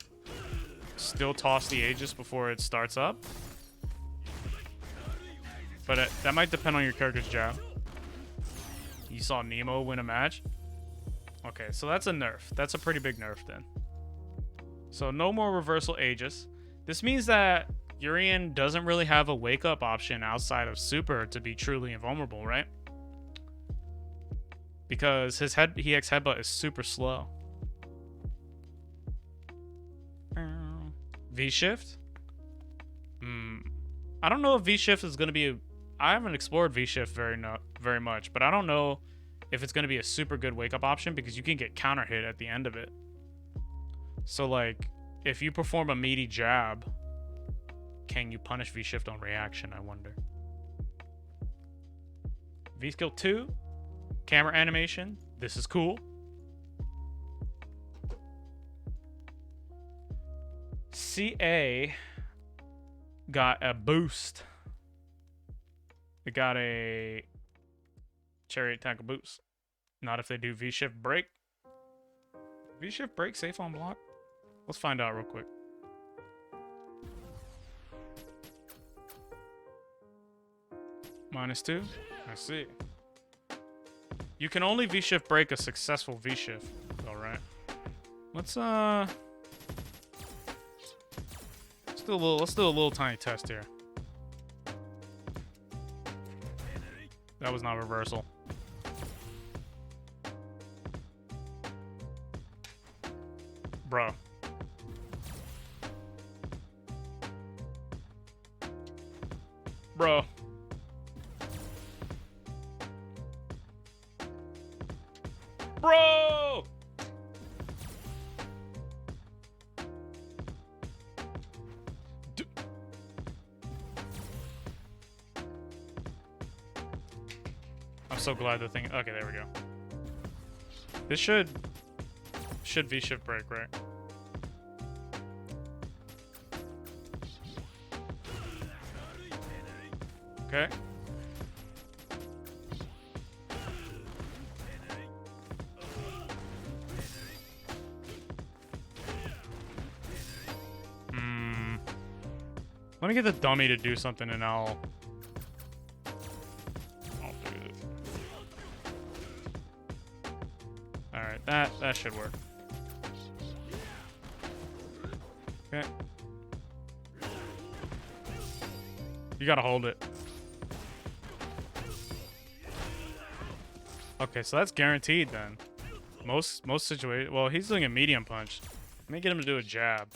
still toss the Aegis before it starts up. But that might depend on your character's jab. You saw Nemo win a match. Okay, so that's a nerf. That's a pretty big nerf then. So no more reversal Aegis. This means that Urien doesn't really have a wake-up option outside of Super to be truly invulnerable, right? Because his EX headbutt is super slow. V-shift? I don't know if V-shift is going to be... I haven't explored V-shift very much, but I don't know if it's going to be a super good wake-up option because you can get counter hit at the end of it. So, like, if you perform a meaty jab, can you punish V-shift on reaction, I wonder? V-skill 2, camera animation. This is cool. CA got a boost. It got a chariot tackle boost. Not if they do V-shift break. V-shift break safe on block? Let's find out real quick. -2. I see. You can only V-shift break a successful V-shift. All right. Let's do a little tiny test here. That was not reversal. Bro. Bro. Bro! I'm so glad the thing... Okay, there we go. This should V-shift break, right? Okay. Let me get the dummy to do something and I'll do it. Alright, that should work. Okay. You gotta hold it. Okay, so that's guaranteed then. Most situations. Well, he's doing a medium punch. Let me get him to do a jab.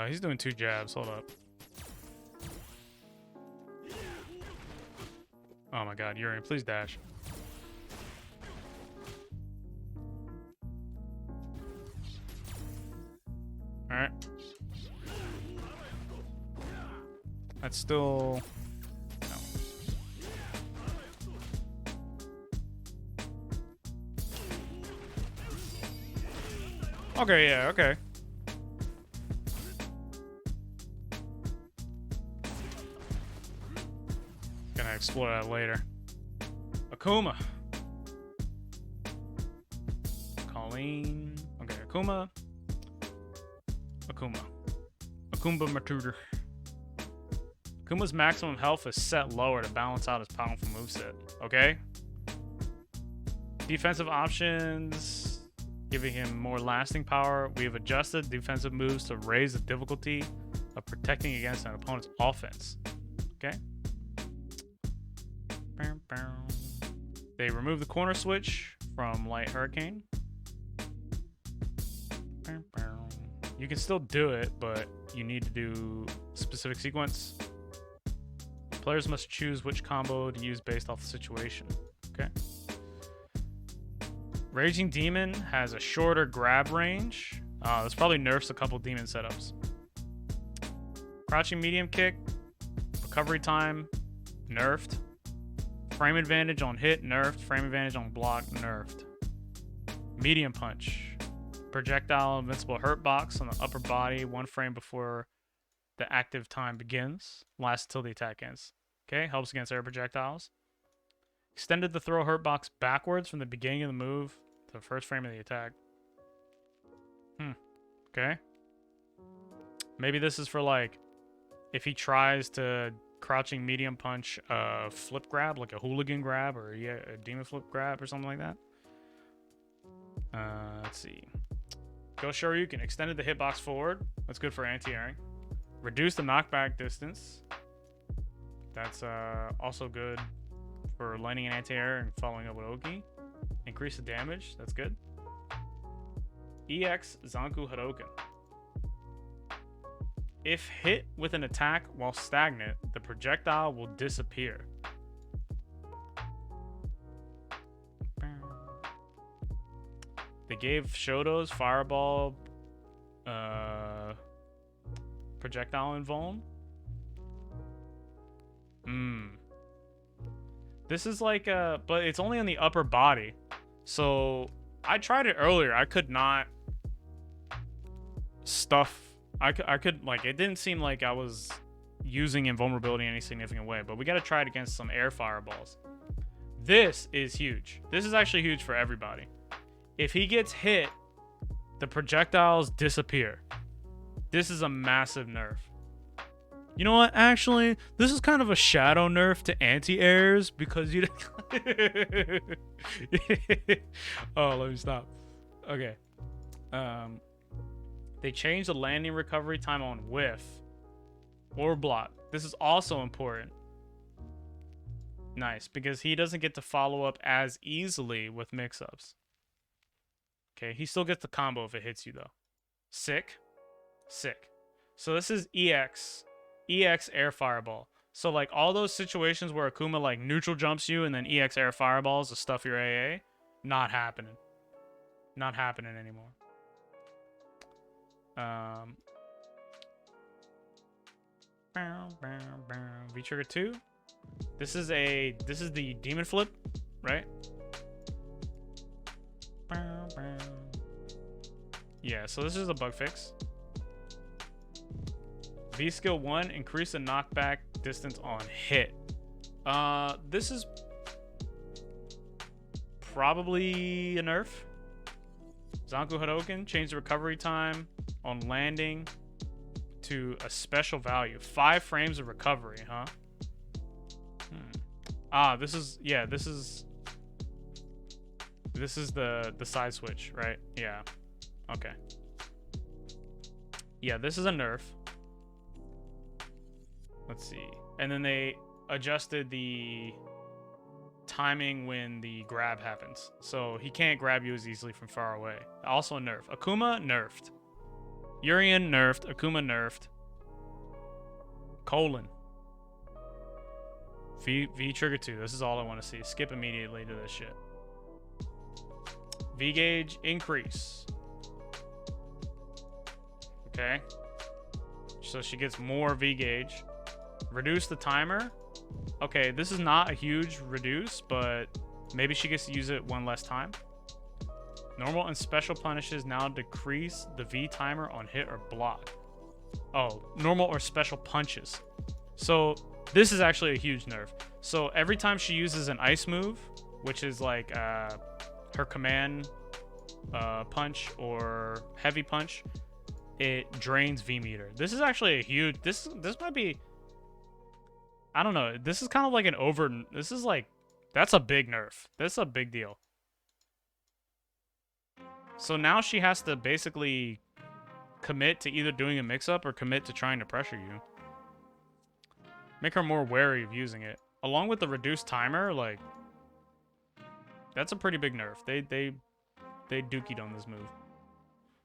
He's doing 2 jabs. Hold up. Oh my god, Urian, please dash. Alright. That's still... No. Okay, yeah, okay. Gonna explore that later. Akuma. Colleen. Okay, Akuma. Akuma Matruder. Akuma's maximum health is set lower to balance out his powerful moveset. Okay? Defensive options, giving him more lasting power. We have adjusted defensive moves to raise the difficulty of protecting against an opponent's offense. Okay? They remove the corner switch from Light Hurricane. You can still do it, but you need to do specific sequence. Players must choose which combo to use based off the situation. Okay. Raging Demon has a shorter grab range. This probably nerfs a couple demon setups. Crouching medium kick, recovery time, nerfed. Frame advantage on hit, nerfed. Frame advantage on block, nerfed. Medium punch. Projectile invincible hurt box on the upper body 1 frame before the active time begins. Lasts until the attack ends. Okay, helps against air projectiles. Extended the throw hurt box backwards from the beginning of the move to the first frame of the attack. Okay. Maybe this is for like if he tries to crouching medium punch flip grab, like a hooligan grab or a demon flip grab or something like that. Let's see. Ghost Shoryuken extended the hitbox forward. That's good for anti-airing. Reduce the knockback distance. That's also good for landing an anti-air and following up with Oki. Increase the damage. That's good. EX Zanku Hadoken. If hit with an attack while stagnant, the projectile will disappear. They gave Shoto's Fireball projectile invuln. This is like but it's only on the upper body. So I tried it earlier. I could not stuff. I could like, it didn't seem like I was using invulnerability in any significant way, but we got to try it against some air fireballs. This is huge. This is actually huge for everybody. If he gets hit, the projectiles disappear. This is a massive nerf. You know what? Actually, this is kind of a shadow nerf to anti-airs because you... Oh, let me stop. Okay. They changed the landing recovery time on whiff or block. This is also important. Nice, because he doesn't get to follow up as easily with mix-ups. Okay, he still gets the combo if it hits you, though. Sick. Sick. So this is EX Air Fireball. So, like, all those situations where Akuma, like, neutral jumps you and then EX Air Fireballs to stuff your AA, not happening. Not happening anymore. V-Trigger 2. This is the Demon Flip, right? Yeah, so this is a bug fix. V skill 1, increase the knockback distance on hit. This is probably a nerf. Zanku Hadoken, change the recovery time on landing to a special value. 5 frames of recovery, huh? This is the side switch, right? Yeah. Okay. Yeah, this is a nerf. Let's see. And then they adjusted the timing when the grab happens. So he can't grab you as easily from far away. Also a nerf. Akuma, nerfed. Urien nerfed. Akuma nerfed. Colon. V trigger 2. This is all I want to see. Skip immediately to this shit. V gauge increase. Okay. So she gets more V gauge. Reduce the timer. Okay, this is not a huge reduce, but maybe she gets to use it one less time. Normal and special punishes now decrease the V timer on hit or block. Oh, normal or special punches. So this is actually a huge nerf. So every time she uses an ice move, which is like her command punch or heavy punch, it drains V meter. This is actually a huge. This might be. I don't know. This is kind of like an over. This is like, that's a big nerf. That's a big deal. So now she has to basically commit to either doing a mix-up or commit to trying to pressure you. Make her more wary of using it. Along with the reduced timer, like, that's a pretty big nerf. They dookied on this move.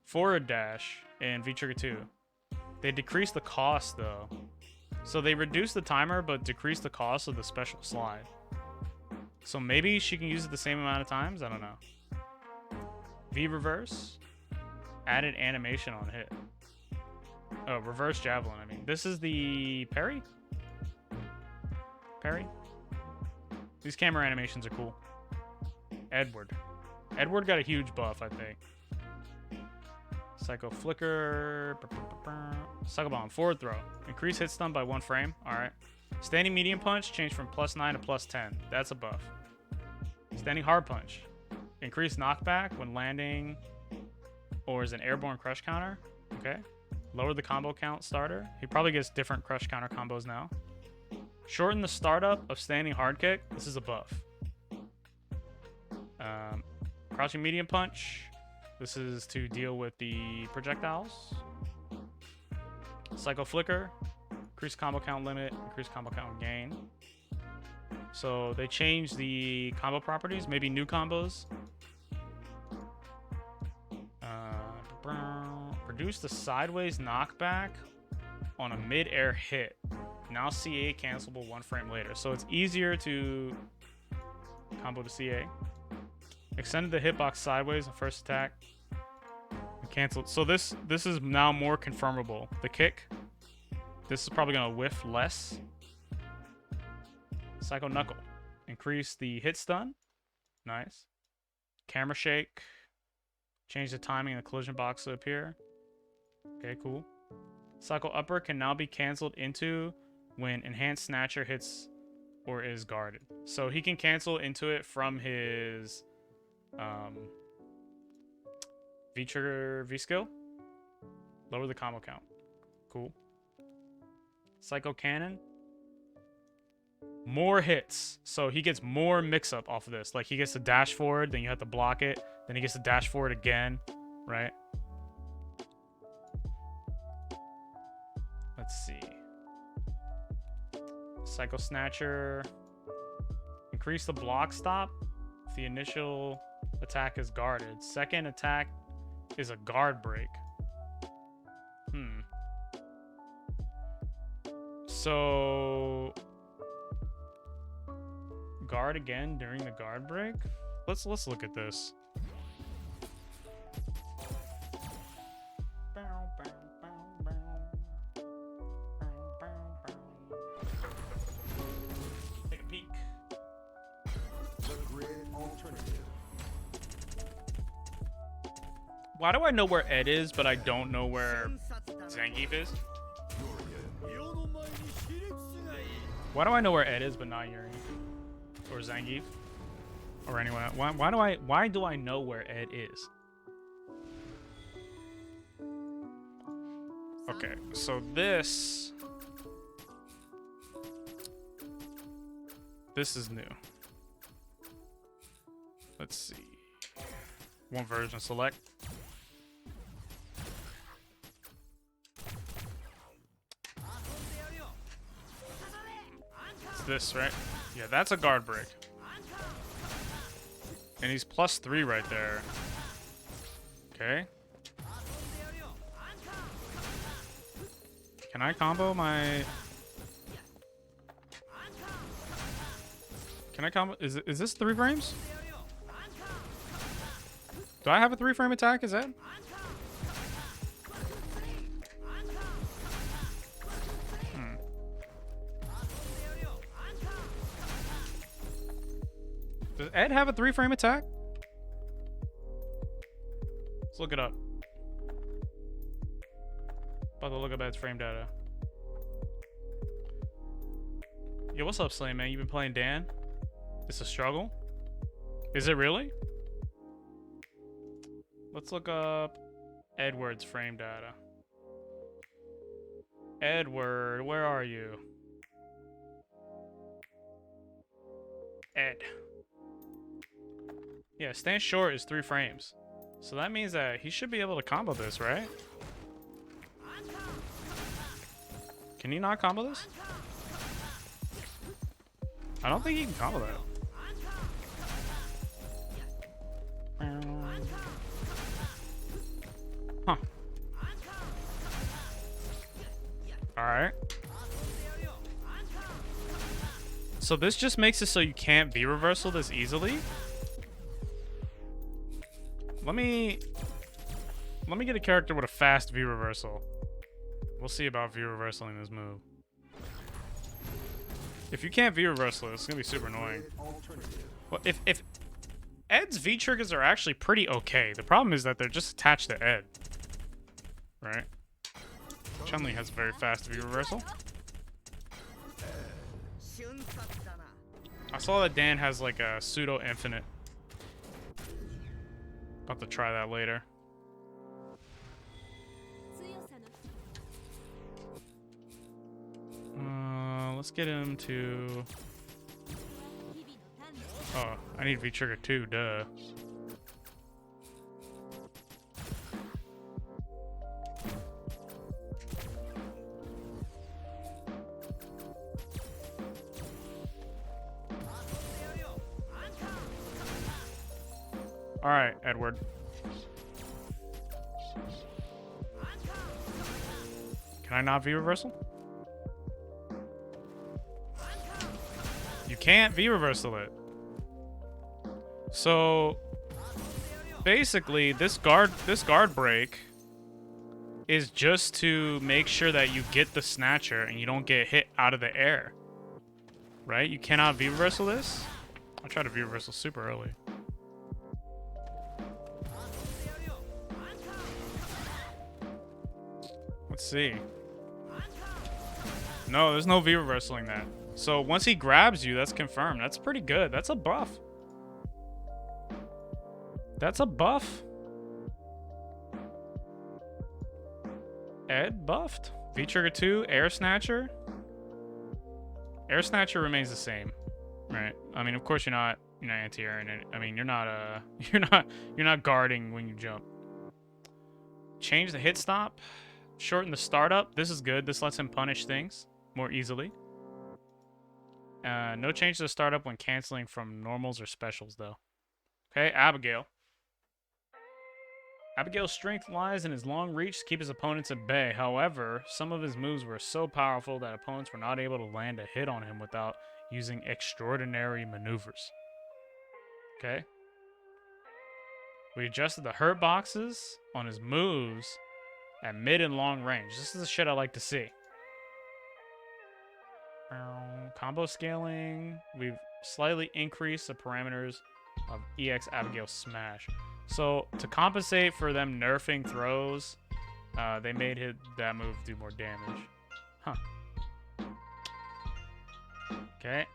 Forward dash and V trigger 2. They decrease the cost though. So they reduce the timer but decrease the cost of the special slide. So maybe she can use it the same amount of times? I don't know. V reverse. Added animation on hit. Oh, reverse javelin, I mean. This is the parry? Parry? These camera animations are cool. Edward. Edward got a huge buff, I think. Psycho flicker. Psycho bomb. Forward throw. Increase hit stun by 1 frame. Alright. Standing medium punch. Change from +9 to +10. That's a buff. Standing hard punch. Increase knockback when landing or is an airborne crush counter. Okay. Lower the combo count starter. He probably gets different crush counter combos now. Shorten the startup of standing hard kick. This is a buff. Crouching medium punch. This is to deal with the projectiles. Psycho flicker. Increase combo count limit. Increase combo count gain. So they changed the combo properties. Maybe new combos. Produce the sideways knockback on a mid-air hit. Now CA cancelable 1 frame later. So it's easier to combo to CA. Extended the hitbox sideways on first attack. And canceled. So this is now more confirmable. The kick. This is probably going to whiff less. Psycho knuckle. Increase the hit stun. Nice. Camera shake. Change the timing in the collision box to appear. Okay, cool. Psycho upper can now be canceled into when enhanced snatcher hits or is guarded. So he can cancel into it from his V trigger V skill. Lower the combo count. Cool. Psycho cannon. More hits. So he gets more mix up off of this. Like he gets to dash forward, then you have to block it. Then he gets to dash forward again, right? Let's see. Psycho Snatcher. Increase the block stop if the initial attack is guarded. Second attack is a guard break. So guard again during the guard break? Let's look at this. Take a peek. Why do I know where Ed is, but I don't know where Zangief is? Why do I know where Ed is, but not Yuri? Or Zangief? Or anyone else? Why do I know where Ed is? Okay, so this is new. Let's see. One version select. It's this, right? Yeah, that's a guard break. And he's +3 right there. Okay. Can I combo my... Can I combo... Is this 3 frames? Do I have a 3-frame attack? Is that? Does Ed have a 3-frame attack? Let's look it up. About to look up Ed's frame data. Yo, what's up, Slay, man? You been playing Dan? It's a struggle? Is it really? Let's look up Edward's frame data. Edward, where are you? Ed. Yeah, stand short is 3 frames. So that means that he should be able to combo this, right? Can he not combo this? I don't think he can combo that. Huh. Alright. So this just makes it so you can't V-reversal this easily? Let me get a character with a fast V-reversal. We'll see about V-reversaling this move. If you can't V-reversal it, it's gonna be super annoying. Well, if Ed's V-triggers are actually pretty okay. The problem is that they're just attached to Ed. Right? Chun Li has a very fast V-reversal. I saw that Dan has like a pseudo-infinite. About to try that later. Let's get him to... Oh, I need V-trigger too, duh. Alright, Edward. Can I not V-reversal? You can't V-reversal it. So basically this guard break is just to make sure that you get the snatcher and you don't get hit out of the air. Right? You cannot V-reversal this. I'll try to V-reversal super early. Let's see. No, there's no V-reversaling that. So once he grabs you, that's confirmed. That's pretty good. That's a buff. That's a buff. Ed buffed. V-trigger 2, air snatcher. Air snatcher remains the same, right? I mean, of course you're not anti-airing it. I mean, you're not guarding when you jump. Change the hit stop. Shorten the startup. This is good. This lets him punish things more easily. No change to the startup when canceling from normals or specials, though. Okay, Abigail. Abigail's strength lies in his long reach to keep his opponents at bay. However, some of his moves were so powerful that opponents were not able to land a hit on him without using extraordinary maneuvers. Okay. We adjusted the hurt boxes on his moves at mid and long range. This is the shit I like to see. Combo scaling. We've slightly increased the parameters of EX Abigail Smash. So to compensate for them nerfing throws, they made that move do more damage. Huh. Okay.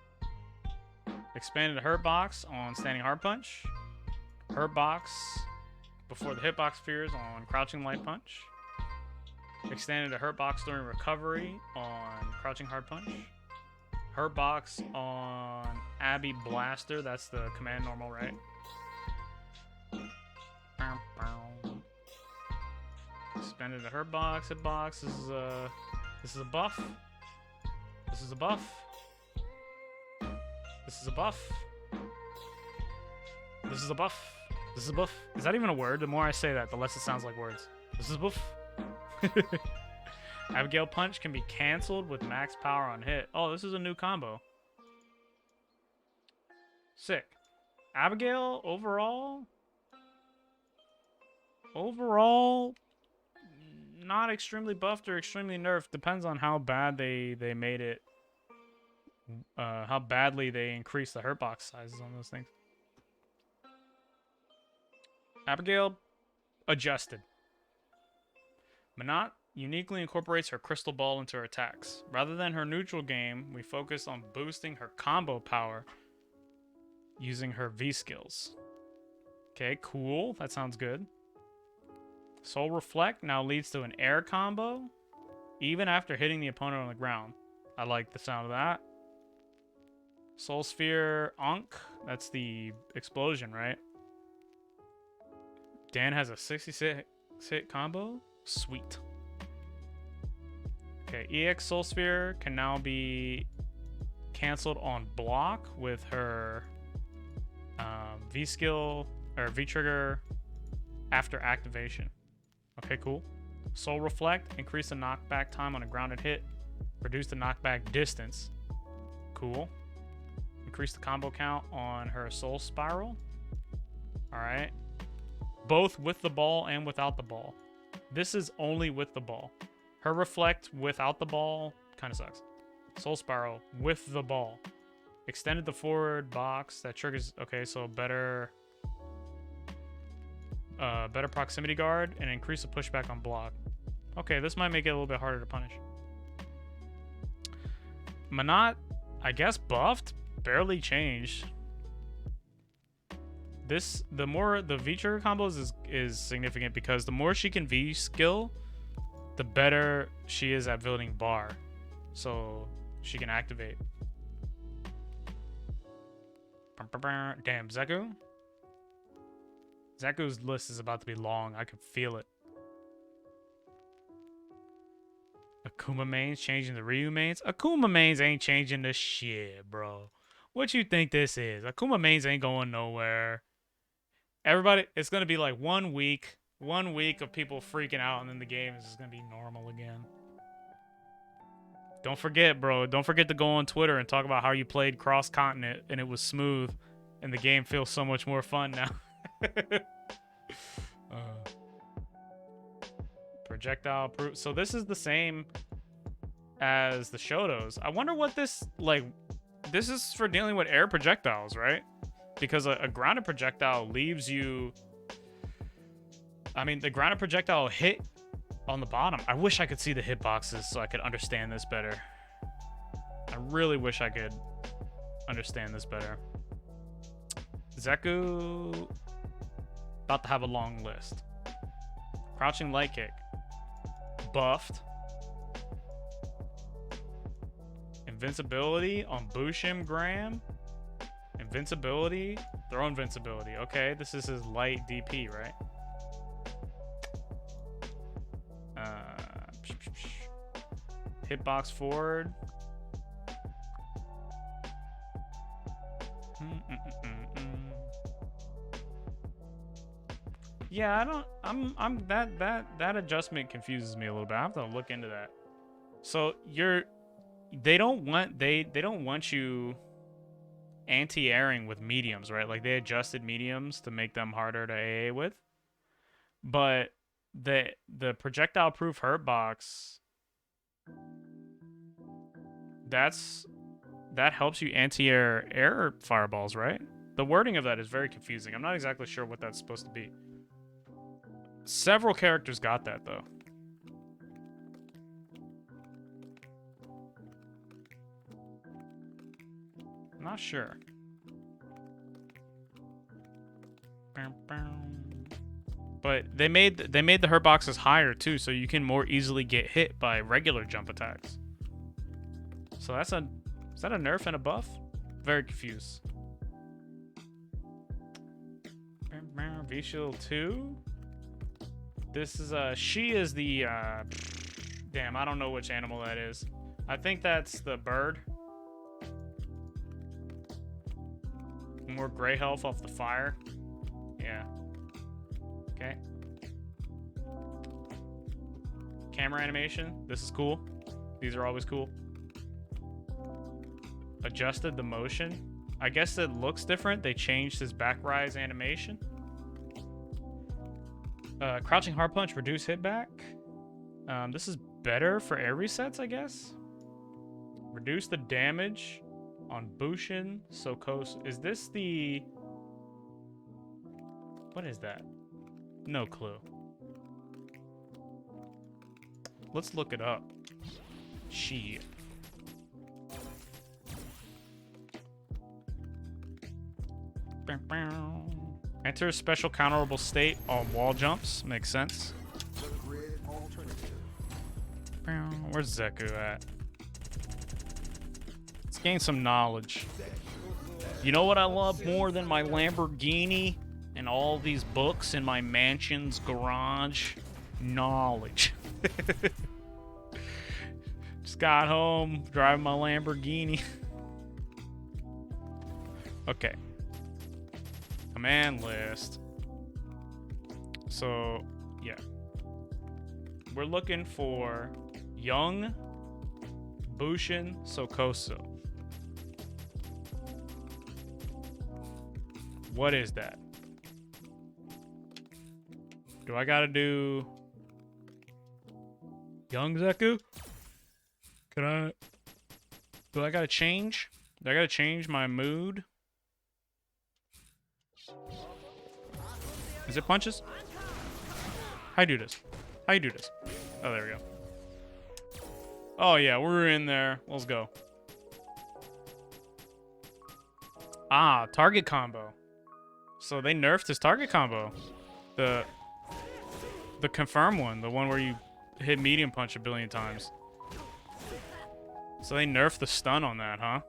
Expanded the hurt box on standing hard punch. Hurt box before the hitbox appears on crouching light punch. Extended the hurt box during recovery on crouching hard punch. Hurt box on Abby Blaster. That's the command normal, right? Expanded the hurt box. Hitbox. This is a buff. This is a buff. This is a buff. This is a buff. This is a buff. Is that even a word? The more I say that, the less it sounds like words. This is a buff. Abigail Punch can be canceled with max power on hit. Oh, this is a new combo. Sick. Abigail, overall, not extremely buffed or extremely nerfed. Depends on how bad they made it. How badly they increased the hurt box sizes on those things. Abigail, adjusted. Manat uniquely incorporates her crystal ball into her attacks. Rather than her neutral game, we focus on boosting her combo power using her V skills. Okay, cool. That sounds good. Soul Reflect now leads to an air combo, even after hitting the opponent on the ground. I like the sound of that. Soul Sphere Ankh, that's the explosion, right? Dan has a 66 hit combo. Sweet. Okay, EX Soul Sphere can now be canceled on block with her V skill or V trigger after activation. Okay, cool. Soul Reflect, increase the knockback time on a grounded hit, reduce the knockback distance. Cool. Increase the combo count on her Soul Spiral. Alright. Both with the ball and without the ball. This is only with the ball. Her Reflect without the ball kind of sucks. Soul Spiral with the ball. Extended the forward box that triggers. Okay, so better proximity guard and increase the pushback on block. Okay, this might make it a little bit harder to punish. Manat, I guess buffed, barely changed. The more the V trigger combos is significant because the more she can V skill, the better she is at building bar. So she can activate. Damn, Zeku. Zeku's list is about to be long. I can feel it. Akuma mains changing the Ryu mains. Akuma mains ain't changing the shit, bro. What you think this is? Akuma mains ain't going nowhere. Everybody, it's gonna be like 1 week of people freaking out, and then the game is just gonna be normal again. Don't forget, bro. Don't forget to go on Twitter and talk about how you played cross-continent and it was smooth, and the game feels so much more fun now. Projectile proof. So this is the same as the Shotos. I wonder what this, like, this is for dealing with air projectiles, right? Because a grounded projectile leaves you... I mean, the grounded projectile hit on the bottom. I wish I could see the hitboxes so I could understand this better. I really wish I could understand this better. Zeku... about to have a long list. Crouching light kick. Buffed. Invincibility on Bushim Graham. Invincibility. Throw invincibility. Okay, this is his light DP, right? Hitbox forward. Yeah, I don't. That adjustment confuses me a little bit. I have to look into that. So they don't want you anti-airing with mediums, right? Like they adjusted mediums to make them harder to AA with. But the projectile proof hurt box, that helps you anti-air air fireballs, right? The wording of that is very confusing. I'm not exactly sure what that's supposed to be. Several characters got that though. I'm not sure. But they made the hurt boxes higher too, so you can more easily get hit by regular jump attacks. So is that a nerf and a buff? Very confused. V Shield 2. This is she is the damn, I don't know which animal that is. I think that's the bird. More gray health off the fire. Yeah. Okay. camera animation. This is cool. These are always cool. Adjusted the motion. I guess it looks different. They changed his back rise animation. Crouching hard punch, reduce hit back. This is better for air resets, I guess. Reduce the damage on Bushin Sokosu. Is this the... What is that? No clue. Let's look it up. Shit. Enter special counterable state on wall jumps. Makes sense. Where's Zeku at? Let's gain some knowledge. You know what I love more than my Lamborghini and all these books in my mansion's garage? Knowledge. Just got home, driving my Lamborghini. Okay. Command list. So, yeah. We're looking for young Bushin Sokosu. What is that? Do I gotta do young Zeku? Do I gotta change? Do I gotta change my mood? Is it punches? How you do this? How you do this? Oh, there we go. Oh, yeah, we're in there. Let's go. Ah, target combo. So they nerfed his target combo. The confirm one. The one where you hit medium punch a billion times. So they nerfed the stun on that, huh?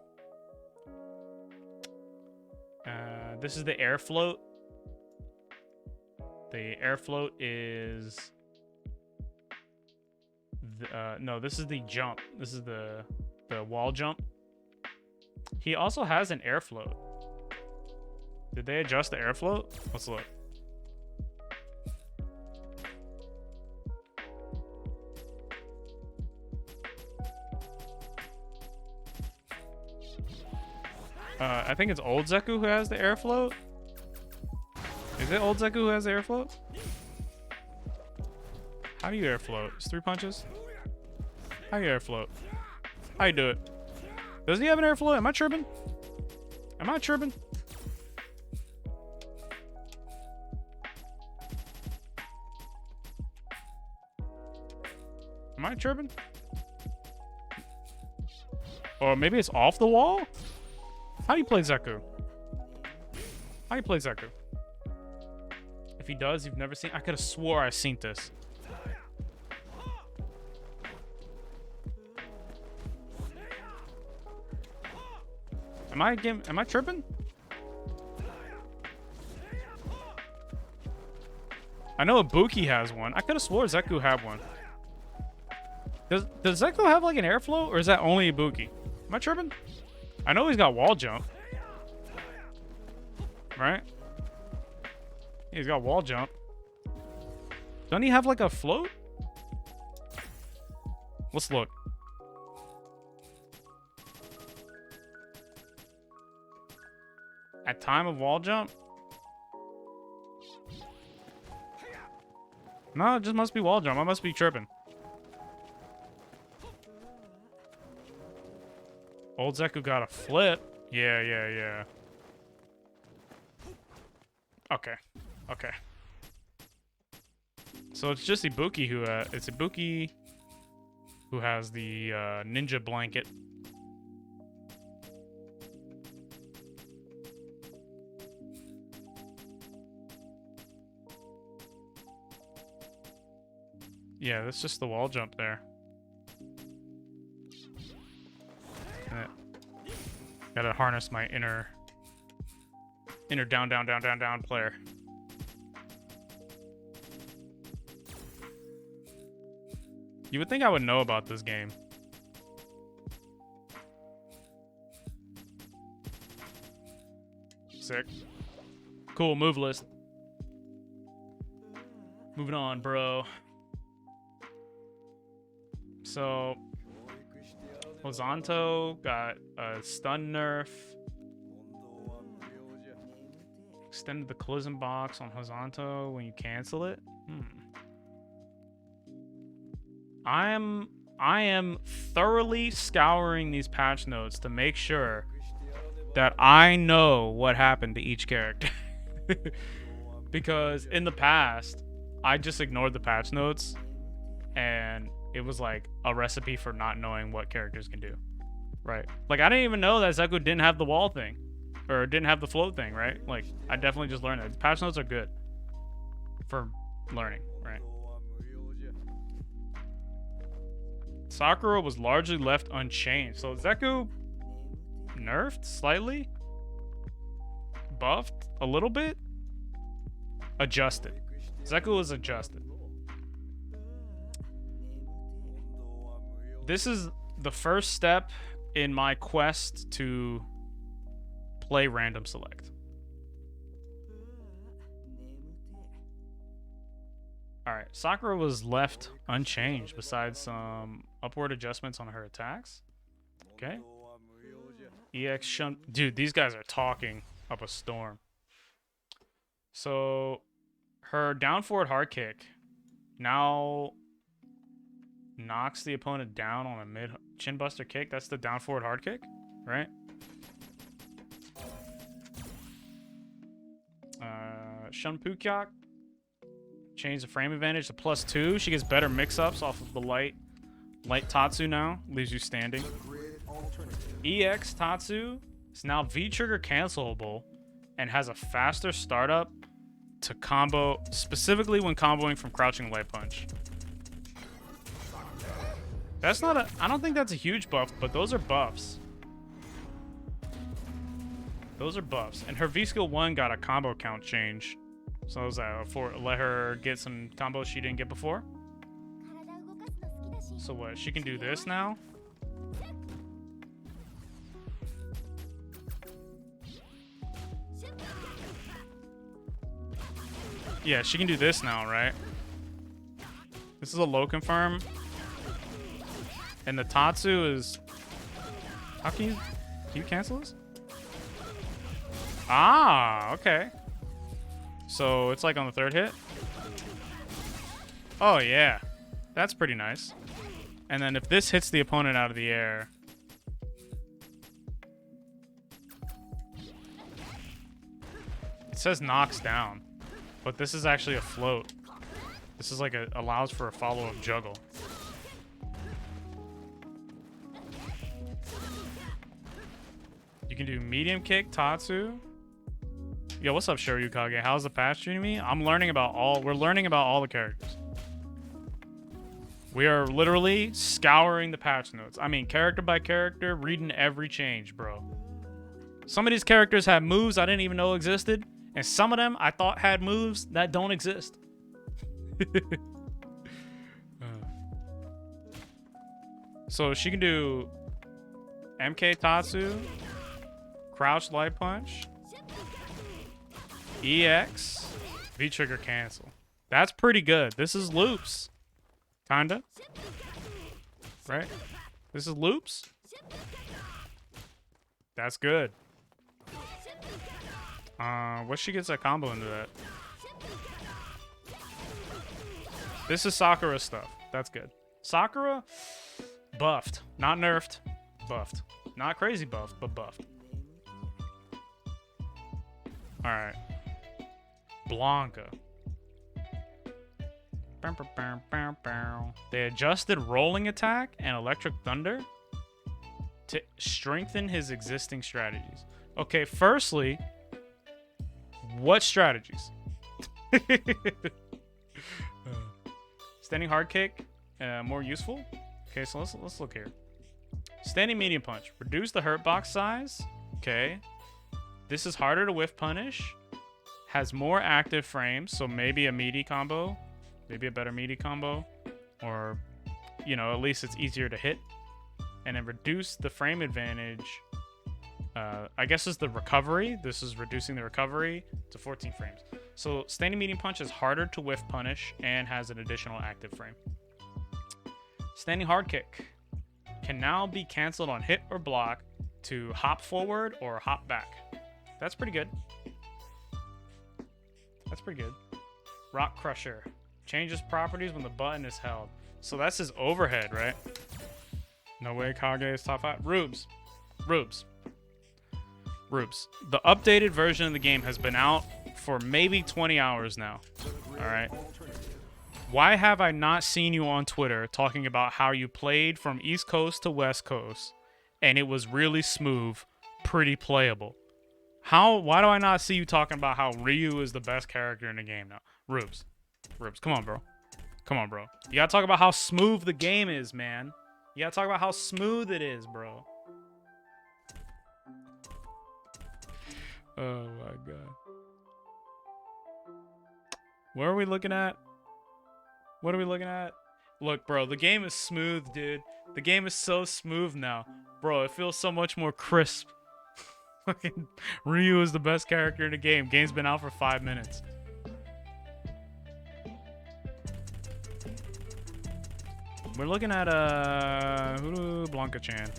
This is the air float. The air float is... no, this is the jump. This is the wall jump. He also has an air float. Did they adjust the air float? Let's look. I think it's old Zeku who has the air float. Is it old Zeku who has the air float? How do you air float? It's 3 punches? How do you air float? How you do it? Does he have an air float? Am I tripping? Am I tripping? Am I tripping? Or maybe it's off the wall? How do you play Zeku? How do you play Zeku? If he does, you've never seen... I could have swore I seen this. Am I tripping? I know Ibuki has one. I could have swore Zeku had one. Does Zeku have like an air float, or is that only Ibuki? Am I tripping? I know he's got wall jump. Right? He's got wall jump. Doesn't he have like a float? Let's look. At time of wall jump? No, it just must be wall jump. I must be tripping. Old Zeku got a flip. Yeah. Okay. So it's just Ibuki who it's Ibuki who has the ninja blanket. Yeah, that's just the wall jump there. Gotta harness my inner down player. You would think I would know about this game. Sick. Cool, move list. Moving on, bro. So Hozanto got a stun nerf. Extended the collision box on Hozanto when you cancel it. I am thoroughly scouring these patch notes to make sure that I know what happened to each character. Because in the past, I just ignored the patch notes and it was like a recipe for not knowing what characters can do. Right. Like I didn't even know that Zeku didn't have the wall thing. Or didn't have the float thing, right? Like, I definitely just learned that. Patch notes are good for learning, right? Sakura was largely left unchanged. So Zeku nerfed slightly, buffed a little bit, adjusted. Zeku was adjusted. This is the first step in my quest to play random select. Alright, Sakura was left unchanged besides some upward adjustments on her attacks. Okay. EX Shun. Dude, these guys are talking up a storm. So, her down forward hard kick now knocks the opponent down on a mid chin buster kick. That's the down forward hard kick, right? Shun Pukyak change the frame advantage to +2. She gets better mix-ups off of the light Tatsu now. Leaves you standing. EX Tatsu is now V-trigger cancelable and has a faster startup to combo, specifically when comboing from crouching light punch. That's not a... I don't think that's a huge buff, but those are buffs. Those are buffs. And her V-Skill 1 got a combo count change. So was that for let her get some combos she didn't get before? So what? She can do this now? Yeah, she can do this now, right? This is a low confirm. And the Tatsu is... How can you cancel this? Ah, okay. So it's like on the third hit. Oh yeah, that's pretty nice. And then if this hits the opponent out of the air, it says knocks down, but this is actually a float. This is like allows for a follow-up juggle. You can do medium kick, Tatsu. Yo, what's up, Shoryukage? How's the patch treating me? We're learning about all the characters. We are literally scouring the patch notes. I mean, character by character, reading every change, bro. Some of these characters have moves I didn't even know existed, and some of them I thought had moves that don't exist. So she can do MK Tatsu, crouch light punch, EX, V-trigger cancel. That's pretty good. This is loops. Kinda. Right? This is loops. That's good. What she gets that combo into that? This is Sakura stuff. That's good. Sakura, buffed. Not nerfed. Buffed. Not crazy buffed, but buffed. Alright. Blanca. They adjusted rolling attack and electric thunder to strengthen his existing strategies. Okay, firstly, what strategies? Standing hard kick, more useful. Okay, so let's look here. Standing medium punch, reduce the hurt box size. Okay, this is harder to whiff punish. Has more active frames, so maybe a meaty combo, maybe a better meaty combo, or you know, at least it's easier to hit. And then reduce the frame advantage. I guess is the recovery. This is reducing the recovery to 14 frames. So standing medium punch is harder to whiff punish and has an additional active frame. Standing hard kick can now be canceled on hit or block to hop forward or hop back. That's pretty good. That's pretty good. Rock Crusher changes properties when the button is held. So that's his overhead, right? No way Kage is top 5. Rubes. The updated version of the game has been out for maybe 20 hours now. Alright. Why have I not seen you on Twitter talking about how you played from East Coast to West Coast and it was really smooth, pretty playable? Why do I not see you talking about how Ryu is the best character in the game now? Rubes, come on, bro. You gotta talk about how smooth the game is, man. You gotta talk about how smooth it is, bro. Oh my god. What are we looking at? What are we looking at? Look, bro, the game is smooth, dude. The game is so smooth now. Bro, it feels so much more crisp. Fucking Ryu is the best character in the game. Game's been out for 5 minutes. We're looking at Blanca-chan.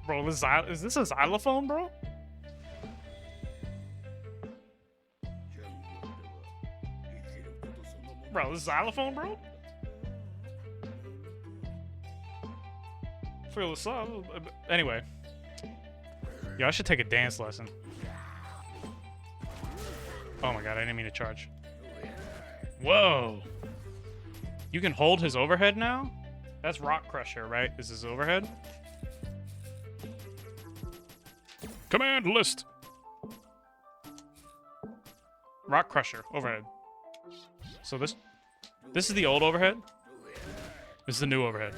Bro, is this a xylophone, bro? Bro, this is xylophone, bro? Feel what's up. Anyway. Yo, I should take a dance lesson. Oh my god, I didn't mean to charge. Whoa! You can hold his overhead now? That's Rock Crusher, right? Is his overhead? Command list! Rock Crusher, overhead. So this is the old overhead? This is the new overhead.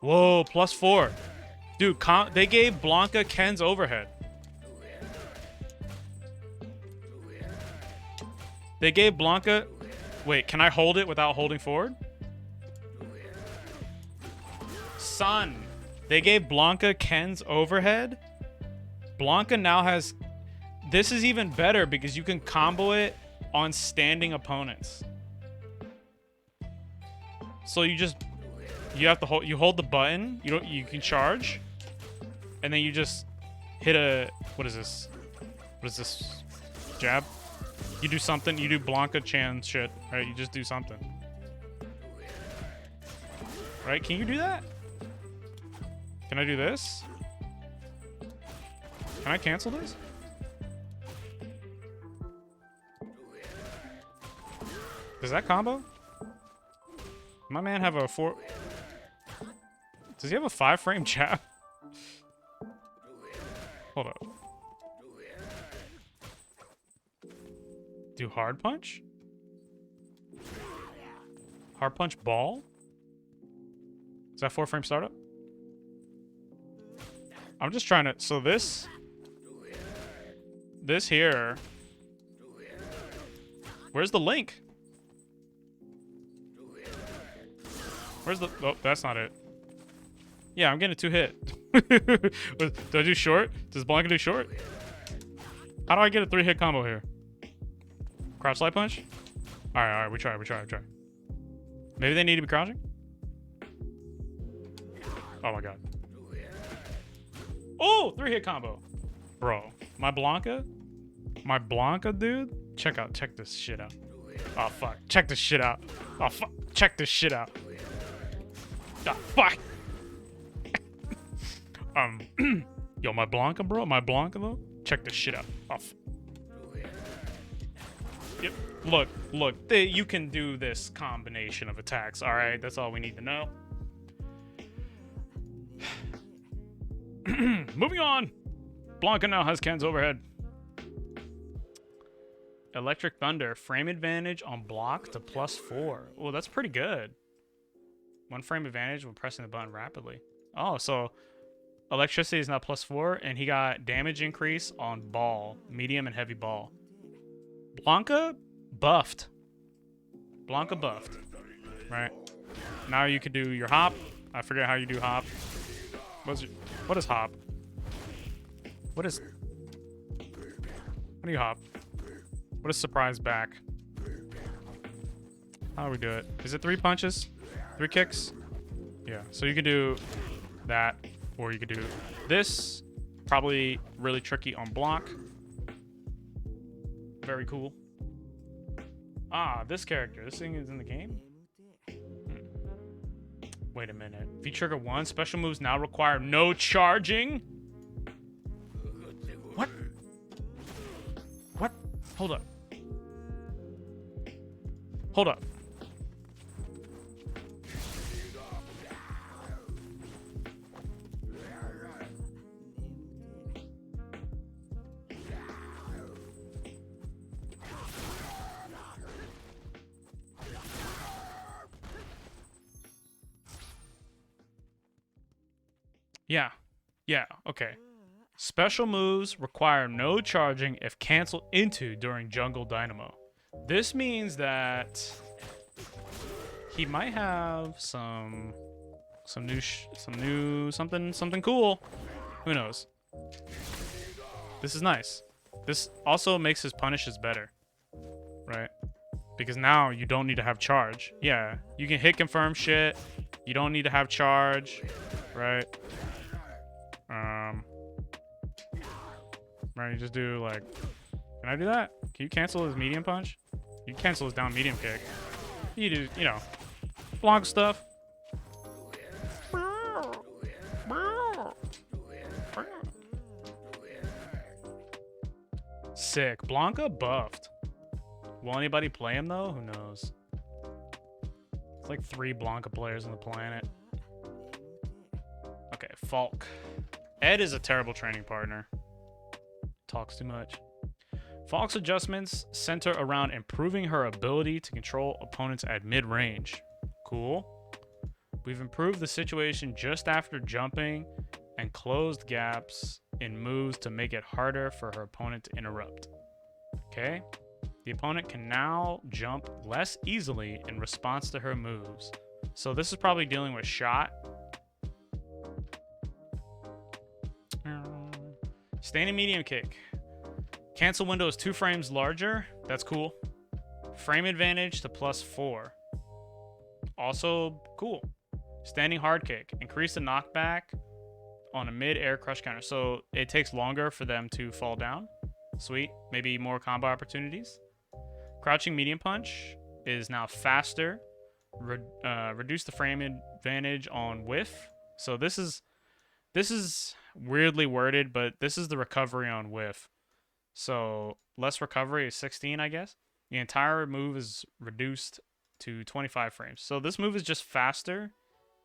Whoa, +4. Dude, they gave Blanca Ken's overhead. They gave Blanca... Wait, can I hold it without holding forward? Son, they gave Blanca Ken's overhead? Blanca now has... This is even better because you can combo it on standing opponents. So you have to hold the button. You can charge, and then you just hit a what is this? Jab. You do something. You do Blanca-chan shit, right? You just do something, right? Can you do that? Can I do this? Can I cancel this? Does that combo? My man have a 4... Does he have a 5-frame jab? Hold up. Do hard punch? Hard punch ball? Is that 4-frame startup? I'm just trying to... So this here... Where's the link? Where's the... Oh, that's not it. Yeah, I'm getting a 2-hit. Do I do short? Does Blanca do short? How do I get a 3-hit combo here? Crouch slide punch? Alright, we try. Maybe they need to be crouching? Oh my god. Oh, 3-hit combo. Bro, my Blanca, dude. Check this shit out. Oh fuck, check this shit out. Oh fuck, check this shit out. Oh fuck. Yo, my Blanca, bro. Though. Check this shit out. Oh, yep. Look. You can do this combination of attacks. All right, that's all we need to know. Moving on. Blanca now has Ken's overhead. Electric Thunder, frame advantage on block to +4. Oh, that's pretty good. 1 frame advantage when pressing the button rapidly. Oh, so electricity is now +4, and he got damage increase on ball, medium and heavy ball. Blanca buffed. Right. Now you can do your hop. I forget how you do hop. What is hop? What is How do you hop? What a surprise back. How do we do it? Is it 3 punches? 3 kicks? Yeah, so you could do that, or you could do this. Probably really tricky on block. Very cool. Ah, this character. This thing is in the game? Wait a minute. V-Trigger 1, special moves now require no charging? What? What? Hold up. Hold up. Yeah, okay. Special moves require no charging if canceled into during Jungle Dynamo. This means that he might have something cool. Who knows? This is nice. This also makes his punishes better, right? Because now you don't need to have charge. Yeah, you can hit confirm shit. You don't need to have charge, right? Right, you just do like, can I do that? Can you cancel his medium punch? You can cancel his down medium kick. You do, you know, block stuff. Sick. Blanca buffed. Will anybody play him though? Who knows? It's like 3 Blanca players on the planet. Okay, Falk. Ed is a terrible training partner. Talks too much. Falk's adjustments center around improving her ability to control opponents at mid-range. Cool. We've improved the situation just after jumping and closed gaps in moves to make it harder for her opponent to interrupt. Okay. The opponent can now jump less easily in response to her moves. So this is probably dealing with shot. Standing medium kick. Cancel window is 2 frames larger. That's cool. Frame advantage to +4. Also cool. Standing hard kick. Increase the knockback on a mid-air crush counter. So it takes longer for them to fall down. Sweet. Maybe more combo opportunities. Crouching medium punch is now faster. Reduce the frame advantage on whiff. So this is weirdly worded, but this is the recovery on whiff. So less recovery is 16, I guess. The entire move is reduced to 25 frames. So this move is just faster,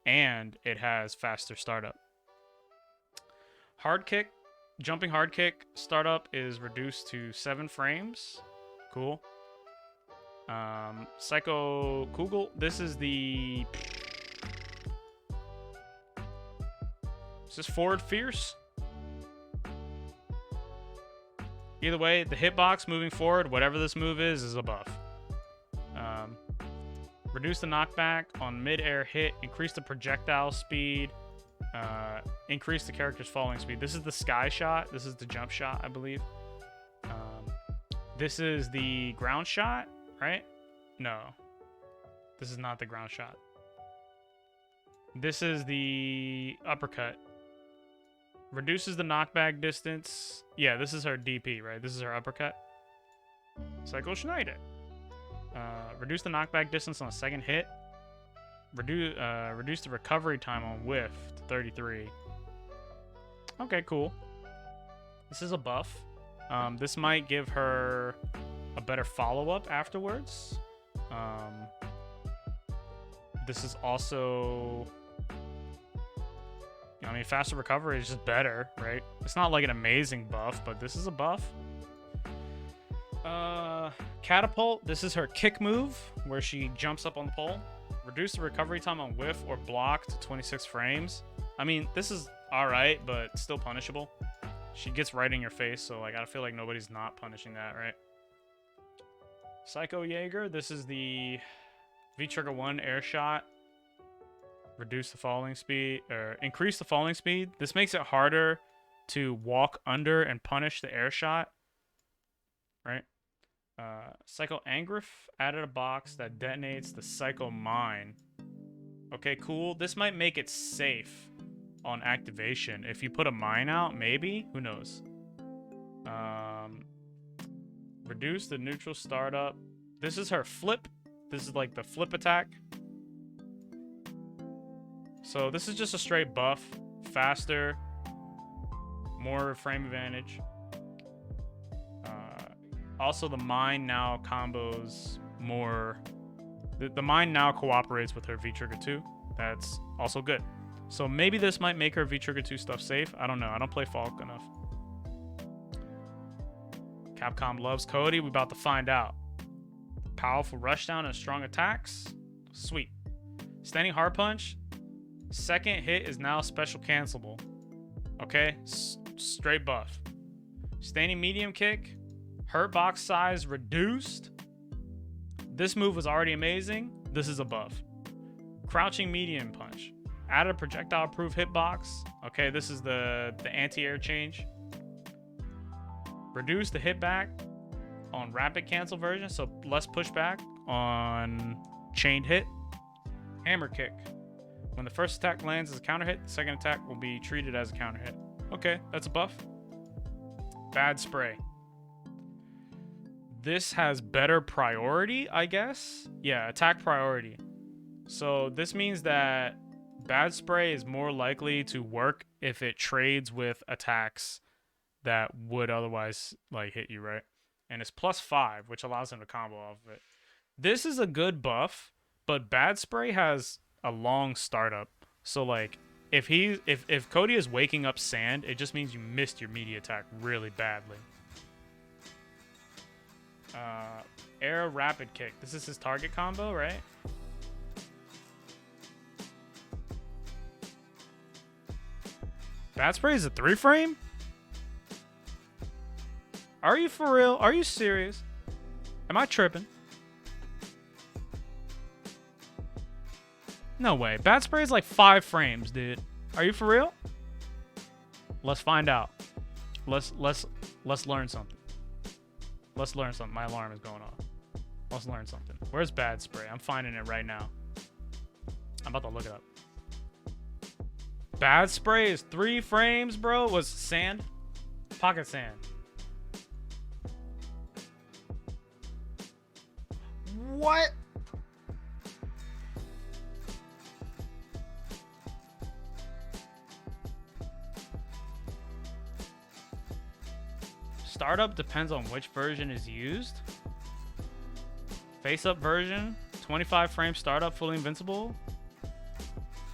and it has faster startup. Hard kick, jumping hard kick startup is reduced to 7 frames. Cool. Psycho Kugel. This is the... Is this forward fierce? Either way, the hitbox moving forward, whatever this move is a buff. Reduce the knockback on mid-air hit, increase the projectile speed, increase the character's falling speed. This is the sky shot. This is the jump shot, I believe. This is the ground shot, right? No. This is not the ground shot. This is the uppercut. Reduces the knockback distance. Yeah, this is her DP, right? This is her uppercut. Psycho Schneider. Reduce the knockback distance on a second hit. Reduce the recovery time on whiff to 33. Okay, cool. This is a buff. This might give her a better follow-up afterwards. This is also... I mean, faster recovery is just better, right? It's not like an amazing buff, but this is a buff. Catapult. This is her kick move, where she jumps up on the pole. Reduce the recovery time on whiff or block to 26 frames. I mean, this is alright, but still punishable. She gets right in your face, so like I feel like nobody's not punishing that, right? Psycho Jaeger. This is the V-Trigger 1 air shot. Reduce the falling speed, or increase the falling speed. This makes it harder to walk under and punish the air shot. right? Psycho Angrif added a box that detonates the Psycho Mine. Okay, cool. This might make it safe on activation. If you put a mine out, maybe? Who knows? Reduce the neutral startup. This is her flip. This is like the flip attack. So this is just a straight buff. Faster. More frame advantage. Also, the mine now combos more. The mine now cooperates with her V-Trigger 2. That's also good. So maybe this might make her V-Trigger 2 stuff safe. I don't know. I don't play Falk enough. Capcom loves Cody. We're about to find out. Powerful rushdown and strong attacks. Sweet. Standing hard punch. Second hit is now special cancelable. Okay? Straight buff. Standing medium kick. Hurt box size reduced. This move was already amazing. This is a buff. Crouching medium punch. Added projectile proof hitbox. Okay, this is the anti-air change. Reduce the hit back on rapid cancel version, so less pushback on chained hit. Hammer kick. When the first attack lands as a counter hit, the second attack will be treated as a counter hit. Okay, that's a buff. Bad spray. This has better priority, I guess. Yeah, attack priority. So this means that bad spray is more likely to work if it trades with attacks that would otherwise like hit you, right? And it's +5, which allows him to combo off of it. This is a good buff, but bad spray has a long startup. So like if Cody is waking up sand, it just means you missed your media attack really badly. Air rapid kick. This is his target combo, right? Bad spray is a 3-frame? Are you for real? Are you serious? Am I tripping? No way. Bad spray is like 5 frames, dude. Are you for real? Let's find out. Let's learn something. Let's learn something. My alarm is going off. Let's learn something. Where's bad spray? I'm finding it right now. I'm about to look it up. Bad spray is 3 frames, bro. Was sand? Pocket sand. What? Startup depends on which version is used. Face up version, 25 frame startup, fully invincible.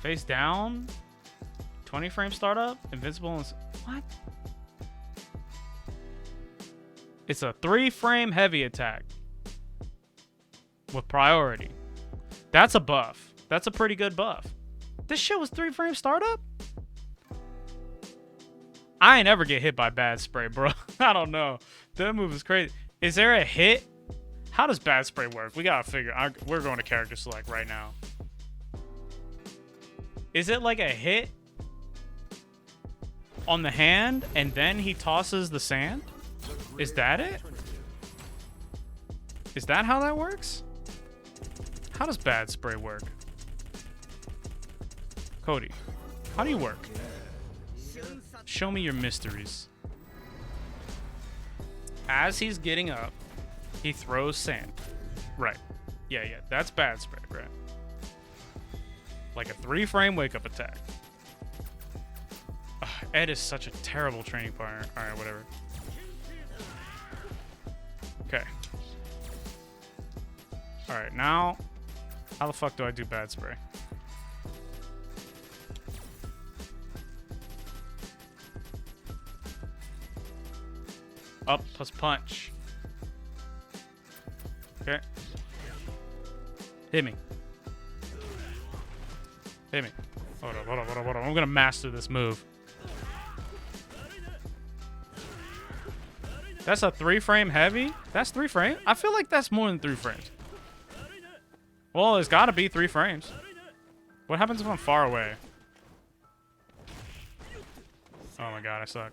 Face down, 20 frame startup, invincible. What? It's a 3-frame heavy attack with priority. That's a buff. That's a pretty good buff. This shit was 3-frame startup? I ain't ever get hit by bad spray, bro. I don't know. That move is crazy. Is there a hit? How does bad spray work? We gotta figure. We're going to character select right now. Is it like a hit on the hand and then he tosses the sand? Is that it? Is that how that works? How does bad spray work? Cody, how do you work? Show me your mysteries. As he's getting up, he throws sand. Right. Yeah, that's bad spray, right? Like a 3-frame wake-up attack. Ugh, Ed is such a terrible training partner. Alright, whatever. Okay. Alright, now... How the fuck do I do bad spray? Up plus punch. Okay. Hit me. Hit me. Hold on. I'm gonna master this move. That's a 3-frame heavy? That's 3 frames? I feel like that's more than 3 frames. Well, it's gotta be 3 frames. What happens if I'm far away? Oh my god, I suck.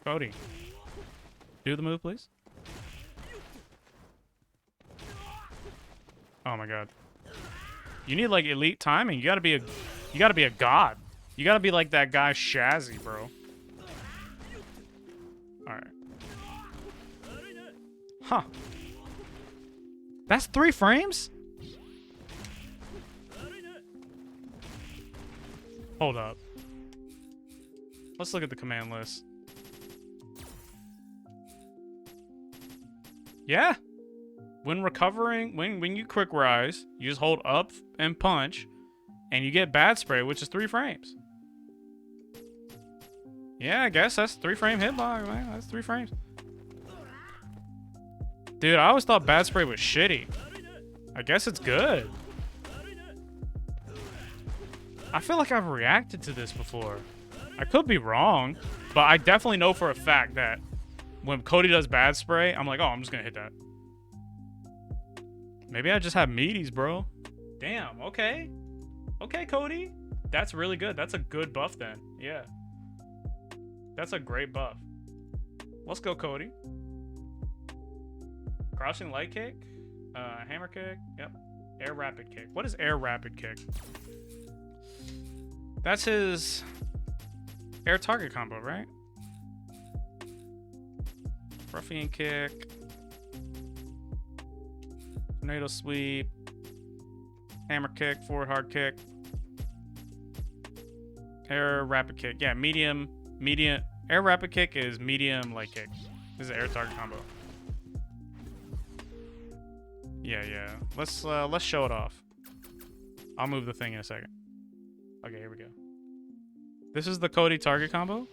Cody. Do the move, please. Oh my god. You need like elite timing. You gotta be a god. You gotta be like that guy Shazzy, bro. Alright. Huh. That's 3 frames? Hold up. Let's look at the command list. Yeah. When recovering, when you quick rise, you just hold up and punch, and you get bad spray, which is 3 frames. Yeah, I guess that's 3 frame hitbox, man. That's 3 frames. Dude, I always thought bad spray was shitty. I guess it's good. I feel like I've reacted to this before. I could be wrong, but I definitely know for a fact that when Cody does bad spray, I'm like, oh, I'm just gonna hit that. Maybe I just have meaties, bro. Damn, okay. Okay, Cody. That's really good. That's a good buff then. Yeah. That's a great buff. Let's go, Cody. Crouching light kick. Hammer kick. Yep. Air rapid kick. What is air rapid kick? That's his air target combo, right? Ruffian kick. Tornado sweep. Hammer kick. Forward hard kick. Air rapid kick. Yeah, medium. Air rapid kick is medium light kick. This is an air target combo. Yeah. Let's show it off. I'll move the thing in a second. Okay, here we go. This is the Cody target combo.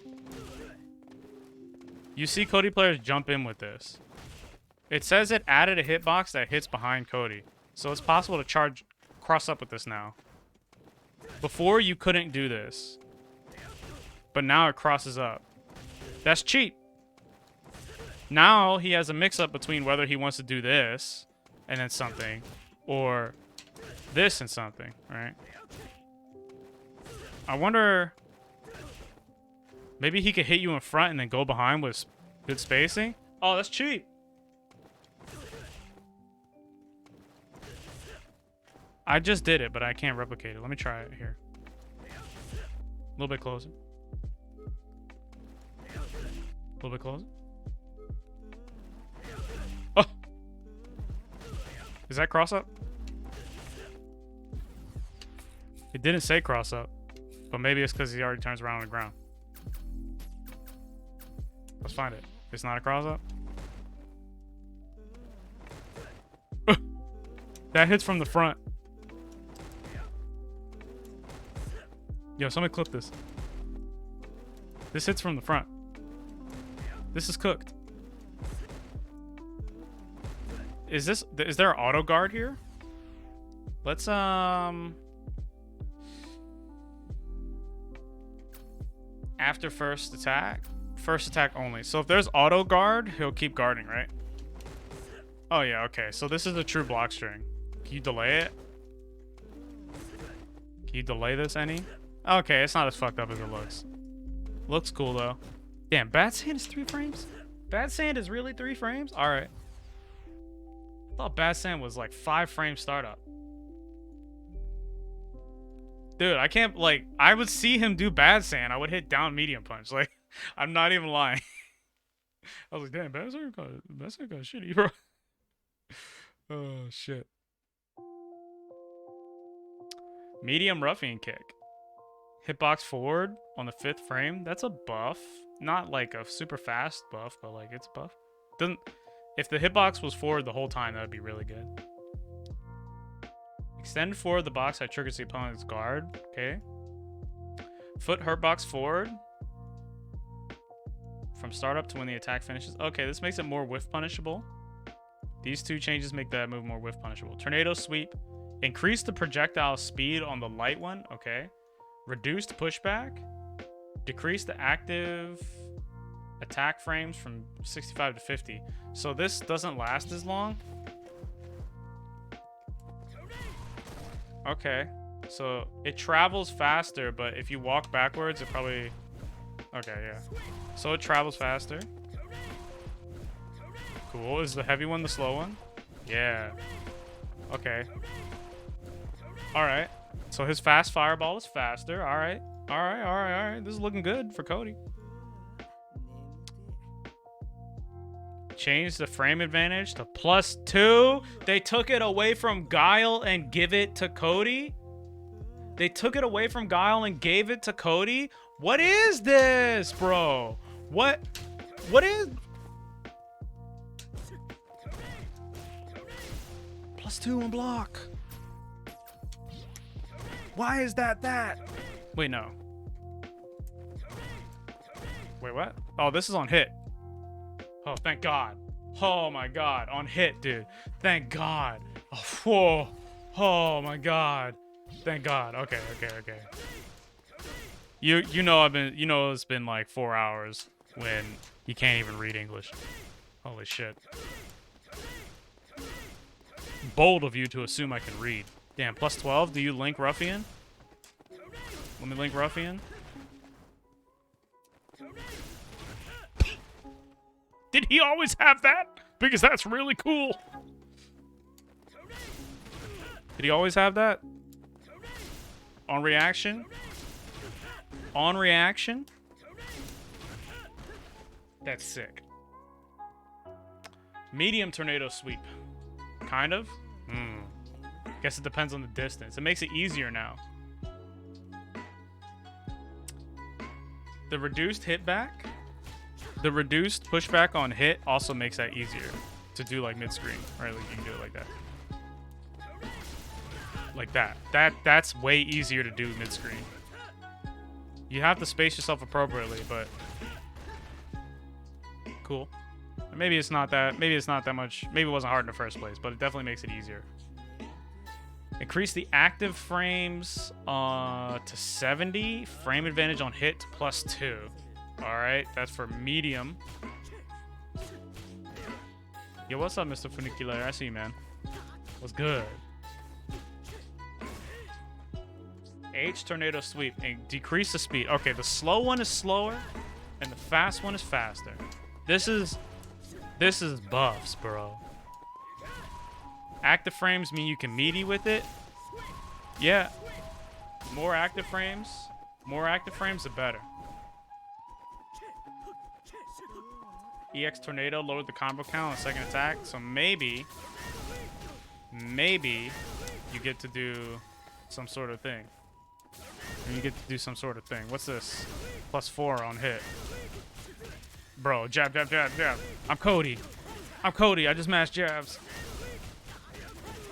You see Cody players jump in with this. It says it added a hitbox that hits behind Cody. So it's possible to cross up with this now. Before, you couldn't do this. But now it crosses up. That's cheap. Now he has a mix-up between whether he wants to do this and then something, or this and something, right? I wonder... Maybe he could hit you in front and then go behind with good spacing? Oh, that's cheap. I just did it, but I can't replicate it. Let me try it here. A little bit closer. A little bit closer. Oh! Is that cross up? It didn't say cross up, but maybe it's because he already turns around on the ground. Let's find it. It's not a cross up. That hits from the front. Yo, somebody clip this. This hits from the front. This is cooked. Is there an auto guard here? Let's after first attack only. So if there's auto guard, he'll keep guarding, right? Oh yeah, okay. So this is a true block string. Can you delay it? Can you delay this any? Okay, it's not as fucked up as it looks. Looks cool though. Damn, Bad Sand is 3 frames? Bad Sand is really 3 frames? Alright. I thought Bad Sand was like 5 frame startup. Dude, I can't, like, I would see him do Bad Sand. I would hit down medium punch. Like, I'm not even lying. I was like, damn, Bad Sand kind of shitty, bro. Oh, shit. Medium Ruffian kick. Hitbox forward on the 5th frame. That's a buff. Not like a super fast buff, but like it's a buff. If the hitbox was forward the whole time, that would be really good. Extend forward the box that triggers the opponent's guard. Okay. Foot hurt box forward. From startup to when the attack finishes. Okay, this makes it more whiff punishable. These 2 changes make that move more whiff punishable. Tornado sweep. Increase the projectile speed on the light one. Okay. Reduced pushback. Decrease the active attack frames from 65 to 50. So this doesn't last as long. Okay. So it travels faster, but if you walk backwards, it probably... Okay, yeah. So it travels faster. Cool. Is the heavy one the slow one? Yeah. Okay. Alright. So his fast fireball is faster. Alright. Alright. This is looking good for Cody. Change the frame advantage to +2. They took it away from Guile and give it to Cody. They took it away from Guile and gave it to Cody. What is this, bro? What is... +2 on block. Why is that? Wait, no. Wait, what? Oh, this is on hit. Oh, thank God. Oh my God. On hit, dude. Thank God. Oh, whoa. Oh my God. Thank God. Okay. You know it's been like 4 hours when you can't even read English. Holy shit. Bold of you to assume I can read. Damn, +12. Do you link Ruffian? Let me link Ruffian. Did he always have that? Because that's really cool. Did he always have that? On reaction? On reaction? That's sick. Medium tornado sweep. Kind of? Guess it depends on the distance. It makes it easier now. The reduced hit back? The reduced pushback on hit also makes that easier to do like mid-screen. Right, like you can do it like that. Like that. That's way easier to do mid-screen. You have to space yourself appropriately, but cool. Maybe it's not that much. Maybe it wasn't hard in the first place, but it definitely makes it easier. Increase the active frames to 70. Frame advantage on hit to +2. Alright, that's for medium. Yo, what's up, Mr. Funicular? I see you, man. What's good? H tornado sweep and decrease the speed. Okay, the slow one is slower and the fast one is faster. This is buffs, bro. Active frames mean you can meaty with it. Yeah. More active frames, the better. EX tornado lowered the combo count on the second attack, so maybe you get to do some sort of thing. What's this? +4 on hit. Bro, jab. I'm Cody. I just mashed jabs.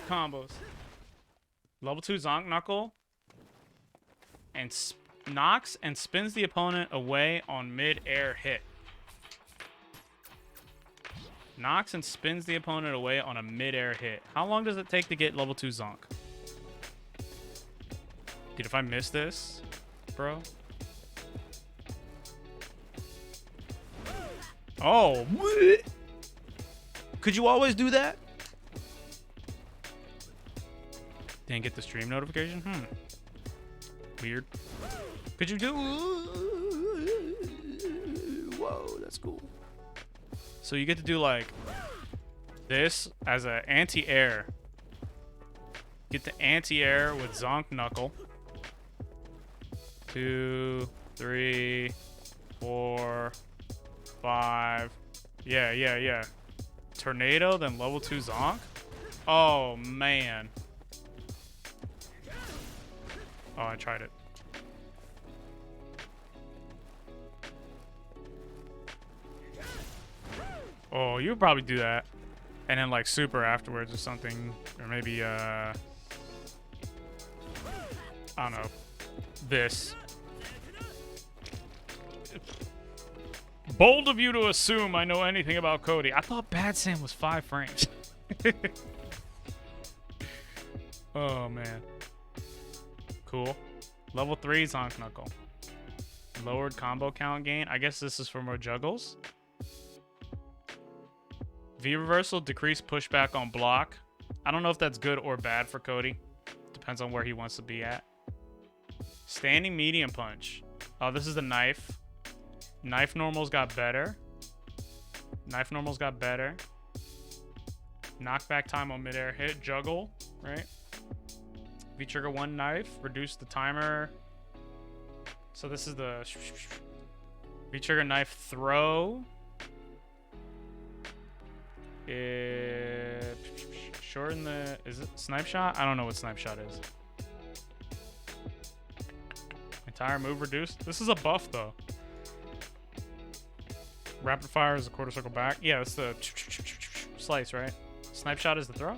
Combos. Level 2 Zonk Knuckle. And knocks and spins the opponent away on mid-air hit. Knocks and spins the opponent away on a mid-air hit. How long does it take to get level 2 Zonk? Dude, if I miss this, bro. Oh, could you always do that? Didn't get the stream notification? Weird. Could you do? Whoa, that's cool. So you get to do like this as an anti-air. Get the anti-air with Zonk Knuckle. 2, 3, 4, 5. Yeah. Tornado, then level 2 Zonk. Oh, man. Oh, I tried it. Oh, you would probably do that. And then, like, super afterwards or something. Or maybe, I don't know. This. Bold of you to assume I know anything about Cody. I thought Bad Sam was 5 frames. Oh, man. Cool. Level 3 Zonk Knuckle. Lowered combo count gain. I guess this is for more juggles. V reversal, decreased pushback on block. I don't know if that's good or bad for Cody. Depends on where he wants to be at. Standing medium punch. Oh, this is the knife. Knife normals got better. Knockback time on midair hit. Juggle, right? If you trigger one knife, reduce the timer. So this is the... If you trigger knife throw... Shorten the... Is it snipe shot? I don't know what snipe shot is. Entire move reduced. This is a buff, though. Rapid fire is a quarter circle back. Yeah, it's the slice, right? Snipe shot is the throw?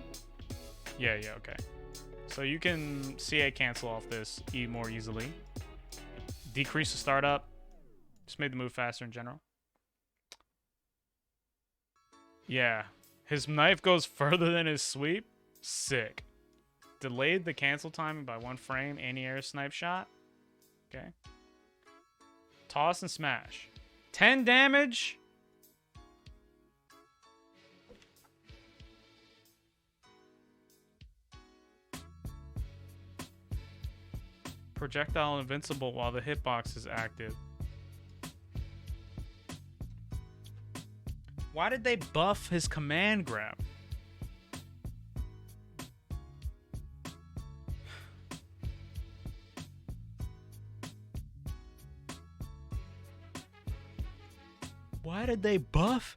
Yeah, okay. So you can CA cancel off this more easily. Decrease the startup. Just made the move faster in general. Yeah. His knife goes further than his sweep. Sick. Delayed the cancel timing by 1 frame. Anti-air snipe shot. Okay. Toss and smash. 10 damage. Projectile invincible while the hitbox is active. Why did they buff his command grab? Why did they buff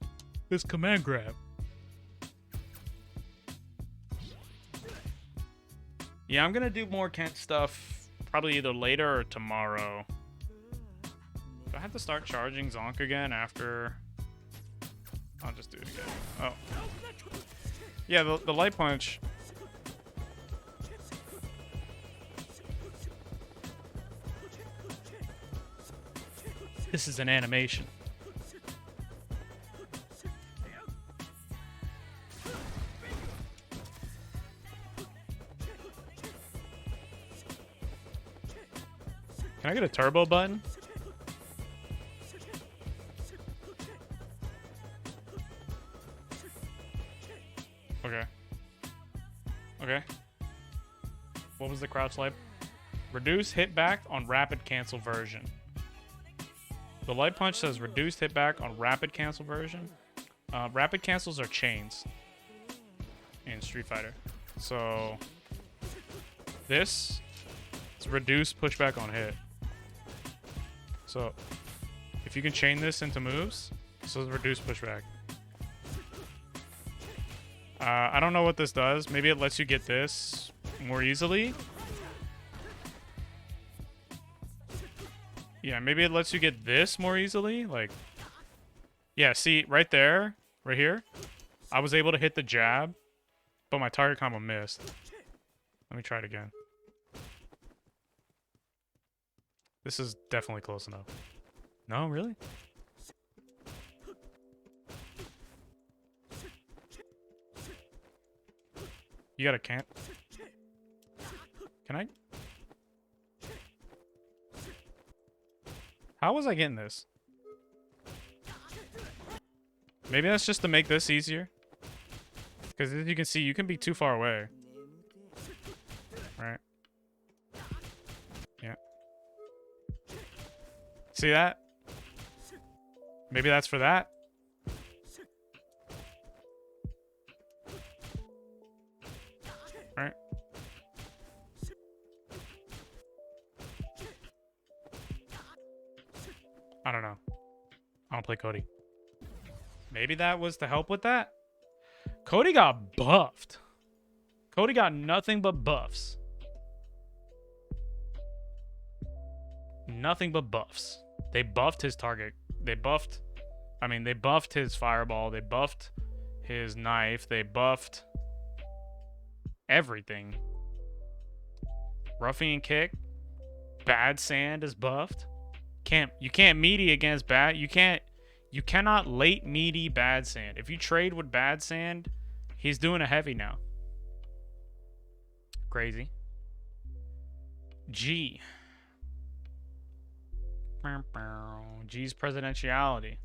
his command grab? Yeah, I'm gonna do more Kent stuff probably either later or tomorrow. Do I have to start charging Zonk again after... I'll just do it again. Oh. Yeah, the light punch. This is an animation. Can I get a turbo button? Okay. Okay. What was the crouch light? Reduce hit back on rapid cancel version. The light punch says reduced hit back on rapid cancel version. Rapid cancels are chains in Street Fighter. So this is reduced pushback on hit. So if you can chain this into moves, so it's reduced pushback. I don't know what this does. Maybe it lets you get this more easily. Yeah, maybe it lets you get this more easily. Like, yeah, see, right there, right here, I was able to hit the jab, but my target combo missed. Let me try it again. This is definitely close enough. No, really? You got a can't. Can I? How was I getting this? Maybe that's just to make this easier. Because as you can see, you can be too far away. Right? Yeah. See that? Maybe that's for that. Right? I don't know. I don't play Cody. Maybe that was to help with that? Cody got buffed. Cody got nothing but buffs. Nothing but buffs. They buffed his target. They buffed his fireball. They buffed his knife. They buffed everything. Ruffian kick. Bad sand is buffed. You can't meaty against bad. You cannot late meaty bad sand. If you trade with bad sand, he's doing a heavy now. Crazy. G. G's presidentiality.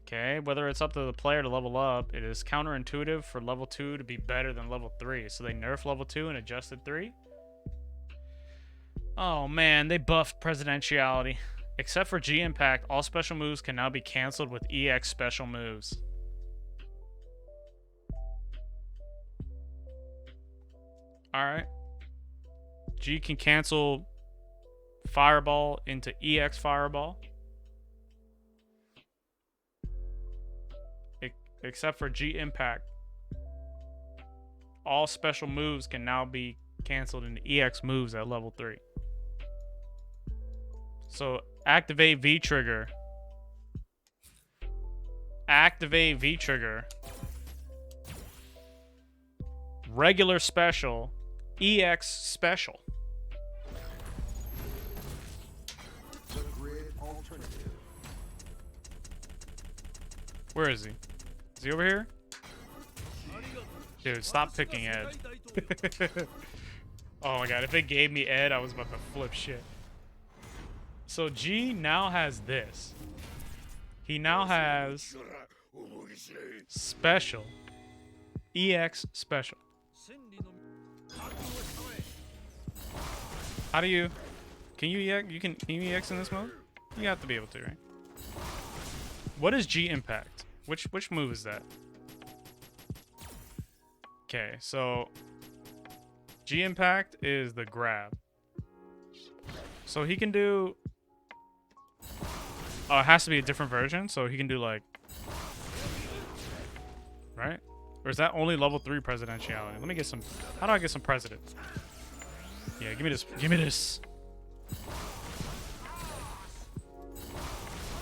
Okay, whether it's up to the player to level up, it is counterintuitive for level 2 to be better than level 3. So they nerfed level 2 and adjusted 3. Oh man, they buffed presidentiality. Except for G Impact, all special moves can now be cancelled with EX special moves. Alright. G can cancel Fireball into EX Fireball. Except for G Impact. All special moves can now be canceled into EX moves at level 3. So activate V trigger. Activate V trigger. Regular special. EX special. The grid alternative. Where is he? Is he over here? Dude, stop picking Ed. Oh my god, if it gave me Ed, I was about to flip shit. So G now has this. He now has special. EX special. How do you... Can you EX? Can you EX in this mode? You have to be able to, right? What is G Impact? Which move is that? Okay, so G Impact is the grab. So he can do... Oh, it has to be a different version, so he can do like... Right? Or is that only level 3 presidentiality? Let me get some... How do I get some president? Yeah, give me this. Give me this.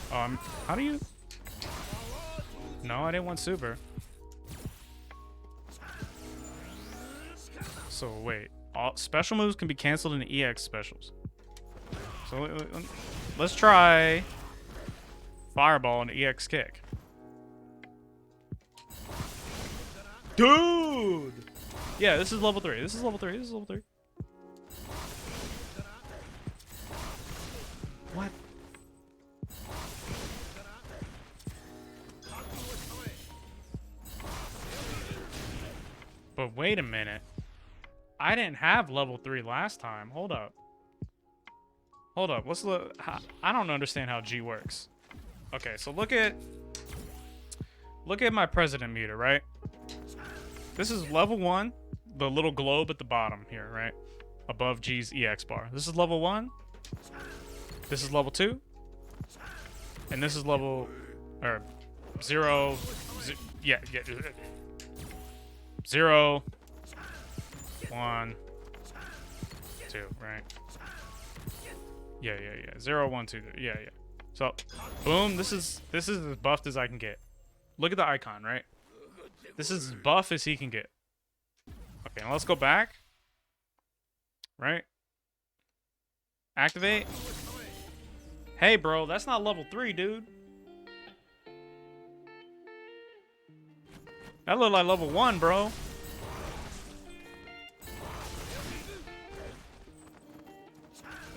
How do you... No, I didn't want super. So wait, all special moves can be canceled in EX specials. So let's try Fireball and EX kick. Dude! Yeah, this is level 3. This is level 3. This is level 3. What? But wait a minute. I didn't have level 3 last time. Hold up. Hold up. Let's look. I don't understand how G works. Okay, so look at my president meter, right? This is level 1, the little globe at the bottom here, right? Above G's EX bar. This is level 1. This is level 2. And this is level... Or... 0... Yeah. 0... 1... 2, right? Yeah. 0, 1, 2, 3. Yeah. So, boom, this is as buffed as I can get. Look at the icon, right? This is as buff as he can get. Okay, now let's go back. Right? Activate. Hey, bro, that's not level 3, dude. That looked like level 1, bro.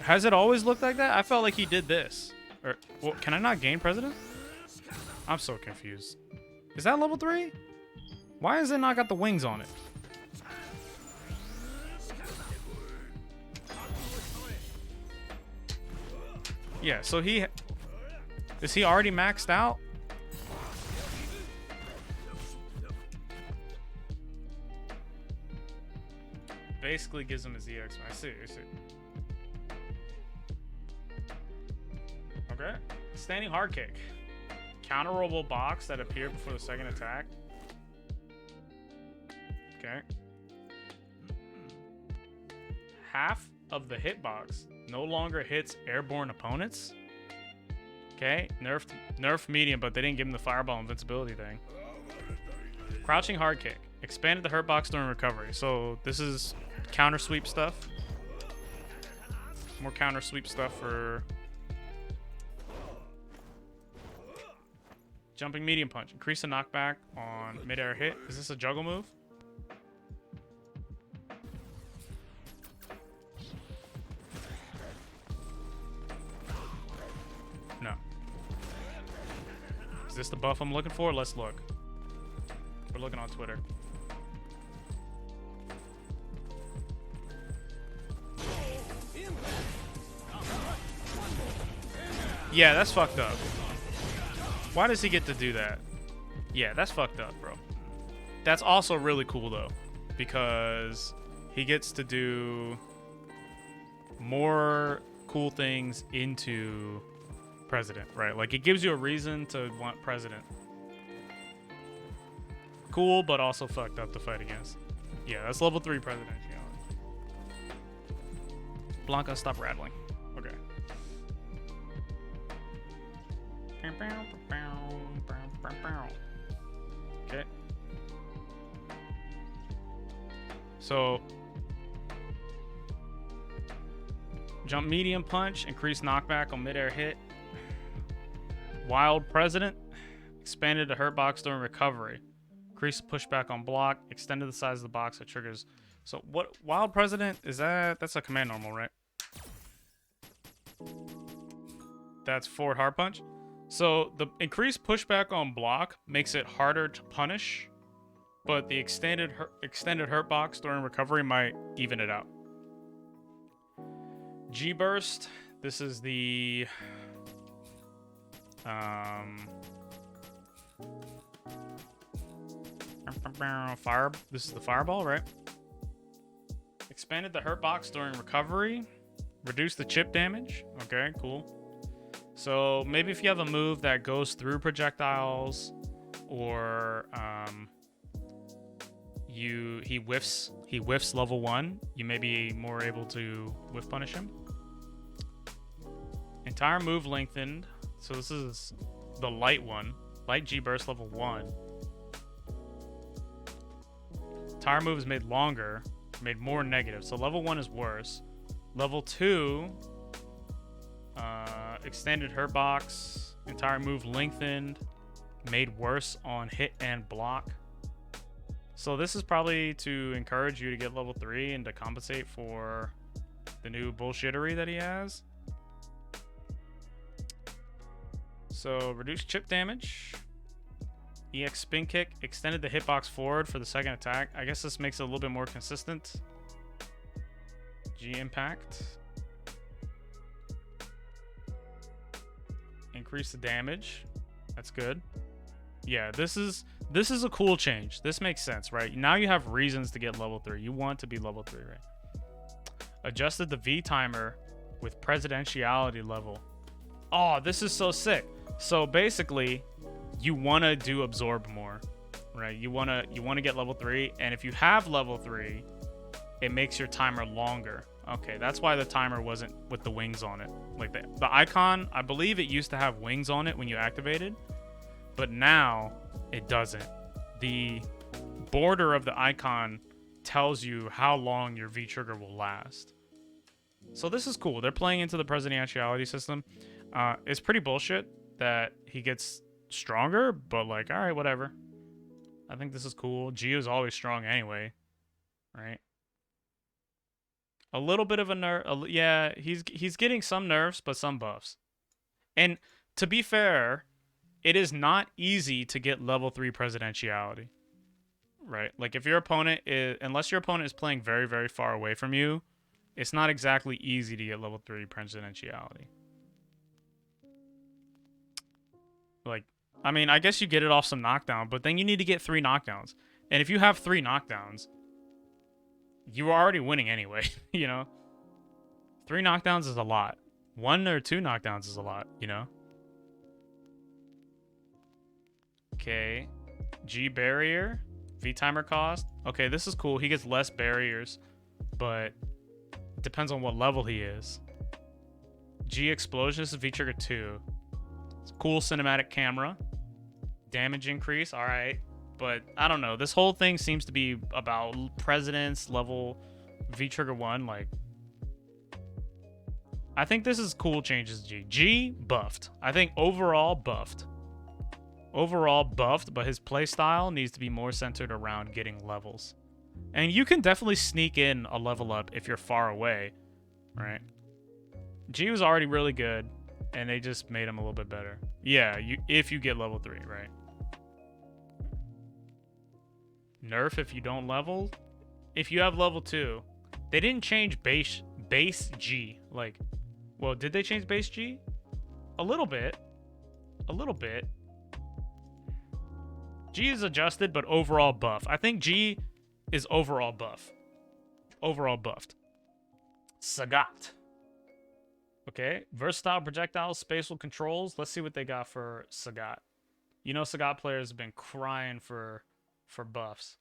Has it always looked like that? I felt like he did this. Or, well, can I not gain president? I'm so confused. Is that level 3? Why has it not got the wings on it? Yeah, so is he already maxed out? Basically gives him his EX. I see. Okay. Standing hard kick. Counterable box that appeared before the second attack. Okay. Half of the hitbox no longer hits airborne opponents. Okay. Nerfed medium, but they didn't give him the fireball invincibility thing. Crouching hard kick. Expanded the hurt box during recovery. So this is counter sweep stuff. More counter sweep stuff for... Jumping medium punch. Increase the knockback on mid-air hit. Is this a juggle move? No. Is this the buff I'm looking for? Let's look. We're looking on Twitter. Yeah, that's fucked up. Why does he get to do that? Yeah, that's fucked up, bro. That's also really cool, though, because he gets to do more cool things into president, right? Like, it gives you a reason to want president. Cool, but also fucked up to fight against. Yeah, that's level 3 presidentiality. Blanca, stop rattling. Okay. Okay. So, jump medium punch, increase knockback on midair hit. Wild president, expanded the hurt box during recovery. Increase pushback on block, extended the size of the box that triggers. So what wild president is that? That's a command normal, right? That's forward hard punch. So the increased pushback on block makes it harder to punish, but the extended hurt box during recovery might even it out. G burst. This is the fire. This is the fireball, right? Expanded the hurt box during recovery. Reduced the chip damage. Okay, cool. So maybe if you have a move that goes through projectiles, or he whiffs level 1, you may be more able to whiff punish him. Entire move lengthened. So this is the light one. Light G burst level 1. Entire move is made longer, made more negative. So level 1 is worse. Level 2, extended hurt box. Entire move lengthened, made worse on hit and block. So this is probably to encourage you to get level 3 and to compensate for the new bullshittery that he has. So reduced chip damage. EX spin kick, extended the hitbox forward for the second attack. I guess this makes it a little bit more consistent. G impact. Increase the damage. That's good. Yeah, this is a cool change. This makes sense, right? Now you have reasons to get level 3. You want to be level 3, right? Adjusted the V timer with presidentiality level. Oh, this is so sick. So basically, you want to do absorb more, right? You want to get level 3, and if you have level 3, it makes your timer longer. Okay, that's why the timer wasn't with the wings on it. Like the icon, I believe it used to have wings on it when you activated, but now it doesn't. The border of the icon tells you how long your V trigger will last. So this is cool. They're playing into the presidentiality system. It's pretty bullshit that he gets stronger, but like, all right, whatever. I think this is cool. Gio's always strong anyway, right? A little bit of a nerf. Yeah, he's getting some nerfs, but some buffs. And to be fair, it is not easy to get level 3 presidentiality, right? Like if your opponent is, unless your opponent is playing very, very far away from you, it's not exactly easy to get level 3 presidentiality. Like, I mean, I guess you get it off some knockdown, but then you need to get 3 knockdowns. And if you have 3 knockdowns, you are already winning anyway, you know? 3 knockdowns is a lot. 1 or 2 knockdowns is a lot, you know? Okay. G barrier. V timer cost. Okay, this is cool. He gets less barriers, but it depends on what level he is. G explosion. This is V trigger 2. It's cool cinematic camera. Damage increase. All right. But I don't know. This whole thing seems to be about presidents level V trigger 1. Like, I think this is cool changes. G buffed. I think overall buffed. Overall buffed, but his playstyle needs to be more centered around getting levels. And you can definitely sneak in a level up if you're far away, right? G was already really good, and they just made him a little bit better. Yeah, if you get level 3, right? Nerf if you don't level. If you have level 2, they didn't change base G. Like, well, did they change base G? A little bit. A little bit. G is adjusted, but overall buff. I think G is overall buff. overall buffed. Sagat. Okay, versatile projectiles, spatial controls. Let's see what they got for Sagat. You know, Sagat players have been crying for buffs.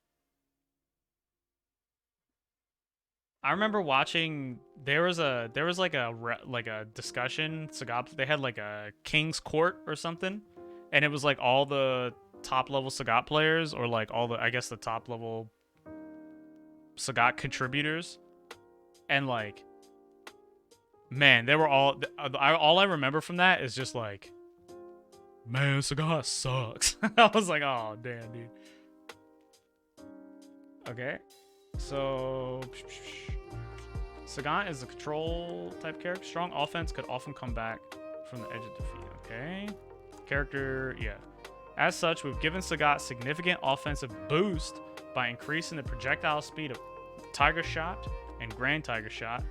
I remember watching. There was like a discussion. Sagat, they had like a King's Court or something, and it was like all the top level Sagat players, or like all the, I guess, the top level Sagat contributors, and like, man, they were all I remember from that is just like, man, Sagat sucks. I was like, oh damn, dude. Okay, so Sagat is a control type character. Strong offense could often come back from the edge of defeat. Okay, character, yeah. As such, we've given Sagat significant offensive boost by increasing the projectile speed of Tiger Shot and Grand Tiger Shot,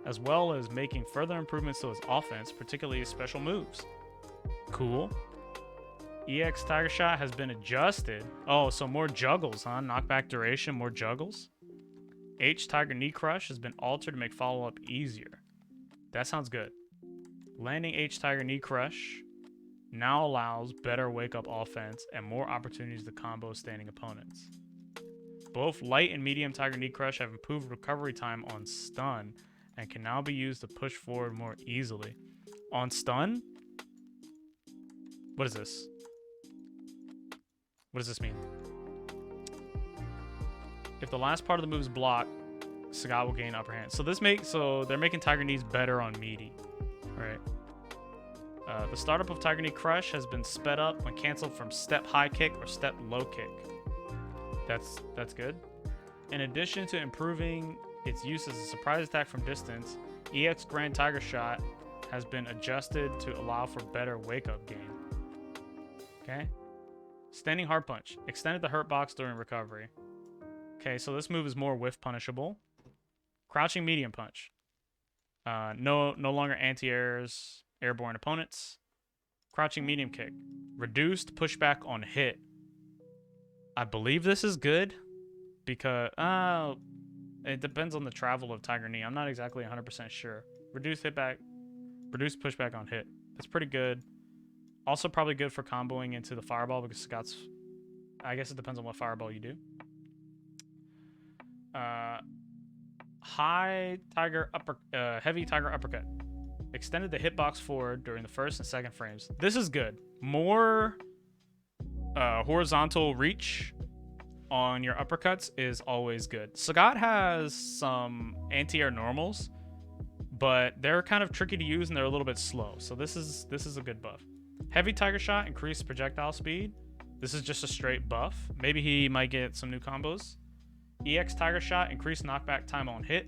as well as making further improvements to his offense, particularly his special moves. Cool. EX Tiger Shot has been adjusted. Oh, so more juggles, huh? Knockback duration, more juggles. H Tiger Knee Crush has been altered to make follow-up easier. That sounds good. Landing H Tiger Knee Crush now allows better wake-up offense and more opportunities to combo standing opponents. Both light and medium Tiger Knee Crush have improved recovery time on stun and can now be used to push forward more easily. On stun? What is this? What does this mean? If the last part of the move is blocked, Sagat will gain upper hand. So they're making Tiger Knees better on meaty, right? The startup of Tiger Knee Crush has been sped up when canceled from step high kick or step low kick. That's good. In addition to improving its use as a surprise attack from distance, EX Grand Tiger Shot has been adjusted to allow for better wake-up gain. Okay. Standing Hard Punch. Extended the hurt box during recovery. Okay, so this move is more whiff punishable. Crouching Medium Punch. No longer anti-airs airborne opponents. Crouching Medium Kick. Reduced pushback on hit. I believe this is good because it depends on the travel of Tiger Knee. I'm not exactly 100% sure. Reduced pushback on hit. That's pretty good. Also probably good for comboing into the Fireball because Scott's, I guess it depends on what Fireball you do. High Tiger Heavy Tiger Uppercut. Extended the hitbox forward during the first and second frames. This is good. More horizontal reach on your uppercuts is always good. Sagat has some anti-air normals, but they're kind of tricky to use and they're a little bit slow. So this is a good buff. Heavy Tiger Shot, increased projectile speed. This is just a straight buff. Maybe he might get some new combos. EX Tiger Shot, increased knockback time on hit.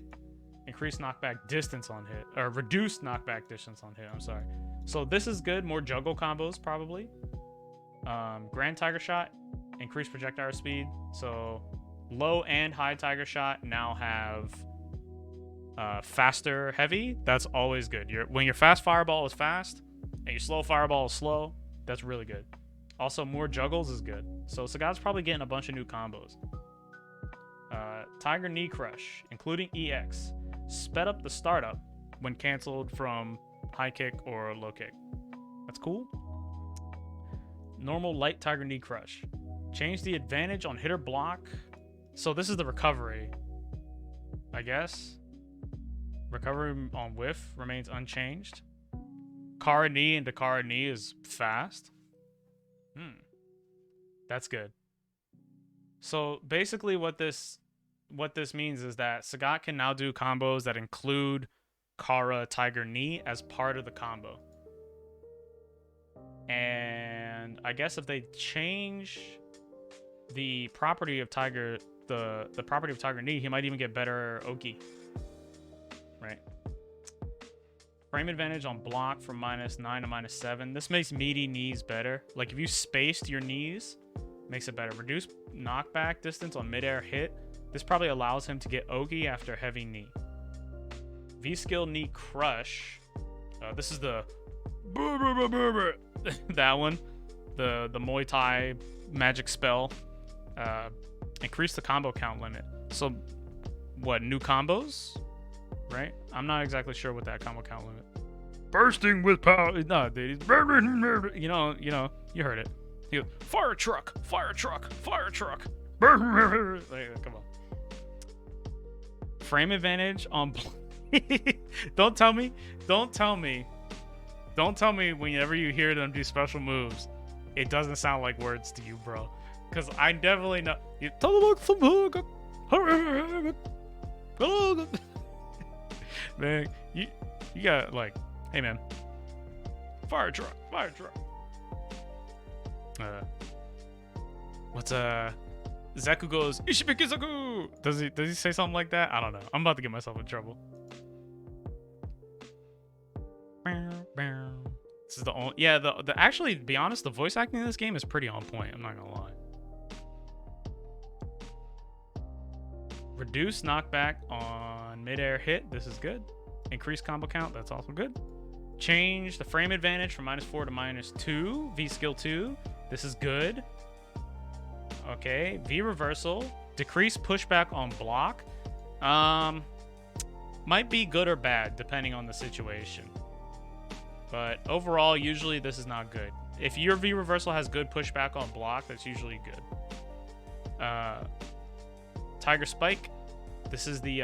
Increased knockback distance on hit. Or reduced knockback distance on hit, I'm sorry. So this is good. More juggle combos, probably. Grand Tiger Shot, increased projectile speed. So low and high Tiger Shot now have faster heavy. That's always good. When your fast Fireball is fast and your slow Fireball is slow, that's really good. Also, more juggles is good. So Sagat's probably getting a bunch of new combos. Tiger Knee Crush, including EX, sped up the startup when canceled from high kick or low kick. That's cool. Normal light Tiger Knee Crush. Change the advantage on hitter block. So this is the recovery, I guess. Recovery on whiff remains unchanged. Kara knee into Kara knee is fast. That's good. So basically what this means is that Sagat can now do combos that include Kara Tiger Knee as part of the combo. And I guess if they change the property of Tiger, the property of Tiger Knee, he might even get better Oki. Right. Frame advantage on block from -9 to -7. This makes meaty knees better. Like if you spaced your knees, makes it better. Reduce knockback distance on midair hit. This probably allows him to get Ogi after heavy knee. V-Skill Knee Crush. This is the that one. The Muay Thai magic spell. Increase the combo count limit. So what, new combos, right? I'm not exactly sure what that combo count limit. Bursting with power. No, dude. You know, you heard it. He goes, fire truck, fire truck, fire truck. Like, come on. Frame advantage on. Don't tell me whenever you hear them do special moves, it doesn't sound like words to you, bro. Because I definitely know. You man, you got like, hey man, fire truck, fire truck. What's Zaku goes Ishibiki Zaku. Does he say something like that? I don't know. I'm about to get myself in trouble. This is the only, yeah, the actually, to be honest, the voice acting in this game is pretty on point. I'm not gonna lie. Reduce knockback on midair hit. This is good. Increase combo count. That's also good. Change the frame advantage from -4 to -2. V skill 2. This is good. Okay. V reversal. Decrease pushback on block. Might be good or bad depending on the situation. But overall, usually this is not good. If your V reversal has good pushback on block, that's usually good. Tiger Spike. This is the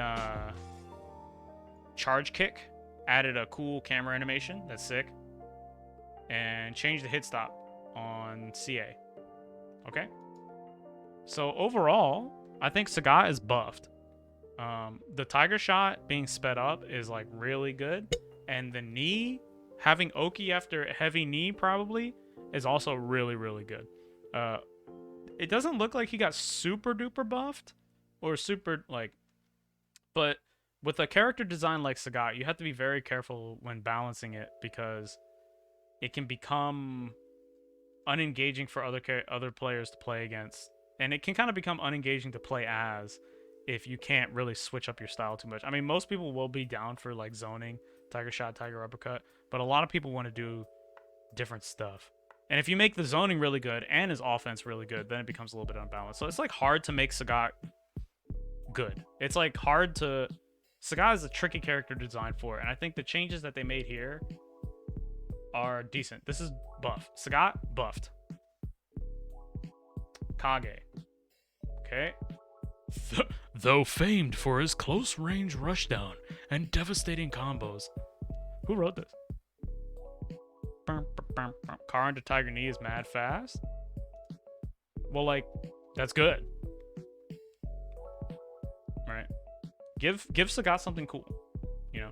charge kick. Added a cool camera animation. That's sick. And change the hit stop on CA. Okay. So overall, I think Sagat is buffed. The Tiger Shot being sped up is like really good. And the knee, having Oki after heavy knee probably, is also really, really good. It doesn't look like he got super duper buffed or super like, but with a character design like Sagat, you have to be very careful when balancing it because it can become unengaging for other players to play against, and it can kind of become unengaging to play as if you can't really switch up your style too much. I mean, most people will be down for like zoning, Tiger Shot, Tiger Uppercut, but a lot of people want to do different stuff. And if you make the zoning really good and his offense really good, then it becomes a little bit unbalanced. So it's like hard to make Sagat good. It's like hard to... Sagat is a tricky character to design for, and I think the changes that they made here are decent. This is buff. Sagat, buffed. Kage. Okay. Though famed for his close-range rushdown and devastating combos. Who wrote this? Car into Tiger Knee is mad fast. Well, like, that's good. Right? Give Sagat something cool, you know?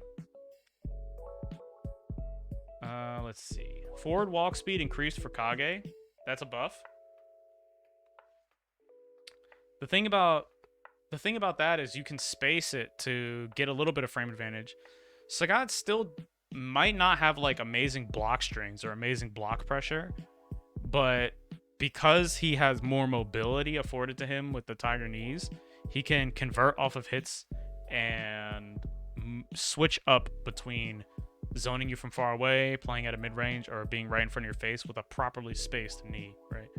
Let's see. Forward walk speed increased for Kage. That's a buff. The thing about that is you can space it to get a little bit of frame advantage. Sagat still might not have like amazing block strings or amazing block pressure, but because he has more mobility afforded to him with the Tiger Knees, he can convert off of hits and switch up between zoning you from far away, playing at a mid-range, or being right in front of your face with a properly spaced knee, right?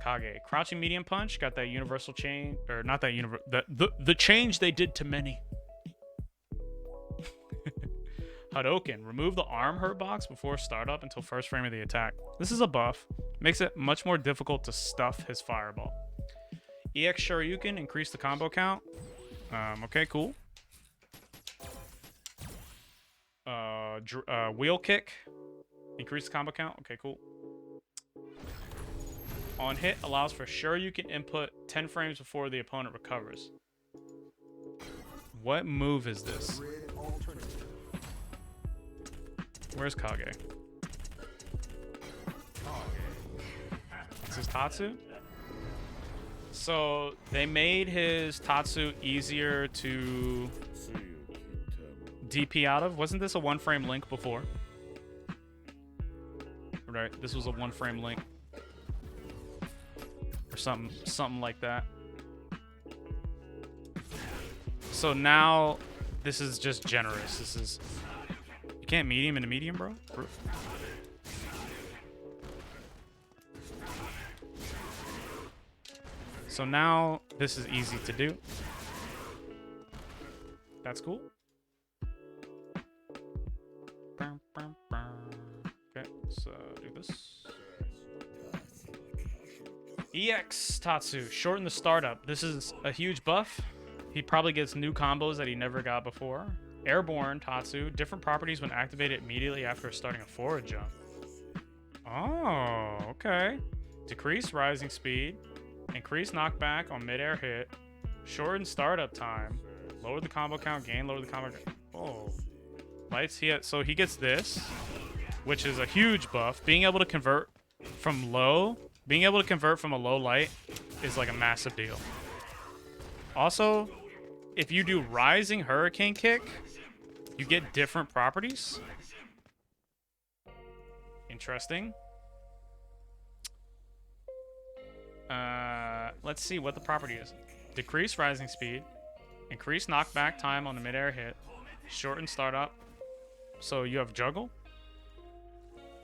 Kage. Crouching medium punch, got that universal chain, or not that the change they did to many. Hadoken. Remove the arm hurt box before startup until first frame of the attack. This is a buff. Makes it much more difficult to stuff his fireball. EX Shoryuken. Increase the combo count. Okay, cool. Wheel kick. Increase the combo count. Okay, cool. On hit, allows for Shoryuken input 10 frames before the opponent recovers. What move is this? Where's Kage? This is Tatsu? So they made his Tatsu easier to DP out of. Wasn't this a one frame link before? Right, this was a one frame link. Or something like that. So now this is just generous. This is... You can't medium into medium, bro? So now this is easy to do. That's cool. Okay, so do this. EX Tatsu, shorten the startup. This is a huge buff. He probably gets new combos that he never got before. Airborne Tatsu, different properties when activated immediately after starting a forward jump. Oh, okay. Decrease rising speed, increase knockback on mid-air hit, shorten startup time, lower the combo count, lower the combo count. Oh. Lights, so he gets this, which is a huge buff. Being able to convert from a low light is like a massive deal. Also, if you do rising hurricane kick, you get different properties. Interesting. Let's see what the property is. Decrease rising speed, increase knockback time on the mid-air hit, shorten startup. So you have juggle.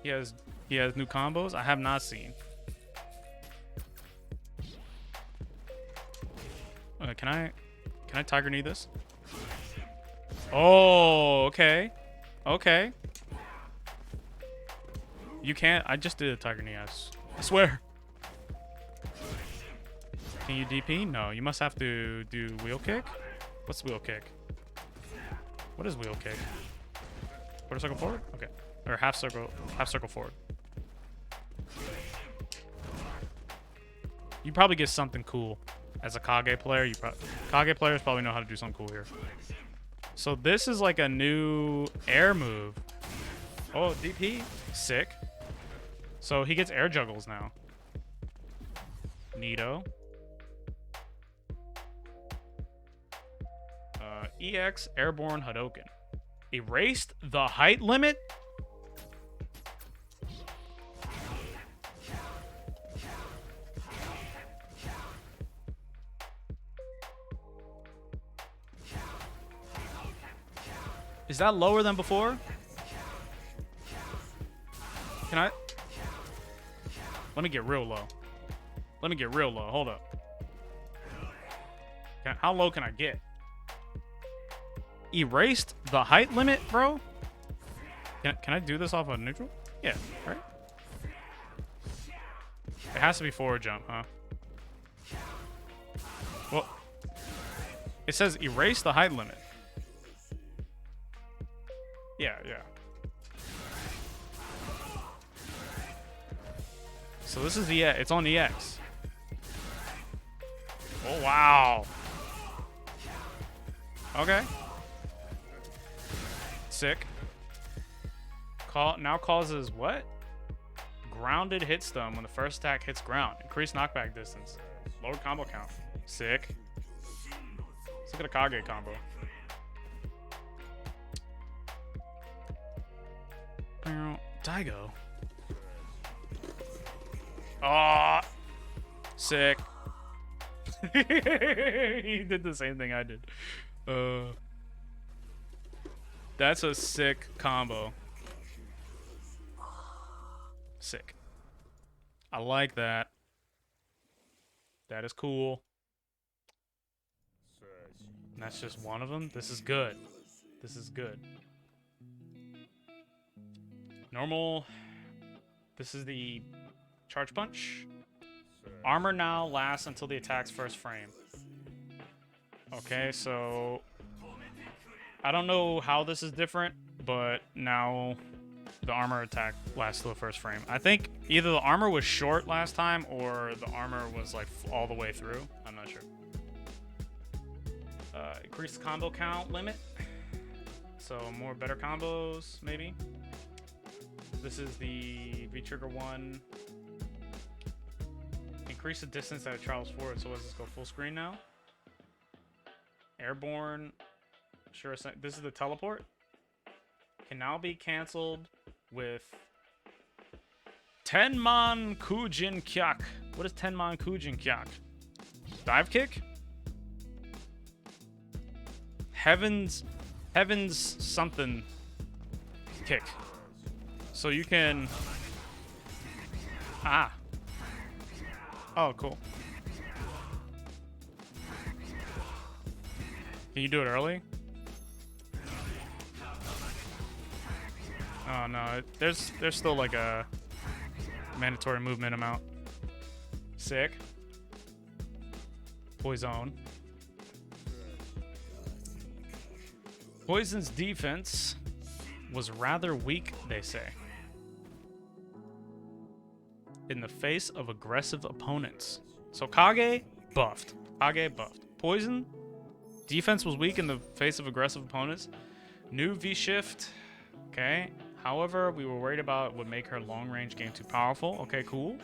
He has new combos I have not seen. Can I Tiger Knee this? Oh, okay. Okay. You can't. I just did a Tiger Knee. I swear. Can you DP? No, you must have to do wheel kick. What's wheel kick? What is wheel kick? Quarter circle forward? Okay. Or half circle forward. You probably get something cool. As a Kage player, Kage players probably know how to do something cool here. So this is like a new air move. Oh, DP. Sick. So he gets air juggles now. Neato. EX Airborne Hadoken. Erased the height limit? Is that lower than before? Can I? Let me get real low. Let me get real low. Hold up. How low can I get? Erased the height limit, bro? Can I do this off of neutral? Yeah, right? It has to be forward jump, huh? Well, it says erase the height limit. Yeah. So this is it's on EX. Oh, wow. Okay. Sick. Now causes what? Grounded hit stun when the first attack hits ground. Increased knockback distance. Lowered combo count. Sick. Let's look at a Kage combo. Daigo. Oh, sick. He did the same thing I did. That's a sick combo. Sick. I like that. That is cool. And that's just one of them. This is good. This is good. Normal. This is the charge punch. Armor now lasts until the attack's first frame. Okay, so I don't know how this is different, but now the armor attack lasts till the first frame. I think either the armor was short last time or the armor was like all the way through. I'm not sure. Increase the combo count limit. So more better combos, maybe. This is the V-Trigger one. Increase the distance that it travels forward. So let's just go full screen now. Airborne. Sure, this is the teleport. Can now be canceled with Tenman Kujin Kyak. What is Tenman Kujin Kyak? Dive kick? Heavens something kick. So you can... Ah. Oh, cool. Can you do it early? Oh no, there's still like a mandatory movement amount. Sick. Poison. Poison's defense was rather weak, they say, in the face of aggressive opponents. So Kage buffed. Kage buffed. Poison defense was weak in the face of aggressive opponents. New V-shift. Okay. However, we were worried about would make her long-range game too powerful. Okay, cool.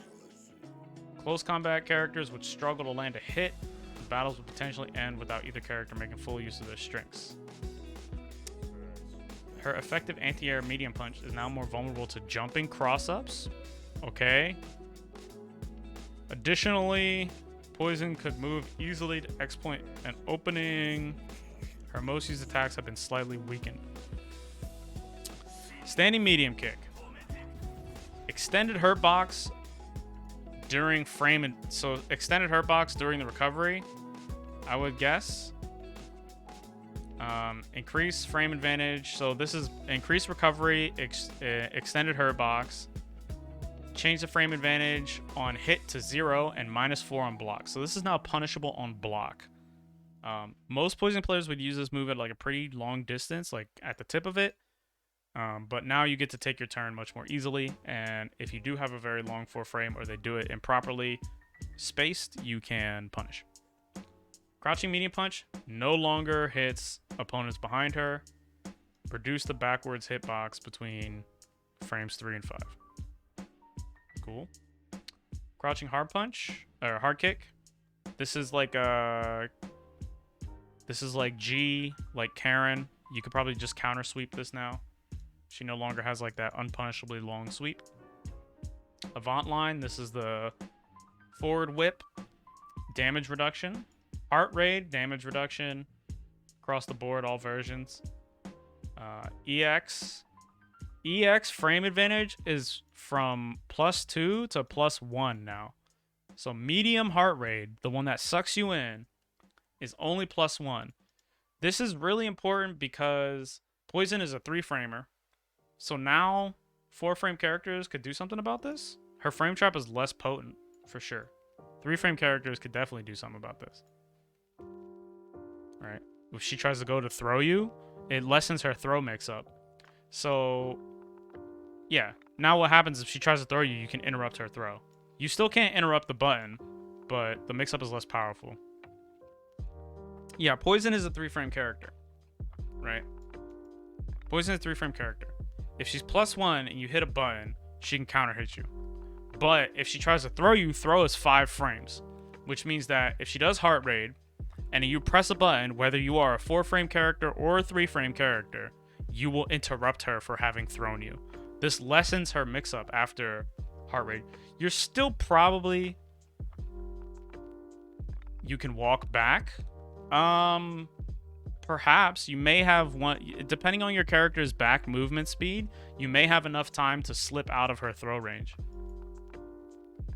Close combat characters would struggle to land a hit. Battles would potentially end without either character making full use of their strengths. Her effective anti-air medium punch is now more vulnerable to jumping cross-ups. Okay. Additionally, Poison could move easily to exploit an opening. Her most used attacks have been slightly weakened. Standing medium kick. Extended hurt box during frame and so extended hurt box during the recovery, I would guess. Increase frame advantage. So this is increased recovery, extended hurt box. Change the frame advantage on hit to 0 and -4 on block. So this is now punishable on block. Most Poison players would use this move at like a pretty long distance, like at the tip of it. But now you get to take your turn much more easily. And if you do have a very long 4 frame or they do it improperly spaced, you can punish. Crouching medium punch no longer hits opponents behind her. Reduce the backwards hitbox between frames 3 and 5. Cool. Crouching hard punch or hard kick. This is like G, like Karen. You could probably just counter sweep this now. She no longer has like that unpunishably long sweep. Avant line. This is the forward whip. Damage reduction. Heart rate, damage reduction. Across the board, all versions. EX. EX frame advantage is from +2 to +1 now. So medium heart rate, the one that sucks you in, is only +1. This is really important because Poison is a 3-framer. So now 4-frame characters could do something about this. Her frame trap is less potent, for sure. 3-frame characters could definitely do something about this. Right? If she tries to go to throw you, it lessens her throw mix-up. So, yeah. Now what happens if she tries to throw you, you can interrupt her throw. You still can't interrupt the button, but the mix-up is less powerful. Yeah, Poison is a 3-frame character. Right? Poison is a 3-frame character. If she's +1 and you hit a button, she can counter hit you. But if she tries to throw you, throw is 5 frames. Which means that if she does heart raid, and you press a button, whether you are a 4-frame character or a 3-frame character, you will interrupt her for having thrown you. This lessens her mix-up after heart rate. You're still probably... You can walk back. Perhaps. You may have one... Depending on your character's back movement speed, you may have enough time to slip out of her throw range.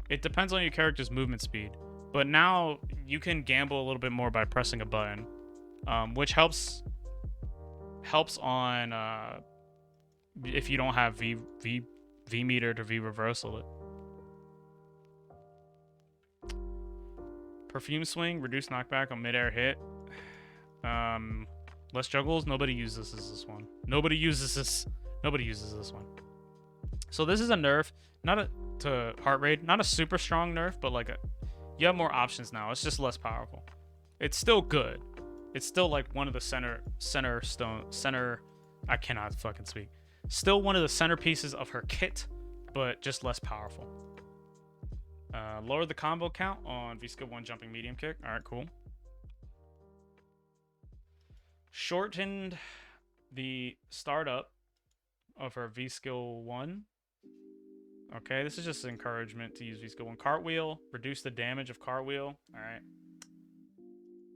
It depends on your character's movement speed. But now you can gamble a little bit more by pressing a button, which helps on if you don't have V meter to V reversal it. Perfume swing, reduce knockback on midair hit. Less juggles. Nobody uses this one. Nobody uses this one. So this is a nerf, to heart rate, not a super strong nerf, but like you have more options now. It's just less powerful. It's still good. It's still like one of the center. I cannot fucking speak. Still one of the centerpieces of her kit, but just less powerful. Lower the combo count on V-Skill 1 jumping medium kick. All right, cool. Shortened the startup of her V-Skill 1. Okay, this is just encouragement to use V-Skill 1. Cartwheel, reduce the damage of cartwheel. All right.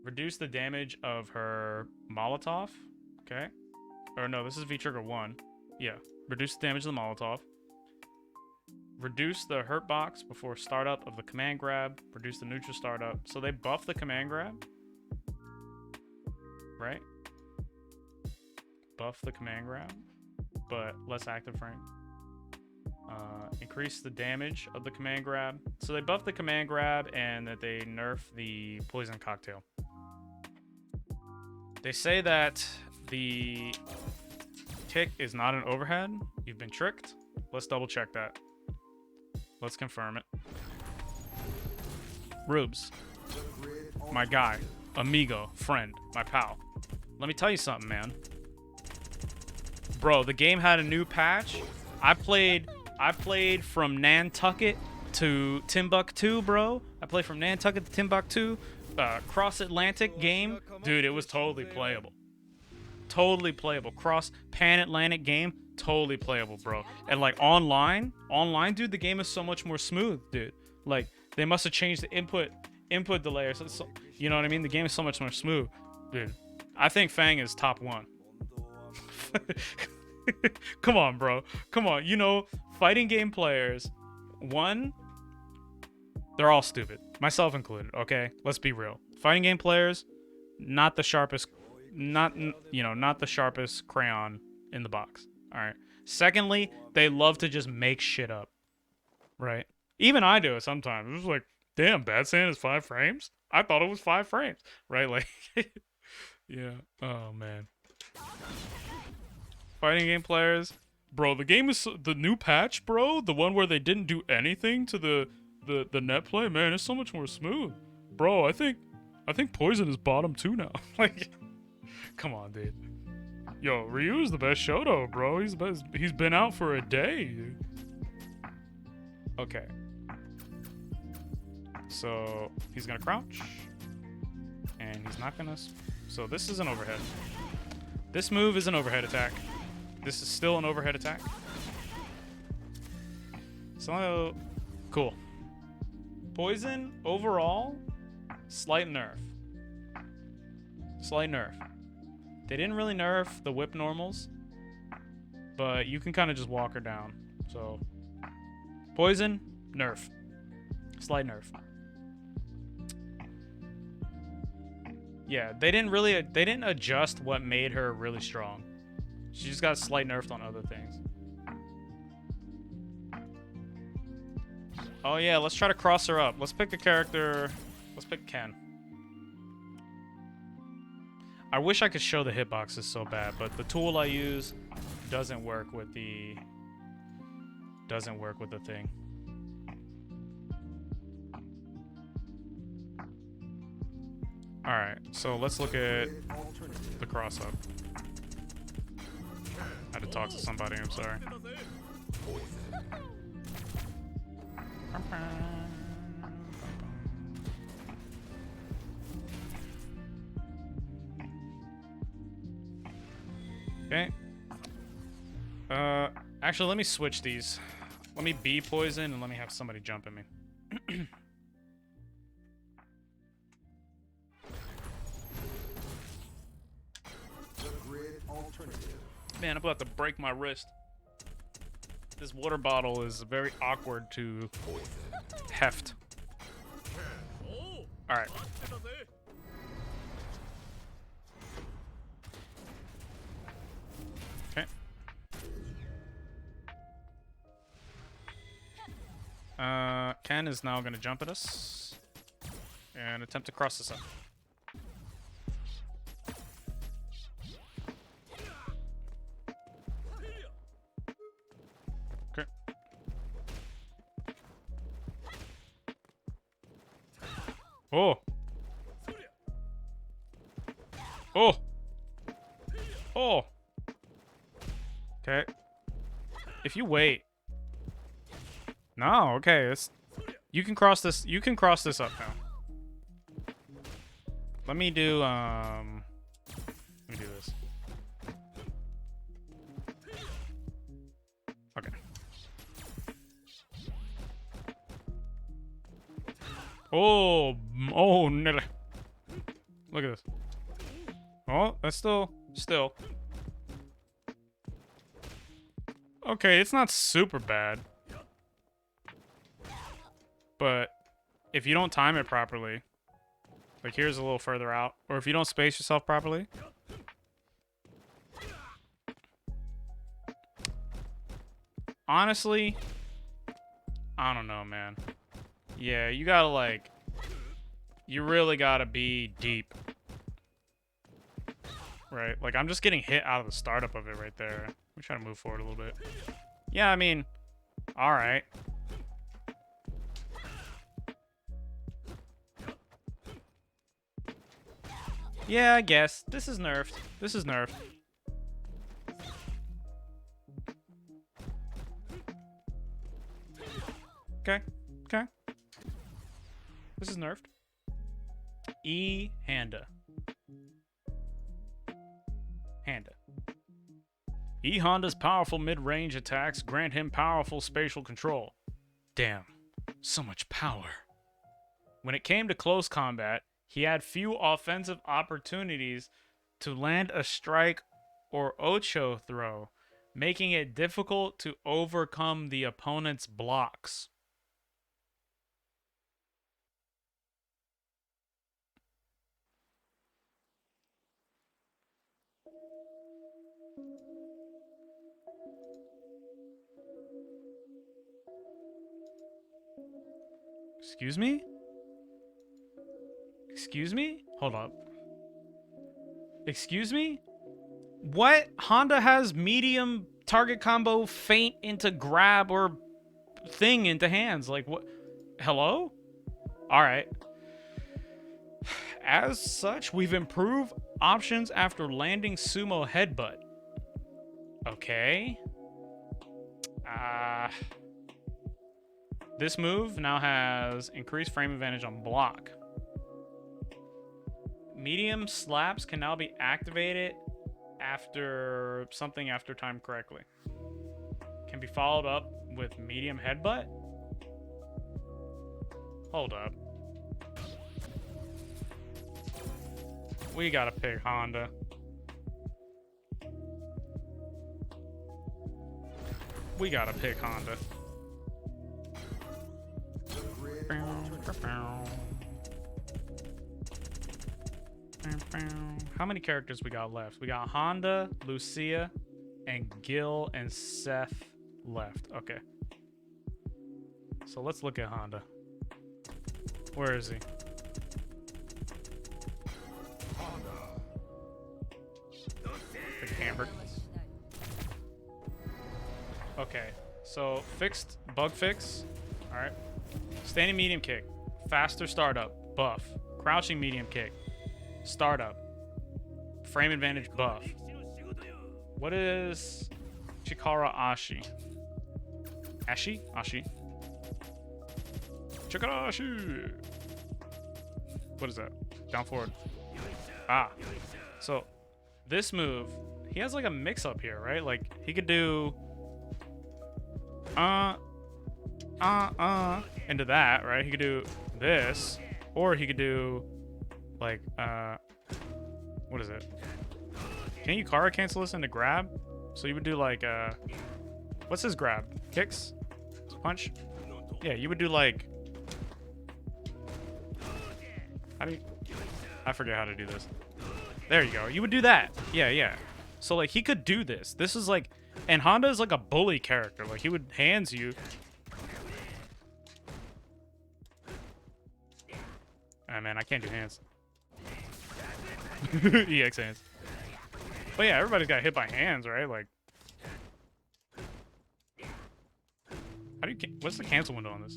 Reduce the damage of her Molotov. Okay. Or no, this is V-Trigger 1. Yeah. Reduce the damage of the Molotov. Reduce the hurt box before startup of the command grab. Reduce the neutral startup. So they buff the command grab. right? Buff the command grab, but less active frame. Increase the damage of the command grab. So they buff the command grab and that they nerf the poison cocktail. They say that the kick is not an overhead. You've been tricked. Let's double check that. Let's confirm it. Rubes, my guy, amigo, friend, my pal. Let me tell you something, man. Bro, the game had a new patch. I played from Nantucket to Timbuktu, bro. I played from Nantucket to Timbuktu. Cross-Atlantic game. Dude, it was totally playable. Totally playable. Cross-Pan-Atlantic game. Totally playable, bro. And like online, dude, the game is so much more smooth, dude. Like, they must have changed the input delay or something. You know what I mean? The game is so much more smooth. Dude, I think Fang is top 1. Come on, bro. Come on. You know, fighting game players, one, they're all stupid. Myself included, okay? Let's be real. Fighting game players, not the sharpest the sharpest crayon in the box. All right. Secondly, they love to just make shit up. Right? Even I do it sometimes. It's just like, damn, Bad Sand is 5 frames? I thought it was 5 frames. Right? Like, yeah. Oh, man. Fighting game players, bro, the game is the new patch, bro, the one where they didn't do anything to the net play, man, it's so much more smooth, bro. I think Poison is bottom 2 now. Like, come on, dude. Yo, Ryu is the best Shoto, bro. He's the best. He's been out for a day, dude. Okay, so he's gonna crouch and he's not gonna, so this is an overhead. This move is an overhead attack. This is still an overhead attack. So, cool. Poison, overall, slight nerf. Slight nerf. They didn't really nerf the whip normals, but you can kind of just walk her down. So, Poison, nerf. Slight nerf. Yeah, they didn't adjust what made her really strong. She just got slight nerfed on other things. Oh yeah, let's try to cross her up. Let's pick a character. Let's pick Ken. I wish I could show the hitboxes so bad, but the tool I use doesn't work with the thing. Alright, so let's look at the cross up. I had to talk to somebody, I'm sorry. Okay. Actually, let me switch these. Let me be Poison and let me have somebody jump at me. Man, I'm about to break my wrist. This water bottle is very awkward to heft. Alright. Okay. Ken is now going to jump at us and attempt to cross this up. Okay. Oh. Oh. Oh. Okay. If you wait. No, okay. You can cross this. You can cross this up now. Let me do this. Okay. Oh, no. Look at this. Oh, that's still. Okay, it's not super bad. But if you don't time it properly, Like, here's a little further out. Or if you don't space yourself properly. Honestly, I don't know, man. Yeah, you gotta, like... You really gotta be deep. Right? Like, I'm just getting hit out of the startup of it right there. We're trying to move forward a little bit. Yeah, I mean... Alright. Yeah, I guess. This is nerfed. This is nerfed. Okay. Okay. This is nerfed. E. Handa. Handa. E. Honda's powerful mid-range attacks grant him powerful spatial control. Damn. So much power. When it came to close combat, he had few offensive opportunities to land a strike or Ocho throw, making it difficult to overcome the opponent's blocks. Excuse me? Excuse me? Hold up. Excuse me? What? Honda has medium target combo feint into grab or thing into hands. Like, what? Hello? Alright. As such, we've improved options after landing sumo headbutt. Okay. This move now has increased frame advantage on block. Medium slaps can now be activated after something after timed correctly. Can be followed up with medium headbutt? Hold up. We gotta pick Honda. We gotta pick Honda. How many characters we got left? We got Honda, Lucia, and Gil and Seth left. Okay. So let's look at Honda. Where is he? Big hamburger. Okay. So fixed, bug fix. All right. Standing medium kick. Faster startup. Buff. Crouching medium kick. Startup. Frame advantage buff. What is Chikara Ashi? Ashi? Ashi. Chikara Ashi. What is that? Down forward. Ah. So this move, he has like a mix up here, right? Like he could do into that, right? He could do this, or he could do like what is it? Can you Kara cancel this into grab? So you would do like what's his grab? Kicks? Punch? Yeah, you would do like, how do you, I forget how to do this. There you go. You would do that. Yeah, yeah. So like he could do this. This is like, and Honda is like a bully character. Like he would hands you. Ah man, I can't do hands. EX hands. But yeah, everybody's got hit by hands, right? Like, how do you? What's the cancel window on this?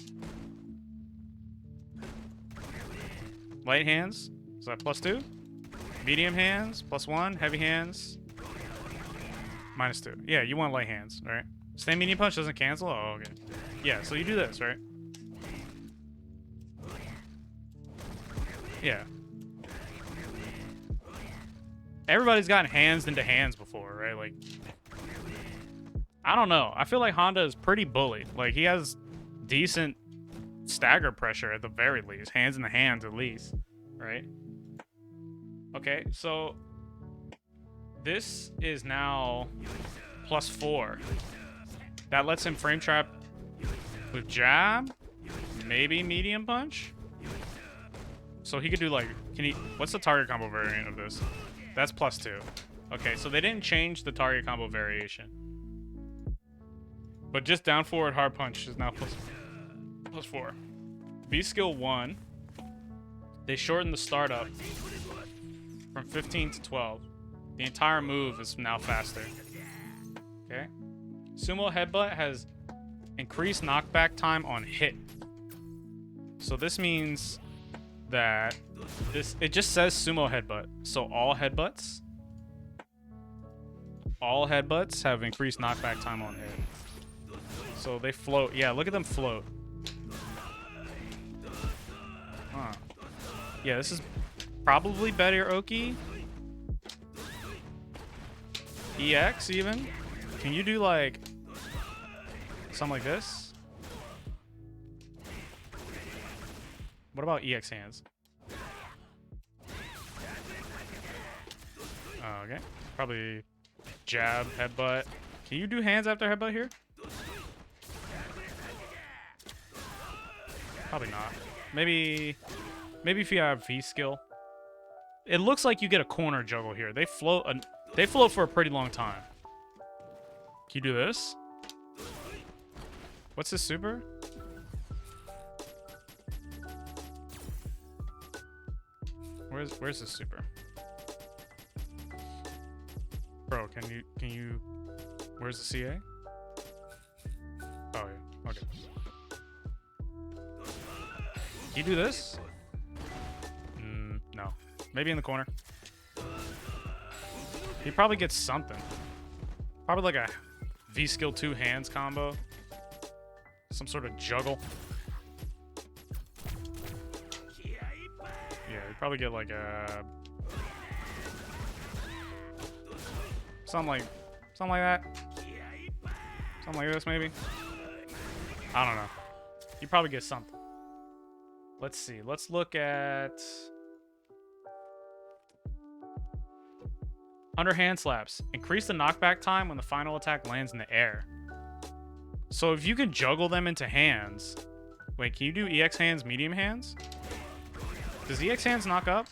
Light hands. Is that +2? Medium hands +1. Heavy hands -2. Yeah, you want light hands, right? Stand medium punch doesn't cancel. Oh, okay. Yeah, so you do this, right? Yeah. Everybody's gotten hands into hands before, right? Like, I don't know. I feel like Honda is pretty bully. Like, he has decent stagger pressure at the very least. Hands in the hands at least, right? Okay, so this is now +4. That lets him frame trap with jab, maybe medium punch. So he could do like, what's the target combo variant of this? That's +2. Okay, so they didn't change the target combo variation. But just down forward hard punch is now +4. V skill 1, they shortened the startup from 15 to 12. The entire move is now faster. Okay. Sumo Headbutt has increased knockback time on hit. So this means that it just says Sumo Headbutt. So all headbutts have increased knockback time on hit. So they float. Yeah, look at them float. Huh. Yeah, this is probably better Oki. EX even? Can you do like something like this? What about EX hands? Okay. Probably jab, headbutt. Can you do hands after headbutt here? Probably not. Maybe if you have V skill. It looks like you get a corner juggle here. They float for a pretty long time. Can you do this? What's this super? Where's this super? Bro, can you where's the CA? Oh yeah, okay. Can you do this? No. Maybe in the corner. He probably gets something. Probably like a V skill 2 hands combo. Some sort of juggle. Yeah, he'd probably get like a something like that. Something like this maybe. I don't know. You probably get something. Let's see. Let's look at underhand slaps. Increase the knockback time when the final attack lands in the air. So if you can juggle them into hands. Wait, can you do EX hands, medium hands? Does EX hands knock up?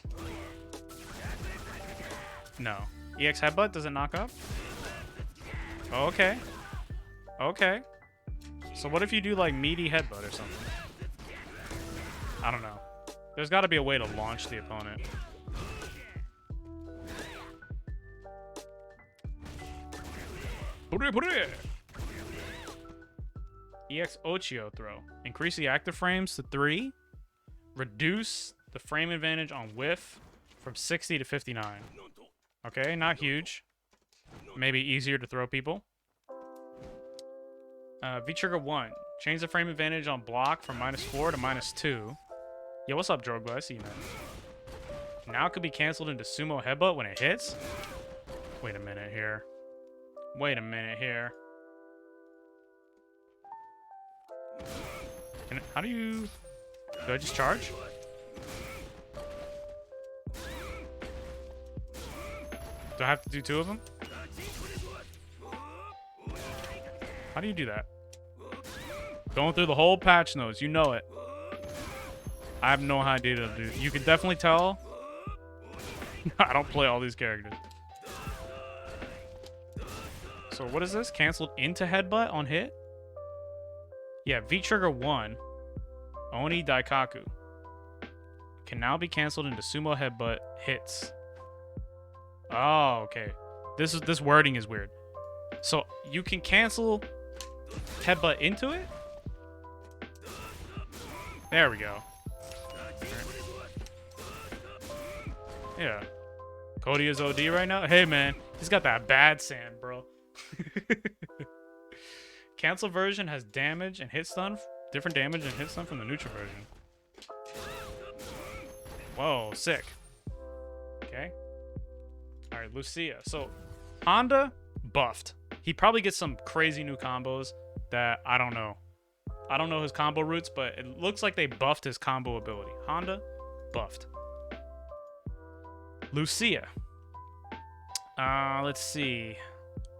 No. EX headbutt, does it knock up? Oh, okay. Okay. So what if you do like meaty headbutt or something? I don't know. There's got to be a way to launch the opponent. EX Ochio throw. Increase the active frames to 3. Reduce the frame advantage on whiff from 60 to 59. Okay, not huge. Maybe easier to throw people. V-Trigger 1. Change the frame advantage on block from -4 to -2. Yo, what's up, Drogba? I see you, man. Now it could be canceled into Sumo Headbutt when it hits? Wait a minute here. How do you... Do I just charge? Do I have to do 2 of them? How do you do that? Going through the whole patch notes, you know it. I have no idea to do. You can definitely tell. I don't play all these characters. So what is this? Canceled into headbutt on hit? Yeah, V-Trigger 1. Oni Daikaku. Can now be canceled into Sumo Headbutt hits. Oh, okay. This wording is weird. So you can cancel headbutt into it? There we go. Yeah. Cody is OD right now? Hey, man. He's got that bad sand, bro. Cancel version has damage and hit stun. Different damage and hit stun from the neutral version. Whoa, sick. Okay. Alright, Lucia. So, Honda, buffed. He probably gets some crazy new combos that I don't know. I don't know his combo routes, but it looks like they buffed his combo ability. Honda, buffed. Lucia. Let's see.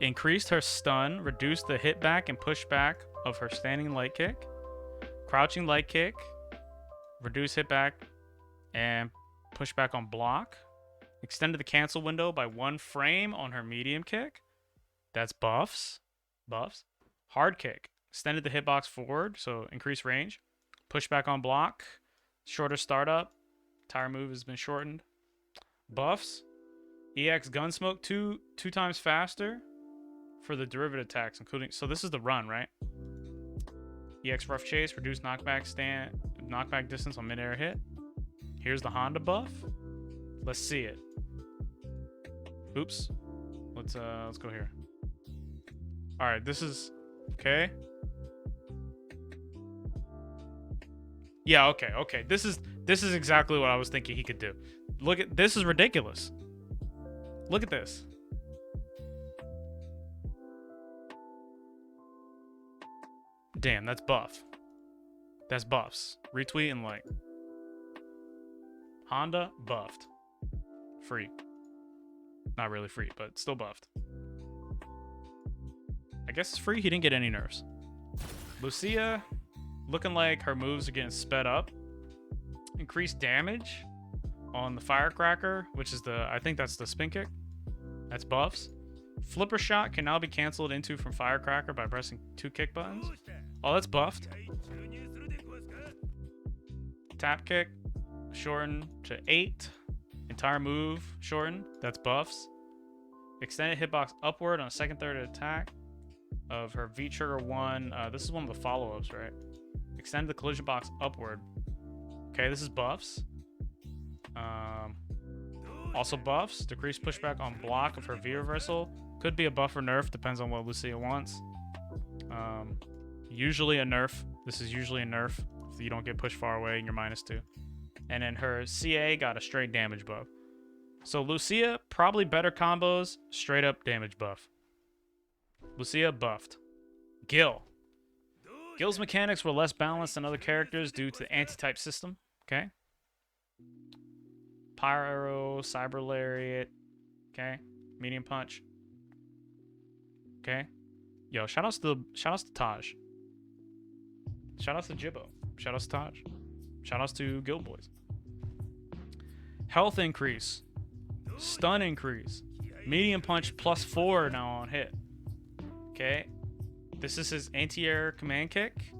Increased her stun, reduced the hit back and push back of her standing light kick. Crouching light kick, reduce hit back And pushback on block. Extended the cancel window by 1 frame on her medium kick. That's buffs. Buffs. Hard kick. Extended the hitbox forward, so increased range. Pushback on block. Shorter startup. Tire move has been shortened. Buffs. EX Gunsmoke 2 times faster for the derivative attacks, including... So this is the run, right? EX Rough Chase. Reduce knockback distance on mid-air hit. Here's the Honda buff. Let's see it. Oops. Let's go here. All right, this is okay. Yeah, okay. This is exactly what I was thinking he could do. Look at this is ridiculous. Look at this. Damn, that's buff. That's buffs. Retweet and like. Honda buffed. Free. Not really free, but still buffed. I guess it's free. He didn't get any nerfs. Lucia, looking like her moves are getting sped up. Increased damage on the firecracker, which is I think that's the spin kick. That's buffs. Flipper shot can now be canceled into from firecracker by pressing 2 kick buttons. Oh, that's buffed. Tap kick, shortened to 8. Entire move, shortened. That's buffs. Extended hitbox upward on a second, third attack of her V trigger 1. This is one of the follow-ups, right? Extend the collision box upward. Okay, this is buffs. Also buffs. Decrease pushback on block of her V reversal. Could be a buff or nerf, depends on what Lucia wants. Usually a nerf. This is usually a nerf if you don't get pushed far away and you're -2. And then her CA got a straight damage buff. So Lucia, probably better combos, straight up damage buff. Lucia buffed. Gil. Gil's mechanics were less balanced than other characters due to the anti-type system. Okay. Pyro, Cyber Lariat. Okay. Medium punch. Okay. Yo, shoutouts to Taj. Shoutouts to Jibbo. Shoutouts to Taj. Shoutouts to Guild Boys. Health increase. Stun increase. Medium punch +4 now on hit. Okay. This is his anti-air command kick.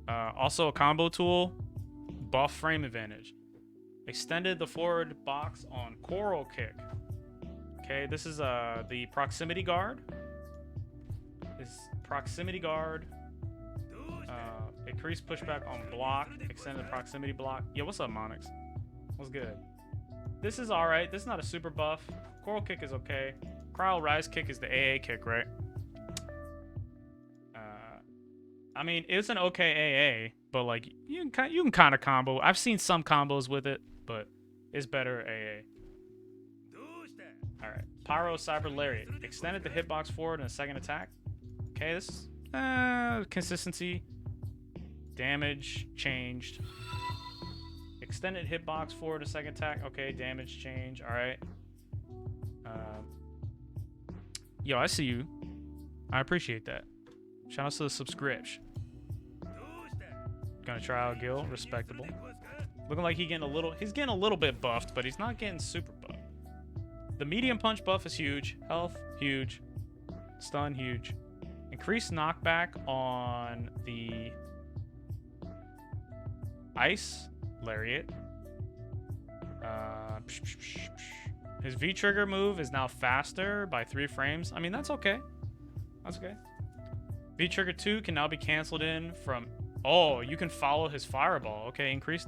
Also a combo tool. Buff frame advantage. Extended the forward box on coral kick. Okay, this is the proximity guard. Increased pushback on block. Extended proximity block. Yo, what's up, Monix? What's good? This is alright. This is not a super buff. Coral kick is okay. Cryo rise kick is the AA kick, right? I mean, it's an okay AA, but like you can kind of combo. I've seen some combos with it, but it's better AA. All right, Pyro Cyber Lariat. Extended the hitbox forward in a second attack. Okay, this is consistency. Damage changed. Extended hitbox forward a second attack. Okay, damage change. All right. Yo, I see you. I appreciate that. Shout out to the subscription. Gonna try out Gil. Respectable. Looking like he's getting a little bit buffed, but he's not getting super buffed. The medium punch buff is huge. Health, huge. Stun, huge. Increased knockback on the ice lariat. His V trigger move is now faster by 3 frames. I mean, that's okay. That's okay. V trigger 2 can now be canceled in from... Oh, you can follow his fireball. Okay, increased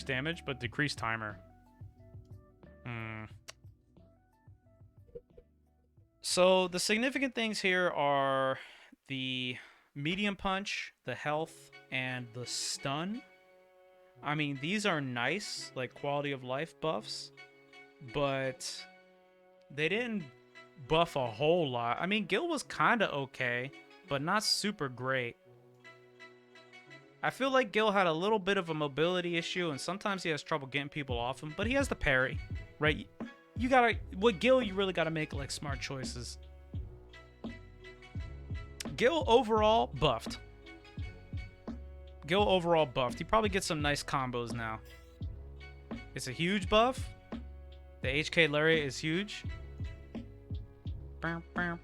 damage, but decreased timer. So the significant things here are the medium punch, the health, and the stun. I mean, these are nice, like quality of life buffs, but they didn't buff a whole lot. I mean, Gil was kind of okay, but not super great. I feel like Gil had a little bit of a mobility issue, and sometimes he has trouble getting people off him, but he has the parry, right? With Gil, you really gotta make like smart choices. Gil overall buffed. He probably gets some nice combos now. It's a huge buff. The HK Lariat is huge. Knockback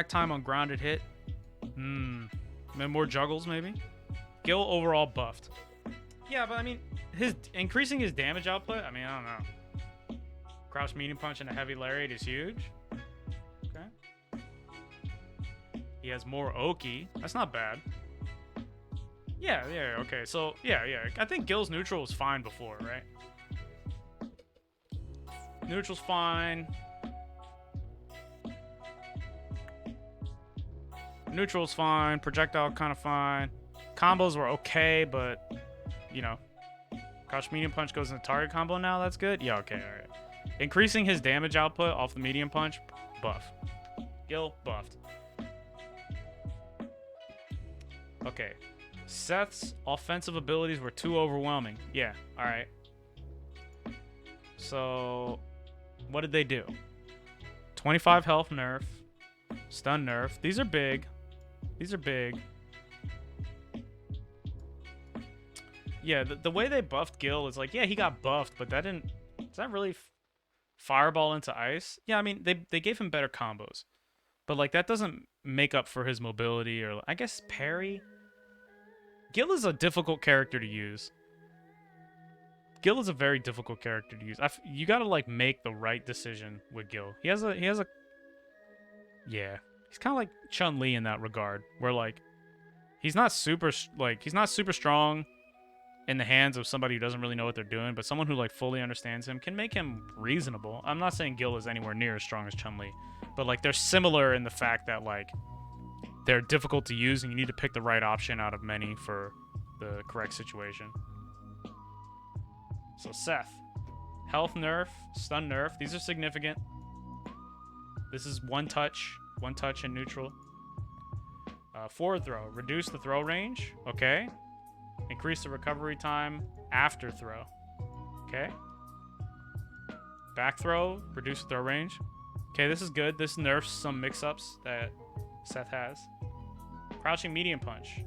time on grounded hit. More juggles maybe. Gil overall buffed. Yeah, but I mean, increasing his damage output. I mean, I don't know. Crouch medium punch and a heavy lariat is huge. Okay. He has more Oki. That's not bad. Yeah, okay. So, yeah. I think Gil's neutral was fine before, right? Neutral's fine. Neutral's fine. Projectile kind of fine. Combos were okay, but, you know. Crouch medium punch goes into target combo now. That's good. Yeah, okay, alright. Increasing his damage output off the medium punch, buff. Gil, buffed. Okay. Seth's offensive abilities were too overwhelming. Yeah, alright. So, what did they do? 25 health nerf. Stun nerf. These are big. Yeah, the way they buffed Gil is like, yeah, he got buffed, but that didn't... Is that really fireball into ice? Yeah, I mean, they gave him better combos. But, like, that doesn't make up for his mobility or... I guess parry? Gil is a difficult character to use. Gil is a very difficult character to use. You gotta, like, make the right decision with Gil. He has a... Yeah. He's kind of like Chun Li in that regard, where, like, he's not super strong in the hands of somebody who doesn't really know what they're doing, but someone who, like, fully understands him can make him reasonable. I'm not saying Gil is anywhere near as strong as Chun Li, but, like, they're similar in the fact that, like, they're difficult to use and you need to pick the right option out of many for the correct situation. So Seth, health nerf, stun nerf, these are significant. This is one touch in neutral. Forward throw, reduce the throw range, okay. Increase the recovery time after throw, okay. Back throw, reduce the throw range. Okay, this is good. This nerfs some mix-ups that Seth has. Crouching medium punch.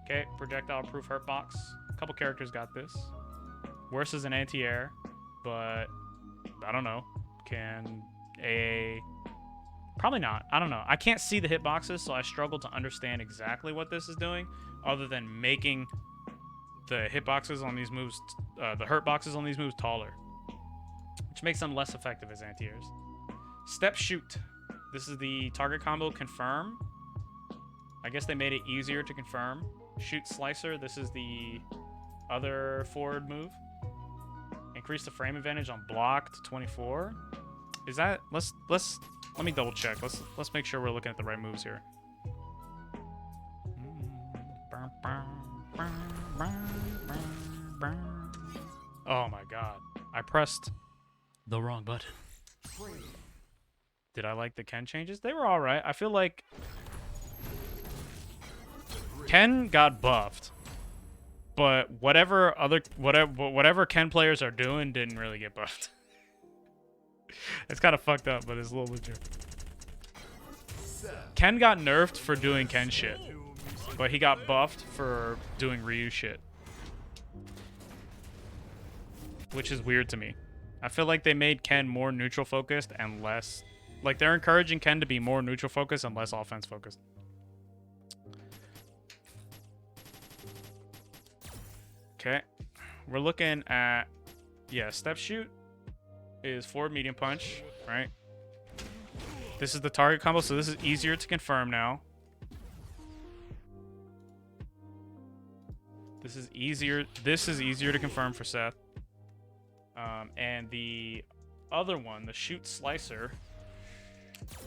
Okay, projectile proof hurt box. A couple characters got this. Worse is an anti-air, but I don't know. Can AA... Probably not. I don't know. I can't see the hitboxes, so I struggle to understand exactly what this is doing, other than making the hitboxes on these moves, the hurt boxes on these moves taller, which makes them less effective as anti-airs. Step shoot. This is the target combo confirm. I guess they made it easier to confirm. Shoot slicer. This is the other forward move. Increase the frame advantage on block to 24. Is that... Let me double check. Let's make sure we're looking at the right moves here. Oh my god. I pressed the wrong button. Did I like the Ken changes? They were alright. I feel like Ken got buffed, but whatever Ken players are doing didn't really get buffed. It's kind of fucked up, but it's a little legit. Ken got nerfed for doing Ken shit, but he got buffed for doing Ryu shit, which is weird to me. I feel like they made Ken more neutral focused and less... Like, they're encouraging Ken to be more neutral focused and less offense focused. Okay. We're looking at... Yeah, step shoot is forward medium punch, right? This is the target combo, so this is easier to confirm now. This is easier to confirm for Seth. And the other one, the shoot slicer,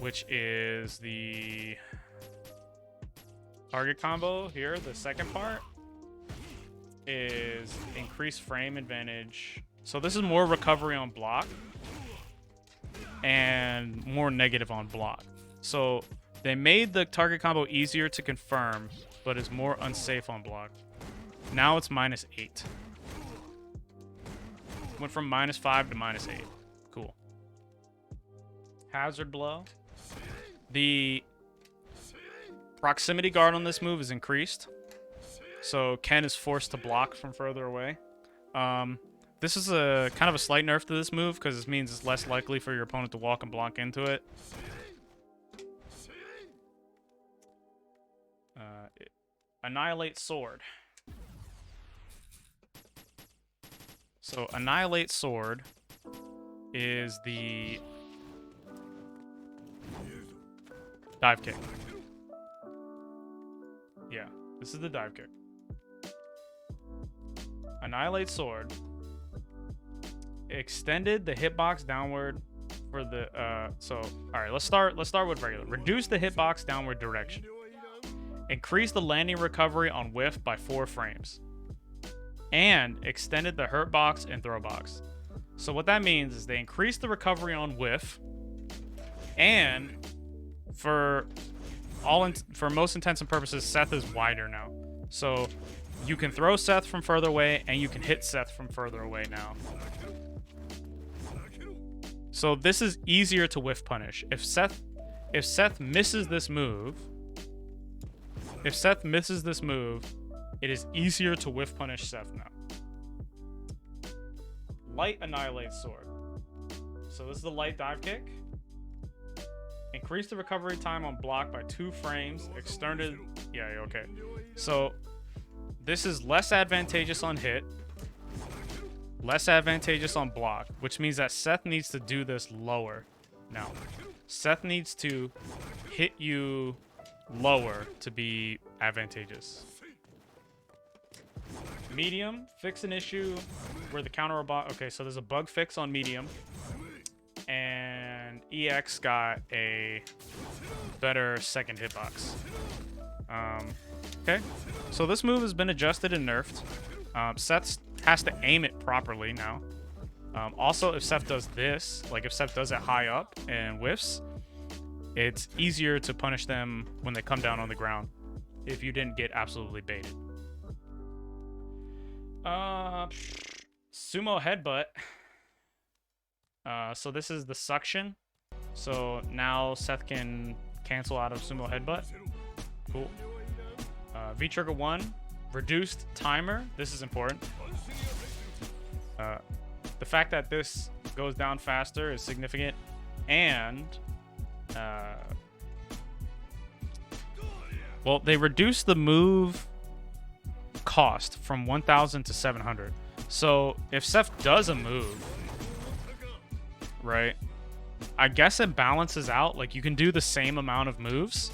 which is the target combo here, the second part, is increased frame advantage. So this is more recovery on block and more negative on block. So they made the target combo easier to confirm, but is more unsafe on block. Now it's -8. Went from -5 to -8. Cool. Hazard blow. The proximity guard on this move is increased, so Ken is forced to block from further away. This is a kind of a slight nerf to this move because this means it's less likely for your opponent to walk and block into it. Annihilate Sword. So Annihilate Sword is the dive kick. Yeah, this is the dive kick. Annihilate Sword extended the hitbox downward for the all right, let's start with regular. Reduce the hitbox downward direction. Increase the landing recovery on whiff by 4 frames. And extended the hurt box and throw box. So what that means is they increased the recovery on whiff, and for most intents and purposes, Seth is wider now. So you can throw Seth from further away, and you can hit Seth from further away now. So this is easier to whiff punish. If Seth misses this move, it is easier to whiff punish Seth now. Light Annihilate Sword. So this is the light dive kick. Increase the recovery time on block by 2 frames. Extended. Yeah, okay. So this is less advantageous on hit, less advantageous on block, which means that Seth needs to do this lower now. Seth needs to hit you lower to be advantageous. Medium, fix an issue where the counter robot. Okay, so there's a bug fix on medium, and EX got a better second hitbox. Okay, so this move has been adjusted and nerfed. Seth has to aim it properly now. Also, if Seth does this, like if Seth does it high up and whiffs, it's easier to punish them when they come down on the ground if you didn't get absolutely baited. Sumo Headbutt. So this is the suction. So now Seth can cancel out of Sumo Headbutt. Cool. V-Trigger 1. Reduced timer. This is important. The fact that this goes down faster is significant. And well, they reduced the move cost from 1,000 to 700. So if Seth does a move, right, I guess it balances out. Like you can do the same amount of moves.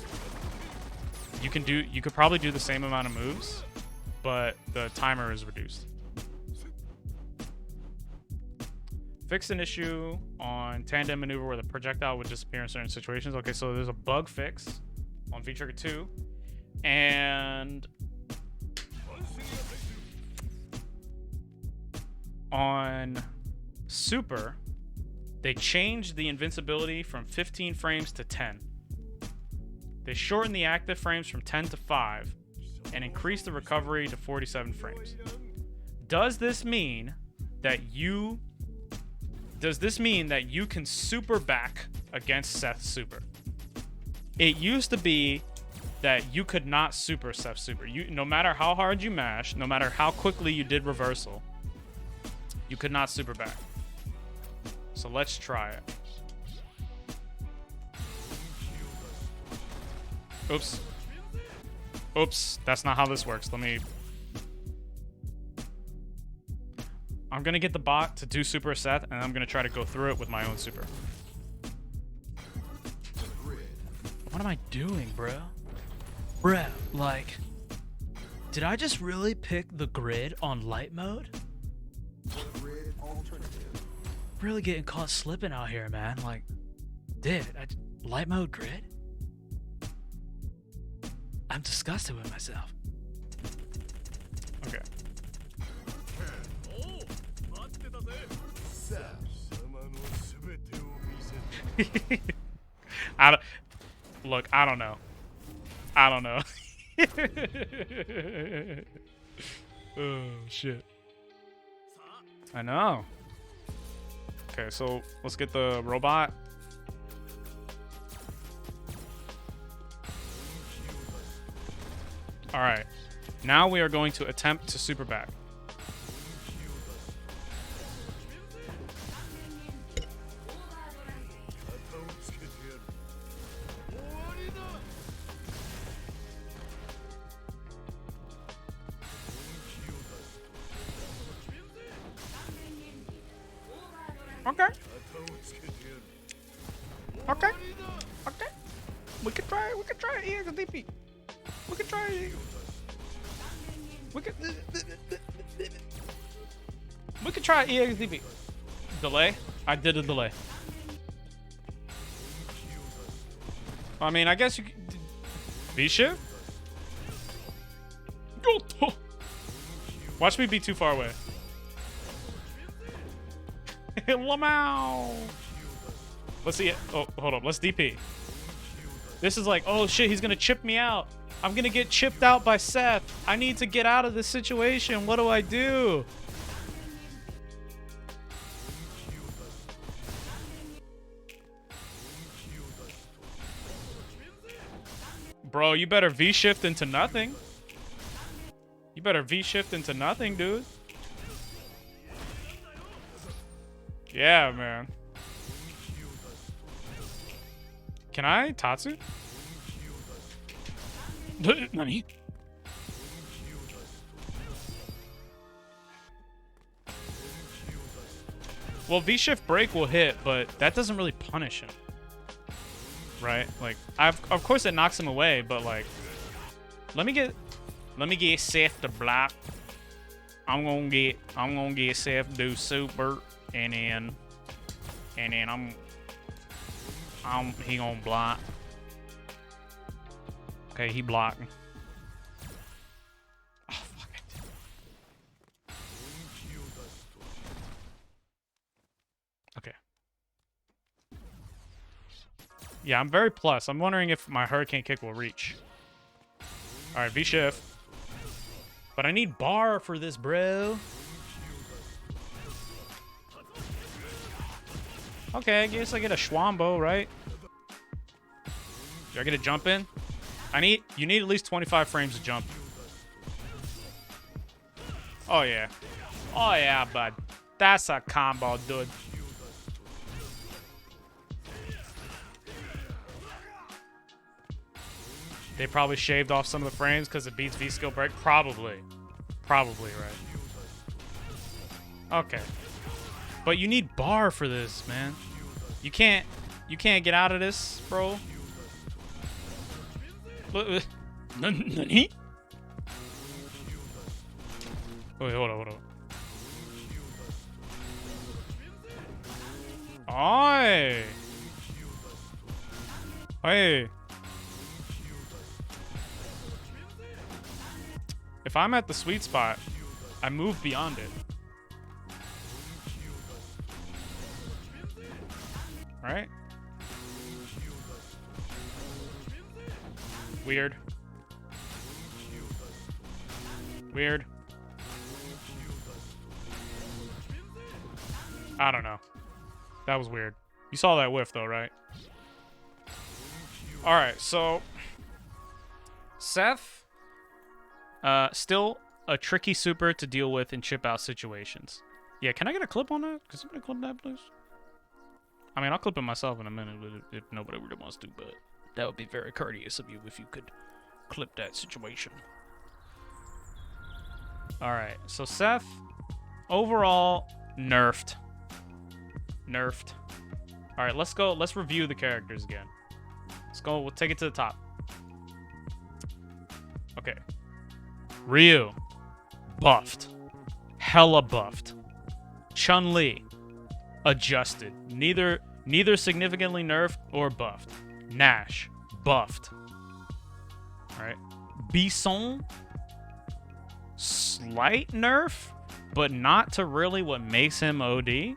You could probably do the same amount of moves, but the timer is reduced. Fix an issue on tandem maneuver where the projectile would disappear in certain situations. Okay, so there's a bug fix on V-Trigger 2. And on Super, they changed the invincibility from 15 frames to 10. They shortened the active frames from 10 to 5 and increased the recovery to 47 frames. Does this mean that you can super back against Seth's super? It used to be that you could not super Seth's super. No matter how hard you mash, no matter how quickly you did reversal, you could not super back. So let's try it. Oops. Oops, that's not how this works. I'm gonna get the bot to do super Seth, and I'm gonna try to go through it with my own super. What am I doing, bro? Bruh, like, did I just really pick the grid on light mode? Grid alternative. Really getting caught slipping out here, man. Like, dude, light mode grid? I'm disgusted with myself. Okay. I don't know. Oh, shit. I know. Okay, so let's get the robot. All right. Now we are going to attempt to super back. Okay. Okay. Okay. We could try it. We could try it. EXDP. We could try it. We could. We could try EXDP. Delay. I did a delay. I mean, I guess you could. V-shift? Watch me be too far away. Lamau. Let's see it. Oh, hold up. Let's DP. This is like, oh shit, he's gonna chip me out. I'm gonna get chipped out by Seth. I need to get out of this situation. What do I do? Bro, you better V-shift into nothing. You better V-shift into nothing, dude. Yeah, man. Can I Tatsu? Nani? Well, V-shift break will hit, but that doesn't really punish him. Right? Like, of course it knocks him away, but like, let me get Seth to block. I'm gonna get Seth to do super, and then he gonna block. Okay, he blocking. Oh, fuck it. Okay. Yeah, I'm very plus. I'm wondering if my Hurricane Kick will reach. Alright, V-shift. But I need bar for this, bro. Okay, I guess I get a Schwambo, right? Do I get a jump in? You need at least 25 frames to jump. Oh yeah. Oh yeah, bud. That's a combo, dude. They probably shaved off some of the frames because it beats V-skill break. Probably. Probably, right. Okay. But you need bar for this, man. You can't get out of this, bro. Nani? Wait, hold on. Oi! Hey. If I'm at the sweet spot, I move beyond it. Right? Weird. Weird. I don't know. That was weird. You saw that whiff though, right? Alright, so Seth, still a tricky super to deal with in chip out situations. Yeah, can I get a clip on that? Can somebody clip that, please? I mean, I'll clip it myself in a minute if nobody really wants to, but that would be very courteous of you if you could clip that situation. Alright, so Seth, overall, nerfed. Alright, let's go. Let's review the characters again. Let's go. We'll take it to the top. Okay. Ryu, buffed. Hella buffed. Chun Li, adjusted. Neither significantly nerfed or buffed. Nash, buffed. Alright. Bison, slight nerf, but not to really what makes him OD.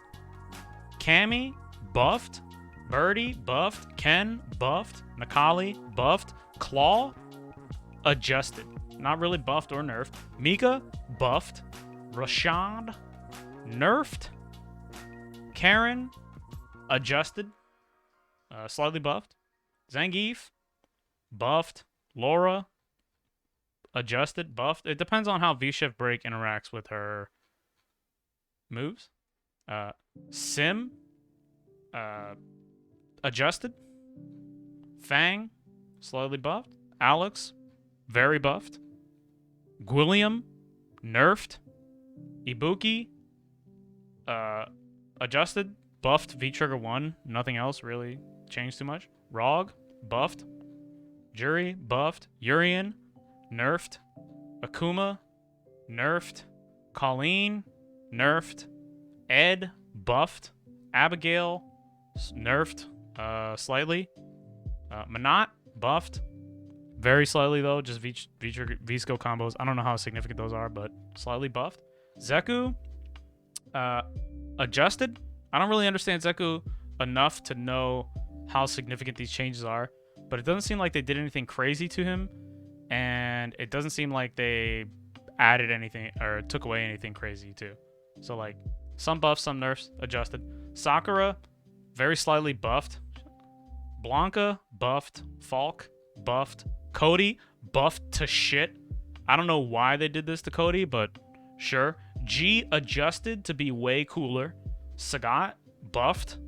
Cammy, buffed. Birdie, buffed. Ken, buffed. Nakali, buffed. Claw, adjusted. Not really buffed or nerfed. Mika, buffed. Rashad, nerfed. Karen, adjusted. Slightly buffed. Zangief, buffed. Laura, adjusted, buffed. It depends on how V-Shift Break interacts with her moves. Sim, adjusted. Fang, slightly buffed. Alex, very buffed. Gwilliam, nerfed. Ibuki, adjusted. buffed V-Trigger 1. Nothing else really changed too much. Rog, buffed. Jury, buffed. Urian, nerfed. Akuma, nerfed. Colleen, nerfed. Ed, buffed. Abigail, nerfed slightly. Manat, buffed. Very slightly, though. Just V-skill combos. I don't know how significant those are, but slightly buffed. Zeku, adjusted. I don't really understand Zeku enough to know how significant these changes are, but it doesn't seem like they did anything crazy to him, and it doesn't seem like they added anything or took away anything crazy, too. So, like, some buffs, some nerfs, adjusted. Sakura, very slightly buffed. Blanca, buffed. Falk, buffed. Cody, buffed to shit. I don't know why they did this to Cody, but sure. G, adjusted to be way cooler. Sagat, buffed.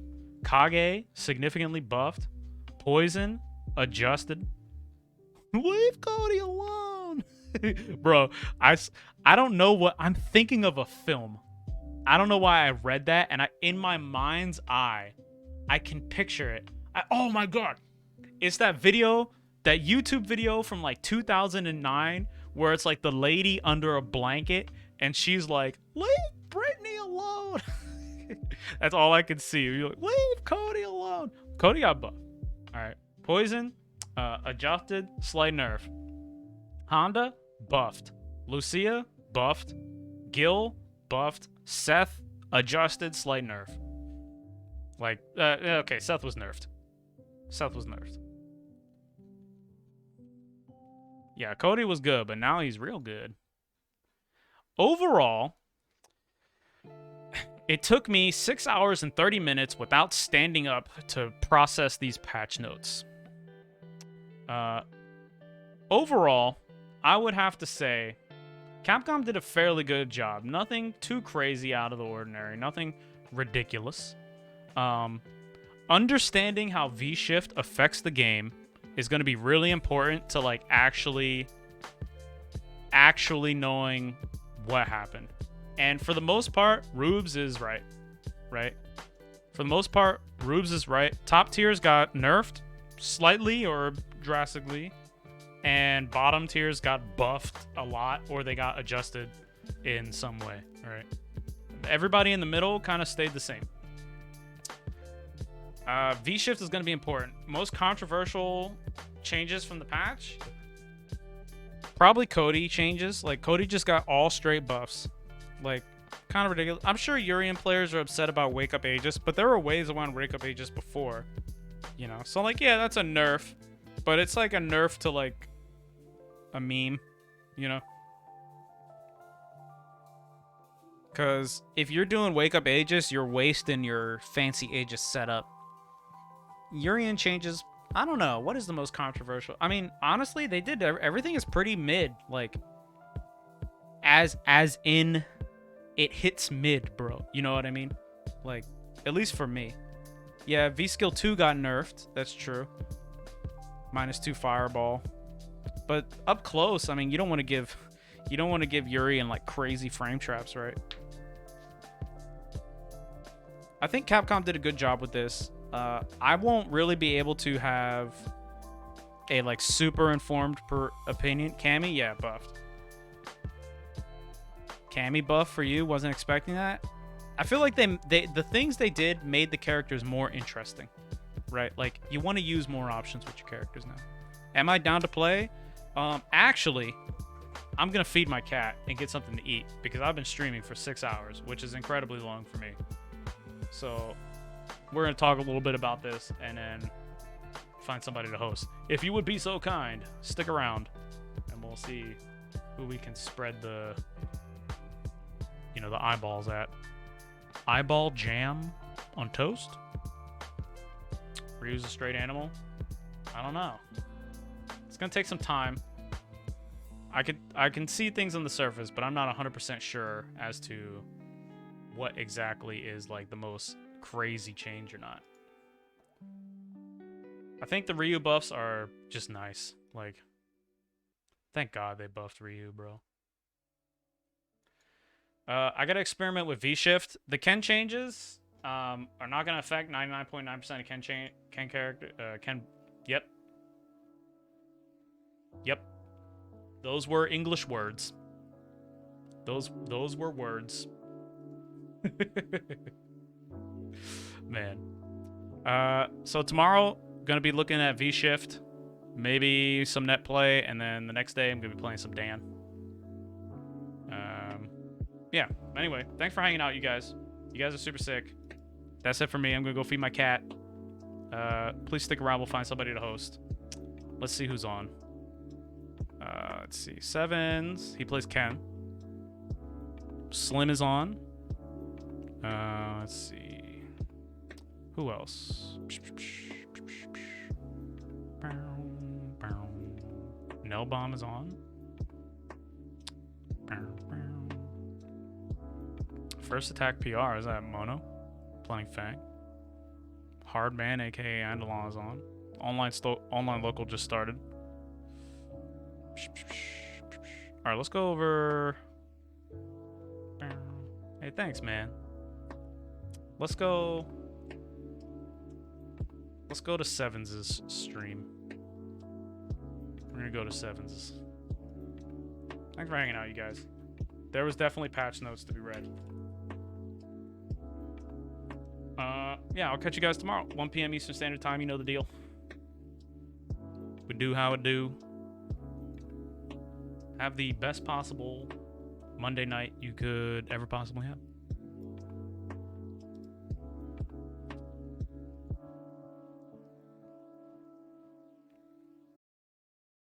Kage, significantly buffed. Poison, adjusted. Leave Cody alone. Bro, I don't know what... I'm thinking of a film. I don't know why I read that, and in my mind's eye, I can picture it. Oh my god. It's that video, that YouTube video from like 2009, where it's like the lady under a blanket, and she's like, leave Brittany alone. That's all I can see. You're like, leave Cody alone. Cody got buffed. All right. Poison, adjusted, slight nerf. Honda, buffed. Lucia, buffed. Gil, buffed. Seth, adjusted, slight nerf. Like, okay, Seth was nerfed. Seth was nerfed. Yeah, Cody was good, but now he's real good. Overall, it took me 6 hours and 30 minutes without standing up to process these patch notes. Overall, I would have to say Capcom did a fairly good job. Nothing too crazy out of the ordinary. Nothing ridiculous. Understanding how V-Shift affects the game is going to be really important to like actually knowing what happened. And for the most part, Rubes is right. For the most part, Rubes is right. Top tiers got nerfed slightly or drastically, and bottom tiers got buffed a lot, or they got adjusted in some way. All right. Everybody in the middle kind of stayed the same. V-Shift is going to be important. Most controversial changes from the patch? Probably Cody changes. Like, Cody just got all straight buffs. Like, kind of ridiculous. I'm sure Urian players are upset about Wake Up Aegis, but there were ways around Wake Up Aegis before. You know? So, like, yeah, that's a nerf. But it's like a nerf to, like, a meme. You know? Because if you're doing Wake Up Aegis, you're wasting your fancy Aegis setup. Urian changes, I don't know. What is the most controversial? I mean, honestly, they did everything is pretty mid. Like, as in, it hits mid, bro. You know what I mean? Like, at least for me. Yeah, V-Skill 2 got nerfed. That's true. -2 Fireball. But up close, I mean, you don't want to give Urian like crazy frame traps, right? I think Capcom did a good job with this. I won't really be able to have a like super informed opinion. Cammy, yeah, buffed. Cammy buff for you? Wasn't expecting that. I feel like the things they did made the characters more interesting, right? Like, you want to use more options with your characters now. Am I down to play? Actually, I'm gonna feed my cat and get something to eat because I've been streaming for 6 hours, which is incredibly long for me. So we're going to talk a little bit about this and then find somebody to host. If you would be so kind, stick around and we'll see who we can spread the eyeballs at. Eyeball jam on toast? Ryu's a straight animal? I don't know. It's going to take some time. I can see things on the surface, but I'm not 100% sure as to what exactly is like the most crazy change or not. I think the Ryu buffs are just nice. Like, thank God they buffed Ryu, bro. I gotta experiment with V-Shift. The Ken changes, are not going to affect 99.9% of Ken character. Yep. Yep. Those were English words. Those were words. Man. So tomorrow, gonna be looking at V Shift, maybe some net play, and then the next day I'm gonna be playing some Dan. Yeah. Anyway, thanks for hanging out, you guys. You guys are super sick. That's it for me. I'm gonna go feed my cat. Please stick around. We'll find somebody to host. Let's see who's on. Let's see. Sevens. He plays Ken. Slim is on. Let's see. Who else? Nell Bomb is on. First Attack PR, is that Mono? Playing Fang. Hardman, aka Andalon, is on. Online local just started. Alright, let's go over. Hey, thanks, man. Let's go to Sevens' stream. We're gonna go to Sevens'. Thanks for hanging out, you guys. There was definitely patch notes to be read. Yeah, I'll catch you guys tomorrow. 1 p.m. Eastern Standard Time, you know the deal. We do how it do. Have the best possible Monday night you could ever possibly have.